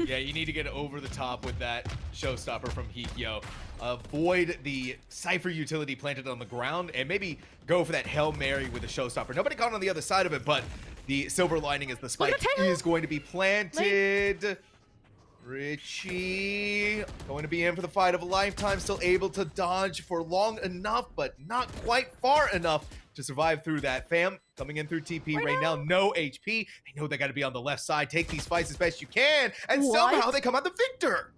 Yeah, you need to get over the top with that showstopper from Hikyo. Avoid the Cypher utility planted on the ground, and maybe go for that Hail Mary with a showstopper. Nobody caught on the other side of it, but the silver lining is the spike is going to be planted. Richie going to be in for the fight of a lifetime, still able to dodge for long enough, but not quite far enough to survive through that. Fam coming in through TP right now, no HP. They know they got to be on the left side, take these fights as best you can, and somehow they come out the victor.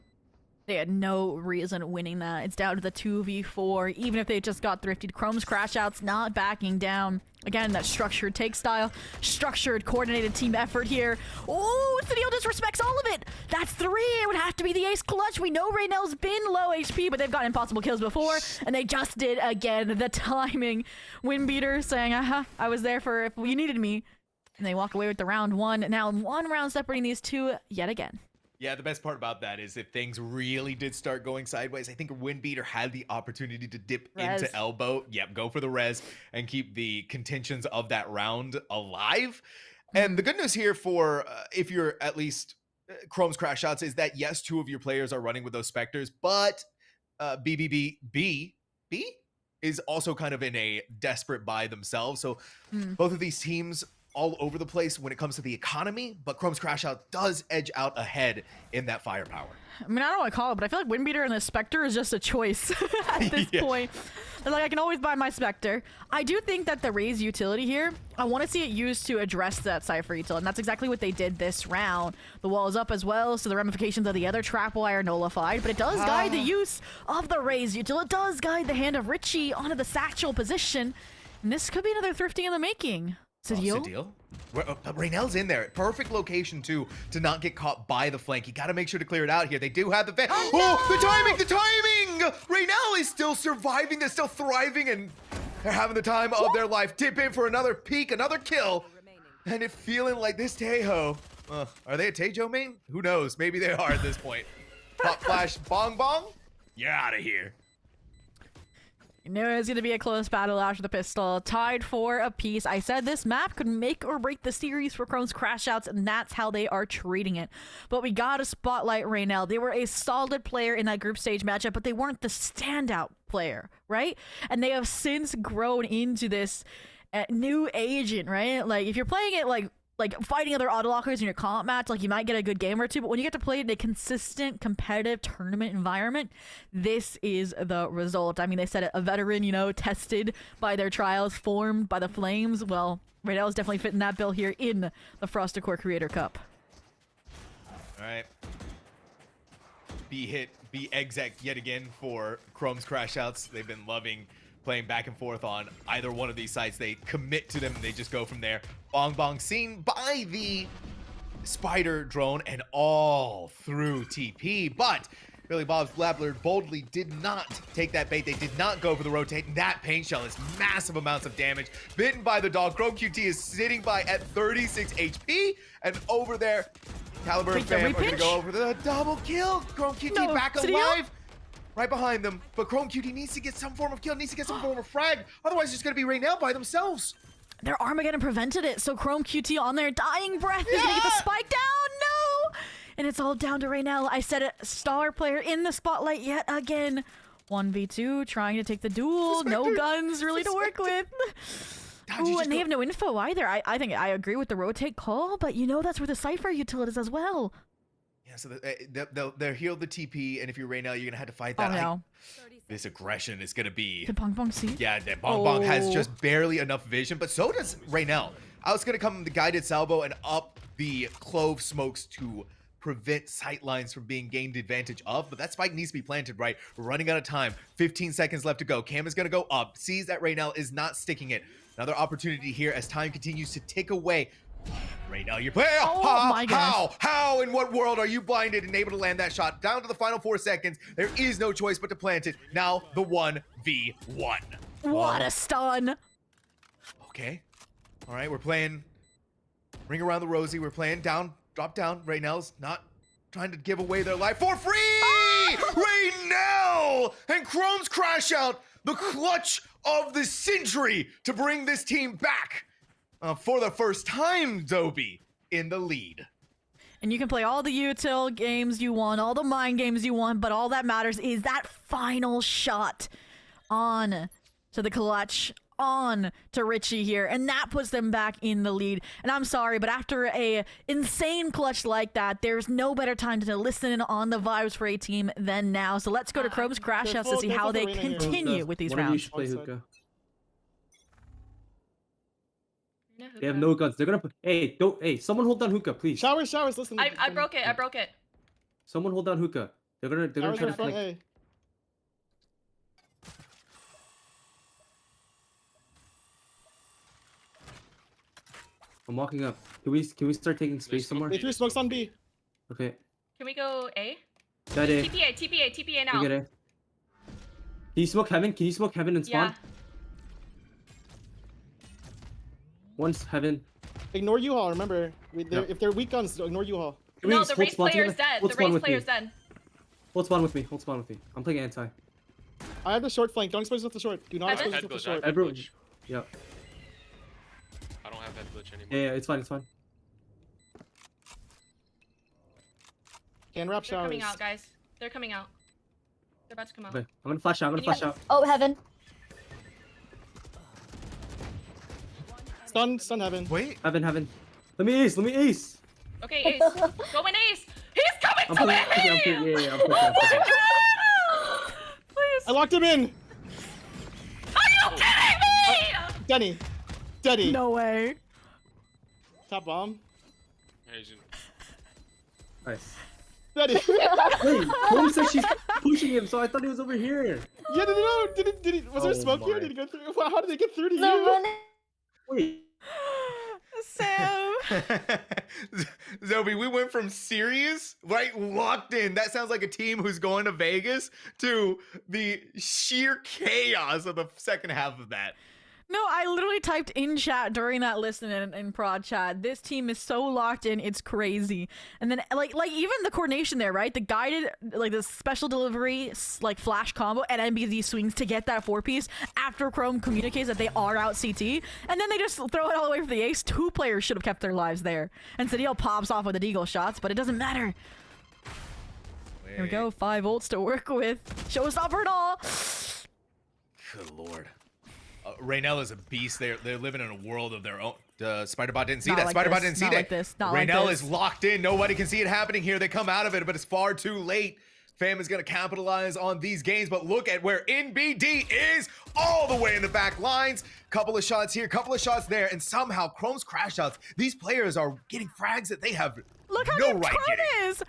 They had no reason winning that. It's down to the 2v4, even if they just got thrifted. Chrome's crash outs not backing down. Again, that structured take style, structured, coordinated team effort here. Oh, Studio disrespects all of it. That's 3. It would have to be the ace clutch. We know Raynell's been low HP, but they've got impossible kills before, and they just did again. The timing. Windbeater saying, I was there for if you needed me. And they walk away with the round 1. Now 1 round separating these two yet again. Yeah, the best part about that is if things really did start going sideways, I think Windbeater had the opportunity to dip into elbow. Yep, go for the res and keep the contentions of that round alive. And the good news here for if you're at least Chrome's crash shots is that yes, 2 of your players are running with those Spectres, but B is also kind of in a desperate buy themselves. So both of these teams all over the place when it comes to the economy, but Chrome's crash out does edge out ahead in that firepower. I mean, I don't want to call it, but I feel like Windbeater and the Spectre is just a choice at this point. They're like, I can always buy my Spectre. I do think that the Raze utility here, I want to see it used to address that Cypher utility, and that's exactly what they did this round. The wall is up as well, so the ramifications of the other trap wire are nullified, but it does guide the use of the Raze utility. It does guide the hand of Richie onto the satchel position, and this could be another thrifty in the making. Sadil? Raynell's in there. Perfect location, too, to not get caught by the flank. You got to make sure to clear it out here. They do have the... the timing! Raynell is still surviving. They're still thriving, and they're having the time of their life. Dip in for another peek, another kill. And it feeling like this Tejo... are they a Tejo main? Who knows? Maybe they are at this point. Pop flash, bong bong. You're out of here. You knew it was going to be a close battle after the pistol. Tied for a piece. I said this map could make or break the series for Chrome's Crash Outs, and that's how they are treating it. But we got to spotlight Raynell. They were a solid player in that group stage matchup, but they weren't the standout player, right? And they have since grown into this new agent, right? Like, if you're playing it like fighting other auto lockers in your comp match, like, you might get a good game or two, but when you get to play in a consistent competitive tournament environment, this is the result. I mean, they said it, a veteran, you know, tested by their trials, formed by the flames. Well, Raynell is definitely fitting that bill here in the Frausto Core Creator Cup. All right. Be exec yet again for Chrome's Crash Outs. They've been loving playing back and forth on either one of these sites. They commit to them and they just go from there. Bong bong seen by the spider drone and all through TP, but Billy Bob's Blabler boldly did not take that bait. They did not go for the rotate, and that paint shell is massive amounts of damage. Bitten by the dog. Chrome QT is sitting by at 36 HP, and over there, Caliber and Fam are gonna go over the double kill. Chrome QT back alive. Right behind them, but Chrome QT needs to get some form of kill, needs to get some form of frag. Otherwise, it's going to be Raynell by themselves. Their Armageddon prevented it, so Chrome QT on their dying breath is going to get the spike down. No! And it's all down to Raynell. I said it, star player in the spotlight yet again. 1v2, trying to take the duel. No guns really to work with. Ooh, and they have no info either. I think I agree with the rotate call, but you know that's where the Cypher utility is as well. Yeah, so they'll heal the TP, and if you're Raynell, you're gonna have to fight that. Oh, no. This aggression is gonna be. Did Bong Bong see? Yeah, that Bong Bong has just barely enough vision, but so does Raynell. I was gonna come the guided salvo and up the clove smokes to prevent sight lines from being gained advantage of, but that spike needs to be planted right. We're running out of time. 15 seconds left to go. Cam is gonna go up. Sees that Raynell is not sticking it. Another opportunity here as time continues to tick away. Raynell, you're playing. Oh my goodness. How in what world are you blinded and able to land that shot? Down to the final 4 seconds. There is no choice but to plant it. Now the 1v1. What a stun. Okay. All right, we're playing Ring Around the Rosie. We're playing down, drop down. Raynell's not trying to give away their life for free. Raynell and Chrome's Crash Out, the clutch of the century to bring this team back. For the first time, Dobie in the lead. And you can play all the util games you want, all the mind games you want, but all that matters is that final shot on to the clutch, on to Richie here, and that puts them back in the lead. And I'm sorry, but after a insane clutch like that, there's no better time to listen in on the vibes for a team than now. So let's go to Chrome's Crash House to see how they continue with these rounds. They have no guns. They're gonna put. Hey, don't. Hey, someone hold down hookah, please. Showers, listen. I broke it. I broke it. Someone hold down hookah. They're gonna try to flank. I'm walking up. Can we start taking space somewhere? They threw smokes on B. Okay. Can we go A? Got A. TPA now. We get A. Can you smoke heaven? Can you smoke heaven and spawn? Yeah. One's heaven. Ignore U-Haul, remember. If they're weak guns, ignore U-Haul. No, the race player's dead. The race player's dead. Hold spawn with me. Hold spawn with me. I'm playing anti. I have the short flank. Don't expose with the short. Do not expose with the short. Everyone. Yeah. I don't have that glitch anymore. Yeah, it's fine. It's fine. Can wrap They're showers. coming out, guys. They're coming out. They're about to come out. Okay. I'm gonna flash out. Oh, heaven. Stun heaven. Wait. Heaven. Let me ace. Okay, Ace. Go in Ace. He's coming to me! I'm pushing. Please. I locked him in. Are you kidding me? Denny. No way. Top bomb. Nice. Denny. Wait, Chloe said she's pushing him, so I thought he was over here. Yeah, no. Did he? Was there smoke here? Did he go through? How did they get through to you? Wait. Sam. Zobi, we went from serious, right, locked in. That sounds like a team who's going to Vegas to the sheer chaos of the second half of that. No, I literally typed in chat during that listen in prod chat. This team is so locked in, it's crazy. And then like even the coordination there, right? The guided like the special delivery like flash combo and NBZ swings to get that 4-piece after Chrome communicates that they are out CT, and then they just throw it all the way for the ace. 2 players should have kept their lives there. And Sadil pops off with the deagle shots, but it doesn't matter. Here we go, 5 ults to work with. Showstopper and all. Good lord. Raynell is a beast. They're living in a world of their own. Spiderbot didn't see that. Like Spiderbot this. didn't see Not that. like this. Not Raynell like is this. locked in. Nobody can see it happening here. They come out of it, but it's far too late. Fam is going to capitalize on these games, but look at where NBD is all the way in the back lines. Couple of shots here, couple of shots there, and somehow Chrome's crash outs. These players are getting frags that they have Look how no good right Chrome getting. is!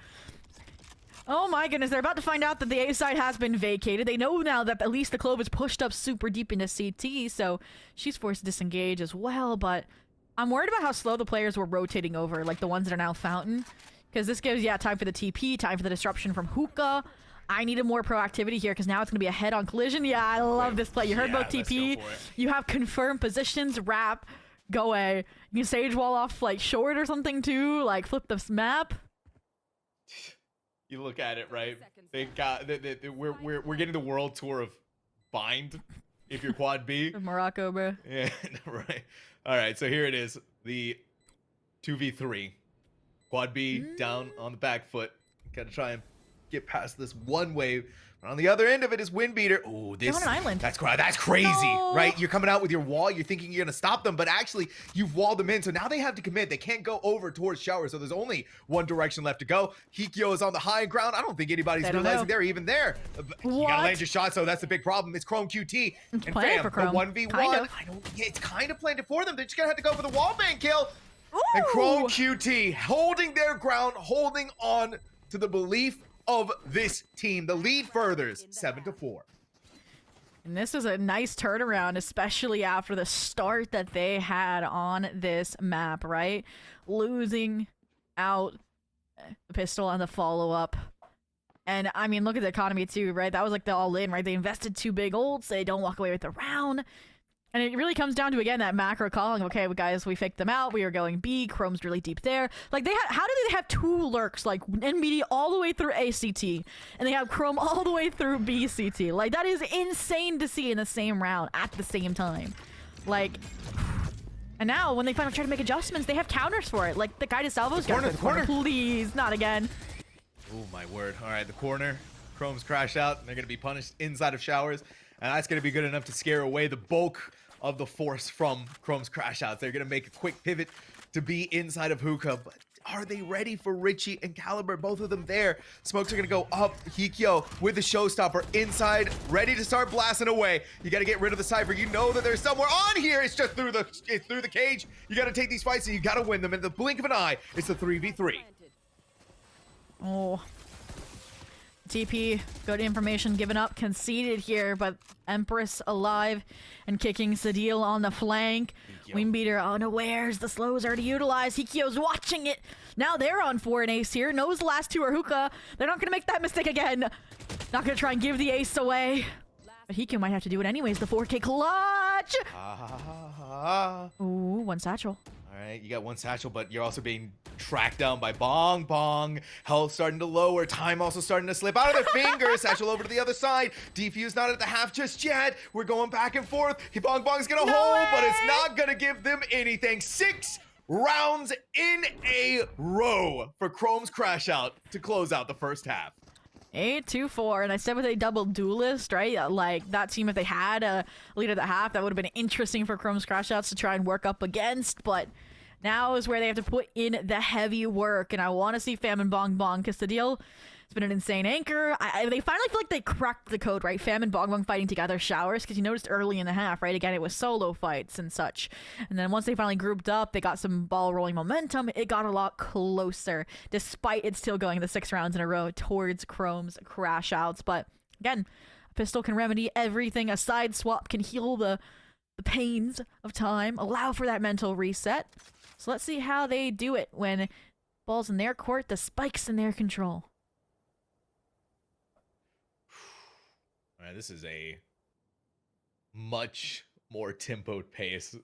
Oh my goodness, they're about to find out that the A side has been vacated. They know now that at least the Clove is pushed up super deep into CT, so she's forced to disengage as well, but I'm worried about how slow the players were rotating over, like the ones that are now Fountain. Because this gives, time for the TP, time for the disruption from Hookah. I needed more proactivity here because now it's going to be a head-on collision. Yeah, I love this play. You heard about TP. You have confirmed positions, wrap, go away. You can sage wall off like short or something too, like flip the map. You look at it, right? They got we're getting the world tour of Bind if you're quad B. Morocco, bro. Yeah, right. All right, so here it is. The 2v3. Quad B down on the back foot. Gotta try and get past this one wave. But on the other end of it is Windbeater. Oh, this on an island. that's crazy, No. right? You're coming out with your wall. You're thinking you're gonna stop them, but actually you've walled them in. So now they have to commit. They can't go over towards Shower. So there's only one direction left to go. Hikyo is on the high ground. I don't think anybody's They don't realizing know. they're even there. You What? gotta land your shot. So that's the big problem. It's Chrome QT and playing fam. for Chrome. The 1v1. Kind of. I don't. Yeah, it's kind of planned it for them. They're just gonna have to go for the wallbang kill. And Chrome QT holding their ground, holding on to the belief of this team. The lead furthers 7-4. And this is a nice turnaround, especially after the start that they had on this map, right? Losing out the pistol on the follow-up. And, I mean, look at the economy, too, right? That was like the all-in, right? They invested 2 big ults. They don't walk away with the round. And it really comes down to, again, that macro calling. Okay, guys, we faked them out. We are going B. Chrome's really deep there. Like, how did they have 2 lurks, like, NBD all the way through ACT, and they have Chrome all the way through BCT? Like, that is insane to see in the same round at the same time. Like, and now, when they finally try to make adjustments, they have counters for it. Like, the guided salvos. Corner. Please, not again. Oh, my word. All right, the corner. Chrome's crash out, and they're going to be punished inside of Showers. And that's going to be good enough to scare away the bulk of the force from Chrome's crash outs. They're going to make a quick pivot to be inside of Hookah, but are they ready for Richie and Caliber? Both of them there. Smokes are going to go up. Hikyo with the showstopper inside, ready to start blasting away. You got to get rid of the Cypher. You know that there's somewhere on here. It's just through the cage. You got to take these fights and you got to win them. In the blink of an eye, it's a 3v3. Oh. TP, good information given up, conceded here, but Empress alive and kicking Sadil on the flank. Windbeater unawares, the slow's already utilized. Hikyo's watching it. Now they're on 4 and ace here. Knows the last 2 are Hookah. They're not going to make that mistake again. Not going to try and give the ace away. But Hikyo might have to do it anyways. The 4K clutch. Ooh, 1 satchel. All right, you got 1 satchel, but you're also being tracked down by Bong Bong. Health starting to lower. Time also starting to slip out of their fingers. Satchel over to the other side. Defuse not at the half just yet. We're going back and forth. Bong Bong's gonna hold, but it's not gonna give them anything. 6 rounds in a row for Chrome's crash out to close out the first half. 8-2-4, and I said with a double duelist, right? Like, that team, if they had a lead at the half, that would have been interesting for Chrome's crash outs to try and work up against, but now is where they have to put in the heavy work, and I want to see Fam and Bong Bong, because the deal has been an insane anchor. They finally feel like they cracked the code, right? Fam and Bong Bong fighting together, Showers, because you noticed early in the half, right? Again, it was solo fights and such. And then once they finally grouped up, they got some ball rolling momentum. It got a lot closer, despite it still going the 6 rounds in a row towards Chrome's crash outs. But again, a pistol can remedy everything. A side swap can heal the pains of time, allow for that mental reset. So let's see how they do it when ball's in their court, the spike's in their control. All right, this is a much more tempoed pace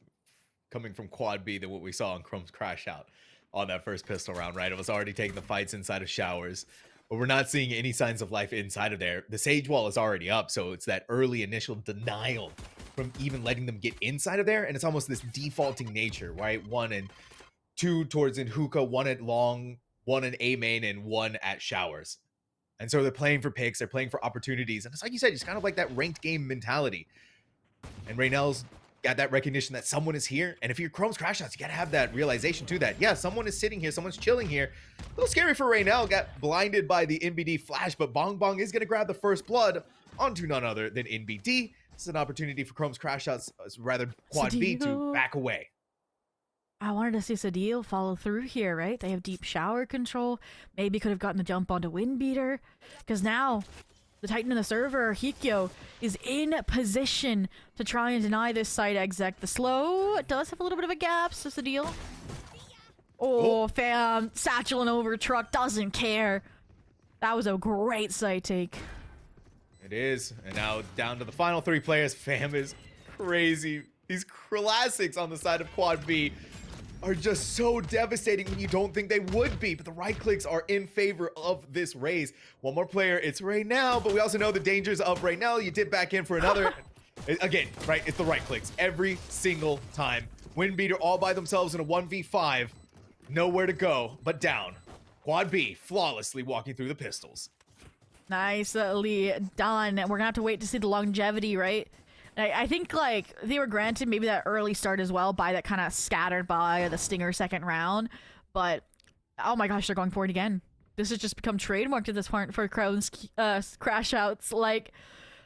coming from Quad B than what we saw on Chrome's Crash Out on that first pistol round, right? It was already taking the fights inside of showers, but we're not seeing any signs of life inside of there. The Sage Wall is already up, so it's that early initial denial from even letting them get inside of there, and it's almost this defaulting nature, right? 1 and 2 towards in hookah, 1 at long, 1 in A main, and 1 at showers. And so they're playing for picks, they're playing for opportunities, and it's like you said, it's kind of like that ranked game mentality. And Raynell's got that recognition that someone is here, and if you're Chrome's Crash Shots, you gotta have that realization to that. Yeah, someone is sitting here, someone's chilling here. A little scary for Raynell, got blinded by the NBD flash, but Bong Bong is gonna grab the first blood onto none other than NBD. This is an opportunity for Chrome's Crash Shots, rather Quad B, to back away. I wanted to see Sadil follow through here, right? They have deep shower control. Maybe could have gotten the jump onto Windbeater. Because now, the Titan in the server, Hikyo, is in position to try and deny this side exec. The slow does have a little bit of a gap, so Sadil. Oh, fam. Satchel and over truck doesn't care. That was a great side take. It is. And now down to the final 3 players. Fam is crazy. These classics on the side of Quad B are just so devastating when you don't think they would be, but the right clicks are in favor of this raise. One more player, it's Raynell, but we also know the dangers of Raynell. You dip back in for another. Again, right, it's the right clicks every single time. Windbeater all by themselves in a 1v5. Nowhere to go but down. Quad B flawlessly walking through the pistols. Nicely done. We're gonna have to wait to see the longevity, right? I think, like, they were granted maybe that early start as well by that kind of scattered by the Stinger second round. But, oh my gosh, they're going for it again. This has just become trademarked at this point for Chrome's Crash Outs. Like,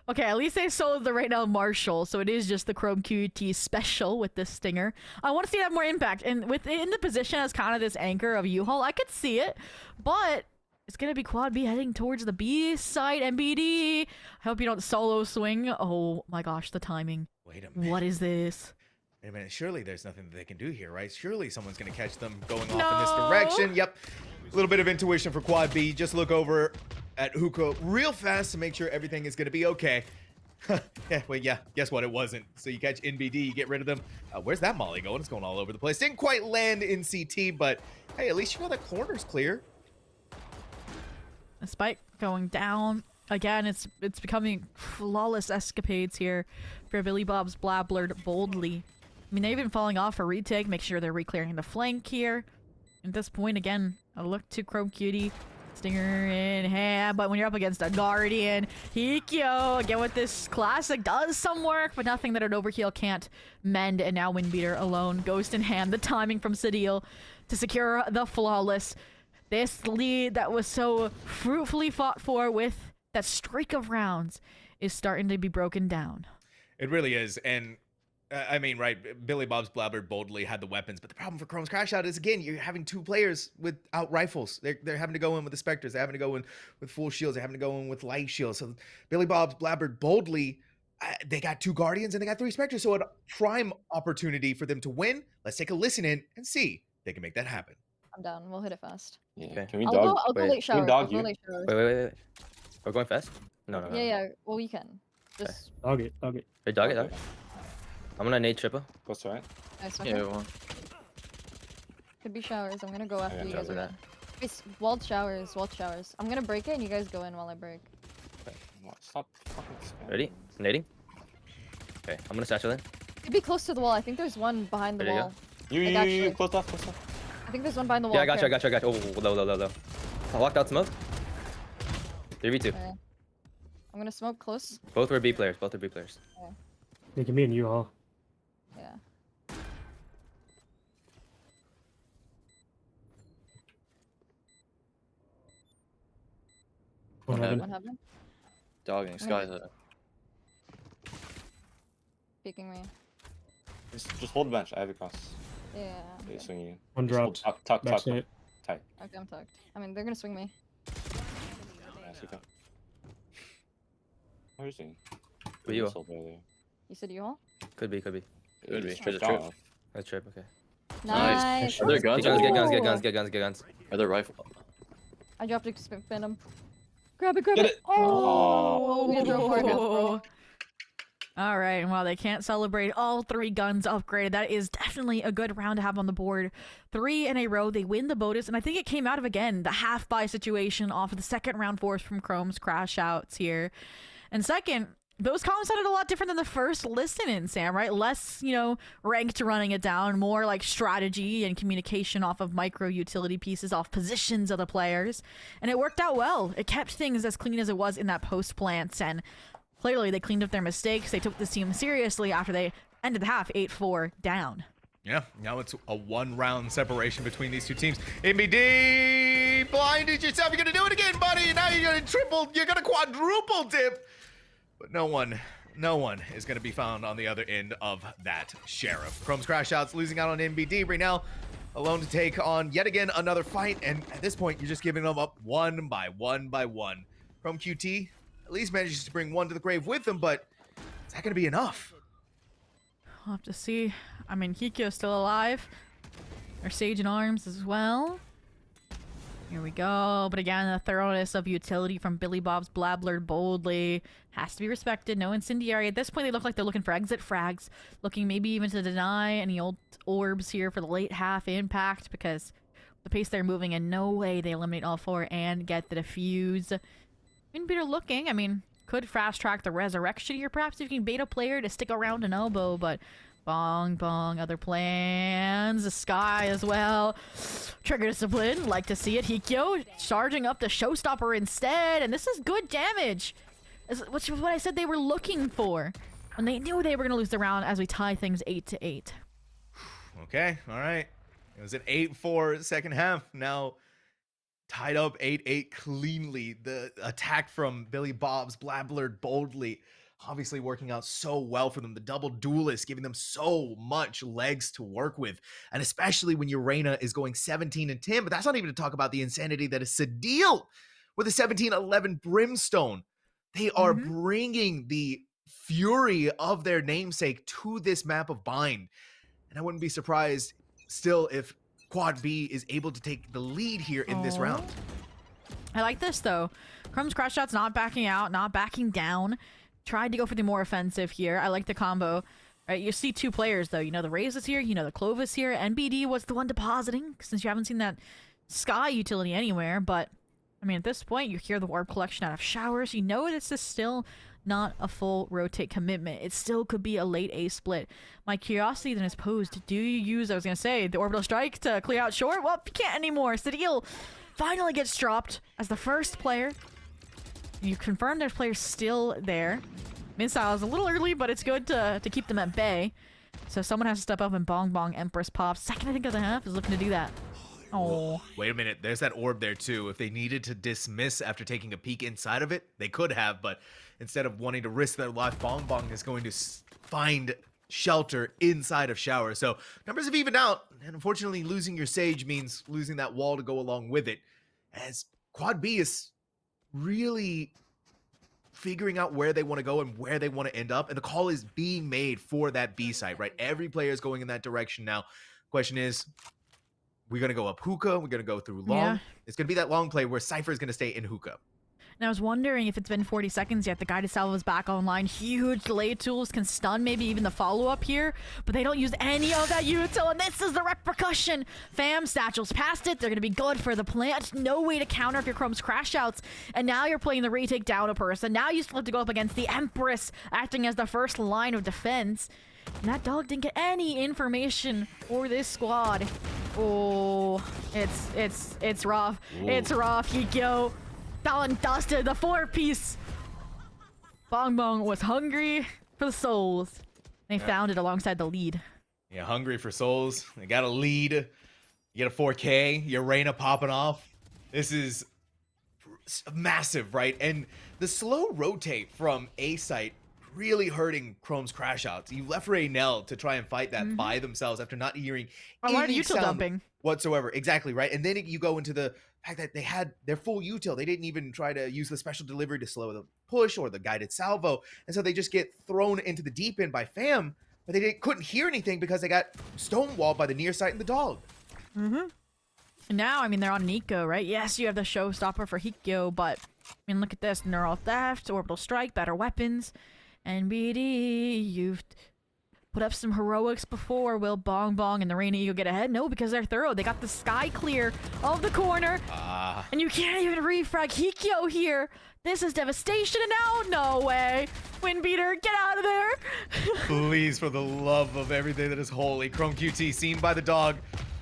okay, at least they sold the Raynell Marshall, so it is just the Chrome QT special with this Stinger. I want to see that more impact. And within the position as kind of this anchor of U-Haul, I could see it. But it's going to be Quad B heading towards the B side, MBD. I hope you don't solo swing. Oh my gosh, the timing. Wait a minute. What is this? Wait a minute. Surely there's nothing that they can do here, right? Surely someone's going to catch them going off in this direction. Yep. A little bit of intuition for Quad B. Just look over at Hookah real fast to make sure everything is going to be okay. Yeah, well, yeah, guess what? It wasn't. So you catch NBD, you get rid of them. Where's that molly going? It's going all over the place. Didn't quite land in CT, but hey, at least you know that corner's clear. A spike going down. Again, it's becoming flawless escapades here for Billy Bob's Blabbler boldly. I mean, they've been falling off for retake, make sure they're re-clearing the flank here. At this point, again, a look to Chrome Cutie. Stinger in hand, but when you're up against a Guardian, Hikyo, again with this classic, does some work, but nothing that an overheal can't mend, and now Windbeater alone, Ghost in hand, the timing from Sadil to secure the flawless. This lead that was so fruitfully fought for with that streak of rounds is starting to be broken down. It really is, and I mean, right, Billy Bob's Blabber boldly had the weapons, but the problem for Chrome's Crash Out is, again, you're having 2 players without rifles. They're having to go in with the Spectres. They're having to go in with full shields. They're having to go in with light shields. So Billy Bob's Blabber boldly, they got 2 Guardians and they got 3 Spectres, so a prime opportunity for them to win. Let's take a listen in and see if they can make that happen. I'm down. We'll hit it fast. Yeah. Okay. Can we I'll dog? go late showers. I'll go late showers. Wait. We're going fast? No. Yeah. Well, we can. Just. Dog it. Hey, dog it. I'm gonna nade triple. What's right? Nice. Yeah, we won. Could be showers. I'm gonna go after you guys. that. It's walled showers. I'm gonna break it and you guys go in while I break. Stop fucking spamming. Ready? Nading? Okay, I'm gonna satchel in. Could be close to the wall. I think there's one behind the There you wall. You close off. I think there's one behind the wall. Yeah, I got you. Oh, low. I walked out smoke. 3v2. Okay. I'm gonna smoke close. Both are B players. Okay. They can be in U-Haul. Yeah. What happened? What happened? Dogging. Sky's a... Peeking me. Just hold the bench. I have your cross. Yeah. They swing you. One dropped. Tuck. Backside. Tight. Okay, I'm tucked. I mean, they're gonna swing me. Nice, okay. What are you seeing? Who you? You said you all? Could be. Could be. There's a trip. That's trip, okay. Nice. Are there guns? Get guns. Are there rifle? I dropped a phantom. Grab it. Get it. Oh, we didn't throw 4 guns, bro. All right, and while they can't celebrate all 3 guns upgraded, that is definitely a good round to have on the board. 3 in a row, they win the bonus, and I think it came out of, again, the half-buy situation off of the second round force from Chrome's crash outs here. And second, those comms sounded a lot different than the first listen-in, Sam, right? Less, you know, ranked running it down, more like strategy and communication off of micro-utility pieces, off positions of the players. And it worked out well. It kept things as clean as it was in that post-plants, and clearly they cleaned up their mistakes. They took this team seriously after they ended the half 8-4 down. Yeah, now it's a 1-round separation between these two teams. MBD, blinded yourself. You're going to do it again, buddy. Now you're going to quadruple dip. But no one is going to be found on the other end of that Sheriff. Chrome's crash outs, losing out on MBD. Right now, alone to take on yet again another fight. And at this point, you're just giving them up one by one by one. Chrome QT at least manages to bring one to the grave with them, but is that going to be enough? We'll have to see. I mean, Hikyo's still alive. There's Sage in arms as well. Here we go. But again, the thoroughness of utility from Billy Bob's Blabbled boldly has to be respected. No incendiary. At this point, they look like they're looking for exit frags. Looking maybe even to deny any old orbs here for the late half impact, because the pace they're moving in, no way they eliminate all 4 and get the defuse. In better looking, I mean, could fast track the resurrection here perhaps if you can bait a player to stick around an elbow, but bong bong, other plans. The Sky as well. Trigger discipline, like to see it. Hikyo charging up the showstopper instead, and this is good damage, which is what I said they were looking for when they knew they were going to lose the round as we tie things 8-8. Okay, all right. It was an 8-4 second half. Now tied up 8-8 cleanly. The attack from Billy Bob's Blabbled boldly obviously working out so well for them. The double duelist giving them so much legs to work with. And especially when your Reyna is going 17-10. But that's not even to talk about the insanity that is Sadil with a 17-11 Brimstone. They are bringing the fury of their namesake to this map of Bind. And I wouldn't be surprised still if Quad B is able to take the lead here in this round. I like this though. Chrome's crash shots not backing out, not backing down. Tried to go for the more offensive here. I like the combo. Right, you see 2 players though. You know the Raze is here, you know the Clovis here. NBD was the one depositing, since you haven't seen that Sky utility anywhere. But I mean, at this point, you hear the Orb collection out of showers. You know this is still not a full rotate commitment. It still could be a late A split. My curiosity then is posed. Do you use, I was going to say, the Orbital Strike to clear out short? Well, you can't anymore. Sadil finally gets dropped as the first player. You confirm there's players still there. Mid-style is a little early, but it's good to keep them at bay. So someone has to step up and bong bong Empress pops. Second, I think, of the half is looking to do that. Oh. Wait a minute. There's that orb there too. If they needed to dismiss after taking a peek inside of it, they could have, but instead of wanting to risk their life, Bong Bong is going to find shelter inside of Shower. So numbers have evened out, and unfortunately losing your Sage means losing that wall to go along with it, as Quad B is really figuring out where they want to go and where they want to end up, and the call is being made for that B site, right? Every player is going in that direction now. Question is, we're going to go up hookah, we're going to go through long. Yeah. It's going to be that long play where Cypher is going to stay in hookah. And I was wondering if it's been 40 seconds yet. The guided salvo is back online. Huge delay tools can stun maybe even the follow-up here, but they don't use any of that util, and this is the repercussion. Fam satchels past it. They're going to be good for the plant. No way to counter if your Chrome's crash outs, and now you're playing the retake down a person. Now you still have to go up against the Empress, acting as the first line of defense. And that dog didn't get any information for this squad. Oh, it's rough. Ooh. It's rough, Hikyo. Done dusted, the 4-piece. Bong Bong was hungry for the souls. They found it alongside the lead. Yeah, hungry for souls. They got a lead. You get a 4K. Your Reyna popping off. This is massive, right? And the slow rotate from A site really hurting Chrome's crash outs. You left Raynell to try and fight that by themselves after not hearing any util sound dumping whatsoever. Exactly, right? And then you go into the fact that they had their full util. They didn't even try to use the special delivery to slow the push or the guided salvo. And so they just get thrown into the deep end by Fam, but they couldn't hear anything because they got stonewalled by the near site and the dog. And now, I mean, they're on Nico, right? Yes, you have the showstopper for Hikyo, but I mean, look at this. Neural theft, orbital strike, better weapons. NBD, you've put up some heroics before. Will Bong Bong and the Rainy Eagle get ahead? No, because they're thorough. They got the sky clear of the corner. And you can't even refrag Hikyo here. This is devastation and now. No way. Windbeater, get out of there. Please, for the love of everything that is holy. Chrome QT seen by the dog.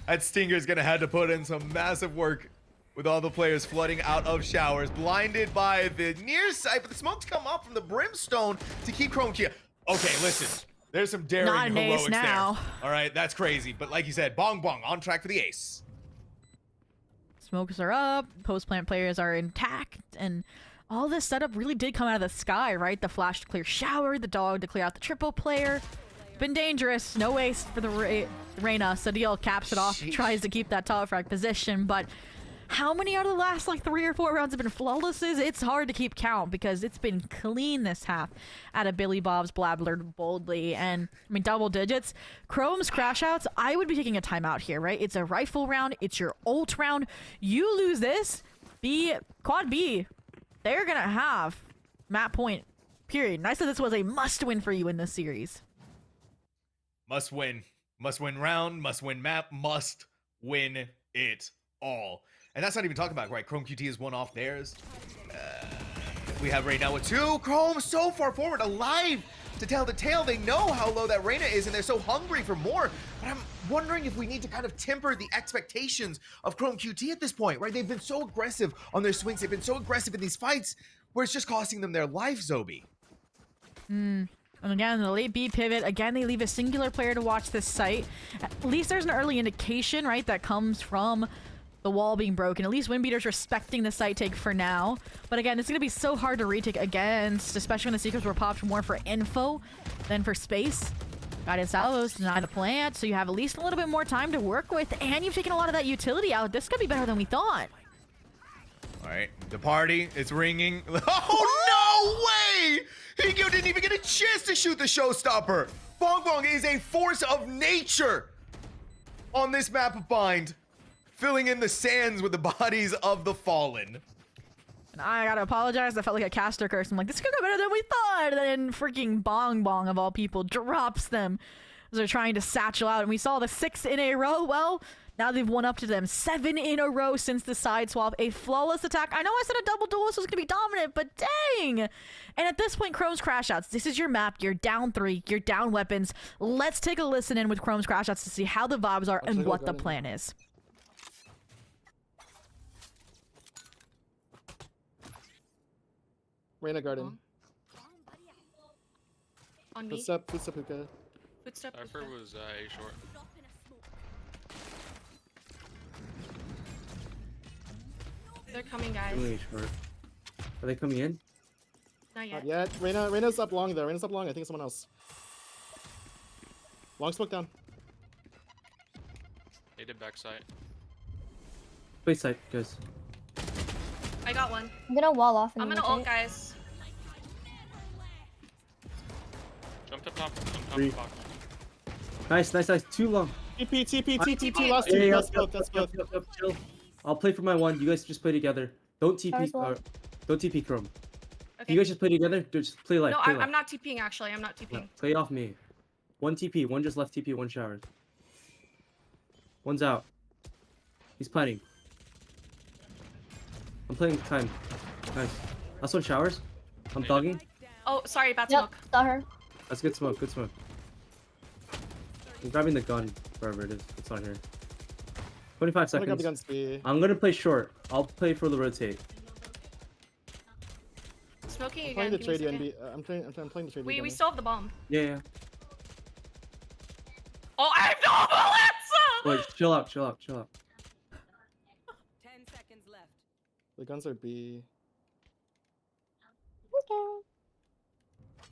That Stinger's gonna have to put in some massive work with all the players flooding out of showers. Blinded by the near side, but the smokes come up from the brimstone to keep Chrome QT. Okay, listen. There's some daring Not an ace heroics now. there. All right, that's crazy. But like you said, Bong Bong on track for the ace. Smokes are up. Post-plant players are intact. And all this setup really did come out of the sky, right? The flash to clear shower, the dog to clear out the triple player. Been dangerous. No ace for the Reyna. Sadiel caps it off, tries to keep that top frag position, but how many out of the last like 3 or 4 rounds have been flawlesses? It's hard to keep count because it's been clean this half out of Billy Bob's Blabblered boldly. And I mean, double digits. Chrome's crash outs, I would be taking a timeout here, right? It's a rifle round. It's your ult round. You lose this, quad B, they're gonna have map point, period. And I said this was a must win for you in this series. Must win. Must win round, must win map, must win it all. And that's not even talking about, right? Chrome QT has won off theirs. We have right now with 2. Chrome so far forward, alive to tell the tale. They know how low that Reyna is, and they're so hungry for more. But I'm wondering if we need to kind of temper the expectations of Chrome QT at this point, right? They've been so aggressive on their swings. They've been so aggressive in these fights where it's just costing them their life, Zobi. And again, the late B pivot, again, they leave a singular player to watch this site. At least there's an early indication, right, that comes from the wall being broken. At least Windbeater's respecting the site take for now. But again, it's going to be so hard to retake against, especially when the secrets were popped more for info than for space. Guided Salvos deny the plant, so you have at least a little bit more time to work with, and you've taken a lot of that utility out. This could be better than we thought. All right, the party, it's ringing. Oh, no way! Hikyo didn't even get a chance to shoot the showstopper. Bong Bong is a force of nature on this map of Bind, filling in the sands with the bodies of the fallen. And I gotta apologize, I felt like a caster curse. I'm like, this could go better than we thought. And then freaking Bong Bong, of all people, drops them as they're trying to satchel out. And we saw the 6 in a row. Well, now they've won up to them 7 in a row since the side swap. A flawless attack. I know I said a double duelist was gonna be dominant, but dang! And at this point, Chrome's crash outs. This is your map. You're down 3. You're down weapons. Let's take a listen in with Chrome's crash outs to see how the vibes are and what the plan is. Reyna garden. On me. Footstep hookah. Footstep. Cypher was A short. They're coming, guys. Really short. Are they coming in? Not yet. Not yet. Reyna's up long though. Reyna's up long. I think it's someone else. Long smoke down. They did backside. Wait side, guys. I got one. I'm gonna wall off. I'm gonna ult, guys. Jump to top. Three. Top box. Nice, nice, nice. Too long. TP. Last two. That's both. Chill. I'll play for my one. You guys just play together. Don't TP. Ours will. Don't TP Chrome. Okay. You guys just play together. Just play life. No, play life. I'm not TPing actually. I'm not TPing. Yeah, play off me. One TP. One just left TP. One showers. One's out. He's planning. I'm playing time. Nice. Last one showers. I'm dogging. Oh, sorry, bad Yep, smoke. saw her. That's good smoke. Good smoke. I'm grabbing the gun wherever it is. It's on here. 25 I'm gonna grab the seconds. gun speed. I'm gonna play short. I'll play for the rotate. Smoking I'm again. playing the give me a trade second. UNB. I'm playing the trade. We UNB. still have the bomb. Yeah, yeah. Oh, I have no bullets! Wait, chill out, chill out, chill out. 10 seconds left. The guns are B. Okay.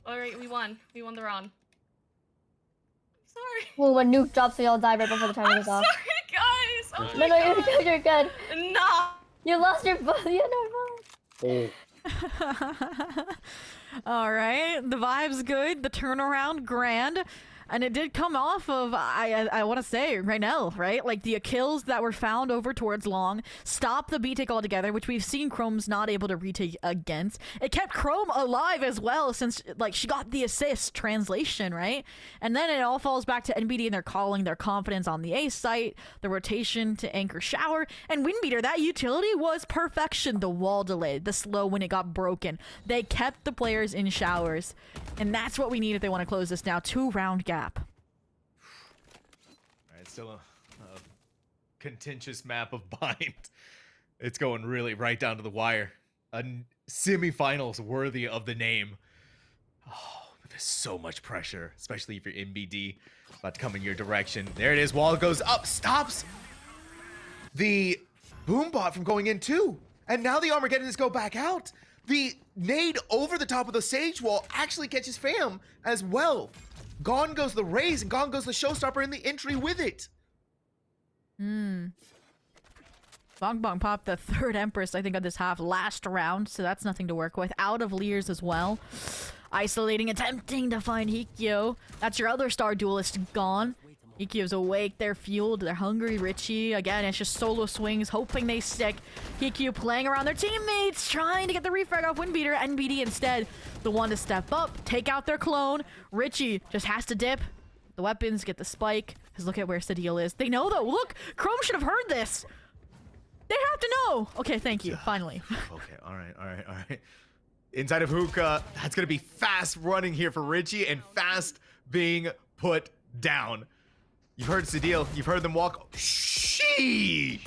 Alright, we won. We won the round. Sorry. Well, when nuke drops, we all die right before the timer I'm goes off. sorry, guys. Oh No, my no, God. you're good. No. You lost your bullet. You had no bullet. Oh. All right, the vibe's good, the turnaround grand. And it did come off of, I want to say, Raynell, right? Like, the kills that were found over towards Long stopped the B take altogether, which we've seen Chrome's not able to retake against. It kept Chrome alive as well, since, like, she got the assist translation, right? And then it all falls back to NBD and they're calling their confidence on the A site, the rotation to anchor shower, and Windbeater, that utility was perfection. The wall delayed, the slow when it got broken. They kept the players in showers, and that's what we need if they want to close this now. 2-round gap. All right, still a contentious map of Bind. It's going really right down to the wire. A semifinals worthy of the name. Oh, but there's so much pressure, especially if you're NBD about to come in your direction. There it is. Wall goes up, stops the Boombot from going in too. And now the Armageddon's go back out. The nade over the top of the Sage wall actually catches Fam as well. Gone goes the Raze, and gone goes the Showstopper in the entry with it. Bong Bong popped the 3rd Empress, I think, of this half last round, so that's nothing to work with. Out of Leers as well. Isolating, attempting to find Hikyo. That's your other star duelist gone. Hikyo's awake, they're fueled, they're hungry. Richie, again, it's just solo swings, hoping they stick. Hikyo playing around their teammates, trying to get the refrag off Windbeater. NBD instead, the one to step up, take out their clone. Richie just has to dip the weapons, get the spike, because look at where Sadil is. They know though, look, Chrome should have heard this. They have to know. Okay, thank you, finally. Okay, all right. Inside of Hookah, that's going to be fast running here for Richie and fast being put down. You've heard Sadil. You've heard them walk. Sheesh.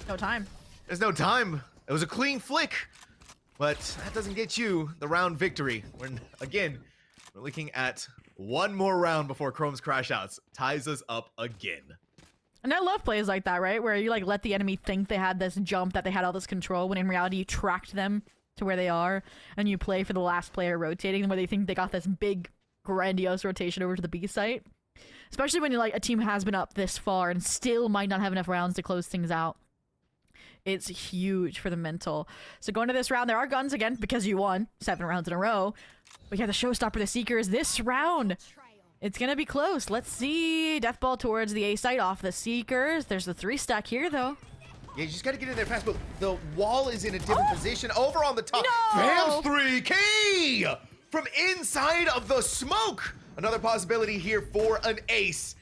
No time. There's no time. It was a clean flick. But that doesn't get you the round victory. Again, we're looking at one more round before Chrome's crash outs ties us up again. And I love plays like that, right? Where you like let the enemy think they had this jump, that they had all this control, when in reality you tracked them to where they are, and you play for the last player rotating, where they think they got this big, grandiose rotation over to the B site. Especially when like a team has been up this far and still might not have enough rounds to close things out. It's huge for the mental. So going to this round, there are guns again because you won 7 rounds in a row. We got the Showstopper, the Seekers. This round, it's going to be close. Let's see. Deathball towards the A site off the Seekers. There's the 3-stack here, though. Yeah, you just got to get in there fast, but the wall is in a different position. Over on the top. No! Fam's 3K from inside of the smoke. Another possibility here for an ace.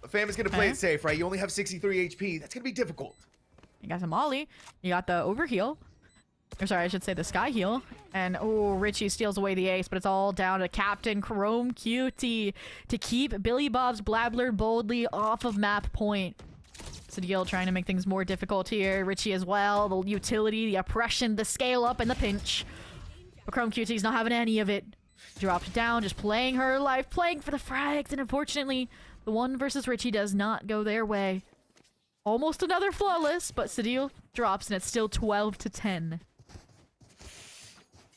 Fam is going to play it safe, right? You only have 63 HP. That's going to be difficult. You got some Molly. You got the overheal. Or sorry, I should say the sky heal. And, oh, Richie steals away the ace, but it's all down to Captain Chrome QT to keep Billy Bob's Blabbler boldly off of map point. Sadil trying to make things more difficult here. Richie as well. The utility, the oppression, the scale up, and the pinch. But Chrome QT's not having any of it. Dropped down, just playing her life, playing for the frags, and unfortunately, the 1 versus Richie does not go their way. Almost another flawless, but Sadil drops, and it's still 12-10.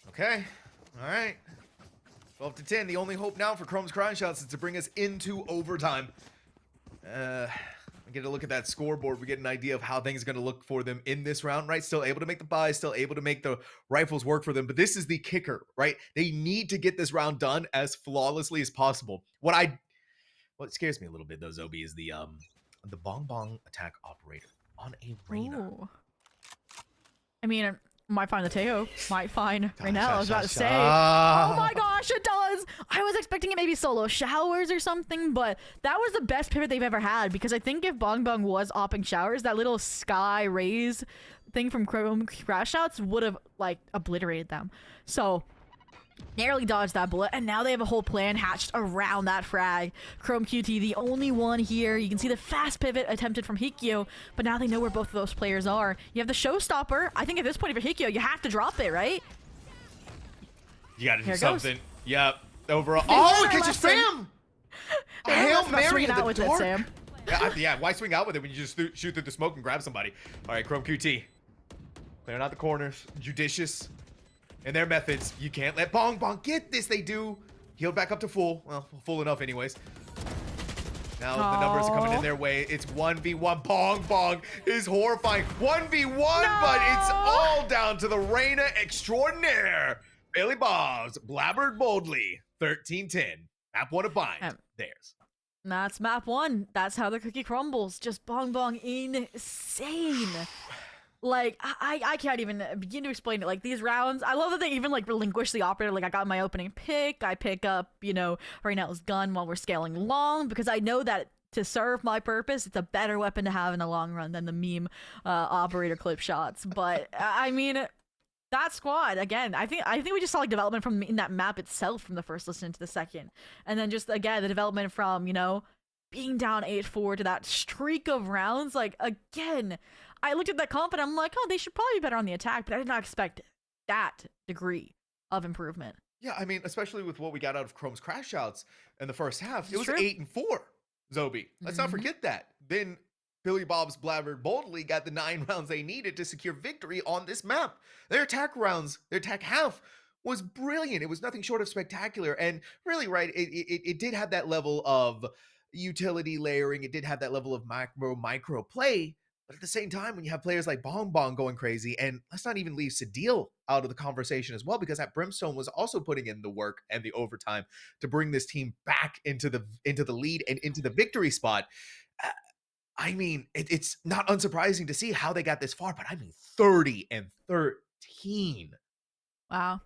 Okay, all right. 12-10. The only hope now for Chrome's crying shots is to bring us into overtime. Get a look at that scoreboard. We get an idea of how things are going to look for them in this round, right? Still able to make the buys, still able to make the rifles work for them. But this is the kicker, right? They need to get this round done as flawlessly as possible. What scares me a little bit, though, Zobi, is the Bong Bong attack operator on a Reyna. Ooh. I mean, might find the Teo. Might find right now. I was about to say. Oh my gosh, it does! I was expecting it maybe solo showers or something, but that was the best pivot they've ever had, because I think if Bong Bong was opping showers, that little sky raise thing from Chrome crash outs would have like obliterated them. So narrowly dodged that bullet, and now they have a whole plan hatched around that frag. Chrome QT, the only one here. You can see the fast pivot attempted from Hikyo, but now they know where both of those players are. You have the Showstopper. I think at this point, if you're Hikyo, you have to drop it, right? You got to do Here it something. goes. Yep. Overall. Oh, it catches Fam! A Hail Mary in the out with dark. it, Sam. Yeah, why swing out with it when you just shoot through the smoke and grab somebody? All right, Chrome QT. Clearing out the corners. Judicious. In their methods, you can't let Bong Bong get this. They do. Healed back up to full. Well, full enough anyways. Now the numbers are coming in their way. It's 1v1. Bong Bong is horrifying. 1v1, but it's all down to the Reyna extraordinaire. Billy Bob's blabbered boldly. 13-10. Map 1 to bind. theirs. That's map 1. That's how the cookie crumbles. Just bong bong insane. Like, I can't even begin to explain it. Like, these rounds, I love that they even, like, relinquish the operator. Like, I got my opening pick. I pick up, you know, Raynell's gun while we're scaling long, because I know that to serve my purpose, it's a better weapon to have in the long run than the meme operator clip shots. But, I mean, that squad, again, I think we just saw, like, development from in that map itself from the first listen to the second. And then just, again, the development from, you know, being down 8-4 to that streak of rounds. Like, again, I looked at that comp and I'm like, oh, they should probably be better on the attack, but I did not expect that degree of improvement. Yeah, I mean, especially with what we got out of Chrome's crash outs in the first half. It was True. 8-4, Zobi. Let's not forget that. Then Billy Bob's blabbered boldly got the 9 rounds they needed to secure victory on this map. Their attack rounds, their attack half was brilliant. It was nothing short of spectacular. And really, right, it did have that level of utility layering. It did have that level of micro play. But at the same time, when you have players like Bong Bong going crazy, and let's not even leave Sadil out of the conversation as well, because that Brimstone was also putting in the work and the overtime to bring this team back into the lead and into the victory spot. I mean, it's not unsurprising to see how they got this far, but I mean 30-13. Wow.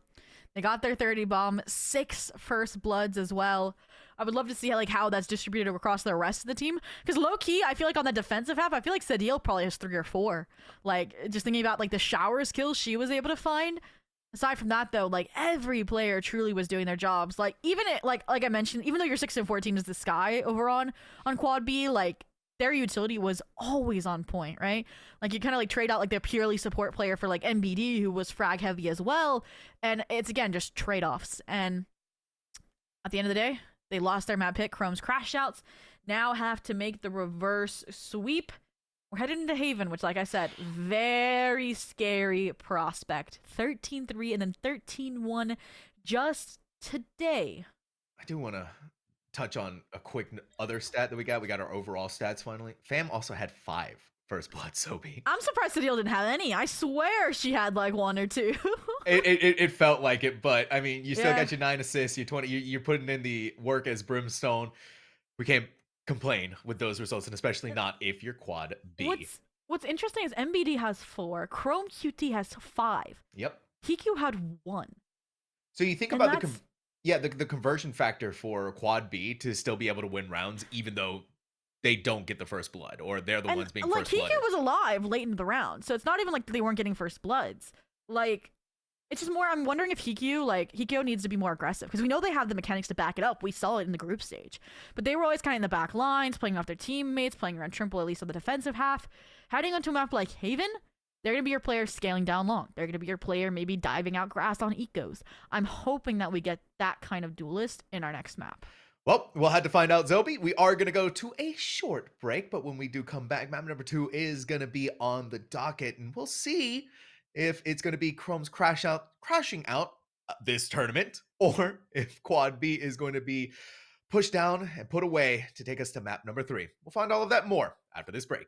They got their 30 bomb, 6 first bloods as well. I would love to see how that's distributed across the rest of the team. Because low-key, I feel like on the defensive half, I feel like Sadil probably has 3 or 4. Like, just thinking about, like, the shower skills she was able to find. Aside from that, though, like, every player truly was doing their jobs. Like, even it, like I mentioned, even though your 6 and 14 is the sky over on Quad B, like, their utility was always on point, right? Like, you kind of, like, trade out, like, their purely support player for, like, MBD, who was frag heavy as well. And it's, again, just trade-offs. And at the end of the day, they lost their map pick. Chrome's crash outs now have to make the reverse sweep. We're headed into Haven, which, like I said, very scary prospect. 13-3 and then 13-1 just today. I do want to touch on a quick other stat that we got. We got our overall stats finally. Fam also had 5 first blood, Sobi. I'm surprised Sadil didn't have any. I swear she had like 1 or 2. it felt like it, but I mean, you still got your 9 assists. You're putting in the work as Brimstone. We can't complain with those results, and especially not if you're Quad B. What's interesting is MBD has 4. Chrome QT has 5. Yep. Hiku had 1. So you think about the conversion factor for Quad B to still be able to win rounds, even though they don't get the first blood, or they're the ones being first blooded. Hiku was alive late into the round, so it's not even like they weren't getting first bloods. Like, it's just more, I'm wondering if Hikyo needs to be more aggressive, because we know they have the mechanics to back it up. We saw it in the group stage. But they were always kind of in the back lines, playing off their teammates, playing around Trimple, at least on the defensive half. Heading onto a map like Haven, they're going to be your player scaling down long. They're going to be your player maybe diving out grass on ecos. I'm hoping that we get that kind of duelist in our next map. Well, we'll have to find out, Zobi. We are going to go to a short break, but when we do come back, map number 2 is going to be on the docket, and we'll see if it's going to be Chrome's crashing out this tournament, or if Quad B is going to be pushed down and put away to take us to map number 3. We'll find all of that more after this break.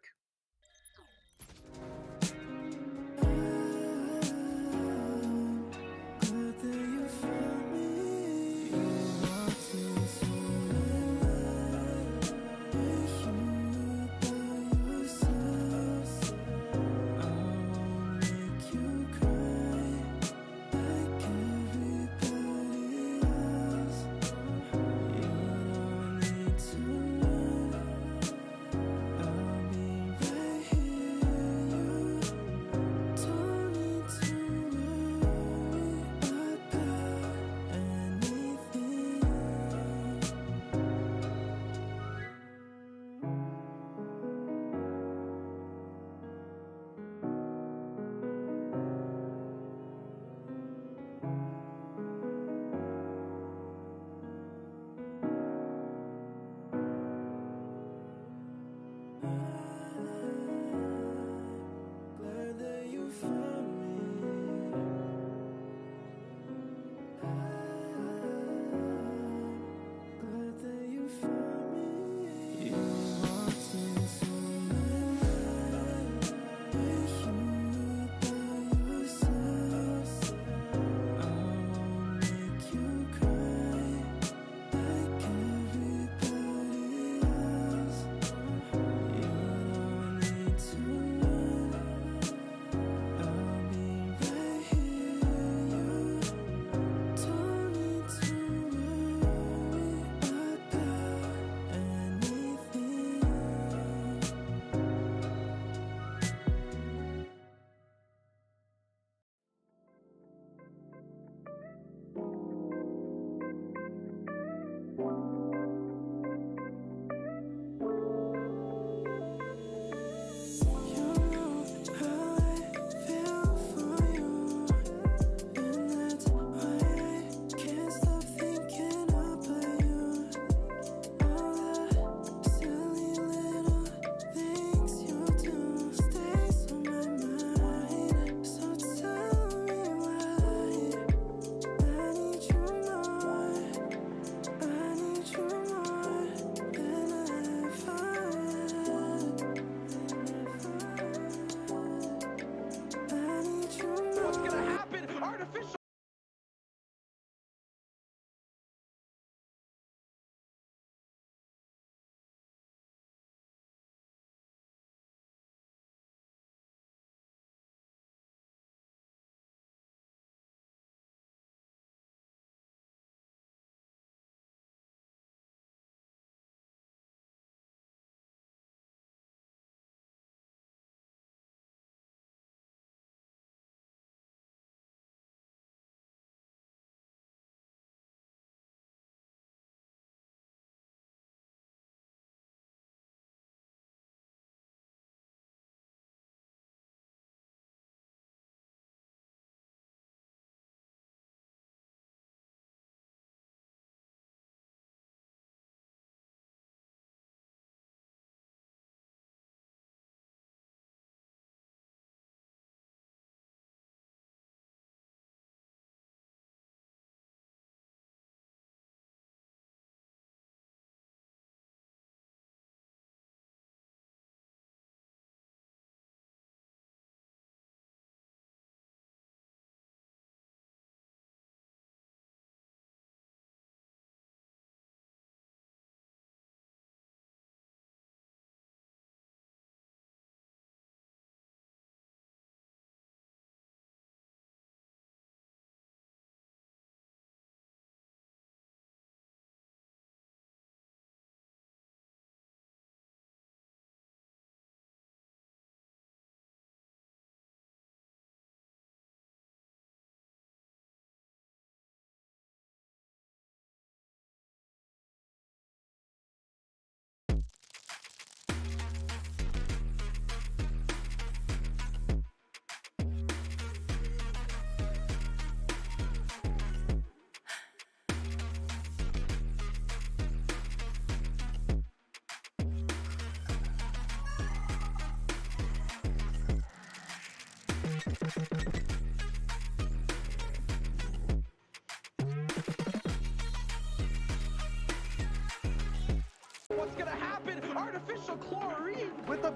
What's gonna happen? Artificial chlorine! With the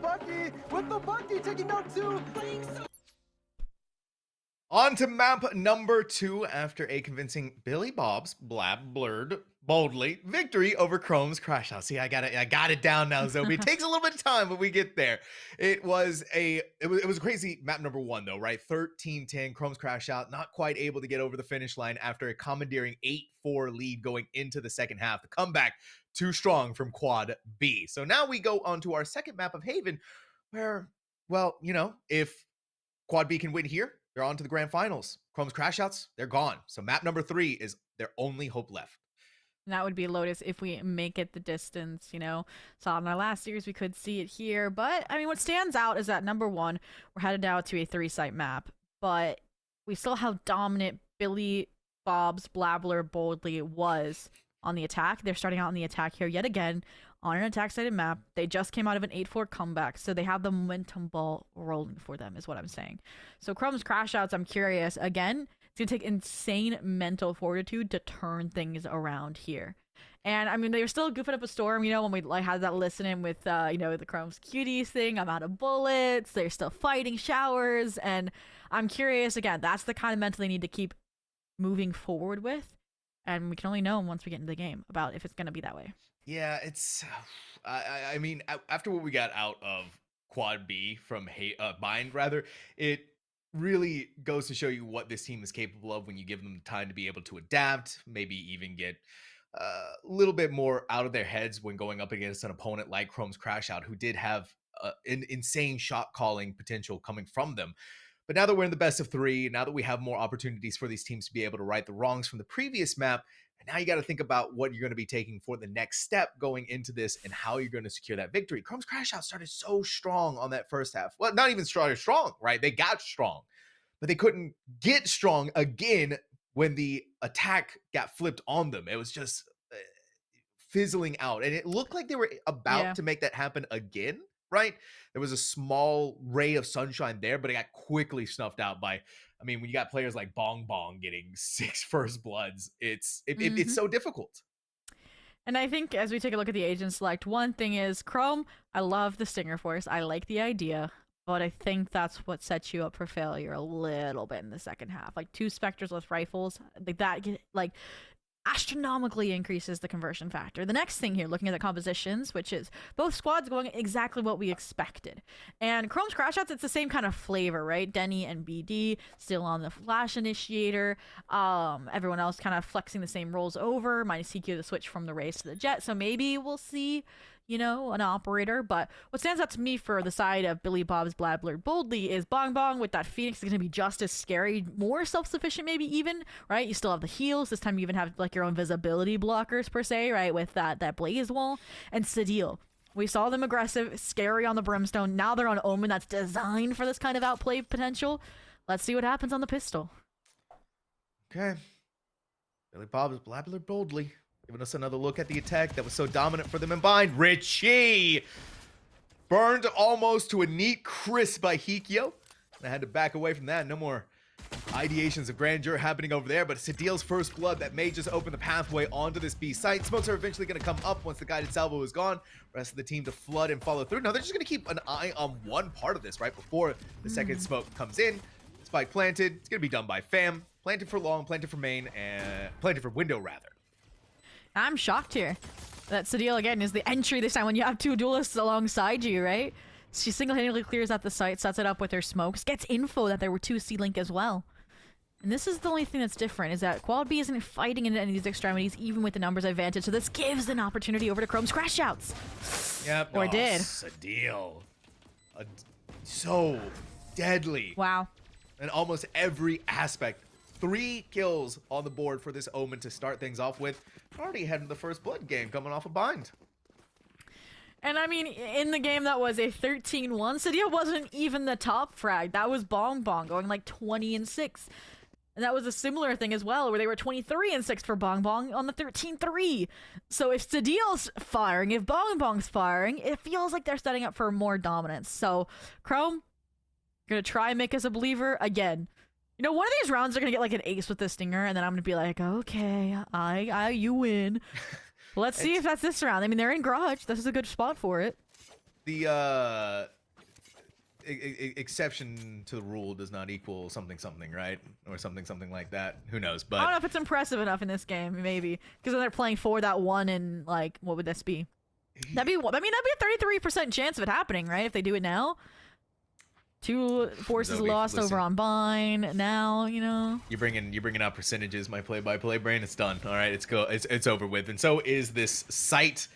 Bucky taking down 2. On to map number 2 after a convincing Billy Bob's blurred boldly victory over Chrome's Crash Out. See, I got it down now, Zobi. It takes a little bit of time, but we get there. It was a crazy map number 1 though, right? 13-10, Chrome's Crash Out, not quite able to get over the finish line after a commandeering 8-4 lead going into the second half. The comeback too strong from Quad B. So now we go on to our second map of Haven, where, well, you know, if Quad B can win here, they're on to the grand finals. Chrome's Crash Outs, they're gone. So map number 3 is their only hope left. And that would be Lotus if we make it the distance, you know. Saw in our last series, we could see it here. But, I mean, what stands out is that, number 1, we're headed now to a 3-site map. But we still how dominant Billy Bob's Blabbler Boldly was on the attack. They're starting out on the attack here yet again on an attack-sided map. They just came out of an 8-4 comeback, so they have the momentum ball rolling for them, is what I'm saying. So Chrome's Crash Outs, I'm curious. Again, it's going to take insane mental fortitude to turn things around here. And, I mean, they were still goofing up a storm, you know, when we like had that listening with, you know, the Chrome's Cuties thing. I'm out of bullets. They're still fighting showers. And I'm curious, again, that's the kind of mental they need to keep moving forward with. And we can only know once we get into the game about if it's going to be that way. Yeah, it's, I mean, after what we got out of Quad B from Mind, rather, it really goes to show you what this team is capable of when you give them the time to be able to adapt, maybe even get a little bit more out of their heads when going up against an opponent like Chrome's Crash Out, who did have an insane shot calling potential coming from them. But now that we're in the best of 3, now that we have more opportunities for these teams to be able to right the wrongs from the previous map, and now you got to think about what you're going to be taking for the next step going into this and how you're going to secure that victory. Chrome's Crash Out started so strong on that first half. Well, not even strong, right? They got strong, but they couldn't get strong again when the attack got flipped on them. It was just fizzling out, and it looked like they were about to make that happen again, right? There was a small ray of sunshine there, but it got quickly snuffed out by, I mean, when you got players like Bong Bong getting 6 first bloods, it's so difficult. And I think as we take a look at the agent select, one thing is Chrome, I love the Stinger Force. I like the idea, but I think that's what sets you up for failure a little bit in the second half. Like 2 Spectres with rifles, like that, like astronomically increases the conversion factor. The next thing here, looking at the compositions, which is both squads going exactly what we expected. And Chrome's Crash Outs, it's the same kind of flavor, right? Denny and BD still on the flash initiator. Everyone else kind of flexing the same roles over, minus CQ the switch from the race to the jet. So maybe we'll see, you know, an operator. But what stands out to me for the side of Billy Bob's Blabbler Boldly is Bong Bong with that Phoenix is going to be just as scary, more self-sufficient maybe even, right? You still have the heals. This time you even have like your own visibility blockers per se, right? With that blaze wall. And Sadil. We saw them aggressive, scary on the Brimstone. Now they're on Omen that's designed for this kind of outplay potential. Let's see what happens on the pistol. Okay. Billy Bob's Blabbler Boldly giving us another look at the attack that was so dominant for them in Bind. Richie! Burned almost to a neat crisp by Hikyo. And I had to back away from that. No more ideations of grandeur happening over there, but Sadil's first blood that may just open the pathway onto this B site. Smokes are eventually going to come up once the guided salvo is gone. Rest of the team to flood and follow through. Now they're just going to keep an eye on one part of this, right? Before the second smoke comes in. Spike planted. It's going to be done by Fam. Planted for long, planted for main, and planted for window, rather. I'm shocked here that Sadil, again, is the entry this time when you have 2 duelists alongside you, right? She single-handedly clears out the site, sets it up with her smokes, gets info that there were 2 C-Link as well. And this is the only thing that's different, is that Quad B isn't fighting into any of these extremities, even with the numbers advantage, so this gives an opportunity over to Chrome's Crash Outs. Yep. Or did. Sadil. So deadly. Wow. In almost every aspect. 3 kills on the board for this Omen to start things off with. Already ahead in the first blood game coming off a bind. And I mean, in the game that was a 13-1, Sadil wasn't even the top frag. That was Bong Bong going like 20-6. And that was a similar thing as well, where they were 23-6 for Bong Bong on the 13-3. So if Sadil's firing, if Bong Bong's firing, it feels like they're setting up for more dominance. So Chrome, gonna try and make us a believer again. You know, one of these rounds are gonna get like an ace with the stinger, and then I'm gonna be like, okay, you win. Let's see if that's this round. I mean, they're in garage. This is a good spot for it. The exception to the rule does not equal something, right? Or something like that. Who knows? But I don't know if it's impressive enough in this game, maybe, because then they're playing for that one, and like, what would this be? That'd be a 33% chance of it happening, right? If they do it now. 2 forces lost over on Bind. Now, you know. You're bringing out percentages. My play-by-play brain. It's done. All right, it's over with. And so is this site.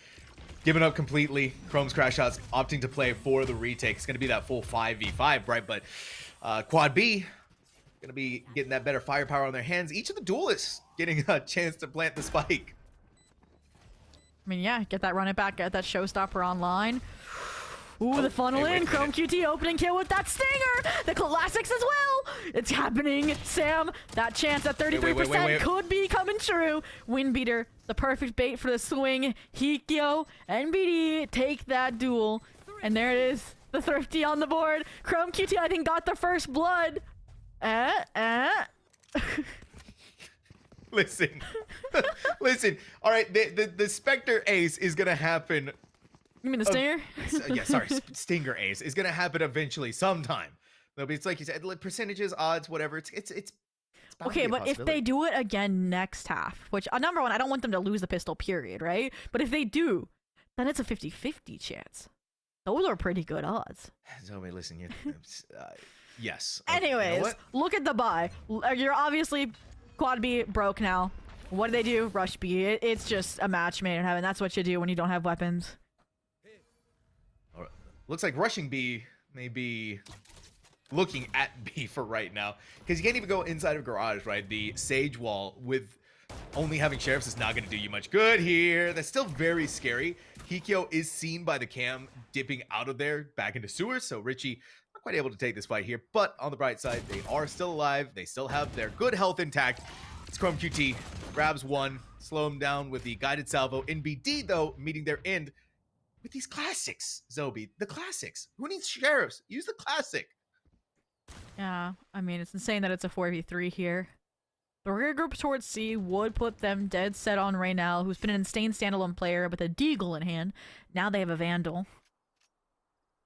Giving up completely. Chrome's Crash Shots opting to play for the retake. It's going to be that full 5v5, right? But Quad B going to be getting that better firepower on their hands. Each of the duelists getting a chance to plant the spike. I mean, yeah, get that run it back, get that showstopper online. Ooh, the funnel in. Chrome QT opening kill with that stinger. The classics as well. It's happening, Sam. That chance at 33% could be coming true. Wind beater, the perfect bait for the swing. Hikyo, NBD, take that duel. And there it is. The Thrifty on the board. Chrome QT, I think, got the first blood. Listen. Listen. All right, the Spectre Ace is going to happen. You mean the stinger? Yeah, sorry. Stinger Ace is going to happen eventually sometime. It's like you said, percentages, odds, whatever. It's okay, but if they do it again next half, which number one, I don't want them to lose the pistol, period, right? But if they do, then it's a 50-50 chance. Those are pretty good odds. Zoe, listen, yes. Anyways, you know look at the buy. You're obviously Quad B broke now. What do they do? Rush B. It's just a match made in heaven. That's what you do when you don't have weapons. Looks like rushing B may be looking at B for right now, because you can't even go inside of garage, right? The Sage Wall with only having sheriffs is not going to do you much good here. That's still very scary. Hikyo is seen by the cam dipping out of there back into sewers, so Richie not quite able to take this fight here, but on the bright side, they are still alive. They still have their good health intact. It's Chrome QT, grabs one, slow him down with the guided salvo. NBD, though, meeting their end with these classics, Zobi. The classics. Who needs sheriffs? Use the classic. Yeah, I mean, it's insane that it's a 4v3 here. The rear group towards C would put them dead set on Raynell, who's been an insane standalone player with a Deagle in hand. Now they have a Vandal.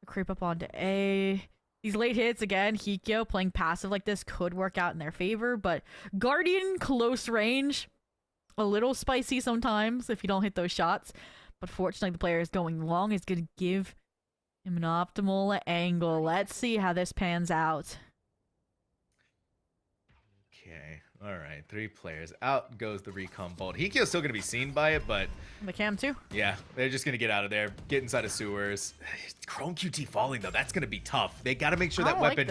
Creep up onto A. These late hits, again, Hikyo playing passive like this could work out in their favor, but Guardian close range, a little spicy sometimes if you don't hit those shots. But fortunately, the player is going long. Is going to give him an optimal angle. Let's see how this pans out. Okay. All right. 3 players. Out goes the recon bolt. Hikyo's still going to be seen by it, but... The cam too? Yeah. They're just going to get out of there. Get inside of sewers. Chrome QT falling, though. That's going to be tough. They got to make sure that weapon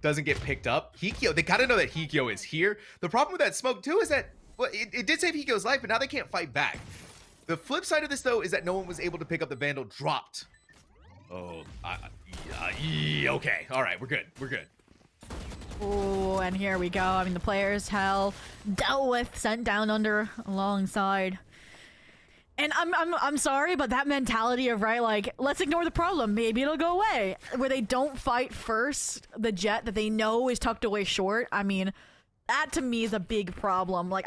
doesn't get picked up. Hikyo, they got to know that Hikyo is here. The problem with that smoke, too, is that... Well, it did save Hikyo's life, but now they can't fight back. The flip side of this, though, is that no one was able to pick up the Vandal dropped. Oh, okay. All right, we're good. We're good. Oh, and here we go. I mean, the players, hell, dealt with, sent down under, alongside. And I'm sorry, but that mentality of, right, like, let's ignore the problem. Maybe it'll go away. Where they don't fight first the jet that they know is tucked away short. I mean... That to me is a big problem. Like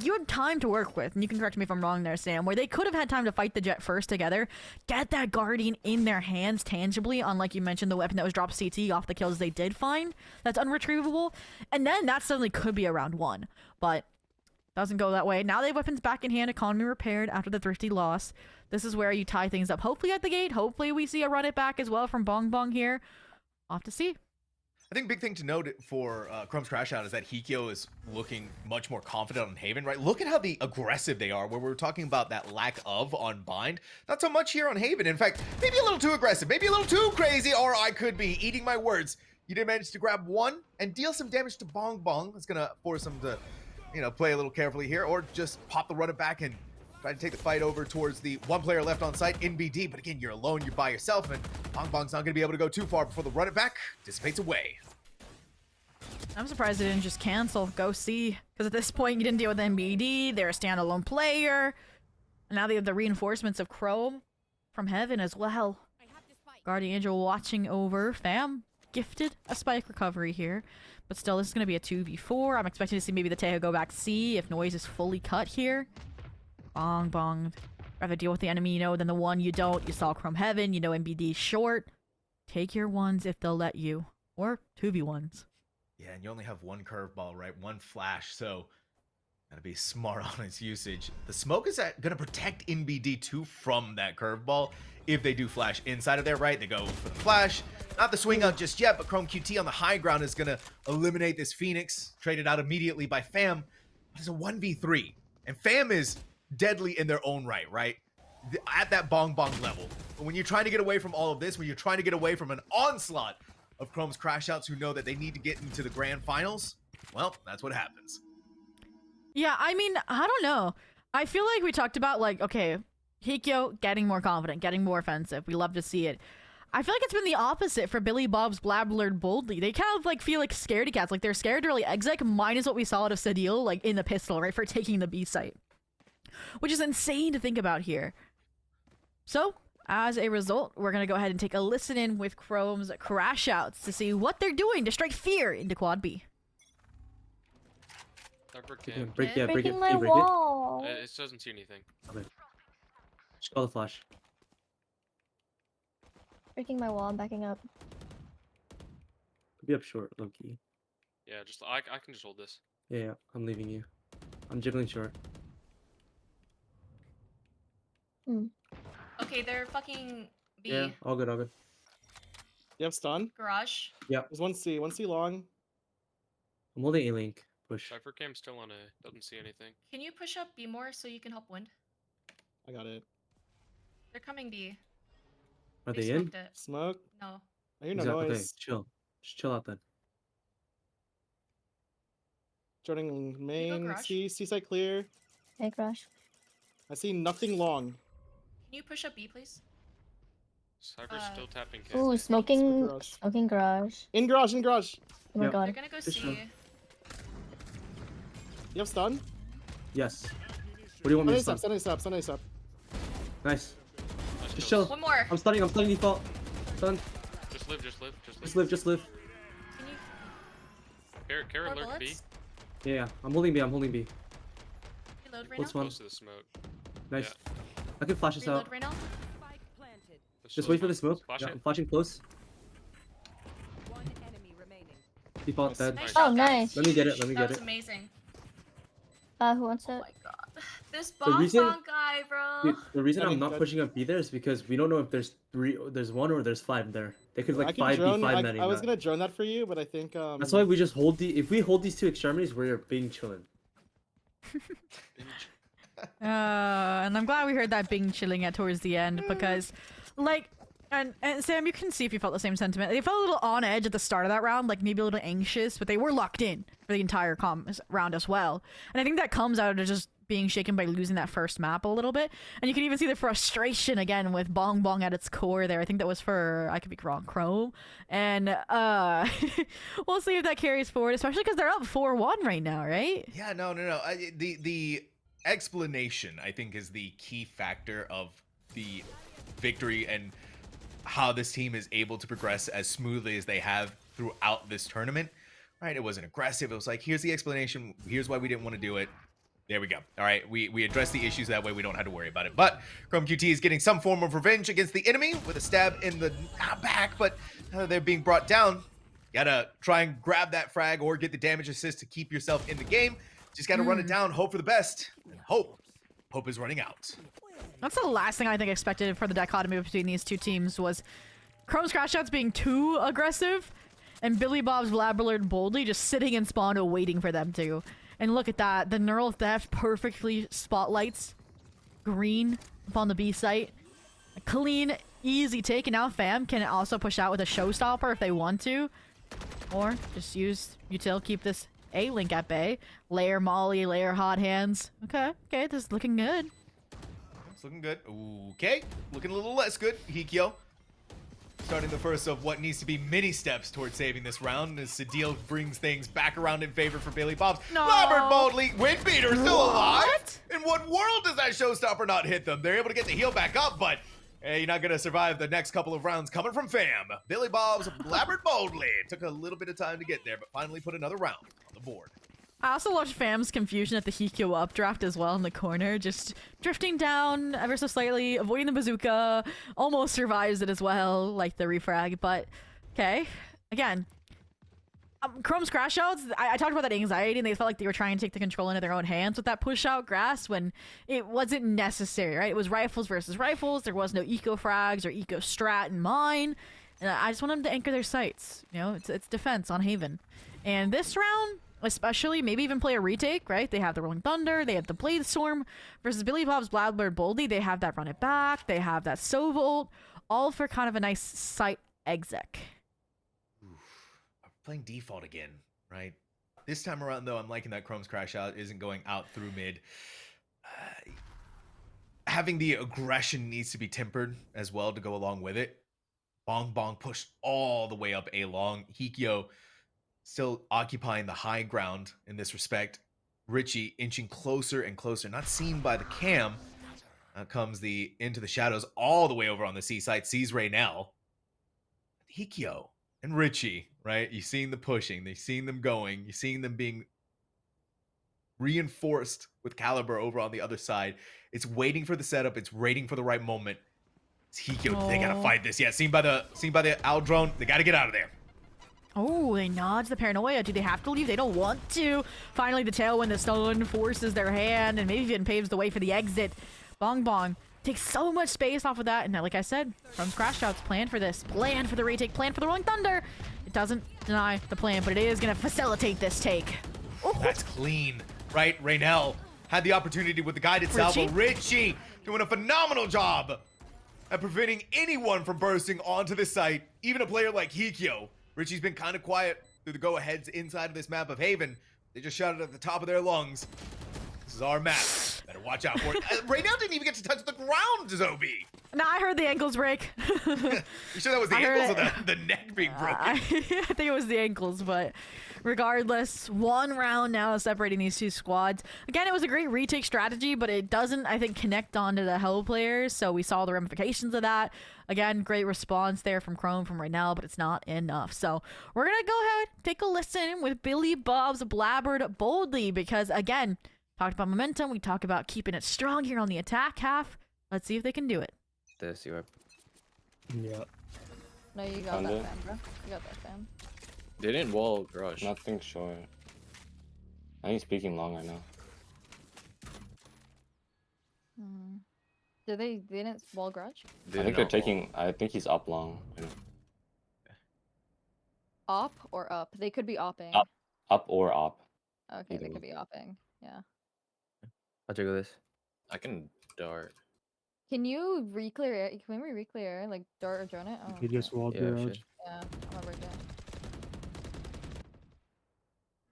you had time to work with, and you can correct me if I'm wrong there, Sam, where they could have had time to fight the jet first together, get that Guardian in their hands tangibly, on, like you mentioned, the weapon that was dropped CT off the kills they did find that's unretrievable, and then that suddenly could be a round 1. But doesn't go that way. Now they have weapons back in hand, economy repaired after the Thrifty loss. This is where you tie things up. Hopefully at the gate. Hopefully we see a run it back as well from Bong Bong here. Off to see. I think big thing to note for Chrome's Crash Out is that Hikyo is looking much more confident on Haven, right? Look at how aggressive they are, where we're talking about that lack of on Bind. Not so much here on Haven. In fact, maybe a little too aggressive, maybe a little too crazy, or I could be eating my words. You did manage to grab one and deal some damage to Bong Bong. It's going to force him to, play a little carefully here, or just pop the run it back and try to take the fight over towards the one player left on site, NBD. But again, you're alone, you're by yourself, and Bong Bong's not going to be able to go too far before the run it back dissipates away. I'm surprised they didn't just cancel. Go see. Because at this point, you didn't deal with NBD. They're a standalone player. And now they have the reinforcements of Chrome from Heaven as well. Guardian Angel watching over Fam. gifted a spike recovery here. But still, this is going to be a 2v4. I'm expecting to see maybe the Tejo go back C if Noise is fully cut here. Bong, bong. Rather deal with the enemy, you know, than the one you don't. You saw Chrome Heaven, you know MBD short. Take your ones if they'll let you. Or 2v1s. Yeah, and you only have one curveball, right? One flash, so gotta be smart on its usage. The smoke is gonna protect NBD2 from that curveball. If they do flash inside of there, right? They go for the flash. Not the swing out just yet, but Chrome QT on the high ground is gonna eliminate this Phoenix. Traded out immediately by Fam. But it's a 1v3. And Fam is deadly in their own right? At that bong bong level. But when you're trying to get away from all of this, when you're trying to get away from an onslaught of Chrome's crash outs who know that they need to get into the grand finals, well, that's what happens. Yeah, I mean, I don't know. I feel like we talked about, like, okay, Hikyo getting more confident, getting more offensive. We love to see it. I feel like it's been the opposite for Billy Bob's Blabblerd Boldly. They kind of, like, feel like scaredy cats. Like, they're scared to really exec, minus what we saw out of Sadil, like, in the pistol, right, for taking the B site. Which is insane to think about here. So, as a result, we're going to go ahead and take a listen in with Chrome's crash outs to see what they're doing to strike fear into Quad B. Break my wall. It doesn't see anything. Okay. Just call the flash. Breaking my wall. I'm backing up. Be up short, low key. Yeah, just I can just hold this. Yeah, I'm leaving you. I'm jiggling short. Okay, they're fucking B. Yeah, all good, all good. You have stun? Garage. Yep. There's 1C long. I'm holding A-Link. Push. Cypher Cam's still on A. Doesn't see anything. Can you push up B more so you can help Wind? I got it. They're coming B. Are they in? smoked it. Smoke? No. I hear no Exactly. Okay, noise. chill. Just chill out then. Joining main. garage? C side clear. Hey, Crush. I see nothing long. Can you push up B, please? Cypher's still tapping K. Ooh, smoking garage. garage. In garage, in garage. Oh my Yep. god. They're gonna go Just C. go. You have stun? Yes. What do you want me to stun? Sunny up. Nice. Nice Just kills. chill. One more. I'm stunning default. Stun. Just live, just live, just live. Just live, just live. Can you Carrot Four lurk B. bullets? Yeah, I'm holding B, reload right What's now? one? Close to the smoke. Nice. I can flash this Reload out. right now? Let's Just slow wait for the smoke. smoke. Flash Yeah, it. I'm flashing close. Default dead. Nice Oh, job, guys. nice. Let me get it, let me That get was it. amazing. Who wants Oh it? my god. This The bomb reason- guy, bro. Dude, the reason I I'm mean, not that- pushing up B there is because we don't know if there's one or there's 5 there. They could I like can 5 drone. B 5 I manning was that. gonna drone that for you, but I think That's why we just hold if we hold these two extremities, we're being chilling. And I'm glad we heard that Bing chilling at towards the end because, like, and Sam, you can see if you felt the same sentiment. They felt a little on edge at the start of that round, like maybe a little anxious, but they were locked in for the entire round as well. And I think that comes out of just being shaken by losing that first map a little bit. And you can even see the frustration again with Bong Bong at its core there. I think that was for, I could be wrong, Chrome. And we'll see if that carries forward, especially because they're up 4-1 right now, right? Yeah, no. The explanation, I think, is the key factor of the victory and how this team is able to progress as smoothly as they have throughout this tournament. Right? It wasn't aggressive. It was like, here's the explanation. Here's why we didn't want to do it. There we go. All right, we address the issues that way. We don't have to worry about it. But Chrome QT is getting some form of revenge against the enemy with a stab in the back, but they're being brought down. Gotta try and grab that frag or get the damage assist to keep yourself in the game. Just gotta run it down, hope for the best. And hope is running out. That's the last thing I think expected for the dichotomy between these two teams was Chrome's crash outs being too aggressive and Billy Bob's Blabblerd Boldly just sitting in spawn waiting for them to. And look at that. The neural theft perfectly spotlights green up on the B site. A clean, easy take. And now Fam can also push out with a showstopper if they want to. Or just use util, keep this A-Link at bay. Layer Molly, layer Hot Hands. Okay, this is looking good. It's looking good. Okay, looking a little less good. Hikyo starting the first of what needs to be many steps towards saving this round as Sadil brings things back around in favor for Billy Bobs. No. Robert Boldly, Windbeater still alive. What? In what world does that showstopper not hit them? They're able to get the heal back up, but Hey, you're not gonna survive the next couple of rounds coming from fam. Billy Bob's blabbered boldly. Took a little bit of time to get there, but finally put another round on the board. I also watched Fam's confusion at the Hikyo updraft as well in the corner, just drifting down ever so slightly, avoiding the bazooka, almost survives it as well, like the refrag, but okay. Again, Chrome's crash outs, I talked about that anxiety and they felt like they were trying to take the control into their own hands with that push out grass when it wasn't necessary, right? It was rifles versus rifles, there was no eco frags or eco strat in mine, and I just want them to anchor their sights, you know, it's defense on Haven. And this round, especially, maybe even play a retake, right? They have the Rolling Thunder, they have the Blade Storm, versus Billy Bob's Blabber Boldy, they have that Run It Back, they have that Sovolt, all for kind of a nice sight exec. Playing default again, right? This time around, though, I'm liking that Chrome's crash out isn't going out through mid. Having the aggression needs to be tempered as well to go along with it. Bong Bong pushed all the way up A long. Hikyo still occupying the high ground in this respect. Richie inching closer and closer, not seen by the cam. Comes the into the shadows all the way over on the C site. Sees Raynell. Hikyo and Richie, right? You've seen the pushing. You've seen them going. You've seen them being reinforced with caliber over on the other side. It's waiting for the setup. It's waiting for the right moment. It's Hikyo. They gotta fight this. Yeah, seen by the owl drone. They gotta get out of there. Oh, they nudge the paranoia. Do they have to leave? They don't want to. Finally, the tailwind, the stun forces their hand and maybe even paves the way for the exit. Bong Bong takes so much space off of that. And like I said, from crash outs, plan for this. Plan for the retake. Plan for the Rolling Thunder. It doesn't deny the plan, but it is going to facilitate this take. Oh. That's clean, right? Raynell had the opportunity with the guided salvo. Richie doing a phenomenal job at preventing anyone from bursting onto the site, even a player like Hikyo. Richie's been kind of quiet through the go-aheads inside of this map of Haven. They just shouted at the top of their lungs. This is our map. Better watch out for it. Raynell didn't even get to touch the ground, Zobi. No, I heard the ankles break. You sure that was the ankles or the neck being broken? I think it was the ankles, but regardless, one round now separating these two squads. Again, it was a great retake strategy, but it doesn't, I think, connect onto the Hell players, so we saw the ramifications of that. Again, great response there from Chrome, from Raynell, but it's not enough. So we're going to go ahead, take a listen with Billy Bob's Blabbered Boldly, because again, talked about momentum, we talk about keeping it strong here on the attack half. Let's see if they can do it. This, you are. Yeah. No, you got that, fam, bro. You got that, fam. They didn't wall rush. Nothing short. I think he's speaking long right now. They didn't wall grudge? I think they're taking. I think he's up long. You know. Op or up? They could be opping. Up or op. Okay, they could be opping. Yeah. I'll jiggle this. I can dart. Can you re-clear it? Can we re-clear? Like dart or drone it? Oh, He just walled garage. yeah, I'm over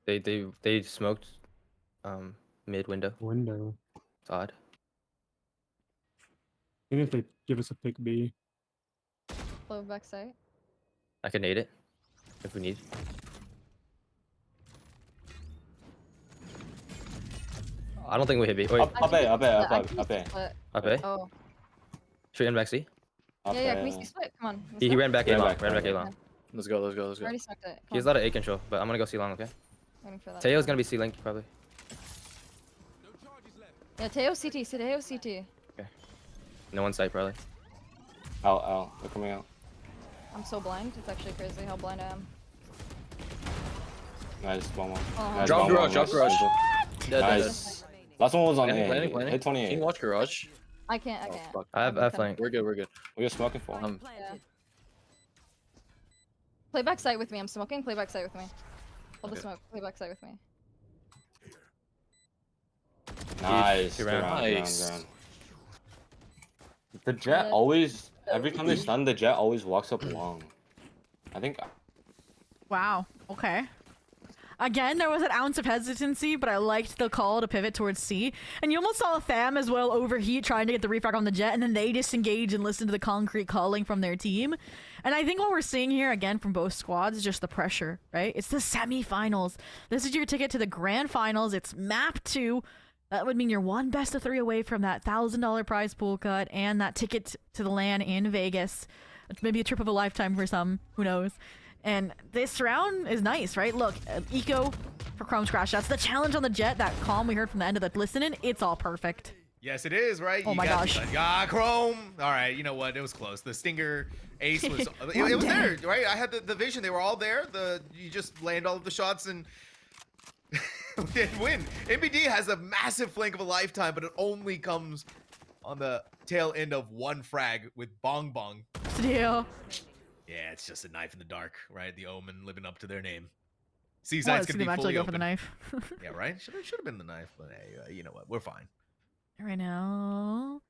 it. They smoked mid window. It's odd. Even if they give us a pick B. Blow back sight. I can nade it if we need. I don't think we hit B. Wait. Up A. Oh. Should we end back C? Yeah, can we see split? Come on. He ran back A long. Ran back A long. Let's go. I already smoked it. He has a lot of A control, but I'm gonna go C long, okay? Waiting for that. Teo's gonna be C linked probably. Yeah, Teo CT. Teo CT. Okay. No one side probably. Out. They're coming out. I'm so blind. It's actually crazy how blind I am. Nice, one more. Nice, Drop garage. Nice. Last one was on A. Planning. Hit 28. Can you watch garage? I can't. Fuck. I have flank. We're good. We are smoking for him. Yeah. Play back sight with me. I'm smoking. Play back sight with me. Hold the smoke. Play back sight with me. Nice. Good round. The Jet always, every time they stun, the Jet always walks up long. I think. Wow. Okay. Again, there was an ounce of hesitancy, but I liked the call to pivot towards C. And you almost saw Fam as well overheat trying to get the refrag on the Jet, and then they disengage and listen to the concrete calling from their team. And I think what we're seeing here, again, from both squads is just the pressure, right? It's the semifinals. This is your ticket to the grand finals. It's map 2. That would mean you're one best of 3 away from that $1,000 prize pool cut and that ticket to the LAN in Vegas. Maybe a trip of a lifetime for some, who knows. And this round is nice, right? Look, eco for Chrome's crash. That's the challenge on the jet, that calm we heard from the end of the listening. It's all perfect. Yes, it is, right? Oh my gosh. Chrome. All right, you know what? It was close. The Stinger ace was it was there, right? I had the vision. They were all there. You just land all of the shots and win. MBD has a massive flank of a lifetime, but it only comes on the tail end of one frag with Bong Bong. Deal. Yeah, it's just a knife in the dark, right? The Omen living up to their name. Well, Seaside's it's gonna be fully go open. for the knife. Yeah, right? Should have been the knife, but hey, you know what? We're fine. Right now,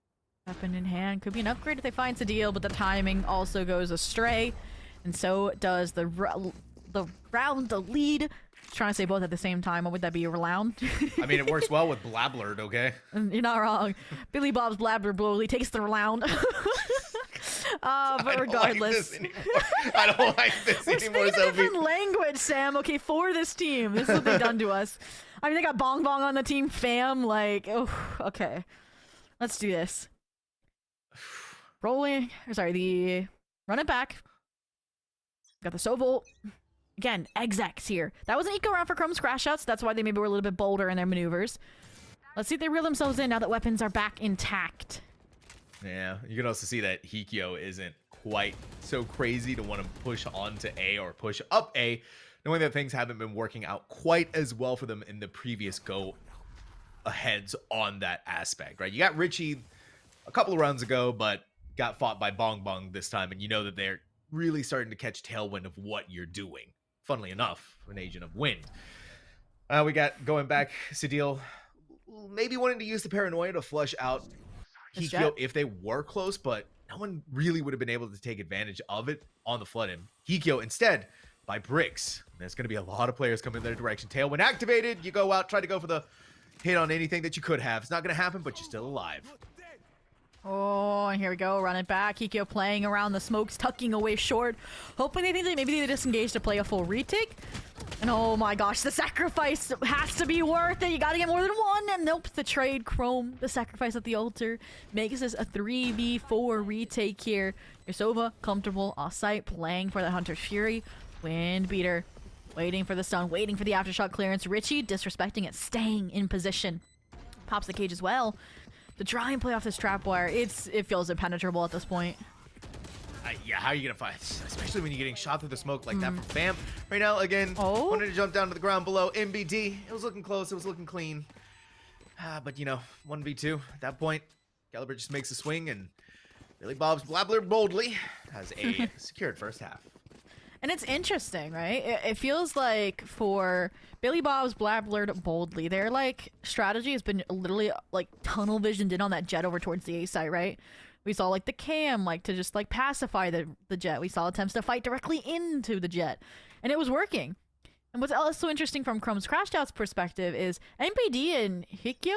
weapon in hand. Could be an upgrade if they find Sadil, but the timing also goes astray. And so does the lead. Trying to say both at the same time. What would that be? A round? I mean, it works well with Blablard, okay? You're not wrong. Billy Bob's Blabber Blowly takes the round. But regardless. I don't like this We're anymore, speaking a different Sophie. language, Sam. Okay, for this team. This is what they've done to us. I mean, they got Bong Bong on the team, fam. Like, oh, okay. Let's do this. Rolling. Sorry, run it back. Got the Sovolt. Again, execs here. That was an eco round for Chrome's crash outs. That's why they maybe were a little bit bolder in their maneuvers. Let's see if they reel themselves in now that weapons are back intact. Yeah, you can also see that Hikyo isn't quite so crazy to want to push onto A or push up A, knowing that things haven't been working out quite as well for them in the previous go-aheads on that aspect, right? You got Richie a couple of rounds ago, but got fought by Bong Bong this time, and you know that they're really starting to catch tailwind of what you're doing. Funnily enough, an agent of wind. We got going back, Sadil maybe wanting to use the paranoia to flush out Hikyo if they were close, but no one really would have been able to take advantage of it on the flood in. Hikyo instead by bricks. There's going to be a lot of players coming in their direction. Tailwind activated. You go out, try to go for the hit on anything that you could have. It's not going to happen, but you're still alive. Oh, and here we go. Run it back. Hikyo playing around the smokes, tucking away short. Hoping they think that maybe they disengage to play a full retake. And oh my gosh, the sacrifice has to be worth it. You gotta get more than one. And nope, the trade. Chrome, the sacrifice at the altar, makes this a 3v4 retake here. Yosova, comfortable, off-site, playing for the Hunter's Fury. Wind beater, waiting for the stun, waiting for the aftershock clearance. Richie, disrespecting it, staying in position. Pops the cage as well. To try and play off this trap wire, it feels impenetrable at this point. Yeah, how are you gonna fight? Especially when you're getting shot through the smoke like that from Fam. Right now, again, wanted to jump down to the ground below. MBD, it was looking close, it was looking clean. But you know, 1v2, at that point, Caliber just makes a swing, and Billy Bob's Blabbler boldly has a secured first half. And it's interesting, right? It feels like for Billy Bob's Blabblered boldly, their like strategy has been literally like tunnel visioned in on that jet over towards the A site, right? We saw like the cam like to just like pacify the jet. We saw attempts to fight directly into the jet, and it was working. And what's also interesting from Chrome's Crashed Out's perspective is MPD and Hikyo,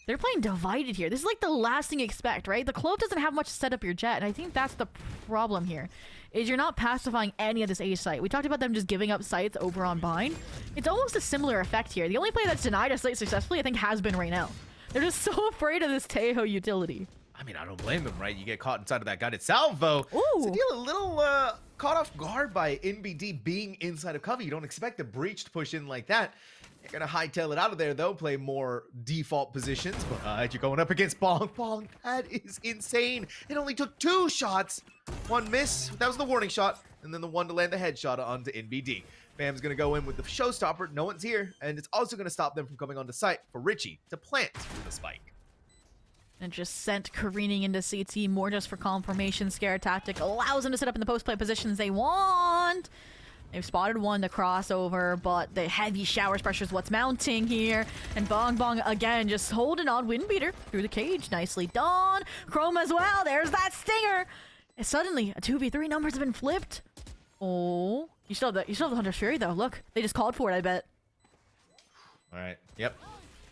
they're playing divided here. This is like the last thing you expect, right? The Clove doesn't have much to set up your jet, and I think that's the problem here. Is you're not pacifying any of this A site. We talked about them just giving up sites over on Bind. It's almost a similar effect here. The only player that's denied a site successfully, I think, has been right now. They're just so afraid of this Tejo utility. I mean, I don't blame them, right? You get caught inside of that guided salvo. Ooh. Sadil a little caught off guard by NBD being inside of cover. You don't expect a breach to push in like that. You're going to hightail it out of there, though, play more default positions. But you're going up against Bong Bong. That is insane. It only took 2 shots. 1 miss. That was the warning shot. And then the one to land the headshot onto NBD. Bam's going to go in with the showstopper. No one's here. And it's also going to stop them from coming onto site for Richie to plant the spike. And just sent careening into CT, more just for confirmation. Scare tactic allows them to set up in the post-play positions they want. They've spotted one to crossover, but the heavy showers pressure is what's mounting here. And Bong Bong again just holding on. Wind beater through the cage. Nicely done. Chrome as well. There's that stinger. And suddenly, a 2v3 numbers have been flipped. Oh, you still have the Hunter's Fury though. Look, they just called for it, I bet. All right. Yep.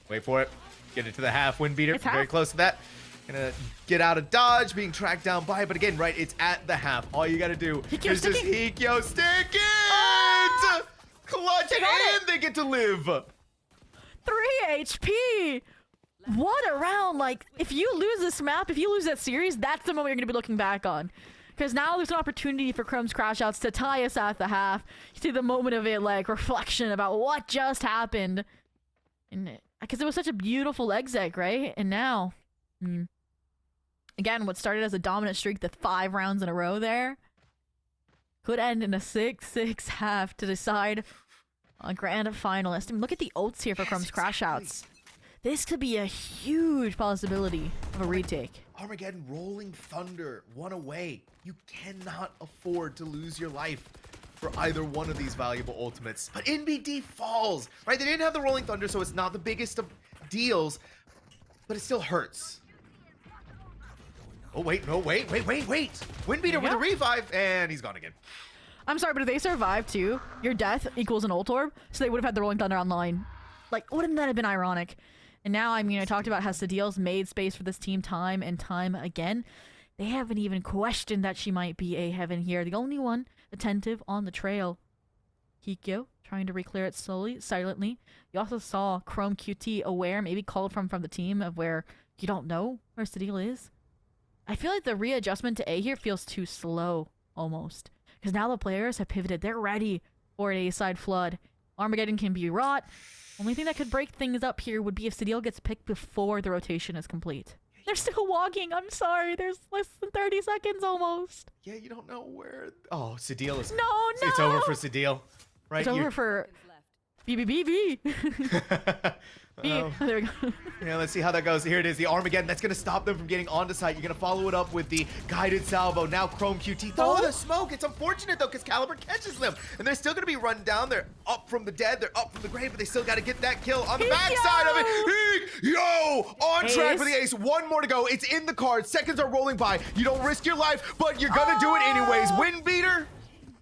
Wait for it. Get it to the half. Wind beater. It's Very half. close to that. Gonna get out of dodge, being tracked down by, but again, right, it's at the half. All you gotta do is just Hikyo stick it! Clutch it, and they get to live. 3 HP! What a round! Like, if you lose this map, if you lose that series, that's the moment you're going to be looking back on. Because now there's an opportunity for Chrome's Crash Outs to tie us at the half. You see the moment of it, like, reflection about what just happened. And because it was such a beautiful exec, right? And now, again, what started as a dominant streak, the 5 rounds in a row there, could end in a 6-6 half to decide a grand finalist. I mean, look at the ults here for Chrome's Crash Outs. This could be a huge possibility of a retake. Armageddon, Rolling Thunder, 1 away. You cannot afford to lose your life for either one of these valuable ultimates. But NBD falls, right? They didn't have the Rolling Thunder, so it's not the biggest of deals, but it still hurts. Oh, wait, no, wait. Windbeater with a revive, and he's gone again. I'm sorry, but if they survive too, your death equals an ult orb, so they would have had the Rolling Thunder online. Like, wouldn't that have been ironic? And now, I mean, I talked about how Sadiel's made space for this team time and time again. They haven't even questioned that she might be a heaven here. The only one attentive on the trail. Hikyo trying to reclear it slowly, silently. You also saw Chrome QT aware, maybe called from the team of where you don't know where Sadiel is. I feel like the readjustment to A here feels too slow, almost. Because now the players have pivoted. They're ready for an A-side flood. Armageddon can be wrought. Only thing that could break things up here would be if Sadiel gets picked before the rotation is complete. They're still walking. I'm sorry. There's less than 30 seconds almost. Yeah, you don't know where... Oh, Sadiel is... No! It's over for Sadiel. Right? It's over for... BBBB. Oh. There we go. Yeah, let's see how that goes. Here it is, the Armageddon. That's going to stop them from getting onto site. You're going to follow it up with the guided salvo. Now Chrome QT. Throw the smoke. It's unfortunate, though, because Caliber catches them. And they're still going to be run down. They're up from the dead. They're up from the grave, but they still got to get that kill on the backside of it. Yo! On track for the ace. 1 more to go. It's in the cards. Seconds are rolling by. You don't risk your life, but you're going to do it anyways. Windbeater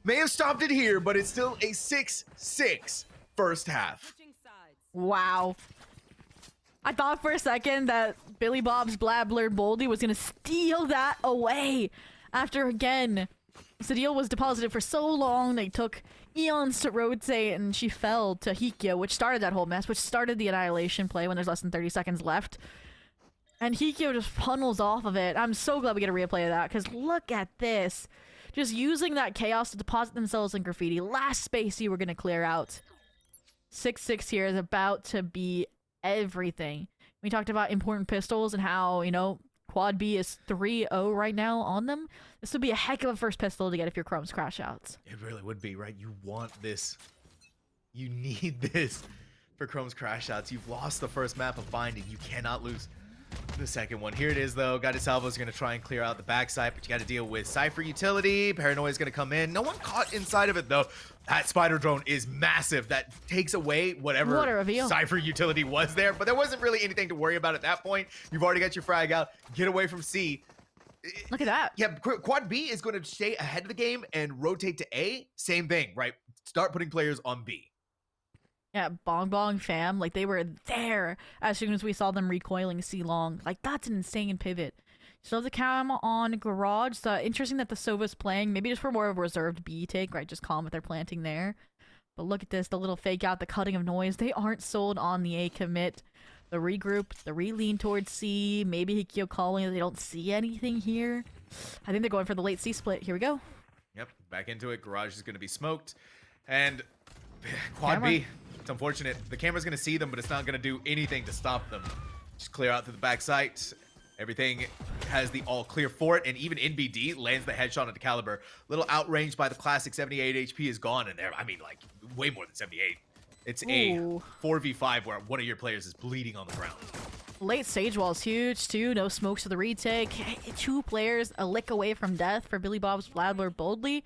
may have stopped it here, but it's still a 6-6 first half. Wow. I thought for a second that Billy Bob's Blabler Boldy was going to steal that away. After, again, Sadiel was deposited for so long, they took eons to rotate, and she fell to Hikyo, which started that whole mess, which started the Annihilation play when there's less than 30 seconds left. And Hikyo just funnels off of it. I'm so glad we get a replay of that, because look at this. Just using that chaos to deposit themselves in graffiti. Last space you were going to clear out. 6-6 here is about to be everything. We talked about important pistols and how, you know, Quad B is 3-0 right now on them. This would be a heck of a first pistol to get if you're Chrome's Crash Outs. It really would be, right? You want this. You need this for Chrome's Crash Outs. You've lost the first map of Binding. You cannot lose the second one. Here it is, though. Guided Salvo is going to try and clear out the backside, but you got to deal with Cypher utility. Paranoia is going to come in. No one caught inside of it, though. That spider drone is massive. That takes away whatever Cypher utility was there, but there wasn't really anything to worry about at that point. You've already got your frag out. Get away from C. Look at that. Yeah, Quad B is going to stay ahead of the game and rotate to A. Same thing, right? Start putting players on B. Yeah, Bong Bong fam, like they were there as soon as we saw them recoiling C long. Like that's an insane pivot. So the cam on Garage. So interesting that the Sova's playing, maybe just for more of a reserved B take, right? Just calm with their planting there. But look at this, the little fake out, the cutting of noise. They aren't sold on the A commit. The regroup, the re-lean towards C. Maybe Hikyo calling, they don't see anything here. I think they're going for the late C split. Here we go. Yep, back into it. Garage is going to be smoked. And Quad B, it's unfortunate. The camera's going to see them, but it's not going to do anything to stop them. Just clear out to the backside. Everything has the all clear for it, and even NBD lands the headshot at the Caliber. Little outranged by the classic 78 HP is gone in there. I mean, like, way more than 78. It's a 4v5 where one of your players is bleeding on the ground. Late stage wall is huge, too. No smokes for the retake. 2 players a lick away from death for Billy Bob's Bladler Boldly.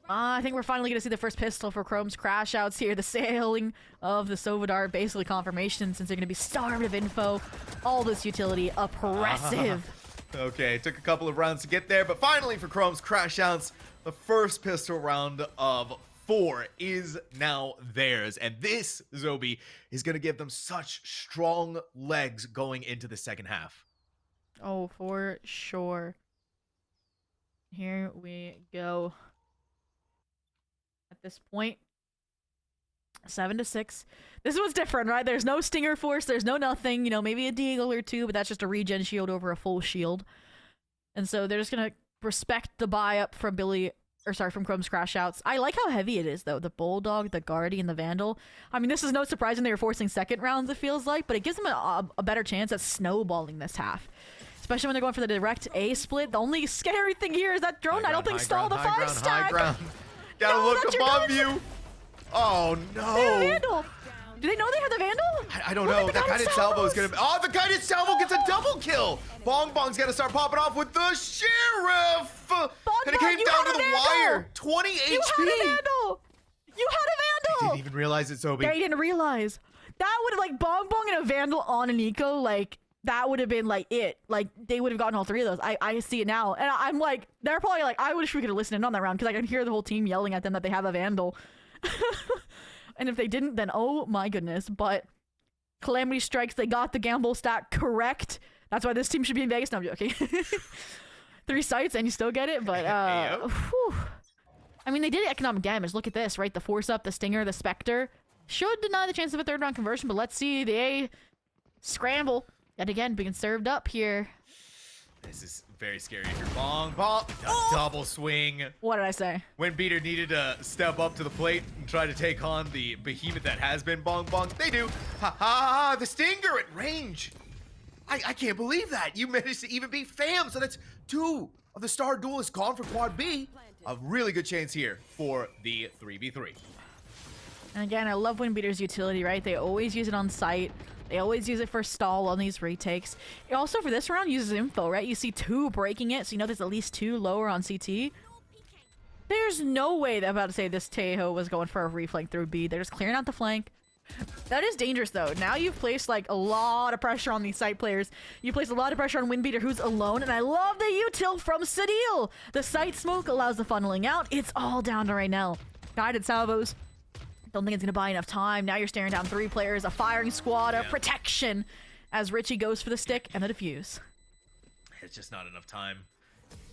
I think we're finally going to see the first pistol for Chrome's Crash Outs here. The sailing of the Sovadar, basically confirmation since they're going to be starved of info. All this utility, oppressive. Okay, it took a couple of rounds to get there, but finally for Chrome's Crash Outs, the first pistol round of 4 is now theirs. And this, Zobi, is going to give them such strong legs going into the second half. Oh, for sure. Here we go. At this point, 7-6. This was different, right? There's no Stinger Force. There's no nothing. You know, maybe a Deagle or two, but that's just a regen shield over a full shield. And so they're just going to respect the buy up from from Chrome's Crash Outs. I like how heavy it is, though. The Bulldog, the Guardian, the Vandal. I mean, this is no surprise when they were forcing second rounds, it feels like, but it gives them a better chance at snowballing this half. Especially when they're going for the direct A split. The only scary thing here is that drone, I don't think, stalled the 5-stack. Gotta No, look that's your above guys. you. Oh, They have a no. Vandal. Do they know they have the Vandal? I don't Look know. at the That guided salvo is salvos. gonna. Oh, the guided salvo gets a double kill. Bong Bong's gonna start popping off with the sheriff. And it came you down had to a the Vandal. wire. 20 HP. You had a Vandal. You had a Vandal. Didn't even realize it, Sobi. They didn't realize. That would have, like, Bong Bong and a Vandal on an eco, like, that would have been, like, it. Like, they would have gotten all three of those. I see it now. And I'm like, they're probably like, I wish we could have listened in on that round, because I can hear the whole team yelling at them that they have a Vandal. And if they didn't, then oh my goodness. But Calamity Strikes, they got the gamble stat correct. That's why this team should be in Vegas. No, I'm joking. 3 sites and you still get it, but whew. I mean, they did economic damage. Look at this, right? The Force Up, the Stinger, the Spectre. Should deny the chance of a third round conversion, but let's see the A scramble. Yet again, being served up here. This is very scary here. Bong Bong. Double swing. What did I say? Windbeater needed to step up to the plate and try to take on the behemoth that has been Bong Bong. They do. Ha ha ha. The Stinger at range. I can't believe that. You managed to even beat Fam. So that's 2 of the star duelists gone for Quad B. A really good chance here for the 3v3. And again, I love Windbeater's utility, right? They always use it on site. They always use it for stall on these retakes. It also, for this round, uses info, right? You see 2 breaking it, so you know there's at least 2 lower on CT. There's no way that I'm about to say this Tejo was going for a reflank through B. They're just clearing out the flank. That is dangerous, though. Now you've placed, like, a lot of pressure on these site players. You place a lot of pressure on Windbeater, who's alone, and I love the util from Sadil. The site smoke allows the funneling out. It's all down to right now. Guided salvos. Don't think it's gonna buy enough time. Now you're staring down 3 players, a firing squad, a protection, as Richie goes for the stick and the defuse. It's just not enough time.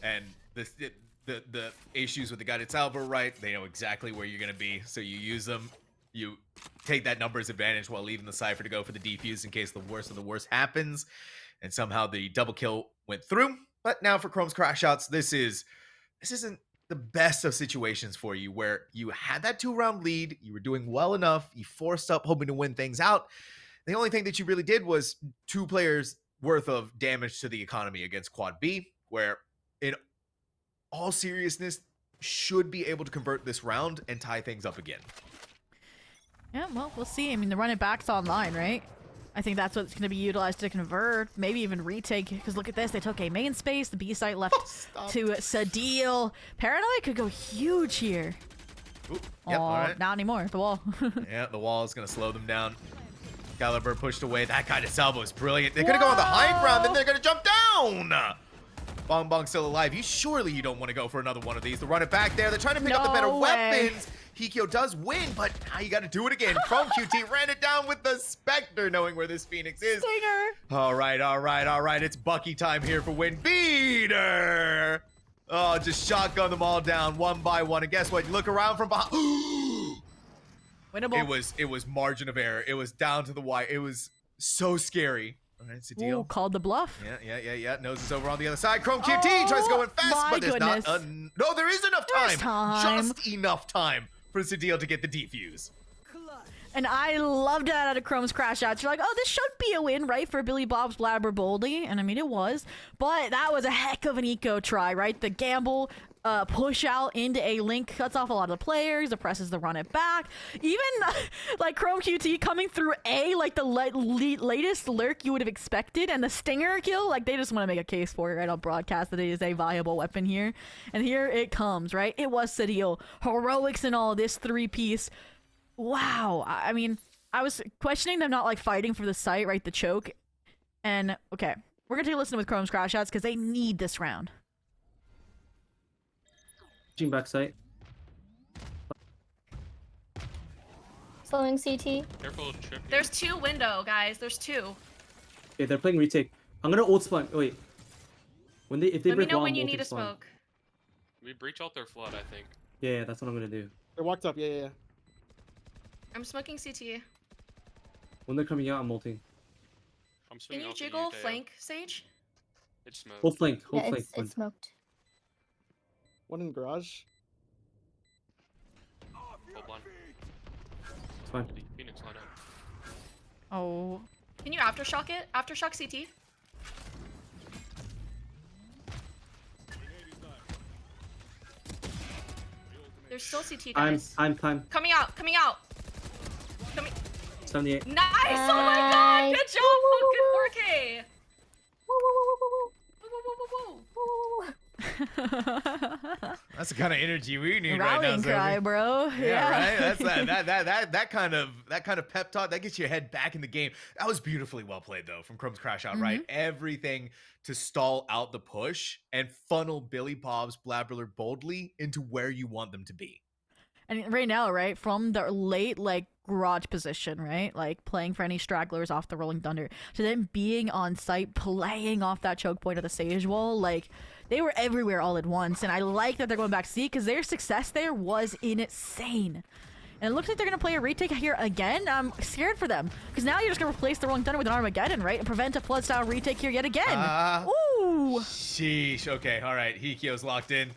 And the issues with the guided salvo, right? They know exactly where you're gonna be, so you use them. You take that numbers advantage while leaving the Cypher to go for the defuse in case the worst of the worst happens. And somehow the double kill went through. But now for Chrome's Crash Outs, this isn't the best of situations for you, where you had that 2-round lead, you were doing well enough, you forced up hoping to win things out. The only thing that you really did was 2 players worth of damage to the economy against Quad B, where in all seriousness should be able to convert this round and tie things up again. Yeah, well, we'll see. I mean, the run it back's online, right? I think that's what's going to be utilized to convert, maybe even retake, because look at this. They took a main space, the B site left to Sadil. Paranoid could go huge here. Ooh, yep, all right. Not anymore. The wall. Yeah, the wall is going to slow them down. Caliber pushed away. That kind of salvo is brilliant. They're going to go on the high ground, then they're going to jump down. Bong Bong still alive. Surely you don't want to go for another one of these. To run it back there. They're trying to pick up the better weapons. Hikyo does win, but now you got to do it again. Chrome QT ran it down with the Spectre, knowing where this Phoenix is. Stinger. All right. It's Bucky time here for Windbeater. Oh, just shotgun them all down one by one. And guess what? You look around from behind. Winnable. It was margin of error. It was down to the wire. It was so scary. All right, it's a deal. Ooh, called the bluff. Yeah. Nose is over on the other side. Chrome QT tries to go in fast, but there's not. No, there is enough time. There's time. Just enough time for Sadil to get the defuse. And I loved that out of Chrome's Crash Outs. You're like, oh, this should be a win, right, for Billy Bob's Blabber Boldy. And I mean, it was. But that was a heck of an eco try, right? The gamble push out into a link cuts off a lot of the players. It presses the run it back. Even like Chrome QT coming through A, like the latest lurk you would have expected. And the Stinger kill, like they just want to make a case for it right on broadcast that it is a viable weapon here. And here it comes, right? It was Sadil. Heroics and all this 3-piece. Wow. I mean, I was questioning them not like fighting for the site, right? The choke. And okay, we're gonna take a listen with Chrome's Crash Outs because they need this round. Back site. Slowing CT. Careful, trip. There's 2 window, guys. There's 2. Okay, they're playing retake. I'm gonna ult spawn. Wait. If they Let me break know wall, when I'm you ulting need a spawn. smoke. We breach out their flood, I think. Yeah, that's what I'm gonna do. They're walked up. Yeah. I'm smoking CT. When they're coming out, I'm ulting. I'm Can swinging you off to jiggle Teo. flank, Sage? It's smoked. Hold flank. Yeah, Hold flank. it's smoked. One in garage. Hold one. It's fine. Phoenix line up. Oh. Can you aftershock it? Aftershock CT? There's still CT, guys. Time. Coming out, coming out. 78. Nice! Oh my god! Good job! Good 4K! That's the kind of energy we need Rallying right now, cry, Zoe. bro. Yeah, right. That's that kind of pep talk that gets your head back in the game. That was beautifully well played though from Chrome's Crash Out. Right, everything to stall out the push and funnel Billy Bob's Blabberler boldly into where you want them to be. And right now, right, from the late, like, garage position, right, like, playing for any stragglers off the Rolling Thunder, to then being on site, playing off that choke point of the Sage Wall, like, they were everywhere all at once, and I like that they're going back C, because their success there was insane. And it looks like they're going to play a retake here again. I'm scared for them, because now you're just going to replace the Rolling Thunder with an Armageddon, right, and prevent a Flood-style retake here yet again. Ooh! Sheesh. Okay, all right. Hikyo's locked in.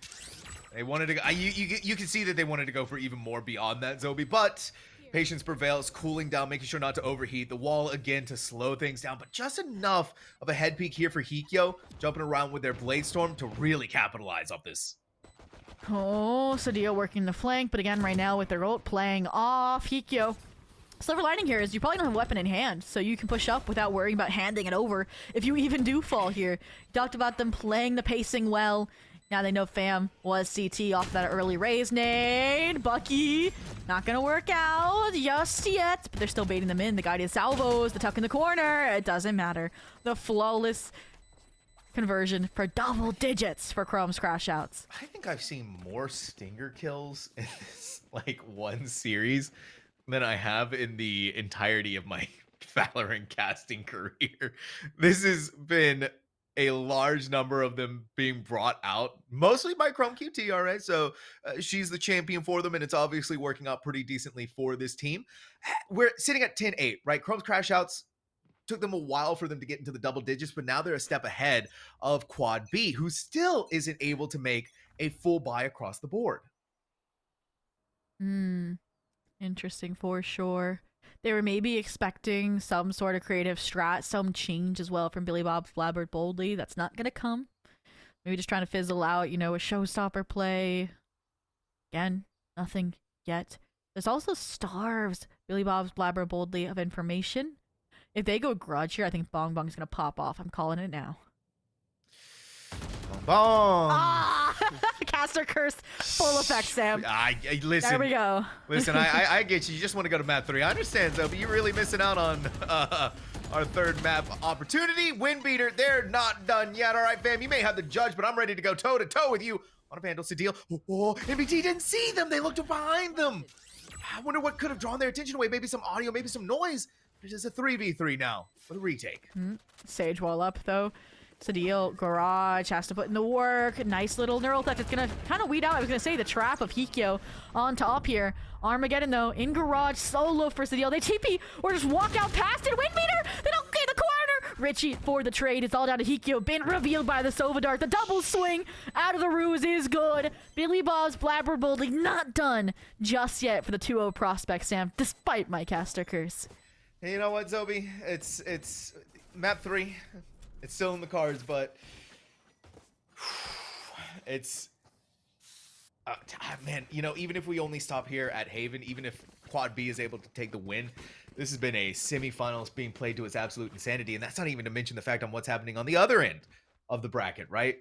They wanted to go, you can see that they wanted to go for even more beyond that, Zobi, but patience prevails, cooling down, making sure not to overheat. The wall again to slow things down, but just enough of a head peek here for Hikyo, jumping around with their Blade Storm to really capitalize off this. Oh, Sadio working the flank, but again, right now with their ult playing off Hikyo. Silver lining here is you probably don't have a weapon in hand, so you can push up without worrying about handing it over if you even do fall here. Talked about them playing the pacing well. Now they know Fam was CT off that early raise nade. Bucky, not gonna work out just yet, but they're still baiting them in. The guided salvos, the tuck in the corner, it doesn't matter. The flawless conversion for double digits for Chrome's Crash Outs. I think I've seen more Stinger kills in this, like, one series than I have in the entirety of my Valorant casting career. This has been a large number of them being brought out, mostly by Chrome QT, all right? So she's the champion for them, and it's obviously working out pretty decently for this team. We're sitting at 10-8, right? Chrome's Crash Outs took them a while for them to get into the double digits, but now they're a step ahead of Quad B, who still isn't able to make a full buy across the board. Interesting for sure. They were maybe expecting some sort of creative strat, some change as well from Billy Bob Flabbered Boldly. That's not going to come. Maybe just trying to fizzle out, you know, a showstopper play. Again, nothing yet. There's also starves Billy Bob's Blabber Boldly of information. If they go grudge here, I think Bong Bong's going to pop off. I'm calling it now. Bong! Ah! Caster Curse, full effect, Sam. Listen. There we go. Listen, I get you. You just want to go to map 3. I understand, though, but you're really missing out on our third map opportunity. Windbeater, they're not done yet. All right, fam, you may have the judge, but I'm ready to go toe-to-toe with you on a Vandal Sadil. Oh, MBT didn't see them. They looked behind them. I wonder what could have drawn their attention away. Maybe some audio, maybe some noise. It is a 3v3 now with a retake. Sage wall up, though. Sadil, Garage, has to put in the work. Nice little neural touch. It's going to kind of weed out, I was going to say, the trap of Hikyo on top here. Armageddon, though, in Garage, solo for Sadil. They TP or just walk out past it. Windbeater, they don't get the corner. Richie for the trade. It's all down to Hikyo. Been revealed by the Sova Dart. The double swing out of the ruse is good. Billy Bob's Blabber Boldly not done just yet for the 2-0 prospect, Sam, despite my caster curse. Hey, you know what, Zobi? It's map 3. It's still in the cards, but it's man, you know, even if we only stop here at Haven, even if Quad B is able to take the win, this has been a semifinals being played to its absolute insanity, and that's not even to mention the fact on what's happening on the other end of the bracket, right?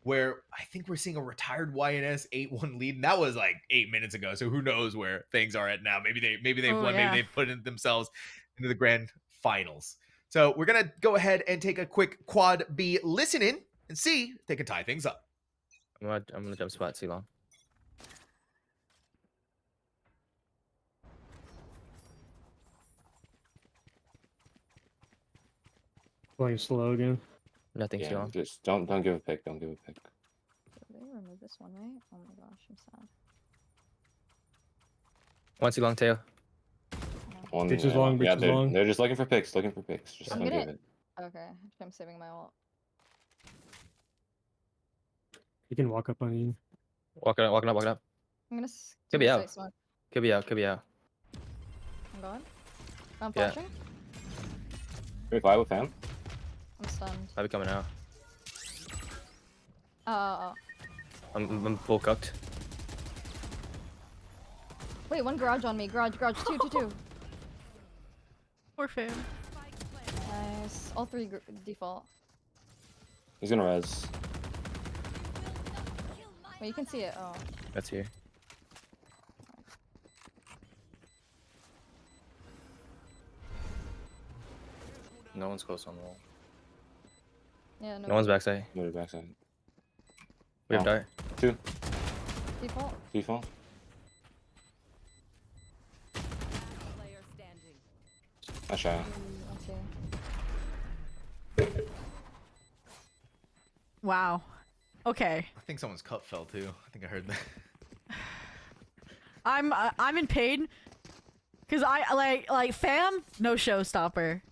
Where I think we're seeing a retired YNS 8-1 lead, and that was like 8 minutes ago. So who knows where things are at now? Maybe they've won, maybe they've put themselves into the grand finals. So we're going to go ahead and take a quick Quad B listen in and see if they can tie things up. I'm gonna jump spot too long. Playing slow again. Nothing too long. Just don't give a pick. Don't give a pick. They remove this one, right? Oh my gosh, I'm sad. One too long, Teo. One, Breach is long, breach yeah, is long. they're just looking for picks, Just I'm don't gonna. give it. Okay, I'm saving my ult. He can walk up on you. Walking up. I'm gonna Could do be a out. site smoke. Could be out. I'm going. I'm Yeah. flashing. 35 with fam. I'm stunned. I'll be coming out. Oh. I'm full cooked. Wait, one garage on me. Garage. Two. Poor fam. Nice. All three default. He's gonna res. Wait, you can see it. Oh. That's here. No one's close on the wall. Yeah, no. No one's backside. No backside. We have dart. 2. Default. Default. Nice shot. Okay. Wow. Okay. I think someone's cup fell too. I think I heard that. I'm in pain because I like fam, no showstopper.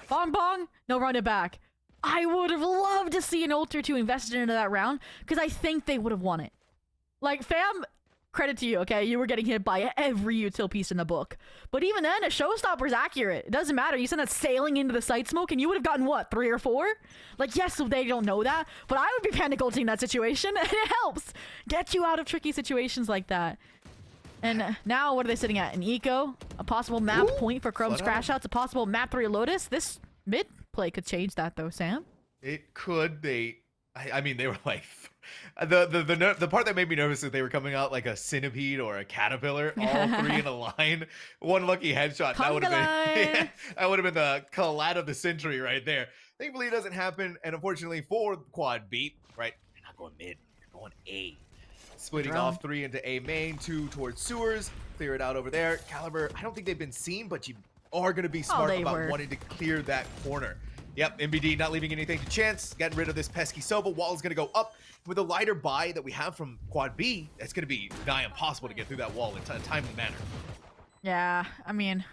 Bong bong, no run it back. I would have loved to see an ult or two invested into that round because I think they would have won it. Like fam, credit to you, okay? You were getting hit by every util piece in the book. But even then, a showstopper's accurate. It doesn't matter. You send that sailing into the site smoke and you would have gotten what, 3 or 4? Like, yes, they don't know that, but I would be panic ulting that situation and it helps get you out of tricky situations like that. And now, what are they sitting at? An eco? A possible map point for Chrome's crash outs? A possible map 3 Lotus? This mid play could change that though, Sam. It could. I mean, they were like the part that made me nervous is they were coming out like a centipede or a caterpillar, all 3 in a line. One lucky headshot. That would have been that would have been the collab of the century right there. Thankfully, it doesn't happen, and unfortunately for Quad beat, right? They're not going mid. They're going A. Splitting off 3 into A main, 2 towards sewers. Clear it out over there. Caliber, I don't think they've been seen, but you are going to be smart about wanting to clear that corner. Yep, MBD not leaving anything to chance. Getting rid of this pesky Sova. Wall is going to go up. With a lighter buy that we have from Quad B, it's going to be nigh impossible to get through that wall in a timely manner. Yeah, I mean,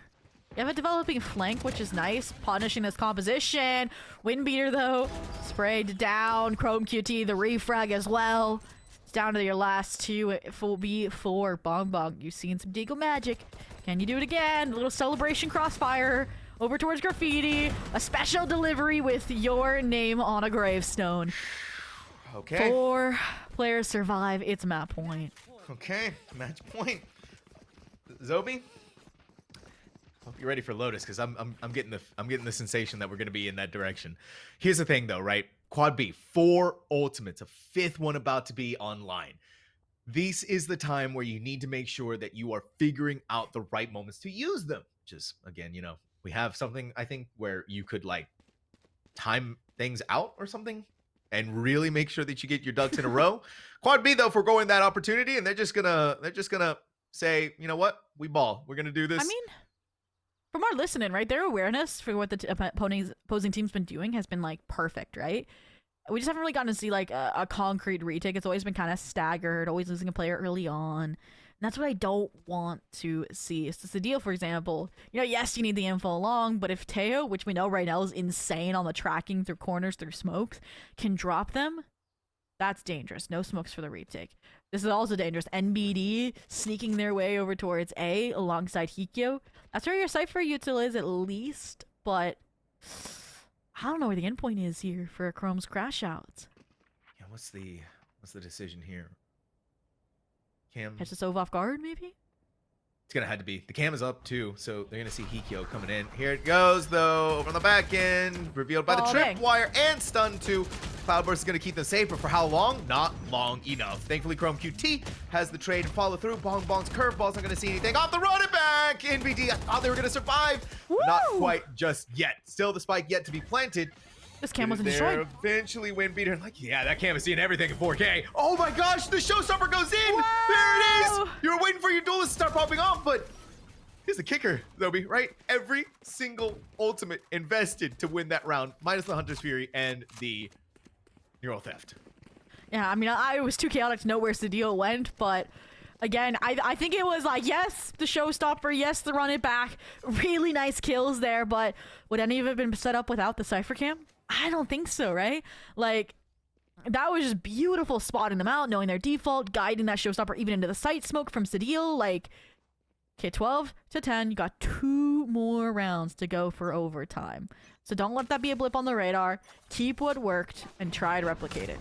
you have a developing flank, which is nice. Punishing this composition. Wind beater, though. Sprayed down. Chrome QT, the refrag as well. It's down to your last 2. Full B4. Bong bong. You've seen some Deagle magic. Can you do it again? A little celebration crossfire. Over towards graffiti. A special delivery with your name on a gravestone. Okay. 4 players survive. It's map point. Okay, match point. Zobi, hope you're ready for Lotus because I'm getting the sensation that we're gonna be in that direction. Here's the thing though, right? Quad B, 4 ultimates, a 5th one about to be online. This is the time where you need to make sure that you are figuring out the right moments to use them. Just again, you know, we have something I think where you could like time things out or something and really make sure that you get your ducks in a row. Quad B though, foregoing that opportunity, and they're just gonna say, you know what, we ball. We're gonna do this. I mean, from our listening, right, their awareness for what the opposing team's been doing has been like perfect, right? We just haven't really gotten to see like a concrete retake. It's always been kind of staggered, always losing a player early on. And that's what I don't want to see. It's just the deal, for example, you know, yes, you need the info along, but if Teo, which we know right now is insane on the tracking through corners, through smokes, can drop them, that's dangerous. No smokes for the retake. This is also dangerous. NBD sneaking their way over towards A alongside Hikyo. That's where your Cypher util is at least, but I don't know where the endpoint is here for Chrome's crash out. Yeah, what's the decision here? Cam. Catch the Sova off guard, maybe? It's gonna have to be. The cam is up too, so they're gonna see Hikyo coming in. Here it goes though, over on the back end, revealed by the tripwire and stun too. Cloudburst is gonna keep them safe, but for how long? Not long enough. Thankfully, Chrome QT has the trade and follow through. Bong Bong's curveball's not gonna see anything. Off the run it back! NBD, I thought they were gonna survive. Not quite just yet. Still the spike yet to be planted. This cam wasn't destroyed. Eventually wind beater. Like, yeah, that cam is seeing everything in 4K. Oh my gosh, the showstopper goes in. Whoa! There it is. You were waiting for your duelists to start popping off, but here's the kicker, Zobi, right? Every single ultimate invested to win that round, minus the Hunter's Fury and the Neural Theft. Yeah, I mean, I was too chaotic to know where's the deal went, but Again, I think it was like, yes, the showstopper, yes, the run it back. Really nice kills there, but would any of it have been set up without the Cypher Cam? I don't think so, right? Like, that was just beautiful spotting them out, knowing their default, guiding that showstopper even into the sight smoke from Sadil. Like, okay, 12 to 10, you got 2 more rounds to go for overtime. So don't let that be a blip on the radar. Keep what worked and try to replicate it.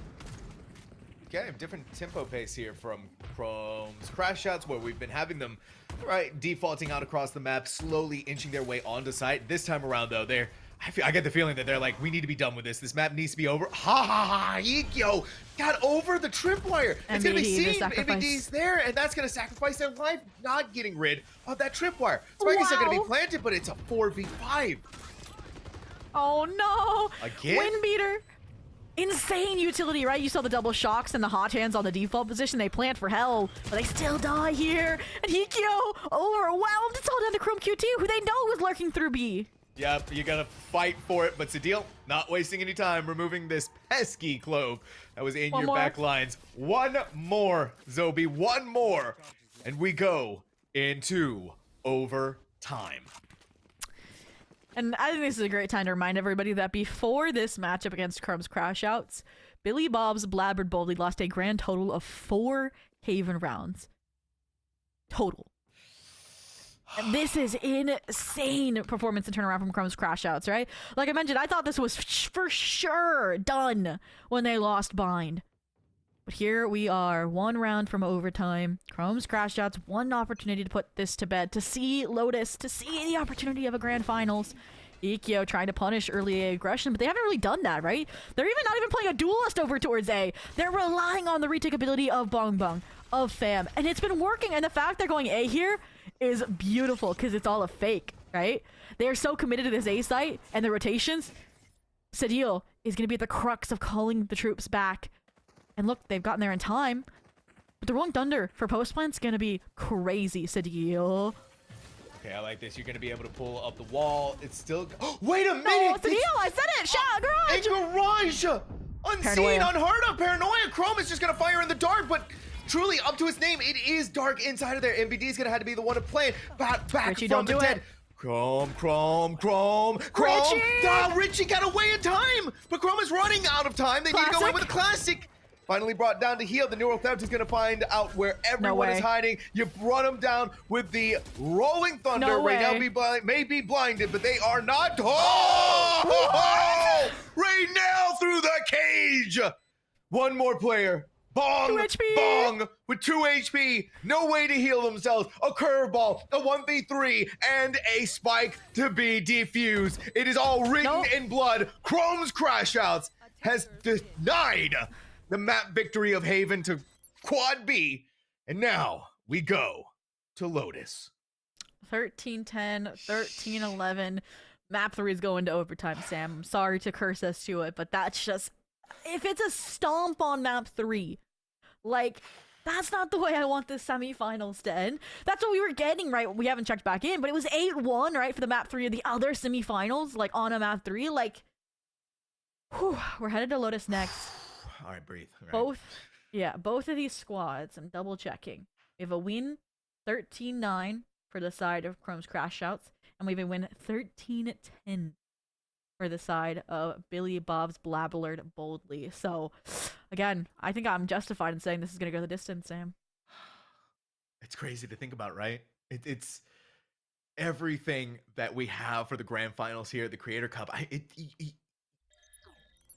Okay, different tempo pace here from Chrome's Crash Shots, where we've been having them, right, defaulting out across the map, slowly inching their way onto site. This time around, though, I get the feeling that they're like, we need to be done with this. This map needs to be over. Ha ha ha! Ikyo got over the tripwire. It's going to be seen. MVD's there, and that's going to sacrifice their life, not getting rid of that tripwire. Spike is still going to be planted, but it's a 4v5. Oh no! Again? Wind beater. Insane utility, right? You saw the double shocks and the hot hands on the default position. They plant for hell, but they still die here. And Hikyo overwhelmed. It's all down to Chrome QT, who they know is lurking through B. Yep, you gotta fight for it, but Sadil not wasting any time, removing this pesky clove that was in your back lines. One more, Zobi, one more, and we go into overtime. And I think this is a great time to remind everybody that before this matchup against Chrome's Crash Outs, Billy Bob's Blabbered Boldly lost a grand total of 4 Haven rounds. Total. And this is insane performance and turnaround from Chrome's Crash Outs, right? Like I mentioned, I thought this was for sure done when they lost Bind. But here we are, 1 round from overtime. Chrome's Crash Outs, 1 opportunity to put this to bed, to see Lotus, to see the opportunity of a grand finals. Ikyo trying to punish early A aggression, but they haven't really done that, right? They're not even playing a duelist over towards A. They're relying on the retake ability of Bong Bong, of Fam, and it's been working. And the fact they're going A here is beautiful because it's all a fake, right? They are so committed to this A site and the rotations. Sadil is going to be at the crux of calling the troops back. And look, they've gotten there in time. But the Rolling Thunder for post-plant's going to be crazy, Sadil. Okay, I like this. You're going to be able to pull up the wall. It's still... Oh, wait a minute! No, Sadil, I said it! Shout, Garage! And Garage! Unseen, unheard of, Paranoia. Chrome is just going to fire in the dark, but truly, up to his name, it is dark inside of there. MVD is going to have to be the one to play it. Back Richie, from don't the do dead. it. Chrome. Richie! Richie got away in time, but Chrome is running out of time. They need to go in with a classic. Finally brought down to heal. The Neural Theft is going to find out where everyone is hiding. You brought them down with the Rolling Thunder. No Right now, may be blinded, but they are not. Oh! Right now through the cage. One more player. Bong, 2 HP. Bong with 2 HP. No way to heal themselves. A curveball, a 1v3, and a spike to be defused. It is all written in blood. Chrome's Crash Outs has denied the map victory of Haven to Quad B. And now we go to Lotus. 13-10, 13-11. Map 3 is going to overtime, Sam. I'm sorry to curse us to it, but that's just... If it's a stomp on map 3, like, that's not the way I want the semifinals to end. That's what we were getting, right? We haven't checked back in, but it was 8-1, right, for the map 3 of the other semifinals, like, on a map 3. Like, whew, we're headed to Lotus next. All right, breathe. All right. Both of these squads, I'm double checking. We have a win 13-9 for the side of Chrome's Crash Outs, and we have a win 13-10 for the side of Billy Bob's Blabbered Boldly. So, again, I think I'm justified in saying this is going to go the distance, Sam. It's crazy to think about, right? It's everything that we have for the grand finals here at the Creator Cup.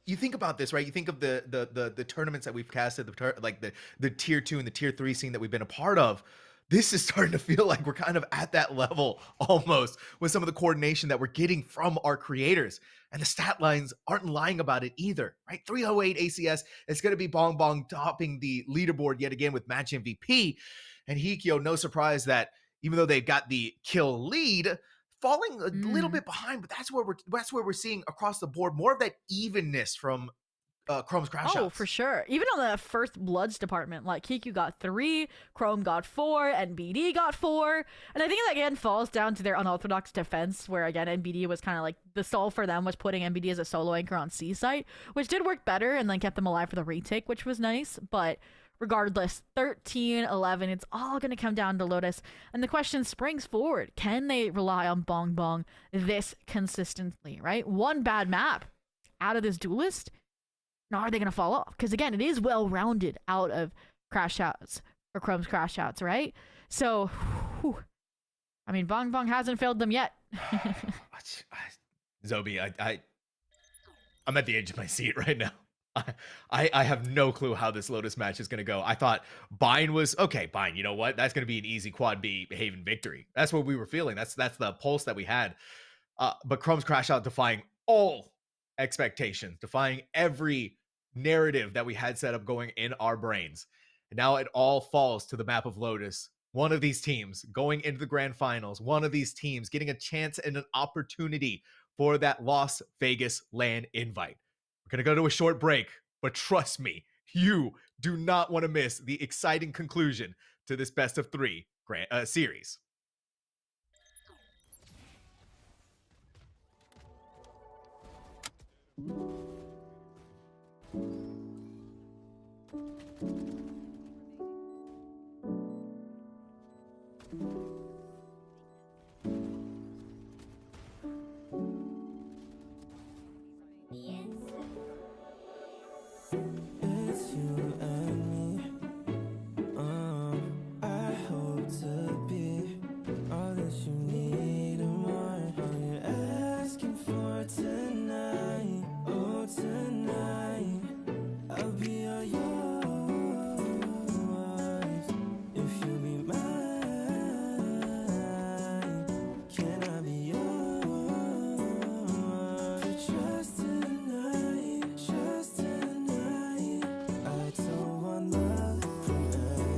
You think about this, right? You think of the tournaments that we've casted, like the tier 2 and the tier 3 scene that we've been a part of. This is starting to feel like we're kind of at that level almost with some of the coordination that we're getting from our creators. And the stat lines aren't lying about it either, right? 308 ACS. It's going to be Bong Bong topping the leaderboard yet again with match MVP. And Hikyo, no surprise that even though they've got the kill lead, falling a little bit behind, but that's where we're seeing across the board more of that evenness from Chrome's Crash Outs. Oh, for sure. Even on the first Bloods department, like Kiku got 3, Chrome got 4, NBD got 4. And I think that again falls down to their unorthodox defense, where again NBD was kind of like the solve for them was putting NBD as a solo anchor on C site, which did work better and then kept them alive for the retake, which was nice. But regardless, 13-11. It's all going to come down to Lotus. And the question springs forward. Can they rely on Bong Bong this consistently, right? One bad map out of this duelist. Now, are they going to fall off? Because again, it is well-rounded out of crash outs or Chrome's crash outs, right? So, whew. I mean, Bong Bong hasn't failed them yet. Zobi, I'm at the edge of my seat right now. I have no clue how this Lotus match is going to go. I thought Bine was okay. Bine, you know what? That's going to be an easy quad B Haven victory. That's what we were feeling. That's the pulse that we had. But Chrome's crash out, defying all expectations, defying every narrative that we had set up going in our brains. And now it all falls to the map of Lotus. One of these teams going into the grand finals, one of these teams getting a chance and an opportunity for that Las Vegas LAN invite. We're going to go to a short break, but trust me, you do not want to miss the exciting conclusion to this best of 3 series. It's you and me. I hope to be all that you need and more. All you're asking for tonight. Oh, tonight. I'll be all yours if you be mine. Can I be yours for just tonight? Just tonight. I don't want love from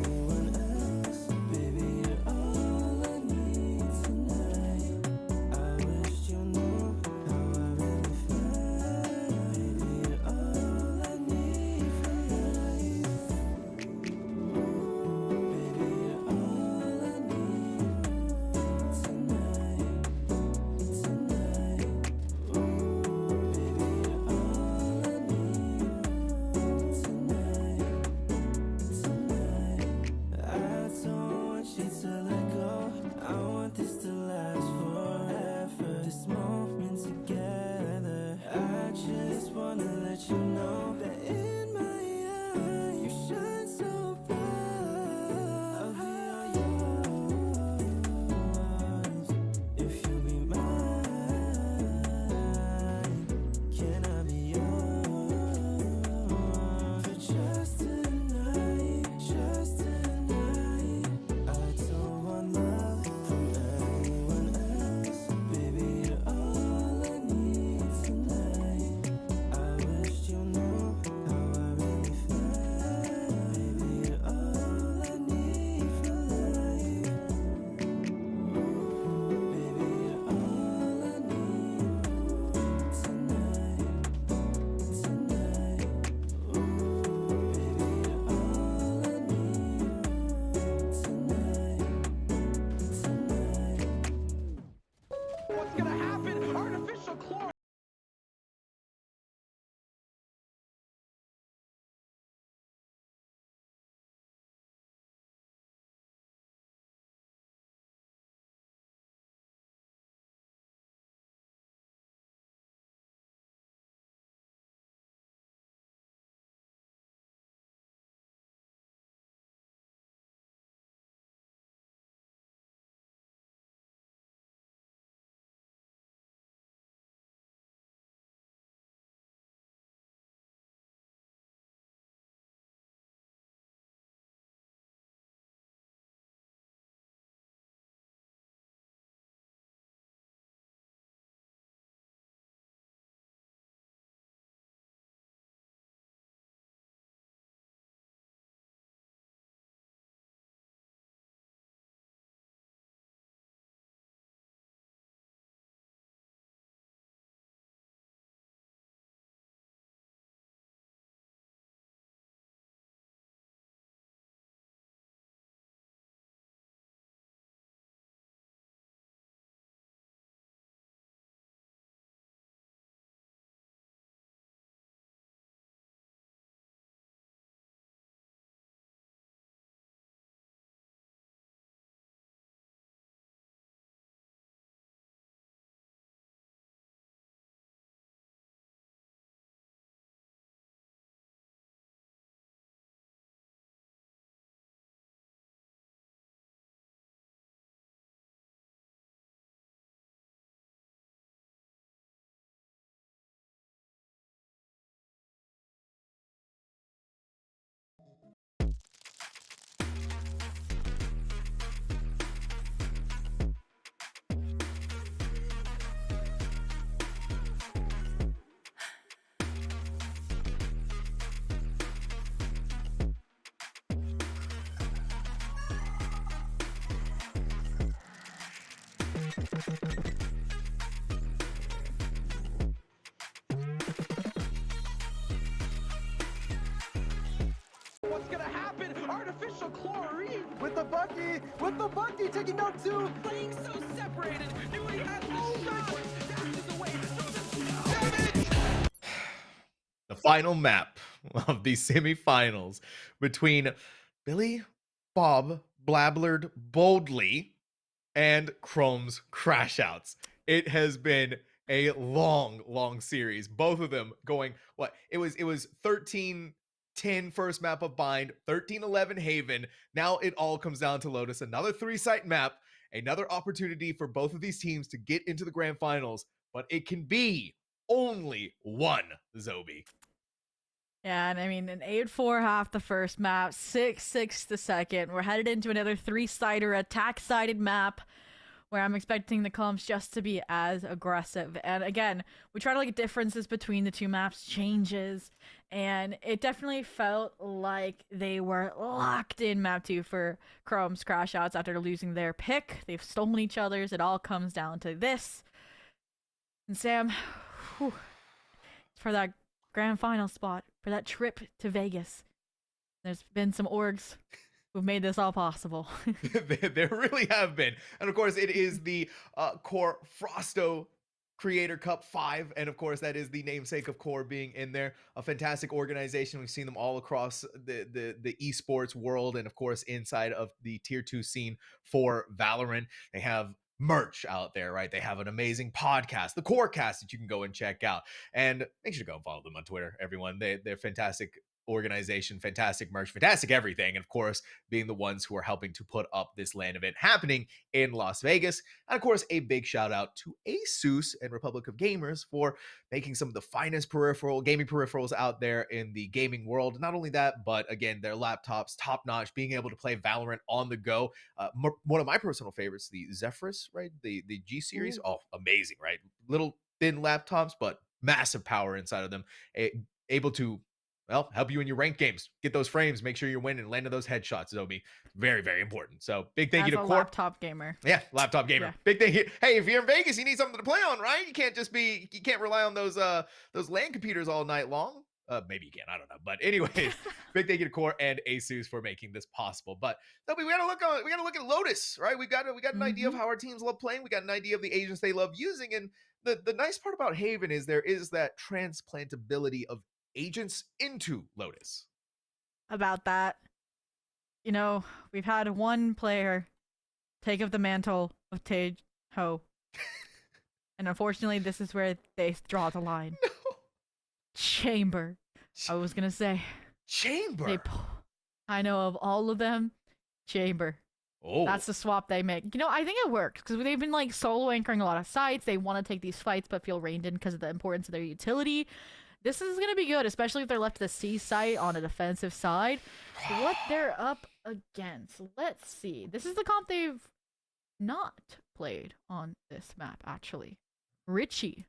anyone else. Baby, you're all I need tonight. I wish you knew how I really feel. Baby, you're all I need for life. Baby, you're all I need tonight. Tonight. Baby, you're all I need tonight. I don't want you to let go. I want this to last forever. This moment together. I just wanna let you know that in my eyes you shine so bright. I'll be all yours if you be mine. Can I be yours for just tonight? Just tonight. I don't want love from anyone else. Baby, you're all I need tonight. I wish you knew how I really feel. Baby, you're all I need for life. Baby, you're all I need tonight. Tonight. Baby, you're all I need tonight. Tonight. What's gonna happen? Artificial chlorine. What's gonna happen? Artificial chlorine! With the Bucky taking down 2. Playing so separated! Newly has the shot! Dashes away! The final map of the semifinals between Billy Bob Blablard Boldly and Chrome's Crashouts. It has been a long series. Both of them going, what? It was 13-10 first map of Bind, 13-11 Haven. Now it all comes down to Lotus. Another 3-site map, another opportunity for both of these teams to get into the grand finals, but it can be only one, Zobi. Yeah, and I mean, an 8-4 half the first map, 6-6 the second. We're headed into another 3-sider attack-sided map where I'm expecting the comps just to be as aggressive. And again, we try to look at differences between the two maps, changes, and it definitely felt like they were locked in map 2 for Chrome's Crashouts after losing their pick. They've stolen each other's. It all comes down to this. And Sam, whew, for that grand final spot, for that trip to Vegas. There's been some orgs who've made this all possible. There really have been. And of course, it is the QoR Frausto Creator Cup 5. And of course, that is the namesake of QoR being in there. A fantastic organization. We've seen them all across the esports world. And of course, inside of the tier 2 scene for Valorant. They have merch out there, right? They have an amazing podcast, the QoR Cast, that you can go and check out. And make sure to go and follow them on Twitter, everyone. They're fantastic organization, fantastic merch, fantastic everything. And of course, being the ones who are helping to put up this LAN event happening in Las Vegas. And of course, a big shout out to ASUS and Republic of Gamers for making some of the finest gaming peripherals out there in the gaming world. Not only that, but again, their laptops, top notch, being able to play Valorant on the go. One of my personal favorites, the Zephyrus, right? The G series. Oh, amazing, right? Little thin laptops, but massive power inside of them. Able to, well, help you in your ranked games. Get those frames. Make sure you're winning. Landing those headshots, Zobi. Very, very important. So big thank you to QoR. Laptop gamer. Yeah, laptop gamer. Yeah. Big thing here. Hey, if you're in Vegas, you need something to play on, right? You can't rely on those LAN computers all night long. Maybe you can, I don't know. But anyways, big thank you to QoR and ASUS for making this possible. But Zobi, we gotta look at Lotus, right? We got an idea of how our teams love playing. We got an idea of the agents they love using. And the nice part about Haven is there is that transplantability of agents into Lotus. About that, you know, we've had one player take up the mantle of Taeho. And unfortunately, this is where they draw the line. No. Chamber. I was gonna say Chamber. I know of all of them, Chamber. Oh, that's the swap they make. You know, I think it works because they've been like solo anchoring a lot of sites. They want to take these fights but feel reined in because of the importance of their utility. This is gonna be good, especially if they're left to the C site on a defensive side. What they're up against, let's see. This is the comp they've not played on this map, actually. Richie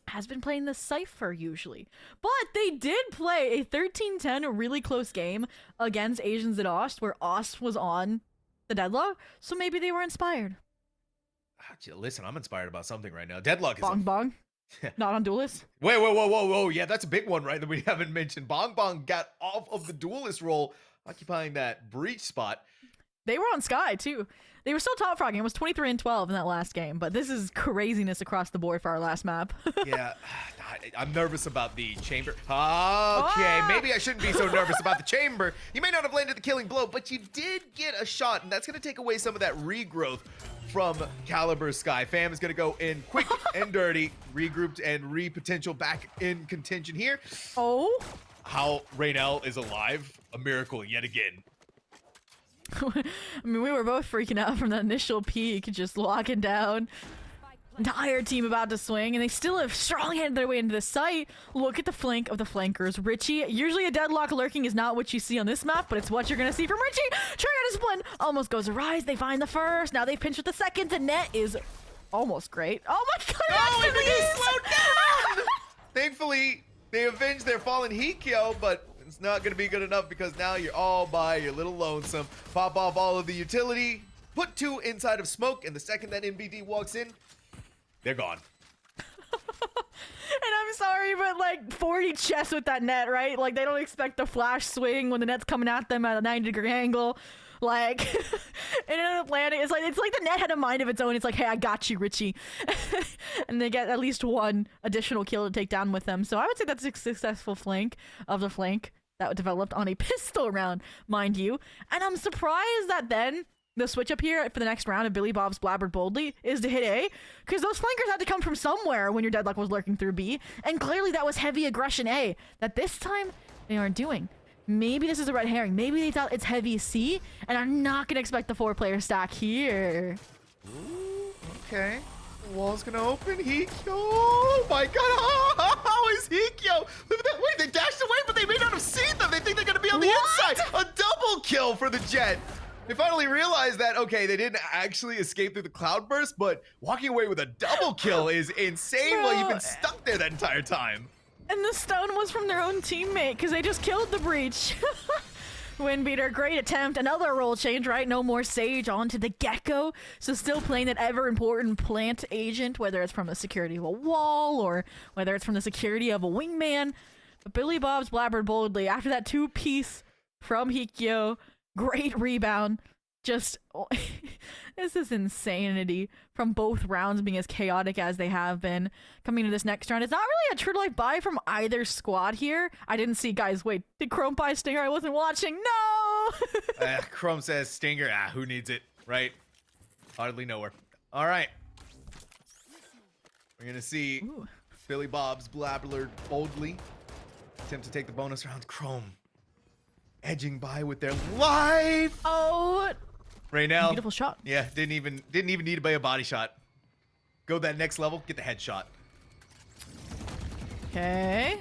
has been playing the Cypher usually, but they did play a 13-10, a really close game against Asians at Ost, where Ost was on the Deadlock, so maybe they were inspired. Listen, I'm inspired about something right now. Deadlock is Bong Bong. Not on Duelist. Wait, whoa. Yeah, that's a big one, right? That we haven't mentioned. Bong Bong got off of the Duelist role, occupying that breach spot. They were on Sky, too. They were still top frogging. It was 23-12 in that last game, but this is craziness across the board for our last map. Yeah, I'm nervous about the chamber. Okay, maybe I shouldn't be so nervous about the chamber. You may not have landed the killing blow, but you did get a shot, and that's going to take away some of that regrowth from Caliber Sky. Fam is going to go in quick and dirty, regrouped and re-potential back in contention here. Oh. How Raynell is alive, a miracle yet again. I mean, we were both freaking out from the initial peak, just locking down. Entire team about to swing, and they still have strong-handed their way into the site. Look at the flank of the flankers. Richie, usually a deadlock lurking is not what you see on this map, but it's what you're going to see from Richie. Trigger discipline almost goes awry. They find the first. Now they pinch with the second. The net is almost great. Oh my god! Oh, he slowed down! Thankfully, they avenged their fallen Hikyo, but it's not going to be good enough because now you're all by, you're a little lonesome. Pop off all of the utility. put 2 inside of smoke, and the second that NBD walks in, they're gone. And I'm sorry, but like 40 chests with that net, right? Like they don't expect the flash swing when the net's coming at them at a 90-degree angle. Like it ended up landing. It's like the net had a mind of its own. It's like, hey, I got you, Richie. And they get at least 1 additional kill to take down with them. So I would say that's a successful flank of the flank that developed on a pistol round, mind you. And I'm surprised that then the switch up here for the next round of Billy Bob's Blabbered Boldly is to hit A, because those flankers had to come from somewhere when your Deadlock was lurking through B, and clearly that was heavy aggression A, that this time they aren't doing. Maybe this is a red herring. Maybe they thought it's heavy C, and are not going to expect the 4-player stack here. Ooh, okay. The wall's gonna open. Hikyo! Oh my god! How is Hikyo? Wait, they dashed away, but they may not have seen them. They think they're gonna be on the inside. A double kill for the Jet. They finally realized that, okay, they didn't actually escape through the cloudburst, but walking away with a double kill is insane while you've been stuck there that entire time. And the stun was from their own teammate, because they just killed the breach. Windbeater, great attempt. Another role change, right? No more Sage onto the Gecko. So still playing that ever-important plant agent, whether it's from the security of a wall or whether it's from the security of a wingman. But Billy Bob's Blabbered Boldly, after that 2-piece from Hikyo, great rebound. Just, this is insanity from both rounds being as chaotic as they have been. Coming to this next round, it's not really a true to life buy from either squad here. I didn't see, guys, wait, did Chrome buy Stinger? I wasn't watching, no! Chrome says Stinger, who needs it, right? Hardly know her. All right. We're gonna see Billy Bob's Blabbered Boldly attempt to take the bonus round. Chrome edging by with their life. Oh, right now, beautiful shot. Yeah, didn't even need to buy a body shot. Go that next level, get the headshot. Okay.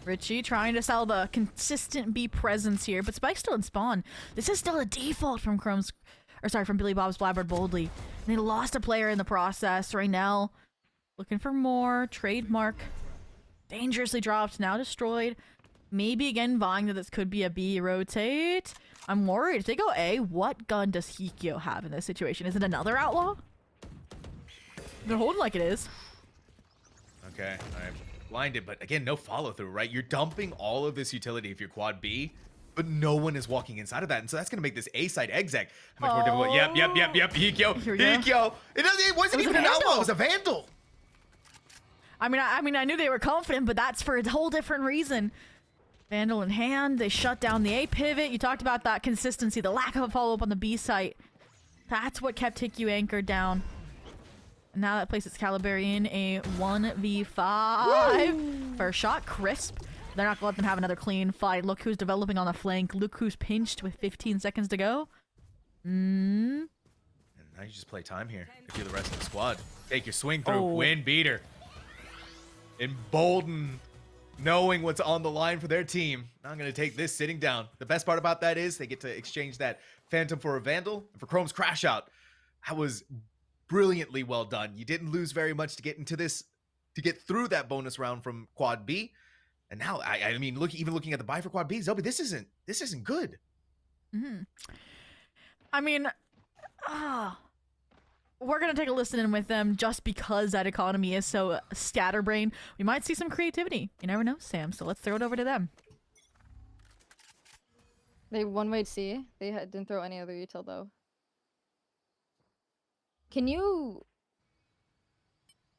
Richie trying to sell the consistent B presence here, but Spike's still in spawn. This is still a default from from Billy Bob's Blabbered Boldly. And they lost a player in the process. Right now, looking for more. Trademark dangerously dropped, now destroyed. Maybe again vying that this could be a B rotate. I'm worried. If they go A, what gun does Hikyo have in this situation? Is it another outlaw? They're holding like it is. Okay, all right. Blinded, but again, no follow through, right? You're dumping all of this utility if you're quad B, but no one is walking inside of that, and so that's gonna make this A side exec much more difficult. Yep. Hikyo. It wasn't even an outlaw. It was a vandal. I mean, I knew they were confident, but that's for a whole different reason. Vandal in hand, they shut down the A pivot. You talked about that consistency, the lack of a follow-up on the B site. That's what kept Hikyu anchored down. And now that places Caliberry in a 1v5. First shot, crisp. They're not gonna let them have another clean fight. Look who's developing on the flank. Look who's pinched with 15 seconds to go. And now you just play time here. If you're the rest of the squad, take your swing through. Win beater. Emboldened, knowing what's on the line for their team. Not going to take this sitting down. The best part about that is they get to exchange that Phantom for a Vandal and for Chrome's Crash Out. That was brilliantly well done. You didn't lose very much to get into this, to get through that bonus round from Quad B. And now, I mean, even looking at the buy for Quad B, Zobi, this isn't good. I mean, we're going to take a listen in with them just because that economy is so scatterbrained. We might see some creativity. You never know, Sam. So let's throw it over to them. They one-wayed C. They didn't throw any other util, though. Can you...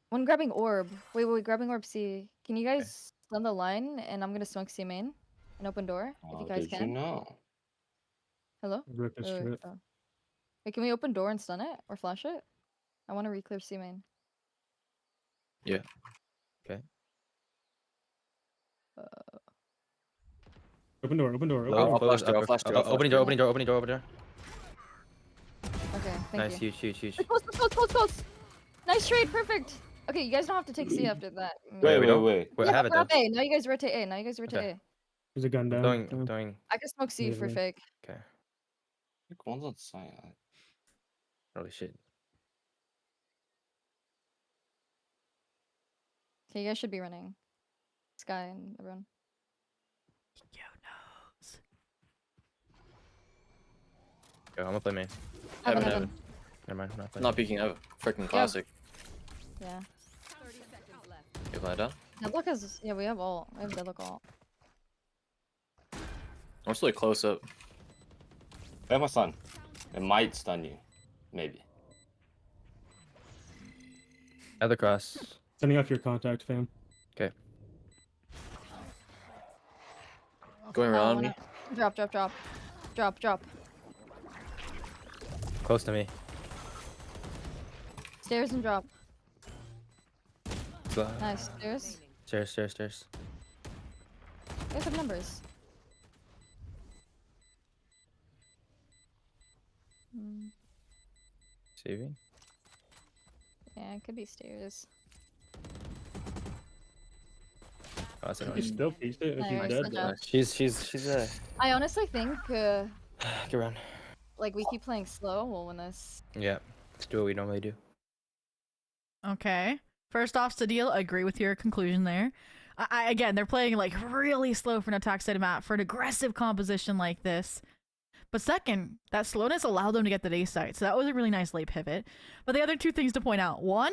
When grabbing orb... Wait, grabbing orb C. Can you guys stun the line? And I'm going to smoke C main. An open door, if you guys can. Did you know? Hello? Wait, can we open door and stun it? Or flash it? I want to re-clear C main. Yeah. Okay. Open door. I'll flash door. Opening door. Okay, thank you. Huge. Close. Nice trade, perfect. Okay, you guys don't have to take C after that. Wait. I have it though. A. Now you guys rotate A. A. There's a gun down. Doing. I can smoke C for fake. Okay. One's on side. Holy shit. Okay, you guys should be running. Sky and everyone. Yo knows. Yo, I'm gonna play main. Heaven. Never mind. Not peeking ever. Freaking classic. Yeah. You glad down? Deadlock has. Yeah, we have ult. We have Deadlock ult. I'm still close up. I have my stun. It might stun you. Maybe. Other cross. Sending off your contact, fam. Okay. Going around me. Drop. Close to me. Stairs and drop. So, Nice. Stairs. Stairs. You guys have numbers. Saving. Yeah, it could be stairs. Oh, that's He's still pieced it if he's Nice, dead. good job. She's I honestly think, get around. like, we keep playing slow, we'll win this. Yeah. Let's do what we normally do. Okay. First off, Sadil, I agree with your conclusion there. Again, they're playing like really slow for an attack side map for an aggressive composition like this. But second, that slowness allowed them to get the A site, so that was a really nice late pivot. But the other two things to point out: one,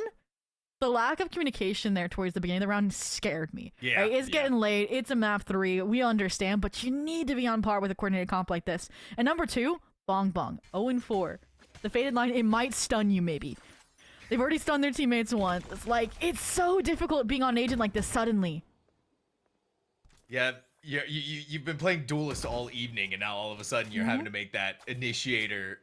the lack of communication there towards the beginning of the round scared me. Yeah, right? It's getting late. It's a map 3. We understand, but you need to be on par with a coordinated comp like this. And number 2, Bong Bong, 0-4. The faded line, it might stun you maybe. They've already stunned their teammates once. It's like, it's so difficult being on agent like this suddenly. Yeah, you've been playing Duelist all evening, and now all of a sudden you're having to make that initiator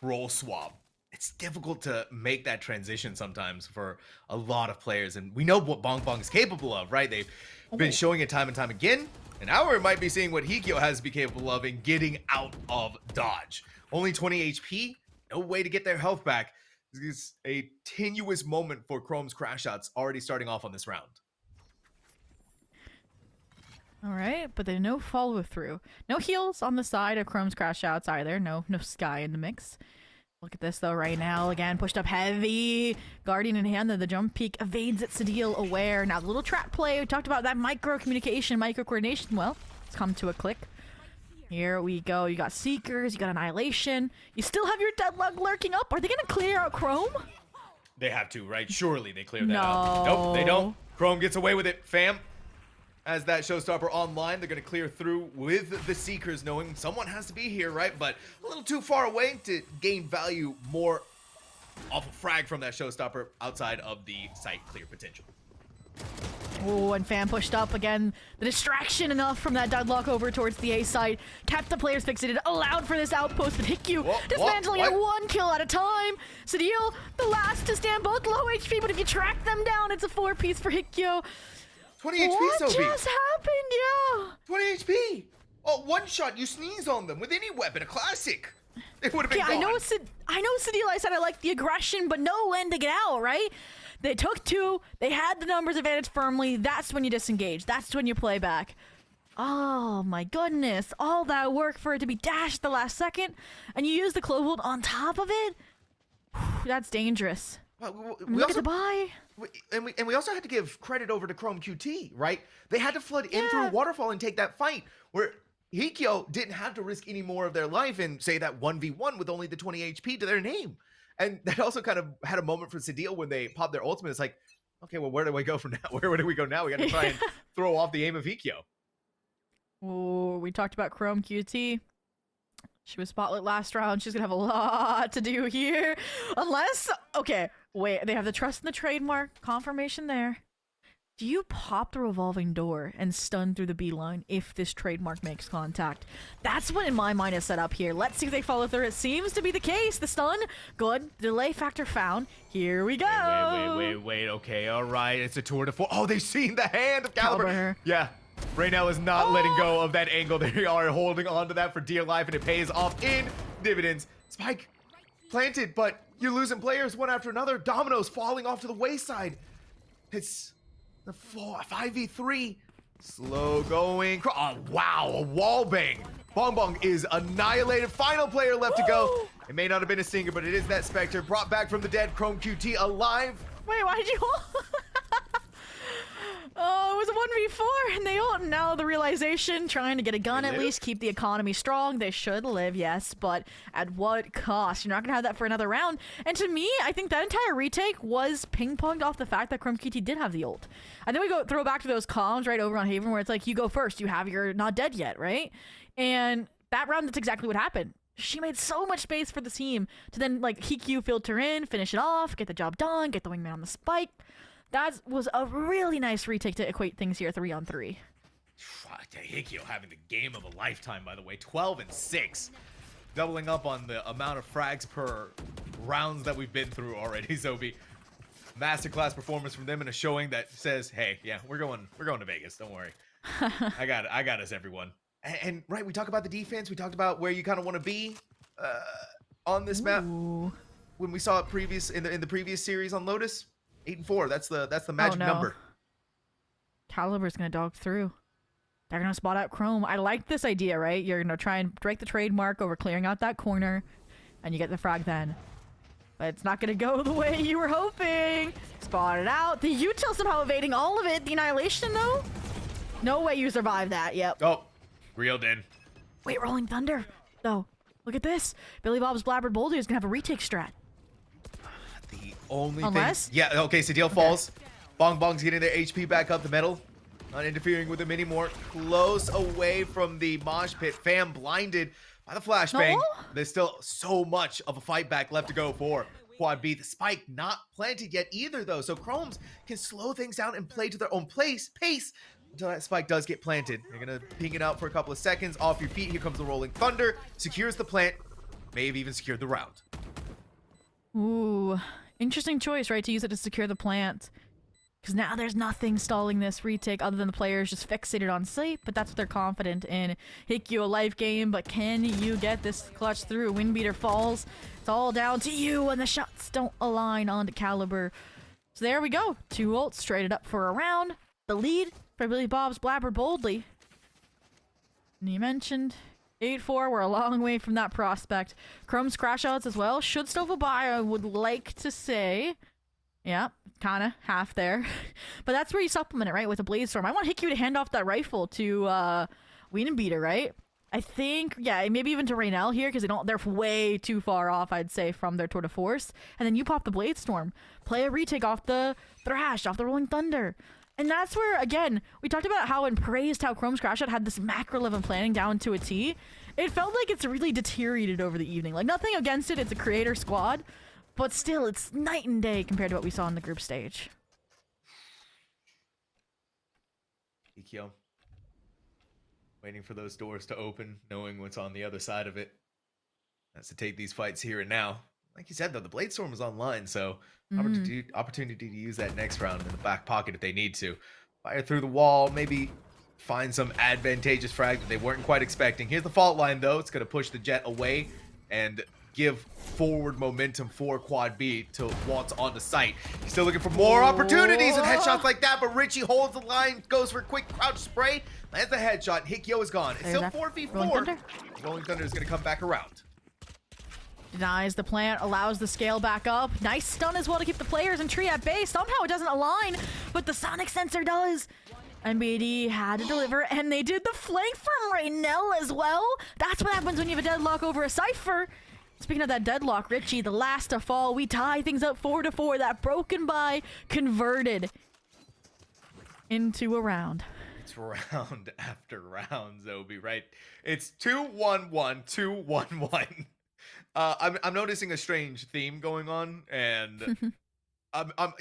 role swap. It's difficult to make that transition sometimes for a lot of players, and we know what Bong Bong's capable of, right? They've been showing it time and time again, and now we might be seeing what Hikyo has to be capable of in getting out of dodge. Only 20 HP, no way to get their health back. This is a tenuous moment for Chrome's crash shots already starting off on this round. All right, but there's no follow through. No heals on the side of Chrome's crash outs either. No Sky in the mix. Look at this though right now. Again, pushed up heavy. Guardian in hand. The jump peak evades it. Sadil aware. Now the little trap play. We talked about that micro communication, micro coordination. Well, it's come to a click. Here we go. You got Seekers. You got Annihilation. You still have your Deadlock lurking up. Are they going to clear out Chrome? They have to, right? Surely they clear that up. Nope, they don't. Chrome gets away with it, fam. As that showstopper online, they're going to clear through with the Seekers, knowing someone has to be here, right? But a little too far away to gain value more off a frag from that showstopper outside of the site clear potential. Oh, and Fan pushed up again. The distraction enough from that Deadlock over towards the A side. Kept the players fixated, allowed for this outpost, but Hikyu dismantling it 1 kill at a time. Sadil, the last to stand, both low HP, but if you track them down, it's a 4-piece for Hikyu. 20 HP, What Sophie. just happened? Yeah. 20 HP. Oh, one shot, you sneeze on them with any weapon, a classic. It would have been gone. I know Sadil, I said I like the aggression, but no end to get out, right? They took 2. They had the numbers advantage firmly. That's when you disengage. That's when you play back. Oh my goodness. All that work for it to be dashed the last second, and you use the Clove Hold on top of it? That's dangerous. Look at the buy. And we also had to give credit over to Chrome QT, right? They had to flood in through Waterfall and take that fight, where Hikyo didn't have to risk any more of their life and say that 1v1 with only the 20 HP to their name. And that also kind of had a moment for Sadil when they popped their ultimate. It's like, okay, well, where do we go from now? Where do we go now? We got to try and throw off the aim of Hikyo. Oh, we talked about Chrome QT. She was spotlit last round. She's going to have a lot to do here. Unless, okay, wait, they have the trust in the trademark. Confirmation there. Do you pop the revolving door and stun through the beeline if this trademark makes contact? That's what in my mind is set up here. Let's see if they follow through. It seems to be the case. The stun, good. Delay factor found. Here we go. Wait. Okay, all right. It's a tour de force. Oh, they've seen the hand of Caliber. Caliber. Yeah. Reynell is not letting go of that angle. They are holding on to that for dear life, and it pays off in dividends. Spike planted, but you're losing players one after another. Dominoes falling off to the wayside. It's the 5v3. Slow going. Oh, wow, a wall bang. Bong Bong is annihilated. Final player left to go. It may not have been a singer, but it is that Spectre. Brought back from the dead. Chrome QT alive. Wait, why did you... Oh, was a 1v4 and they ult. Now the realization, trying to get a gun They at live? least, keep the economy strong. They should live, yes, but at what cost? You're not gonna have that for another round. And to me, I think that entire retake was ping-ponged off the fact that ChromeKT did have the ult. And then we go throw back to those comms right over on Haven where it's like, you go first, you have your not dead yet, right? And that round, that's exactly what happened. She made so much space for the team to then like Hikyu filter in, finish it off, get the job done, get the wingman on the spike. That was a really nice retake to equate things here 3-on-3. Hikyo having the game of a lifetime, by the way. 12 and 6. Doubling up on the amount of frags per rounds that we've been through already, Zobi. Masterclass performance from them and a showing that says, hey, yeah, we're going to Vegas. Don't worry. I got us, everyone. And right, we talked about the defense. We talked about where you kind of want to be on this map. When we saw it in the previous series on Lotus. 8-4. That's the magic number. Caliber's gonna dog through. They're gonna spot out Chrome. I like this idea, right? You're gonna try and break the trademark over clearing out that corner, and you get the frag then. But it's not gonna go the way you were hoping. Spotted out. The util somehow evading all of it. The annihilation though. No way you survive that. Yep. Oh, reeled in. Wait, Rolling Thunder though. Look at this. Billy Bob's Blabbered Boulder is gonna have a retake strat. The only Unless? thing... Yeah, okay, Sadil falls. Bong Bong's getting their HP back up the middle. Not interfering with him anymore. Close away from the mosh pit. Fam blinded by the flashbang. No? There's still so much of a fight back left to go for Quad B. The spike not planted yet either, though. So Chromes can slow things down and play to their own pace until that spike does get planted. They're going to ping it out for a couple of seconds. Off your feet. Here comes the Rolling Thunder. Secures the plant. May have even secured the round. Ooh, interesting choice, right? To use it to secure the plant. Because now there's nothing stalling this retake other than the players just fixated on sight, but that's what they're confident in. Hikyu, a life game, but can you get this clutch through? Windbeater falls. It's all down to you, and the shots don't align onto Caliber. So there we go. 2 ults straight it up for a round. The lead for Billy Bob's Blabber Boldly. And you mentioned 8-4, we're a long way from that prospect. Chrome's crash outs as well. Should still have a buy, I would like to say. Yeah, kind of half there. But that's where you supplement it, right? With a Blade Storm. I want Hikyu to hand off that rifle to Wienerbeater, right? I think, yeah, maybe even to Raynell here, because they're way too far off, I'd say, from their tour de force. And then you pop the Blade Storm. Play a retake off the Thrash, off the Rolling Thunder. And that's where, again, we talked about how and praised how Chrome's crash out had this macro level planning down to a T. It felt like it's really deteriorated over the evening. Like, nothing against it, it's a creator squad, but still, it's night and day compared to what we saw in the group stage. Ikyo. Waiting for those doors to open, knowing what's on the other side of it. That's to take these fights here and now. Like you said, though, the Blade Storm is online, so opportunity to use that next round in the back pocket if they need to. Fire through the wall, maybe find some advantageous frag that they weren't quite expecting. Here's the fault line, though. It's going to push the Jet away and give forward momentum for Quad B to waltz onto site. He's still looking for more opportunities and headshots like that, but Richie holds the line, goes for a quick crouch spray, lands the headshot. Hikyo is gone. It's still 4v4. Rolling Thunder is going to come back around. Denies the plant, allows the scale back up. Nice stun as well to keep the players in tree at bay. Somehow it doesn't align, but the sonic sensor does. NBD had to deliver, and they did the flank from Raynell as well. That's what happens when you have a deadlock over a Cypher. Speaking of that deadlock, Richie, the last to fall. We tie things up 4-4. That broken by converted into a round. It's round after round, Zobi, right? It's 2-1-1, 2-1-1. I'm noticing a strange theme going on, and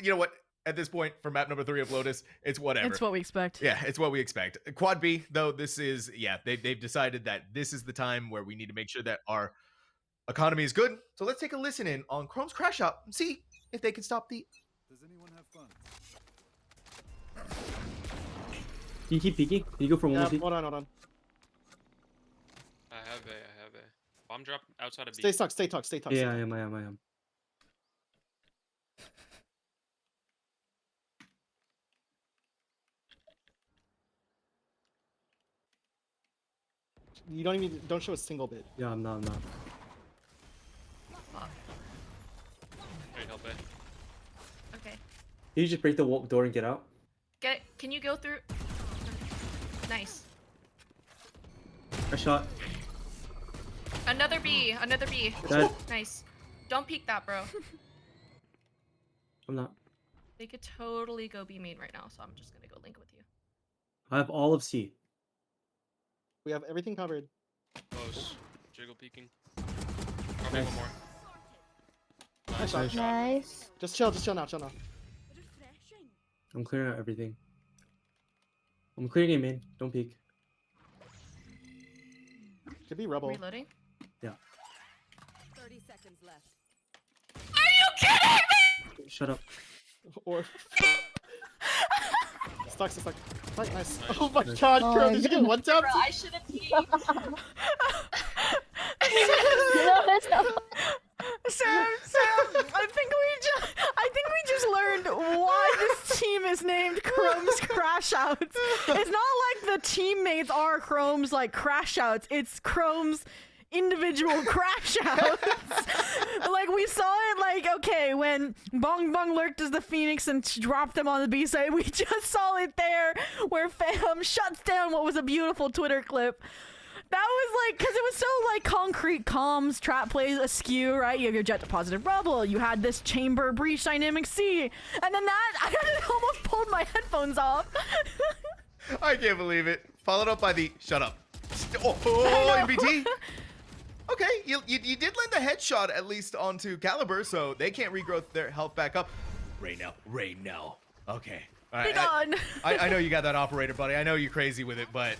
you know what? At this point, for map number 3 of Lotus, it's whatever. It's what we expect. Yeah, it's what we expect. Quad B, though, this is, yeah, they've decided that this is the time where we need to make sure that our economy is good. So let's take a listen in on Chrome's crash out and see if they can stop the... Does anyone have fun? Can you keep peeking? Can you go for one more peek? Hold on. I have a. Bomb drop outside of B. Stay stuck. Yeah, I am. You don't show a single bit. Yeah, I'm not. Alright, help it. Okay. Can you just break the door and get out? Get it. Can you go through? Nice. I shot. Another B. Another B. Dead. Nice. Don't peek that, bro. I'm not. They could totally go B main right now, so I'm just gonna go link with you. I have all of C. We have everything covered. Close. Jiggle peeking. Nice. Probably one more. Nice Nice. shot. Nice. Just chill now, chill now. I'm clearing out everything. I'm clearing A main. Don't peek. Could be rebel. Reloading. Yeah. 30 seconds left. Are you kidding me? Shut up. Or stuck. Nice. Oh my Nice. god, Oh bro, my did you get one tap? Bro, I should have peeked. Sam, I think we just learned why this team is named Chrome's Crash Outs. It's not like the teammates are Chrome's like crash outs. It's Chrome's individual crash outs. Like we saw it like, okay, when Bong Bong lurked as the Phoenix and dropped them on the B side, we just saw it there where Fam shuts down what was a beautiful Twitter clip. That was like, because it was so like concrete comms, trap plays askew, right? You have your jet to positive rubble, you had this chamber breach dynamic C, and then that, I almost pulled my headphones off. I can't believe it. Followed up by the shut up. Oh, NBT. Okay, you did lend a headshot at least onto Caliber, so they can't regrow their health back up. Right now. Okay. All right, Be gone. I know you got that operator, buddy. I know you're crazy with it, but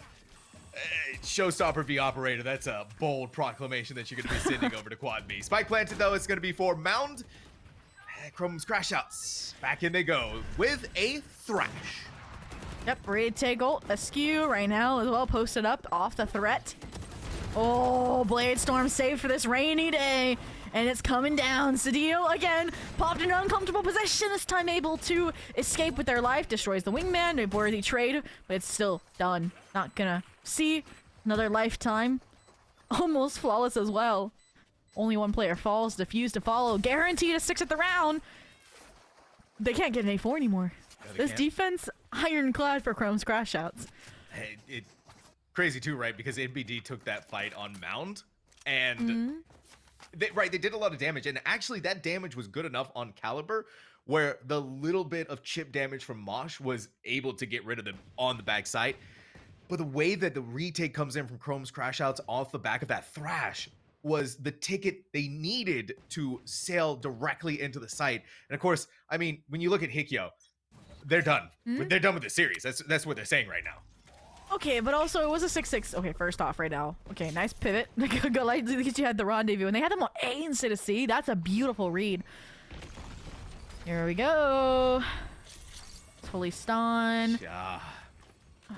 showstopper v operator, that's a bold proclamation that you're going to be sending over to Quad B. Spike planted, though, it's going to be for Mound. Chrome's Crash Outs. Back in they go with a Thrash. Yep, ready to take ult. Askew right now as well, posted up off the threat. Oh, Blade Storm saved for this rainy day. And it's coming down. Cedillo again popped in an uncomfortable position. This time able to escape with their life. Destroys the wingman. A worthy trade, but it's still done. Not gonna see another lifetime. Almost flawless as well. Only one player falls. Defuse to follow. Guaranteed a 6 at the round. They can't get an A4 anymore. No, This can't. defense ironclad for Chrome's Crash Outs. It crazy too, right? Because NBD took that fight on Mound, and they did a lot of damage, and actually that damage was good enough on Caliber, where the little bit of chip damage from Mosh was able to get rid of them on the backside. But the way that the retake comes in from Chrome's Crash Outs off the back of that Thrash was the ticket they needed to sail directly into the site. And of course, I mean, when you look at Hikyo, they're done. They're done with the series. That's what they're saying right now. Okay, but also it was a 6-6. Okay, first off right now. Okay, nice pivot. Good, like, at least you had the rendezvous. And they had them on A instead of C. That's a beautiful read. Here we go. Fully stun. Yeah.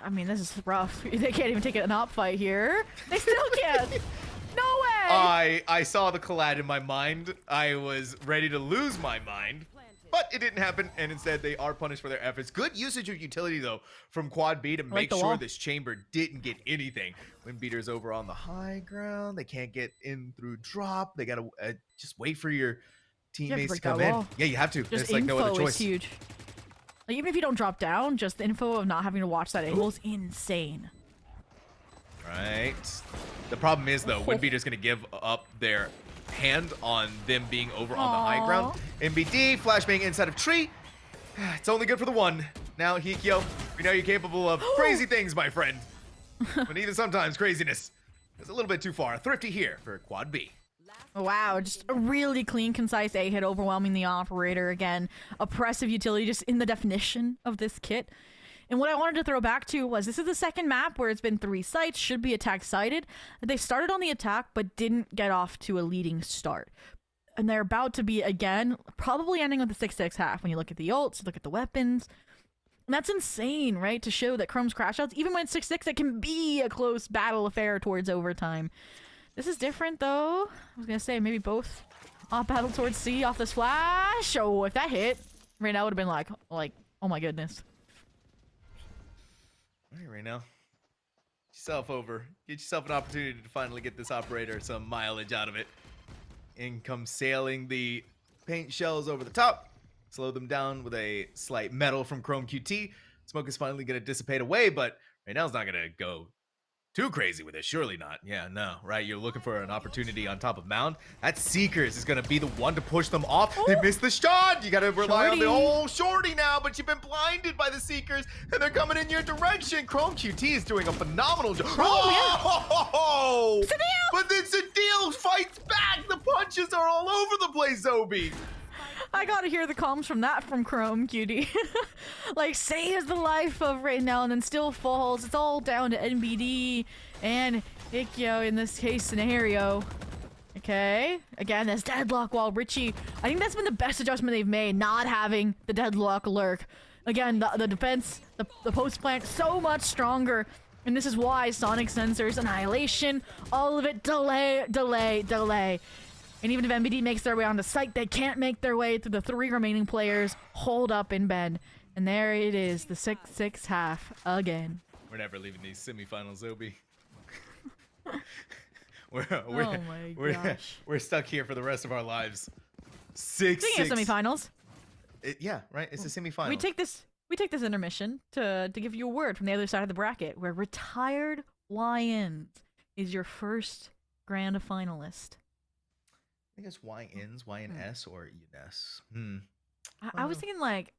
I mean, this is rough. They can't even take an op fight here. They still can't. No way! I saw the collide in my mind. I was ready to lose my mind, but it didn't happen, and instead they are punished for their efforts. Good usage of utility, though, from Quad B to make the sure wall. this chamber didn't get anything. Windbeater's over on the high ground. They can't get in through drop. They gotta just wait for your teammates to break come that in. wall. Yeah, you have to. Just There's like no other info choice. is huge. Like, even if you don't drop down, just the info of not having to watch that angle is insane. Right. The problem is, though, Windbeater's going to give up their hand on them being over on the high ground. MBD, flashbang inside of tree. It's only good for the one. Now, Hikyo, we know you're capable of crazy things, my friend. But even sometimes craziness is a little bit too far. Thrifty here for Quad B. Wow, just a really clean, concise A hit, overwhelming the operator again. Oppressive utility, just in the definition of this kit. And what I wanted to throw back to was, this is the second map where it's been 3 sites, should be attack sided. They started on the attack, but didn't get off to a leading start. And they're about to be, again, probably ending with the 6-6 half when you look at the ults, look at the weapons. And that's insane, right? To show that Chrome's Crash Outs, even when it's 6-6, it can be a close battle affair towards overtime. This is different, though. I was gonna say, maybe both off battle towards C off this flash. Oh, if that hit, right now would have been like, oh my goodness. All right now. Get yourself over. Get yourself an opportunity to finally get this operator some mileage out of it. In comes sailing the paint shells over the top. Slow them down with a slight metal from Chrome QT. Smoke is finally going to dissipate away, but right now it's not going to go too crazy with it. Surely not. Yeah, no, right? You're looking for an opportunity on top of Mound. That Seekers is going to be the one to push them off. They missed the shot. You got to rely on the whole Shorty now, but you've been blinded by the Seekers, and they're coming in your direction. Chrome QT is doing a phenomenal job. Oh! But then Sadil fights back. The punches are all over the place, Zobi. I gotta hear the comms from that from Chrome QT. Like, saves the life of right now and then still falls. It's all down to NBD and Ikyo in this case scenario. Okay, again, that's deadlock while Richie, I think that's been the best adjustment they've made, not having the deadlock lurk. Again, the defense, the post plant, so much stronger. And this is why Sonic Sensors, Annihilation, all of it delay. And even if MBD makes their way onto site, they can't make their way through the 3 remaining players holed up in bed. And there it is, the 6-6 half again. We're never leaving these semifinals, Zobi. We're stuck here for the rest of our lives. 6-6. Speaking of semifinals. Yeah, right. It's a semifinal. We take this intermission to give you a word from the other side of the bracket, where retired YNs is your first grand finalist. I think it's YNs, YNS, or ENS. I was thinking like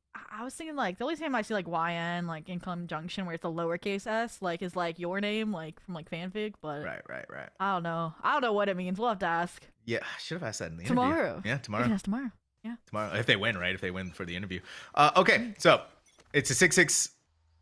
the only time I see like YN like in conjunction where it's a lowercase s like is like your name like from like fanfic, but right. I don't know what it means. We'll have to ask. Yeah, I should have asked that in the tomorrow. Interview. Yeah, tomorrow. You can ask tomorrow. Yeah. Tomorrow, if they win, right? If they win for the interview. Okay, so it's a 6-6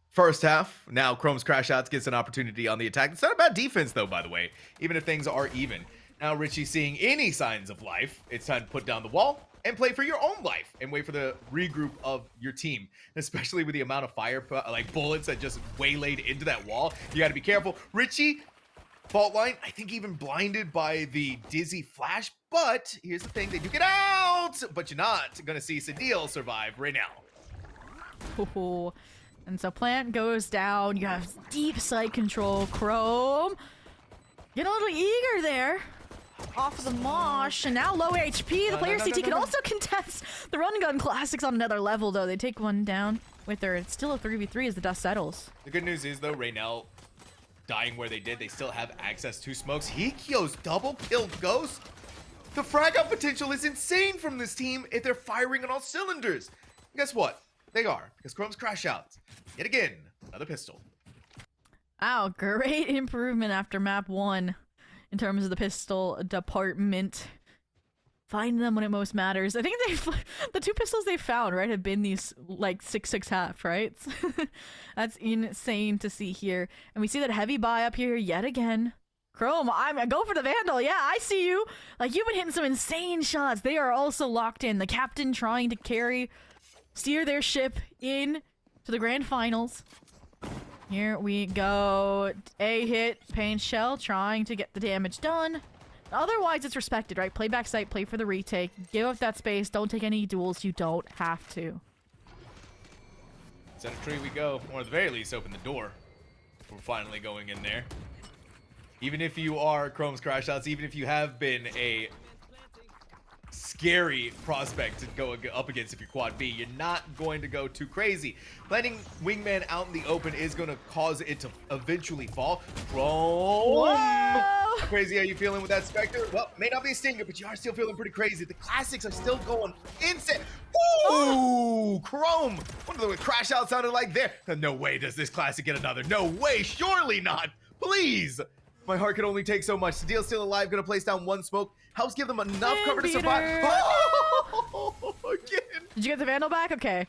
first half. Now Chrome's Crash Outs gets an opportunity on the attack. It's not a bad defense though, by the way, even if things are even. Now Richie seeing any signs of life, it's time to put down the wall and play for your own life and wait for the regroup of your team, especially with the amount of fire like bullets that just waylaid into that wall. You got to be careful. Richie, fault line, I think even blinded by the dizzy flash, but here's the thing, they do get out, but you're not gonna see Sadil survive right now. Ooh. And so plant goes down. You have deep sight control. Chrome getting a little eager there. Off of the mosh, and now low HP. The player CT can also contest the run gun classics on another level, though. They take one down with her. It's still a 3v3 as the dust settles. The good news is, though, Raynell dying where they did, they still have access to smokes. Hikyo's double killed Ghost. The frag out potential is insane from this team if they're firing on all cylinders. And guess what? They are, because Chrome's Crash Outs. Yet again, another pistol. Wow, great improvement after map 1. In terms of the pistol department, find them when it most matters. I think the 2 pistols they found, right, have been these like 6-6 half, right? That's insane to see here. And we see that heavy buy up here yet again. Chrome, I go for the Vandal. Yeah, I see you. Like, you've been hitting some insane shots. They are also locked in. The captain trying to steer their ship in to the grand finals. Here we go. A hit, Pain Shell trying to get the damage done. Otherwise, it's respected, right? Play back sight, play for the retake. Give up that space. Don't take any duels. You don't have to. Center tree we go. Or at the very least, open the door. We're finally going in there. Even if you are Chrome's Crash Outs, even if you have been a scary prospect to go up against if you're quad B, you're not going to go too crazy. Planting Wingman out in the open is going to cause it to eventually fall. Chrome! How crazy are you feeling with that Spectre? Well, may not be a stinger, but you are still feeling pretty crazy. The classics are still going insane. Ooh, Chrome! Wonder what Crash Out sounded like there. No way does this classic get another. No way, surely not. Please! My heart can only take so much. Sadil's still alive, gonna place down 1 smoke. Helps give them enough cover to survive. Oh, again. Did you get the Vandal back? Okay.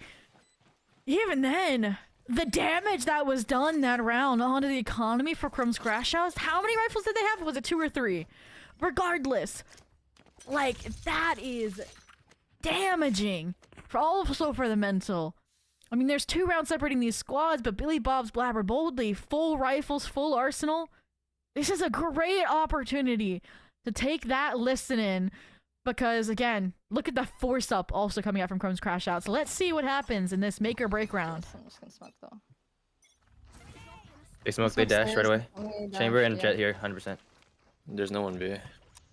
Even then, the damage that was done that round onto the economy for Chrome's Crash Outs, how many rifles did they have? Was it 2 or 3? Regardless, like, that is damaging. Also for the mental. I mean, there's 2 rounds separating these squads, but Billy Bob's blabber boldly. Full rifles, full arsenal. This is a great opportunity to take that listen in, because again, look at the force up also coming out from Chrome's Crash Out. So let's see what happens in this make or break round. I'm just gonna smoke though. They smoke, they dash right away. Chamber and Jet here, 100%. There's no one B.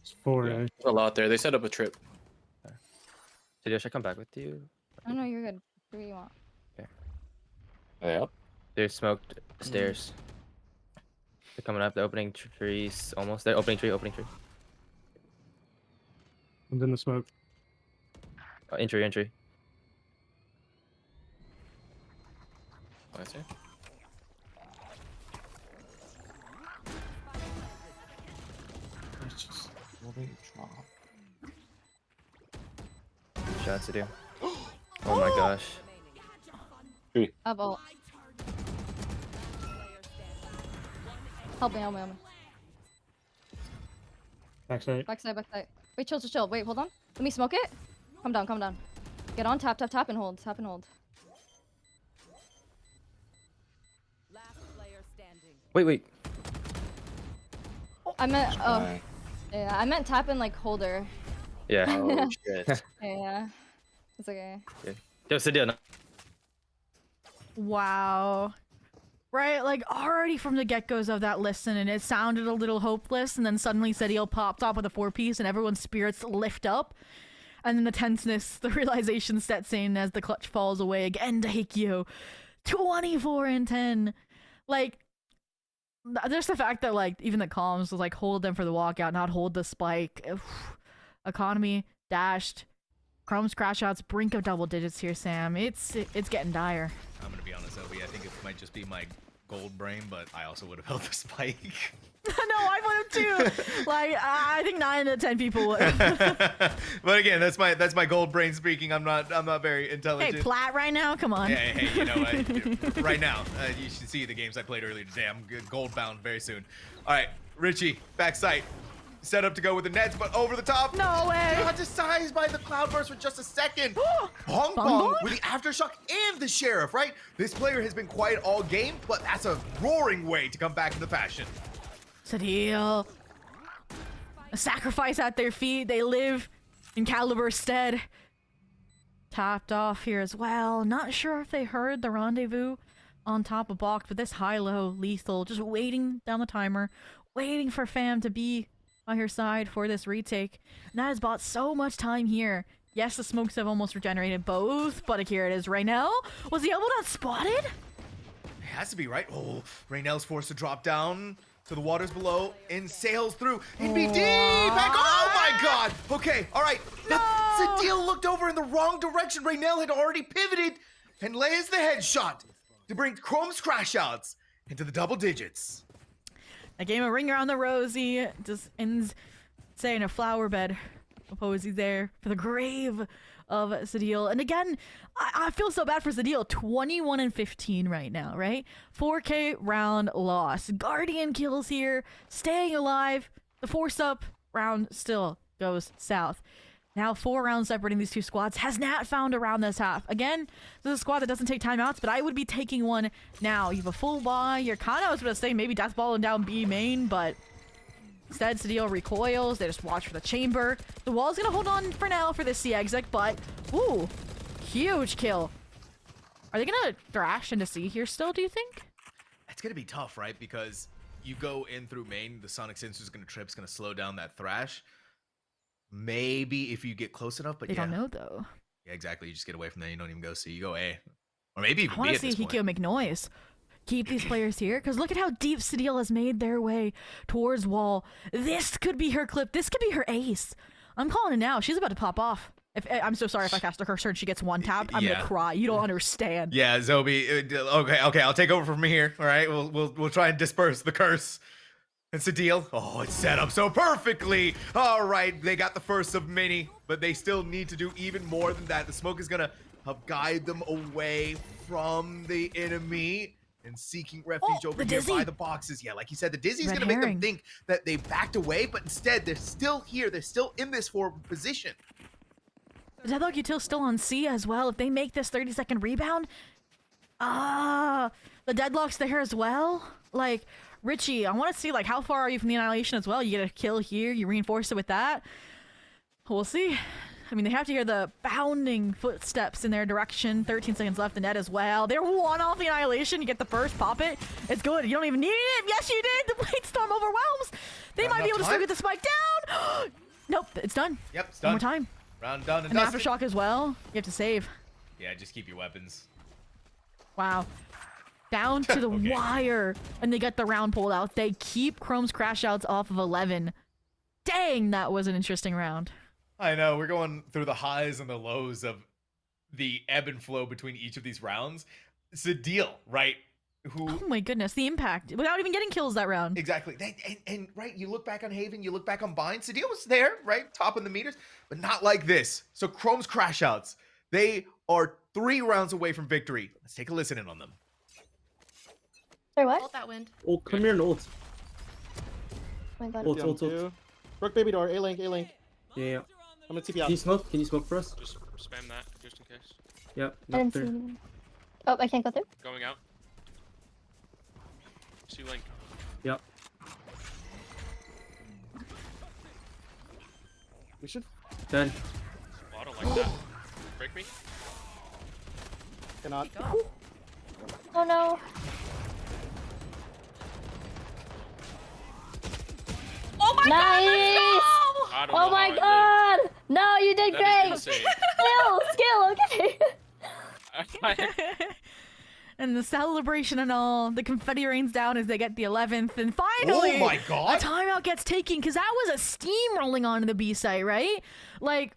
It's 4. Yeah. There's a lot there. They set up a trip. Sadil, should I come back with you? Oh no, you're good. Do what you want. Okay. Yep. They're smoked stairs. They're coming up. They're opening trees almost. They're opening tree. One's in the smoke. Entry. Nice. It's just moving drop. Shots to do. Oh my gosh. I've ult. Help me. Backside. Backside. Wait, chill. Wait, hold on. Let me smoke it. Come down. Get on, tap, and hold. Tap and hold. Wait. I meant, yeah, I meant tap and like holder. Yeah. Oh shit. Yeah. It's okay. Yo, Sadia. Wow. Right, like already from the get-goes of that listen, and it sounded a little hopeless, and then suddenly Sadio popped off with a 4-piece, and everyone's spirits lift up, and then the tenseness, the realization sets in as the clutch falls away again to Hikyo. 24-10. Like, just the fact that like even the comms was like hold them for the walkout, not hold the spike. Economy dashed. Chrome's crash outs, brink of double digits here, Sam. It's getting dire. I'm gonna be honest, Obi. I think it might just be my gold brain, but I also would have held the spike. No, I would have too. Like I think 9 out of 10 people would. But again, that's my gold brain speaking. I'm not very intelligent. Hey, plat right now? Come on. Hey, you know what? Right now, you should see the games I played earlier today. I'm gold bound very soon. All right, Richie, backside. Set up to go with the nets, but over the top. No way. Got disguised by the cloudburst for just a second. Bong with the aftershock and the sheriff, right? This player has been quiet all game, but that's a roaring way to come back in the fashion. Sadio. A sacrifice at their feet. They live in Calibur's stead. Tapped off here as well. Not sure if they heard the rendezvous on top of box, but this high-low lethal just waiting down the timer, waiting for Fam to be by her side for this retake. And that has bought so much time here. Yes, the smokes have almost regenerated both, but here it is. Raynell, was the elbow not spotted? It has to be, right? Oh, Raynell's forced to drop down to the waters below and sails through. NBD back. Oh my god. Okay, all right. No. Sadio looked over in the wrong direction. Raynell had already pivoted and lays the headshot to bring Chrome's crash outs into the double digits. A game of Ring Around the Rosie just ends, say, in a flower bed of Posey there for the grave of Sadio. And again, I feel so bad for Sadio. 21-15 right now, right? 4K round loss. Guardian kills here, staying alive. The force up round still goes south. Now 4 rounds separating these two squads. Has Nat found a round this half? Again, this is a squad that doesn't take timeouts, but I would be taking one now. You have a full buy. You're kind of, I was going to say, maybe death balling down B main, but instead Sadio recoils. They just watch for the chamber. The wall's going to hold on for now for this C exec, but ooh, huge kill. Are they going to thrash into C here still, do you think? It's going to be tough, right? Because you go in through main, the sonic sensor is going to trip, it's going to slow down that thrash. Maybe if you get close enough, but they don't know though. Yeah, exactly. You just get away from there. You don't even go C. You go A, or maybe even I want B to at see this Hikyo point. make noise. Keep these players here, because look at how deep Sadio has made their way towards wall. This could be her clip. This could be her ace. I'm calling it now. She's about to pop off. I'm so sorry if I cast a cursor and she gets one tap. I'm gonna cry. You don't understand. Yeah, Zobi. Okay. I'll take over from here. All right. We'll try and disperse the curse. It's a deal. Oh, it's set up so perfectly. All right, they got the first of many, but they still need to do even more than that. The smoke is gonna help guide them away from the enemy and seeking refuge over here by the boxes. Yeah, like you said, the Dizzy's gonna make them think that they backed away, but instead they're still here. They're still in this forward position. Deadlock Util still on C as well. If they make this 30-second rebound, the deadlock's there as well. Like, Richie, I want to see, like, how far are you from the annihilation as well? You get a kill here, you reinforce it with that. We'll see. I mean, they have to hear the bounding footsteps in their direction. 13 seconds left in net as well. They're 1 off the annihilation. You get the first, pop it. It's good. You don't even need it. Yes, you did. The Blade Storm overwhelms. They might be able to still get the spike down. Nope, it's done. Yep, it's done. One more time. Round done and An dusted. aftershock as well. You have to save. Yeah, just keep your weapons. Wow. Down to the wire, and they get the round pulled out. They keep Chrome's crash outs off of 11. Dang, that was an interesting round. I know, we're going through the highs and the lows of the ebb and flow between each of these rounds. It's a deal, right? Oh my goodness, the impact without even getting kills that round. Exactly. And right, you look back on Haven, you look back on Bind, Sadil was there, right? Top in the meters, but not like this. So Chrome's crash outs, they are 3 rounds away from victory. Let's take a listen in on them. Sorry, what? Ult that wind. Oh, come here and ult. Oh my god. Ult. Brook baby door, A-Link, A-Link. Yeah. I'm gonna TP Can out. you smoke? Can you smoke for us? Just spam that, just in case. Yep. I didn't see anyone. Oh, I can't go through? Going out. See Link. Yep. We should. Dead. Oh, I don't like that. Break me. Cannot. Oh no. Oh my Nice! Oh my god! No, you did great! Skill, okay. And the celebration and all, the confetti rains down as they get the 11th, and finally, oh my god, a timeout gets taken because that was a steamrolling onto the B site, right? Like,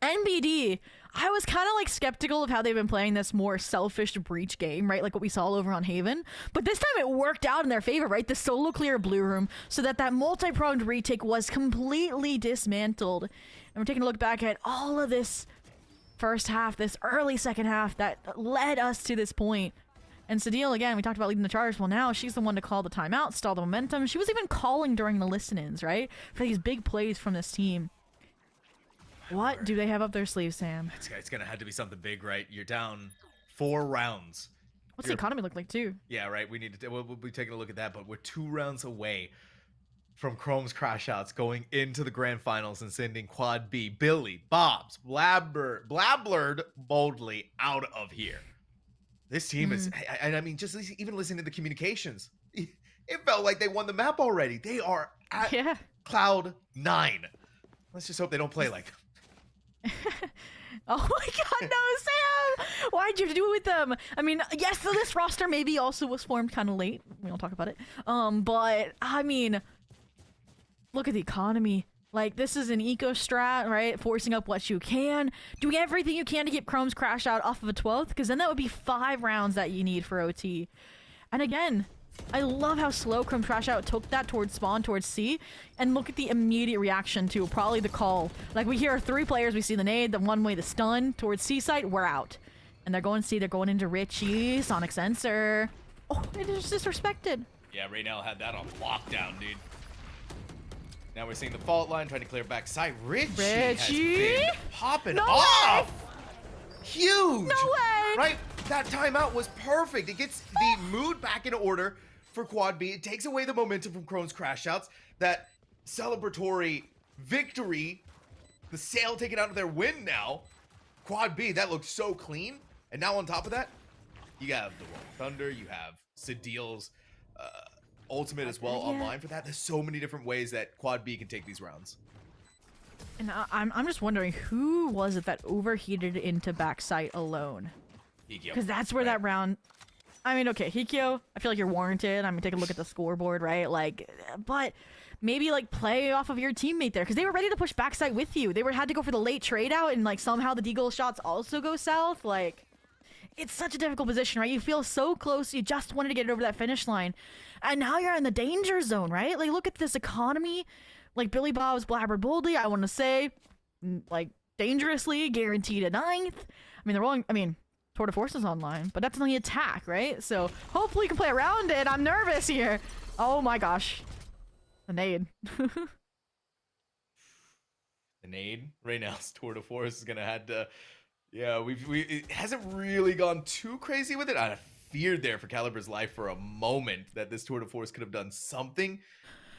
NBD, I was kind of like skeptical of how they've been playing this more selfish breach game, right? Like what we saw over on Haven. But this time it worked out in their favor, right? The solo clear blue room so that multi-pronged retake was completely dismantled. And we're taking a look back at all of this first half, this early second half that led us to this point. And Sadil, again, we talked about leading the charge. Well, now she's the one to call the timeout, stall the momentum. She was even calling during the listen-ins, right? For these big plays from this team. What do they have up their sleeves, Sam? It's gonna have to be something big, right? You're down 4 rounds. What's the economy look like, too? Yeah, right. We need to. We'll be taking a look at that, but we're 2 rounds away from Chrome's crash outs going into the grand finals and sending Quad B, Billy, Bobs, Blabblerd boldly out of here. This team is, and I mean, just even listening to the communications, it felt like they won the map already. They are at Cloud 9. Let's just hope they don't play like. Oh my god, no, Sam! Why'd you do it with them? I mean, yes, this roster maybe also was formed kind of late. We don't talk about it. But, I mean, look at the economy. Like, this is an eco strat, right? Forcing up what you can. Doing everything you can to keep Chrome's crash out off of a 12th, because then that would be 5 rounds that you need for OT. And again, I love how slow Chrome's crash out took that towards spawn, towards C, and look at the immediate reaction to probably the call. Like, we hear 3 players, we see the nade, the one way the stun, towards C site, we're out. And they're going C, they're going into Richie, Sonic Sensor. Oh, it is disrespected. Yeah, Raynell had that on lockdown, dude. Now we're seeing the fault line trying to clear back side. Richie has been popping off. Huge. No way. Right? That timeout was perfect. It gets the mood back in order for Quad B. It takes away the momentum from Chrome's crash outs. That celebratory victory, the sail taken out of their win now. Quad B, that looked so clean. And now on top of that, you have the Rolling Thunder, you have Sadil's ultimate as well online for that. There's so many different ways that Quad B can take these rounds. And I'm just wondering, who was it that overheated into backside alone? Because that's where that round... I mean, okay, Hikyo, I feel like you're warranted. I mean, take a look at the scoreboard, right? Like, but maybe, like, play off of your teammate there. Because they were ready to push backside with you. They had to go for the late trade out, and, like, somehow the deagle shots also go south. Like, it's such a difficult position, right? You feel so close. You just wanted to get it over that finish line. And now you're in the danger zone, right? Like, look at this economy. Like, Billy Bob's blabbered boldly, I want to say, like, dangerously, guaranteed a 9th. I mean, Tour de Force is online, but that's on the attack, right? So, hopefully you can play around it. I'm nervous here. Oh my gosh. The nade. The nade? Right now, Tour de Force is going to have to... Yeah, it hasn't really gone too crazy with it. I feared there for Caliber's life for a moment that this Tour de Force could have done something.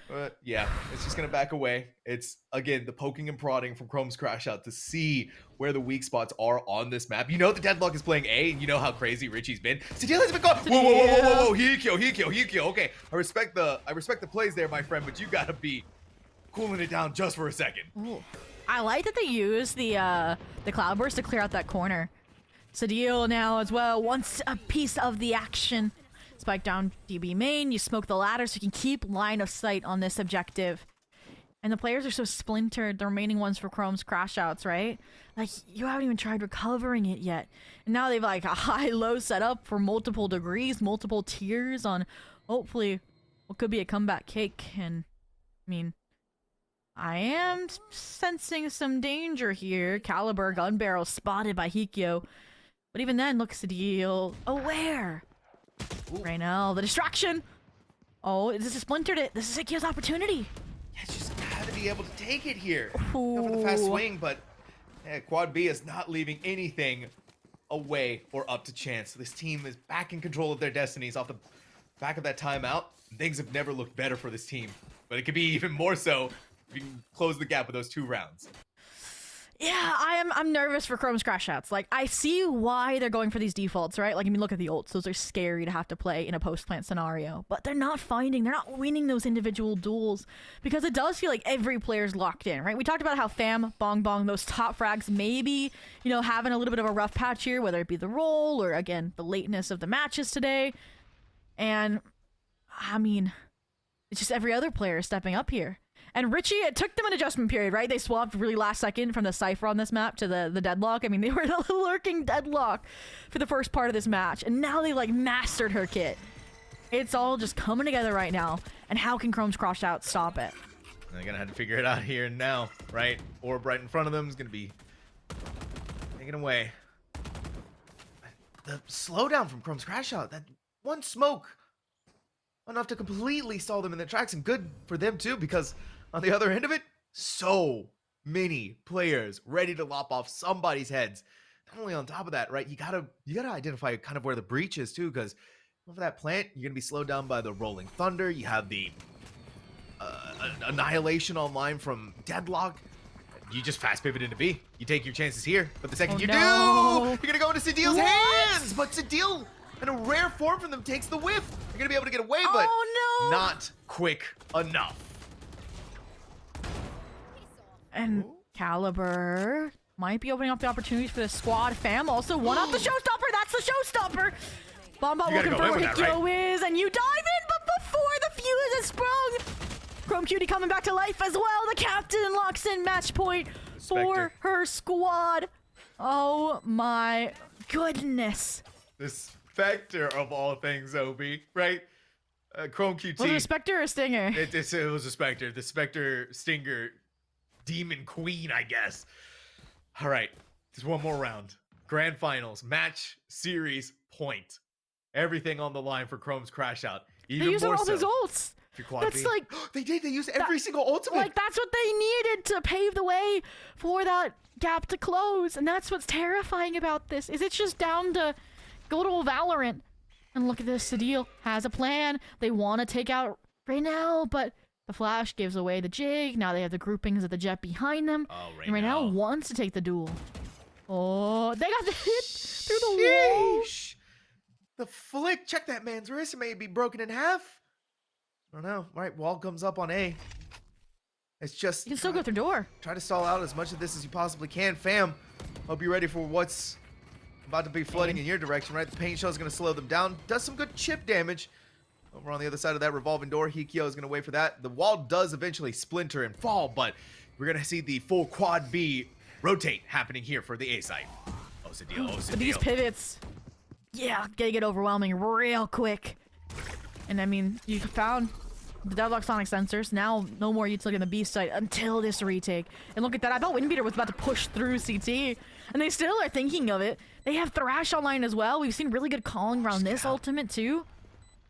But yeah, it's just going to back away. It's, again, the poking and prodding from Chrome's crash out to see where the weak spots are on this map. You know the Deadlock is playing A, and you know how crazy Richie's been. Sadil has been gone. Whoa. Hikyo. Okay, I respect the plays there, my friend, but you got to be cooling it down just for a second. Ooh. I like that they use the Cloudburst to clear out that corner. Sadil now as well wants a piece of the action. Spike down DB main. You smoke the ladder so you can keep line of sight on this objective. And the players are so splintered, the remaining ones for Chrome's crash outs, right? Like, you haven't even tried recovering it yet. And now they've like a high-low setup for multiple degrees, multiple tiers on hopefully what could be a comeback cake. And, I mean, I am sensing some danger here. Caliber gun barrel spotted by Hikyo. But even then, look, Sadil aware. Right now, the distraction. Oh, this is splintered it. This is Hikyo's opportunity. Yeah, just gotta be able to take it here. Go for the fast swing, but Quad B is not leaving anything away or up to chance. So this team is back in control of their destinies off the back of that timeout. Things have never looked better for this team, but it could be even more so if you can close the gap with those 2 rounds. Yeah, I'm nervous for Chrome's crash outs. Like, I see why they're going for these defaults, right? Like, I mean, look at the ults. Those are scary to have to play in a post-plant scenario. But they're not winning those individual duels. Because it does feel like every player's locked in, right? We talked about how Fam, Bong Bong, those top frags maybe, you know, having a little bit of a rough patch here, whether it be the roll or, again, the lateness of the matches today. And, I mean, it's just every other player stepping up here. And Richie, it took them an adjustment period, right? They swapped really last second from the Cypher on this map to the deadlock. I mean, they were in a lurking deadlock for the first part of this match. And now they, like, mastered her kit. It's all just coming together right now. And how can Chrome's crash out stop it? They're gonna have to figure it out here and now, right? Orb right in front of them is gonna be taken away. The slowdown from Chrome's crash out, that one smoke, enough to completely stall them in their tracks, and good for them too, because on the other end of it, so many players ready to lop off somebody's heads. Not only on top of that, right? You gotta identify kind of where the breach is too, because over that plant, you're gonna be slowed down by the Rolling Thunder. You have the Annihilation online from Deadlock. You just fast pivot into B. You take your chances here, but the second do, you're gonna go into Sadil's hands. But Sadil, in a rare form from them, takes the whiff. You're gonna be able to get away, but not quick enough. And Caliber might be opening up the opportunities for the squad. Fam also one up the showstopper. That's the showstopper. Bombot will confirm where Hikyo is, and you dive in, but before the fuse is sprung, Chrome Cutie coming back to life as well. The captain locks in match point for her squad. Oh my goodness. The Spectre of all things, Obi, right? Chrome QT. Was it a Spectre or a Stinger? It was a Spectre. The Spectre Stinger Demon Queen, I guess. All right, just one more round. Grand Finals, match, series, point. Everything on the line for Chrome's crash out. Even they used more all so. these ults. That's like they did. They used every single ultimate. Like, that's what they needed to pave the way for that gap to close, and that's what's terrifying about this. Is it's just down to go to Valorant and look at this. Sadil has a plan. They want to take out right now, but the flash gives away the jig. Now they have the groupings of the jet behind them. Oh, and right now wants to take the duel. Oh, they got the hit through the wall. The flick. Check that man's wrist. It may be broken in half. I don't know. Right, wall comes up on A. It's just... You can still go through door. Try to stall out as much of this as you possibly can. Fam, hope you're ready for what's about to be flooding in your direction, right? The paint shell is going to slow them down. Does some good chip damage. Over on the other side of that revolving door, Hikyo is going to wait for that. The wall does eventually splinter and fall, but we're going to see the full quad B rotate happening here for the A site. Oh, Sadil. Oh, Sadil. These pivots. Yeah, gotta get overwhelming real quick. And I mean, you found the Deadlock Sonic sensors. Now, no more utility on the B site until this retake. And look at that. I thought Windbeater was about to push through CT. And they still are thinking of it. They have Thrash online as well. We've seen really good calling around this ultimate too.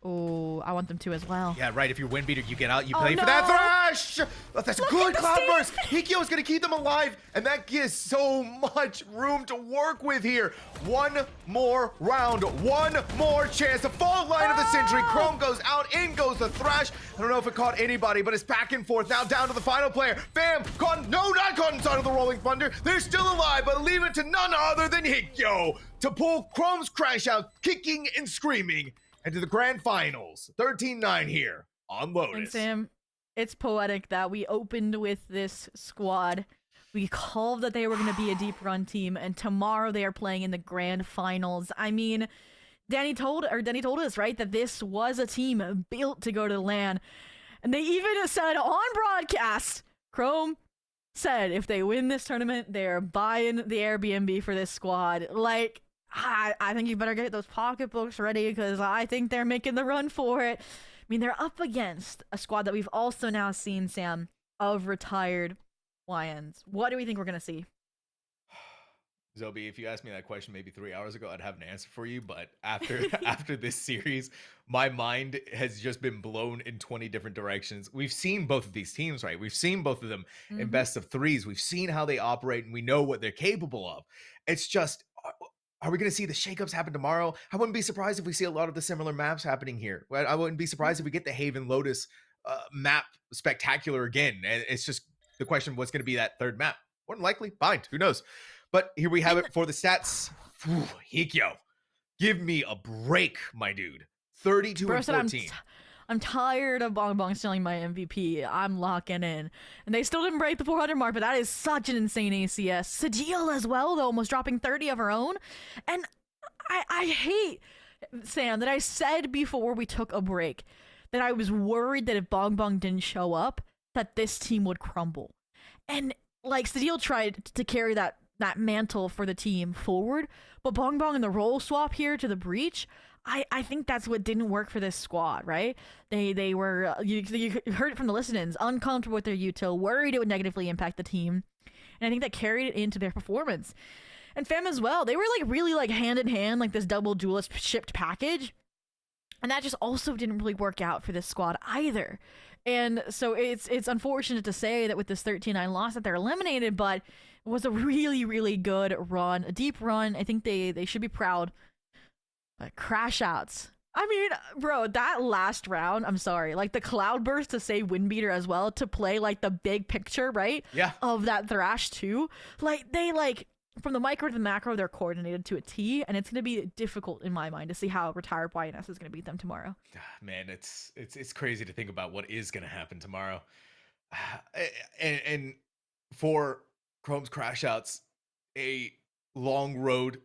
Oh, I want them to as well. Yeah, right. If you're Windbeater, you get out, you play for that Thrash! Oh, that's a good Cloud Burst! Hikyo is going to keep them alive, and that gives so much room to work with here. One more round, one more chance. The fall line of the Sentry. Chrome goes out, in goes the Thrash. I don't know if it caught anybody, but it's back and forth. Now down to the final player. Bam! Caught, no, not caught inside of the Rolling Thunder. They're still alive, but leave it to none other than Hikyo to pull Chrome's crash out, kicking and screaming. And to the grand finals, 13-9 here on Lotus. And Sam, it's poetic that we opened with this squad. We called that they were going to be a deep run team, and tomorrow they are playing in the grand finals. I mean, Danny told us, right, that this was a team built to go to the LAN. And they even said on broadcast, Chrome said if they win this tournament, they're buying the Airbnb for this squad. Like, I think you better get those pocketbooks ready because I think they're making the run for it. I mean, they're up against a squad that we've also now seen, Sam, of retired YNs. What do we think we're going to see? Zobi, if you asked me that question maybe 3 hours ago, I'd have an answer for you. But after after this series, my mind has just been blown in 20 different directions. We've seen both of these teams, right? We've seen both of them in best of threes. We've seen how they operate, and we know what they're capable of. It's just, are we going to see the shakeups happen tomorrow? I wouldn't be surprised if we see a lot of the similar maps happening here. I wouldn't be surprised if we get the Haven Lotus map spectacular again. And it's just the question, what's going to be that third map? More than likely, fine. Who knows? But here we have it for the stats. Hikyo, give me a break, my dude. 32 and 14. I'm tired of Bong Bong stealing my MVP. I'm locking in. And they still didn't break the 400 mark, but that is such an insane ACS. Sajil as well, though, almost dropping 30 of her own. And I hate, Sam, that I said before we took a break that I was worried that if Bong Bong didn't show up, that this team would crumble. And, like, Sajil tried to carry that mantle for the team forward, but Bong Bong and the role swap here to the breach, I think that's what didn't work for this squad, right? They were, you heard it from the listen-ins, uncomfortable with their util, worried it would negatively impact the team, and I think that carried it into their performance. And Fem as well, they were like really like hand in hand, like this double duelist shipped package, and that just also didn't really work out for this squad either. And so it's unfortunate to say that with this 13-9 loss that they're eliminated, but it was a really, really good run, a deep run. I think they should be proud. But crash outs. I mean, bro, that last round, I'm sorry, like the Cloudburst to say Windbeater as well, to play like the big picture, right? Yeah. Of that Thrash too. Like they from the micro to the macro, they're coordinated to a T, and it's going to be difficult in my mind to see how retired YNS is going to beat them tomorrow. Man, it's crazy to think about what is going to happen tomorrow. And for Chrome's crash outs, a long road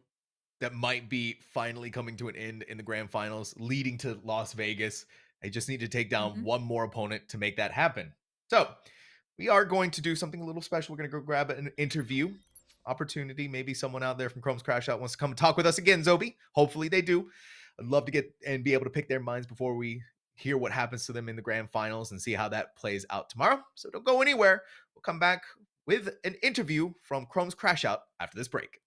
that might be finally coming to an end in the grand finals, leading to Las Vegas. They just need to take down one more opponent to make that happen. So we are going to do something a little special. We're going to go grab an interview opportunity. Maybe someone out there from Chrome's Crash Out wants to come and talk with us again, Zobi. Hopefully they do. I'd love to get and be able to pick their minds before we hear what happens to them in the grand finals and see how that plays out tomorrow. So don't go anywhere. We'll come back with an interview from Chrome's Crash Out after this break.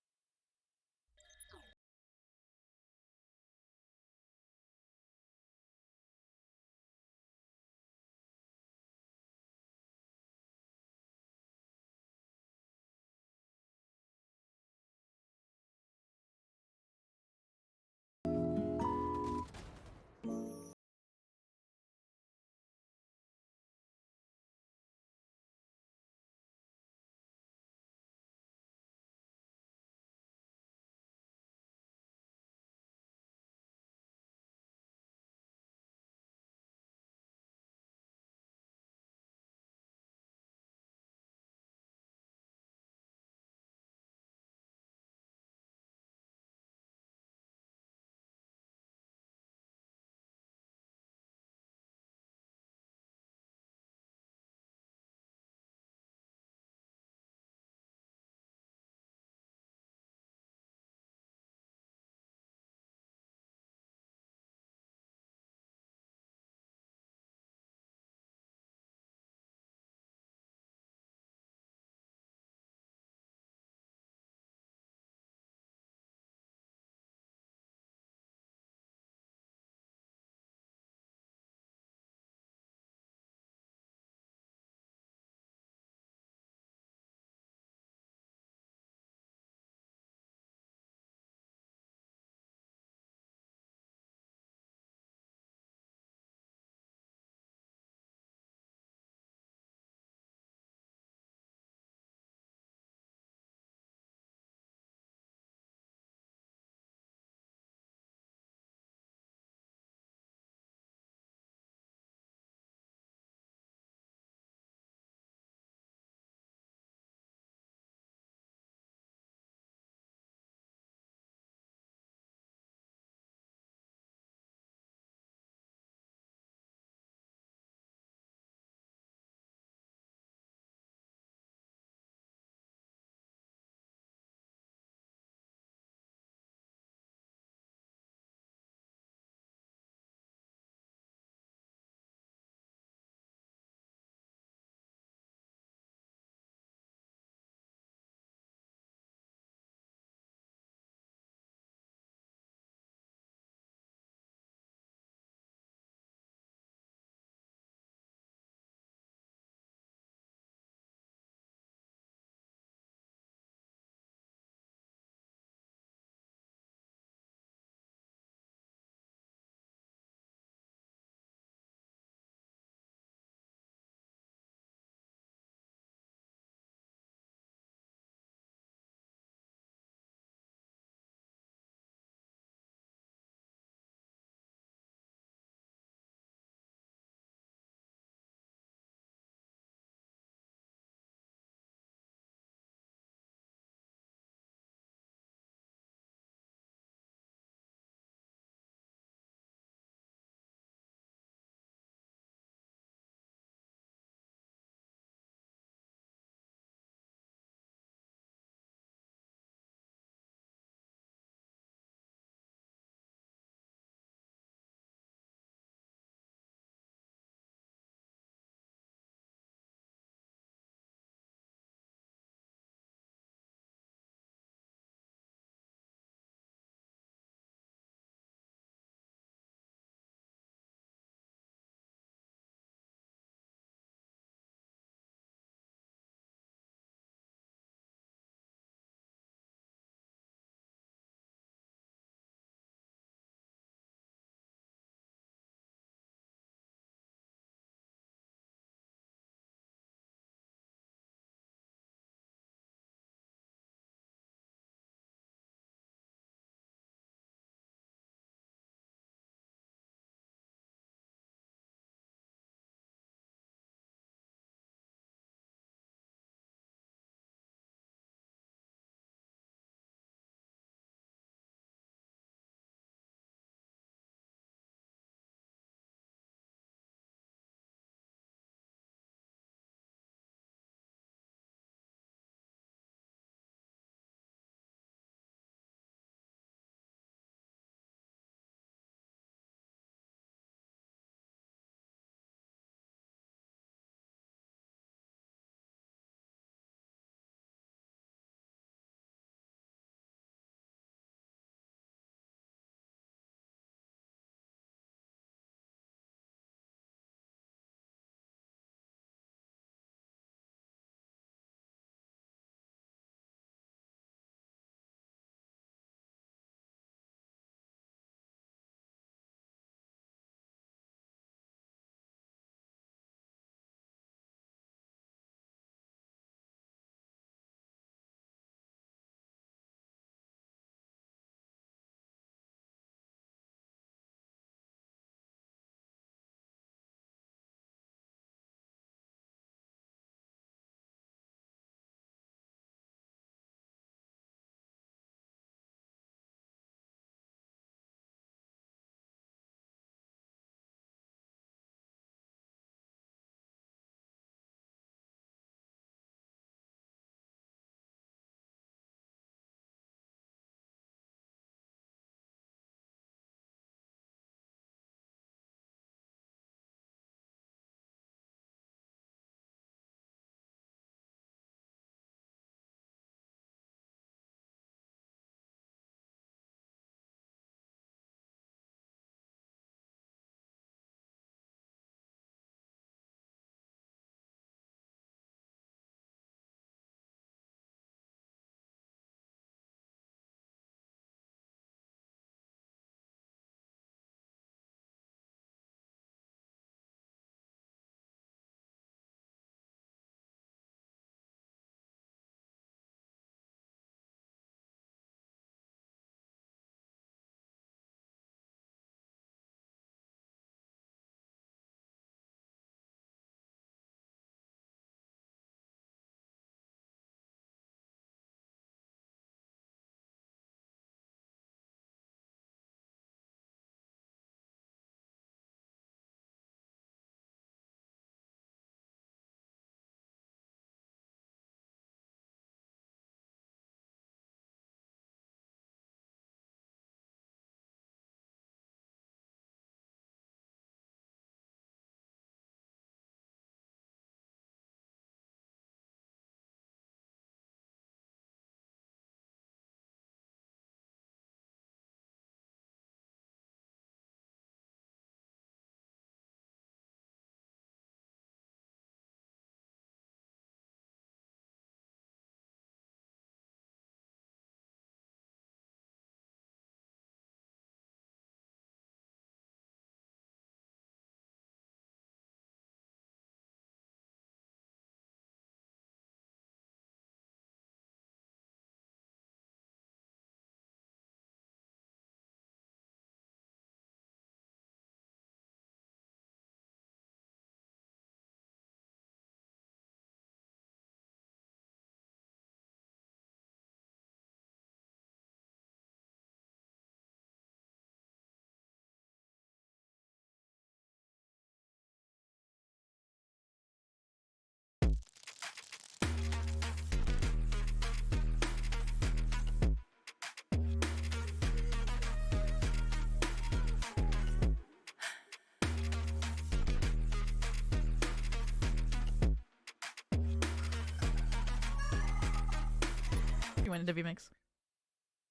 win a W mix.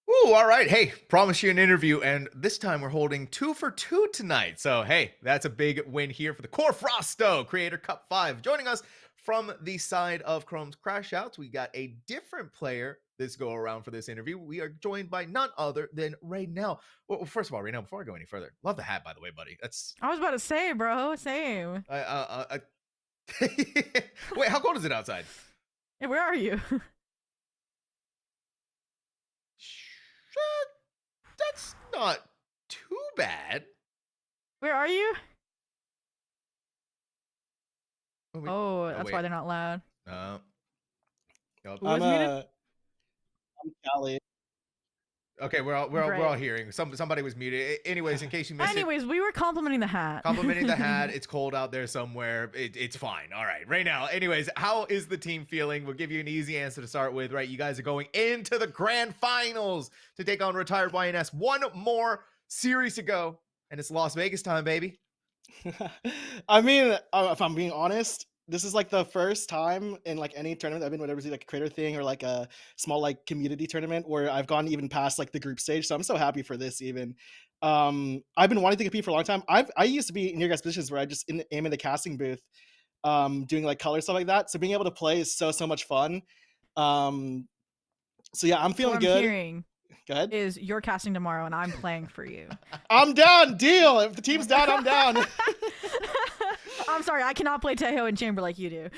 Ooh, all right. Hey, promise you an interview, and this time we're holding 2 for 2 tonight. So, hey, that's a big win here for the QoR Frausto Creator Cup 5. Joining us from the side of Chrome's Crash Outs, we got a different player this go around for this interview. We are joined by none other than Raynell. Well, first of all, Raynell, before I go any further, love the hat, by the way, buddy. That's I was about to say, bro, same. Wait, how cold is it outside? Hey, where are you? That's not too bad. Where are you? Oh, that's wait. why they're not loud. Yup. Who was muted? I'm Cali. Okay, we're all Great. hearing. Somebody was muted. Anyways, in case you missed it. Anyways, we were complimenting the hat. Complimenting the hat. It's cold out there somewhere. It's fine. All right. Right now. Anyways, how is the team feeling? We'll give you an easy answer to start with, right? You guys are going into the grand finals to take on retired YNS. One more series to go, and it's Las Vegas time, baby. I mean, if I'm being honest, this is like the first time in like any tournament I've been, whatever, like a creator thing or like a small like community tournament where I've gone even past like the group stage. So I'm so happy for this even. I've been wanting to compete for a long time. I used to be in your guys' positions where I just aim in the casting booth, doing like color stuff like that. So being able to play is so much fun. So yeah, I'm feeling what good. I'm hearing Go ahead. is you're casting tomorrow and I'm playing for you. I'm down. Deal. If the team's down, I'm down. I'm sorry, I cannot play Tejo in chamber like you do.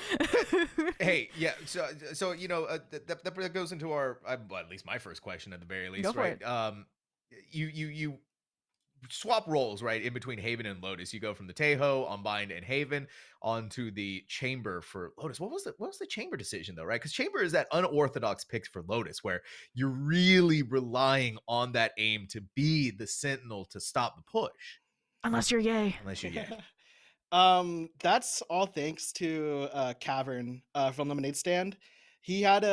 Hey, yeah. So you know that goes into our well, at least my first question at the very least, Go for right? it. You swap roles, right, in between Haven and Lotus. You go from the Tejo, Unbind, and Haven onto the Chamber for Lotus. What was the Chamber decision though, right? Because Chamber is that unorthodox pick for Lotus, where you're really relying on that aim to be the sentinel to stop the push. Unless you're gay. Unless you're gay. That's all thanks to Cavern from Lemonade Stand. He had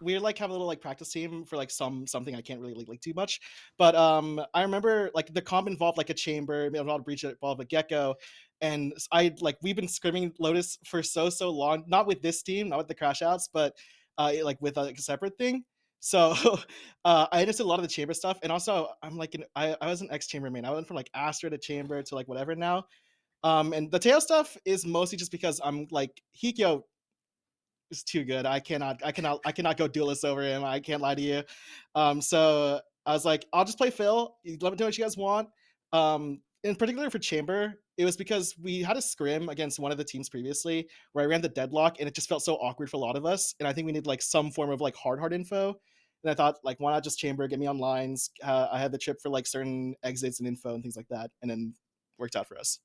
we like have a little like practice team for like something I can't really like too much, but I remember like the comp involved like a chamber, it involved a breach, it involved a gecko, and we've been scrimming Lotus for so long, not with this team, not with the crash outs, but like with like a separate thing. So I understood a lot of the chamber stuff, and also I'm like I was an ex-chamber main. I went from like Astra to chamber to like whatever now. And the tail stuff is mostly just because I'm like Hikyo is too good. I cannot go duelist over him. I can't lie to you. So I was like, I'll just play Phil. Let me know what you guys want. In particular for chamber, it was because we had a scrim against one of the teams previously where I ran the deadlock and it just felt so awkward for a lot of us. And I think we need like some form of like hard info. And I thought like, why not just chamber, get me on lines? I had the chip for like certain exits and info and things like that. And then worked out for us.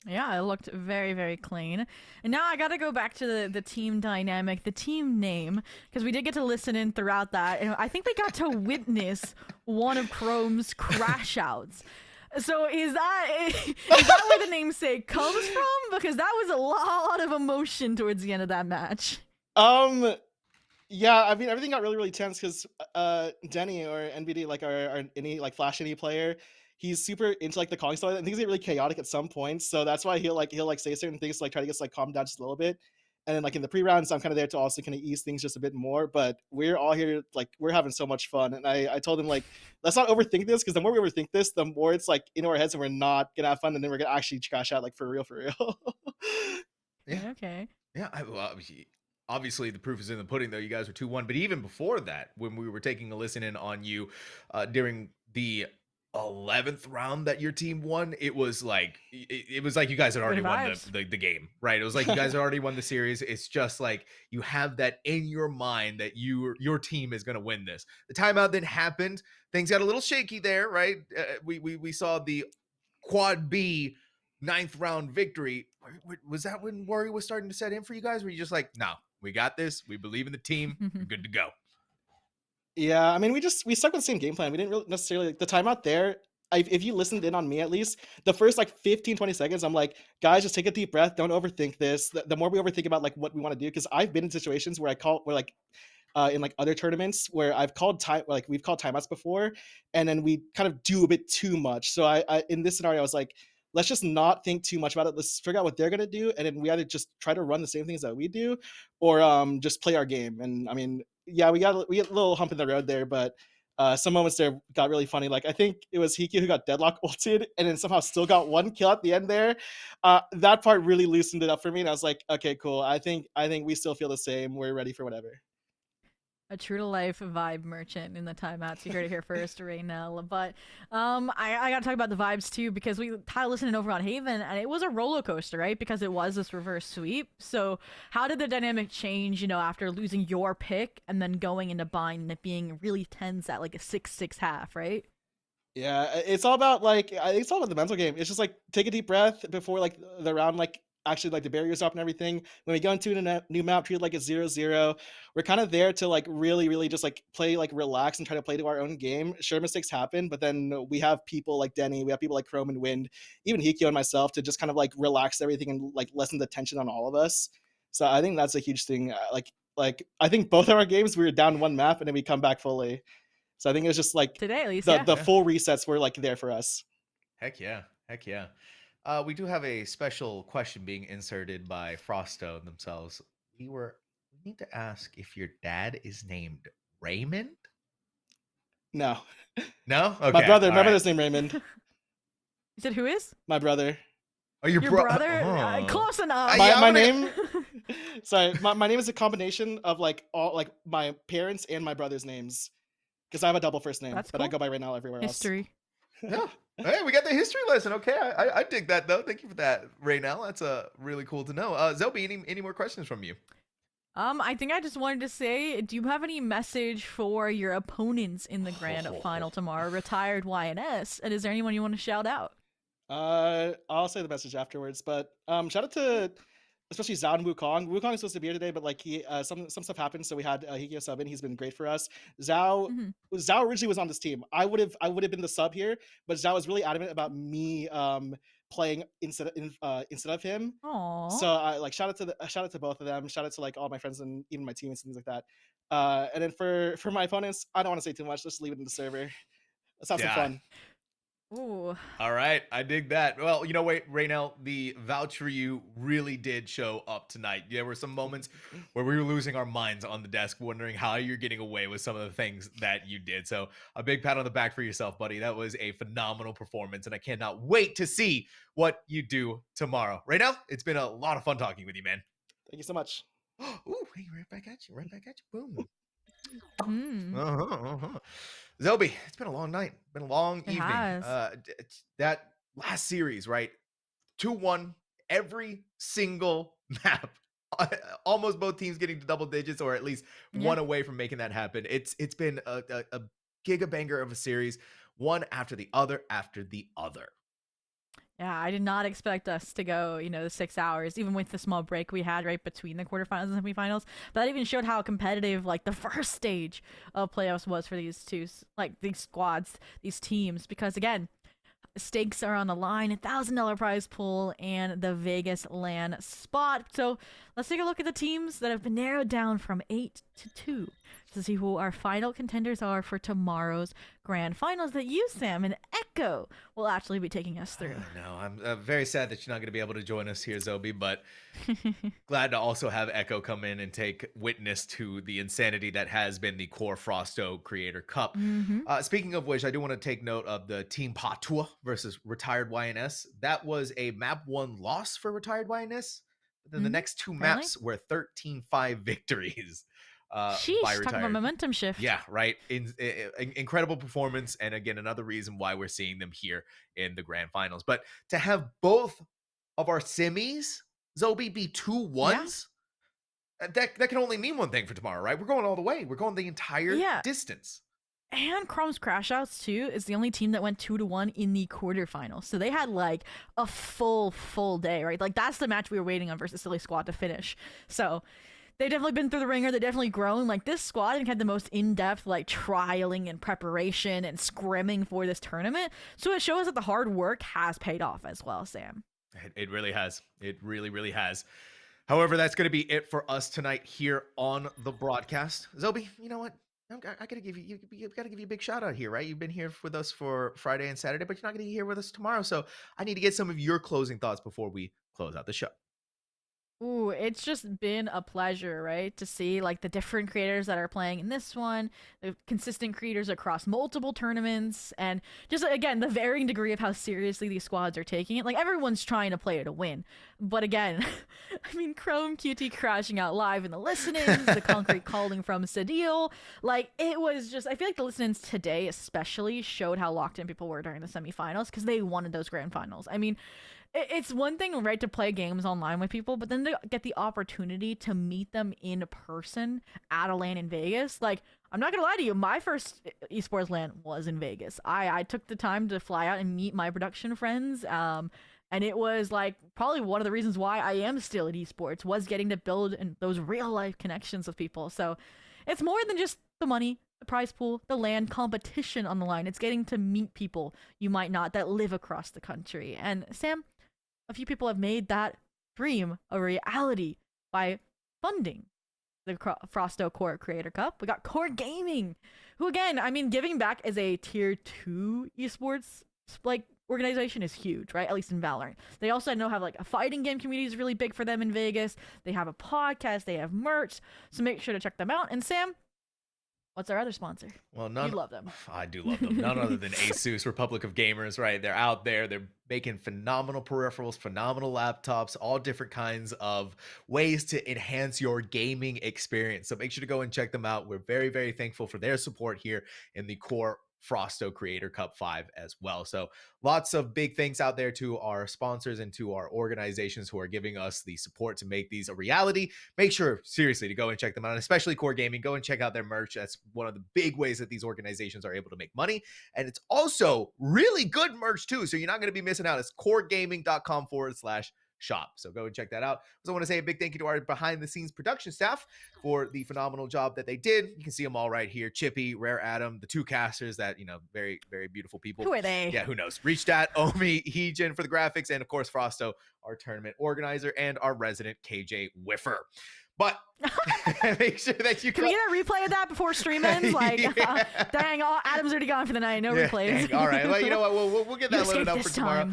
Yeah, it looked very, very clean. And now I got to go back to the team dynamic, the team name, because we did get to listen in throughout that. And I think we got to witness one of Chrome's crash outs. So is that where the namesake comes from? Because that was a lot of emotion towards the end of that match. Yeah, I mean everything got really tense because Denny or NBD, like our any like Flash any player, he's super into like the calling style and things get really chaotic at some points. So that's why he'll say certain things to like try to get like calm down just a little bit. And then like in the pre-rounds, I'm kind of there to also kind of ease things just a bit more. But we're all here, like we're having so much fun. And I told him like, let's not overthink this, because the more we overthink this, the more it's like in our heads and we're not gonna have fun, and then we're gonna actually crash out like for real. Yeah. Okay. Yeah. Obviously, the proof is in the pudding, though. You guys were 2-1. But even before that, when we were taking a listen in on you during the 11th round that your team won, it was like you guys had already won the game, right? It was like you guys had already won the series. It's just like you have that in your mind that your team is going to win this. The timeout then happened. Things got a little shaky there, right? We saw the quad B 9th round victory. Was that when worry was starting to set in for you guys? Were you just like, no, we got this. We believe in the team. We're good to go. Yeah, I mean, we stuck with the same game plan. We didn't really necessarily like the timeout there. If you listened in on me, at least the first like 15-20 seconds, I'm like, guys, just take a deep breath. Don't overthink this. The more we overthink about like what we want to do, because I've been in situations where in like other tournaments where I've called we've called timeouts before, and then we kind of do a bit too much. So I in this scenario, I was like, let's just not think too much about it. Let's figure out what they're gonna do, and then we either just try to run the same things that we do, or just play our game. And I mean, yeah, we got a little hump in the road there, but some moments there got really funny. Like I think it was Hiki who got deadlock ulted and then somehow still got 1 kill at the end there. That part really loosened it up for me, and I was like, okay, cool. I think we still feel the same. We're ready for whatever. A true to life vibe merchant in the timeouts. You heard it here first, Raynell. But I gotta talk about the vibes too, because we had listening over on Haven, and it was a roller coaster, right? Because it was this reverse sweep. So how did the dynamic change, you know, after losing your pick and then going into bind and it being really tense at like a 6-6 half, right? Yeah, it's all about like I think it's all about the mental game. It's just like take a deep breath before like the round like actually like the barriers up and everything. When we go into a new map, treat it like it's 0-0. We're kind of there to like really just like play like relax and try to play to our own game. Sure, mistakes happen, but then we have people like Denny, we have people like Chrome and Wind, even Hikyo and myself to just kind of like relax everything and like lessen the tension on all of us. So I think that's a huge thing. Like I think both of our games we were down 1 map and then we come back fully. So I think it was just like today at least, the full resets were like there for us. Heck yeah. Heck yeah. We do have a special question being inserted by Frausto themselves. We need to ask if your dad is named Raymond? No. No? Okay. My brother's right. named Raymond. You said who is? My brother. Oh, your brother? Close enough. My name. Sorry, my name is a combination of like all like my parents and my brother's names, because I have a double first name, That's but cool. I go by Raynell everywhere History. else. Yeah. Hey, we got the history lesson. Okay, I dig that though. Thank you for that, Raynell. That's really cool to know. Zobi, any more questions from you? I think I just wanted to say, do you have any message for your opponents in the grand final tomorrow, retired YNS? And is there anyone you want to shout out? I'll say the message afterwards, but shout out to especially Zhao and Wukong. Wukong is supposed to be here today, but like he some stuff happened, so we had Hikyo sub in. He's been great for us. Zhao originally was on this team. I would have been the sub here, but Zhao was really adamant about me playing instead of him. Aww. So I like shout out to both of them. Shout out to like all my friends and even my teammates and things like that. And then for my opponents, I don't want to say too much. Just leave it in the server. Let's have some fun. Ooh. All right, I dig that. Well, you know, wait, Raynell, the vouch for you really did show up tonight. There were some moments where we were losing our minds on the desk, wondering how you're getting away with some of the things that you did. So a big pat on the back for yourself, buddy. That was a phenomenal performance, and I cannot wait to see what you do tomorrow. Raynell, it's been a lot of fun talking with you, man. Thank you so much. Ooh, hey, right back at you. Boom. Zobi, it's been a long night. Been a long evening. That last series, right? 2-1 every single map. Almost both teams getting to double digits, or at least one away from making that happen. It's been a gigabanger of a series, one after the other after the other. Yeah, I did not expect us to go, you know, the 6 hours, even with the small break we had right between the quarterfinals and semifinals. But that even showed how competitive, like, the first stage of playoffs was for these these squads, these teams. Because, again, stakes are on the line, $1,000 prize pool, and the Vegas LAN spot. So let's take a look at the teams that have been narrowed down from 8 to 2 to see who our final contenders are for tomorrow's grand finals that you, Sam, and Echo will actually be taking us through. No, I'm very sad that you're not going to be able to join us here, Zobi, but glad to also have Echo come in and take witness to the insanity that has been the QoR Frausto Creator Cup. Speaking of which, I do want to take note of the Team Patua versus Retired YNS. That was a map 1 loss for Retired YNS. But then the next 2 maps were 13-5 victories. Sheesh, by Retired. Talk about momentum shift. Yeah, right. Incredible performance, and again, another reason why we're seeing them here in the grand finals. But to have both of our semis, Zobi, be 2-1s, that can only mean one thing for tomorrow, right? We're going all the way. We're going the entire distance. And Chrome's Crash Outs, too, is the only team that went 2-1 in the quarterfinals. So they had, like, a full day, right? Like, that's the match we were waiting on versus Silly Squad to finish. So they've definitely been through the ringer. They've definitely grown. Like, this squad, I think, had the most in-depth, like, trialing and preparation and scrimming for this tournament. So it shows that the hard work has paid off as well, Sam. It really has. It really has. However, that's going to be it for us tonight here on the broadcast. Zobi, you know what? I gotta give you gotta give you a big shout out here, right? You've been here with us for Friday and Saturday, but you're not gonna be here with us tomorrow. So I need to get some of your closing thoughts before we close out the show. Ooh, it's just been a pleasure, right? To see like the different creators that are playing in this one, the consistent creators across multiple tournaments, and just again, the varying degree of how seriously these squads are taking it. Like everyone's trying to play to win. But again, I mean Chrome QT crashing out live in the listen-ins, the concrete calling from Sadil. Like it was just I feel like the listen-ins today especially showed how locked in people were during the semifinals because they wanted those grand finals. I mean, it's one thing, right, to play games online with people, but then to get the opportunity to meet them in person at a LAN in Vegas. Like, I'm not gonna lie to you, my first esports LAN was in Vegas. I took the time to fly out and meet my production friends, and it was like probably one of the reasons why I am still at esports was getting to build those real life connections with people. So it's more than just the money, the prize pool, the LAN competition on the line. It's getting to meet people you might not that live across the country. And Sam, a few people have made that dream a reality by funding the Frausto Core Creator Cup. We got Core Gaming, who again, I mean, giving back as a tier 2 esports like organization is huge, right? At least in Valorant. They also I know have like a fighting game community is really big for them in Vegas. They have a podcast, they have merch, so make sure to check them out. And Sam, what's our other sponsor? Well, you love them. I do love them. None other than Asus, Republic of Gamers, right? They're out there. They're making phenomenal peripherals, phenomenal laptops, all different kinds of ways to enhance your gaming experience. So make sure to go and check them out. We're very, very thankful for their support here in the QoR Frausto Creator Cup 5 as well. So lots of big thanks out there to our sponsors and to our organizations who are giving us the support to make these a reality. Make sure, seriously, to go and check them out, especially Core Gaming. Go and check out their merch. That's one of the big ways that these organizations are able to make money. And it's also really good merch too. So you're not going to be missing out. It's coregaming.com/shop. So go and check that out. Also want to say a big thank you to our behind the scenes production staff for the phenomenal job that they did. You can see them all right here. Chippy, Rare Adam, the two casters that, very, very beautiful people. Who are they? Yeah, who knows? Reached at Omi, Heejin for the graphics, and of course, Frausto, our tournament organizer, and our resident KJ Whiffer. But make sure that you can we get a replay of that before stream ends? Like, dang, Adam's already gone for the night. No replays. Dang, all right. Well, you know what? We'll get that loaded up for tomorrow.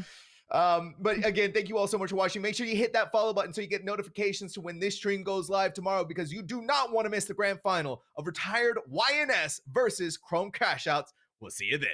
Time. But again, thank you all so much for watching. Make sure you hit that follow button so you get notifications to when this stream goes live tomorrow, because you do not want to miss the grand final of Retired YNS versus Chrome Crashouts. We'll see you then.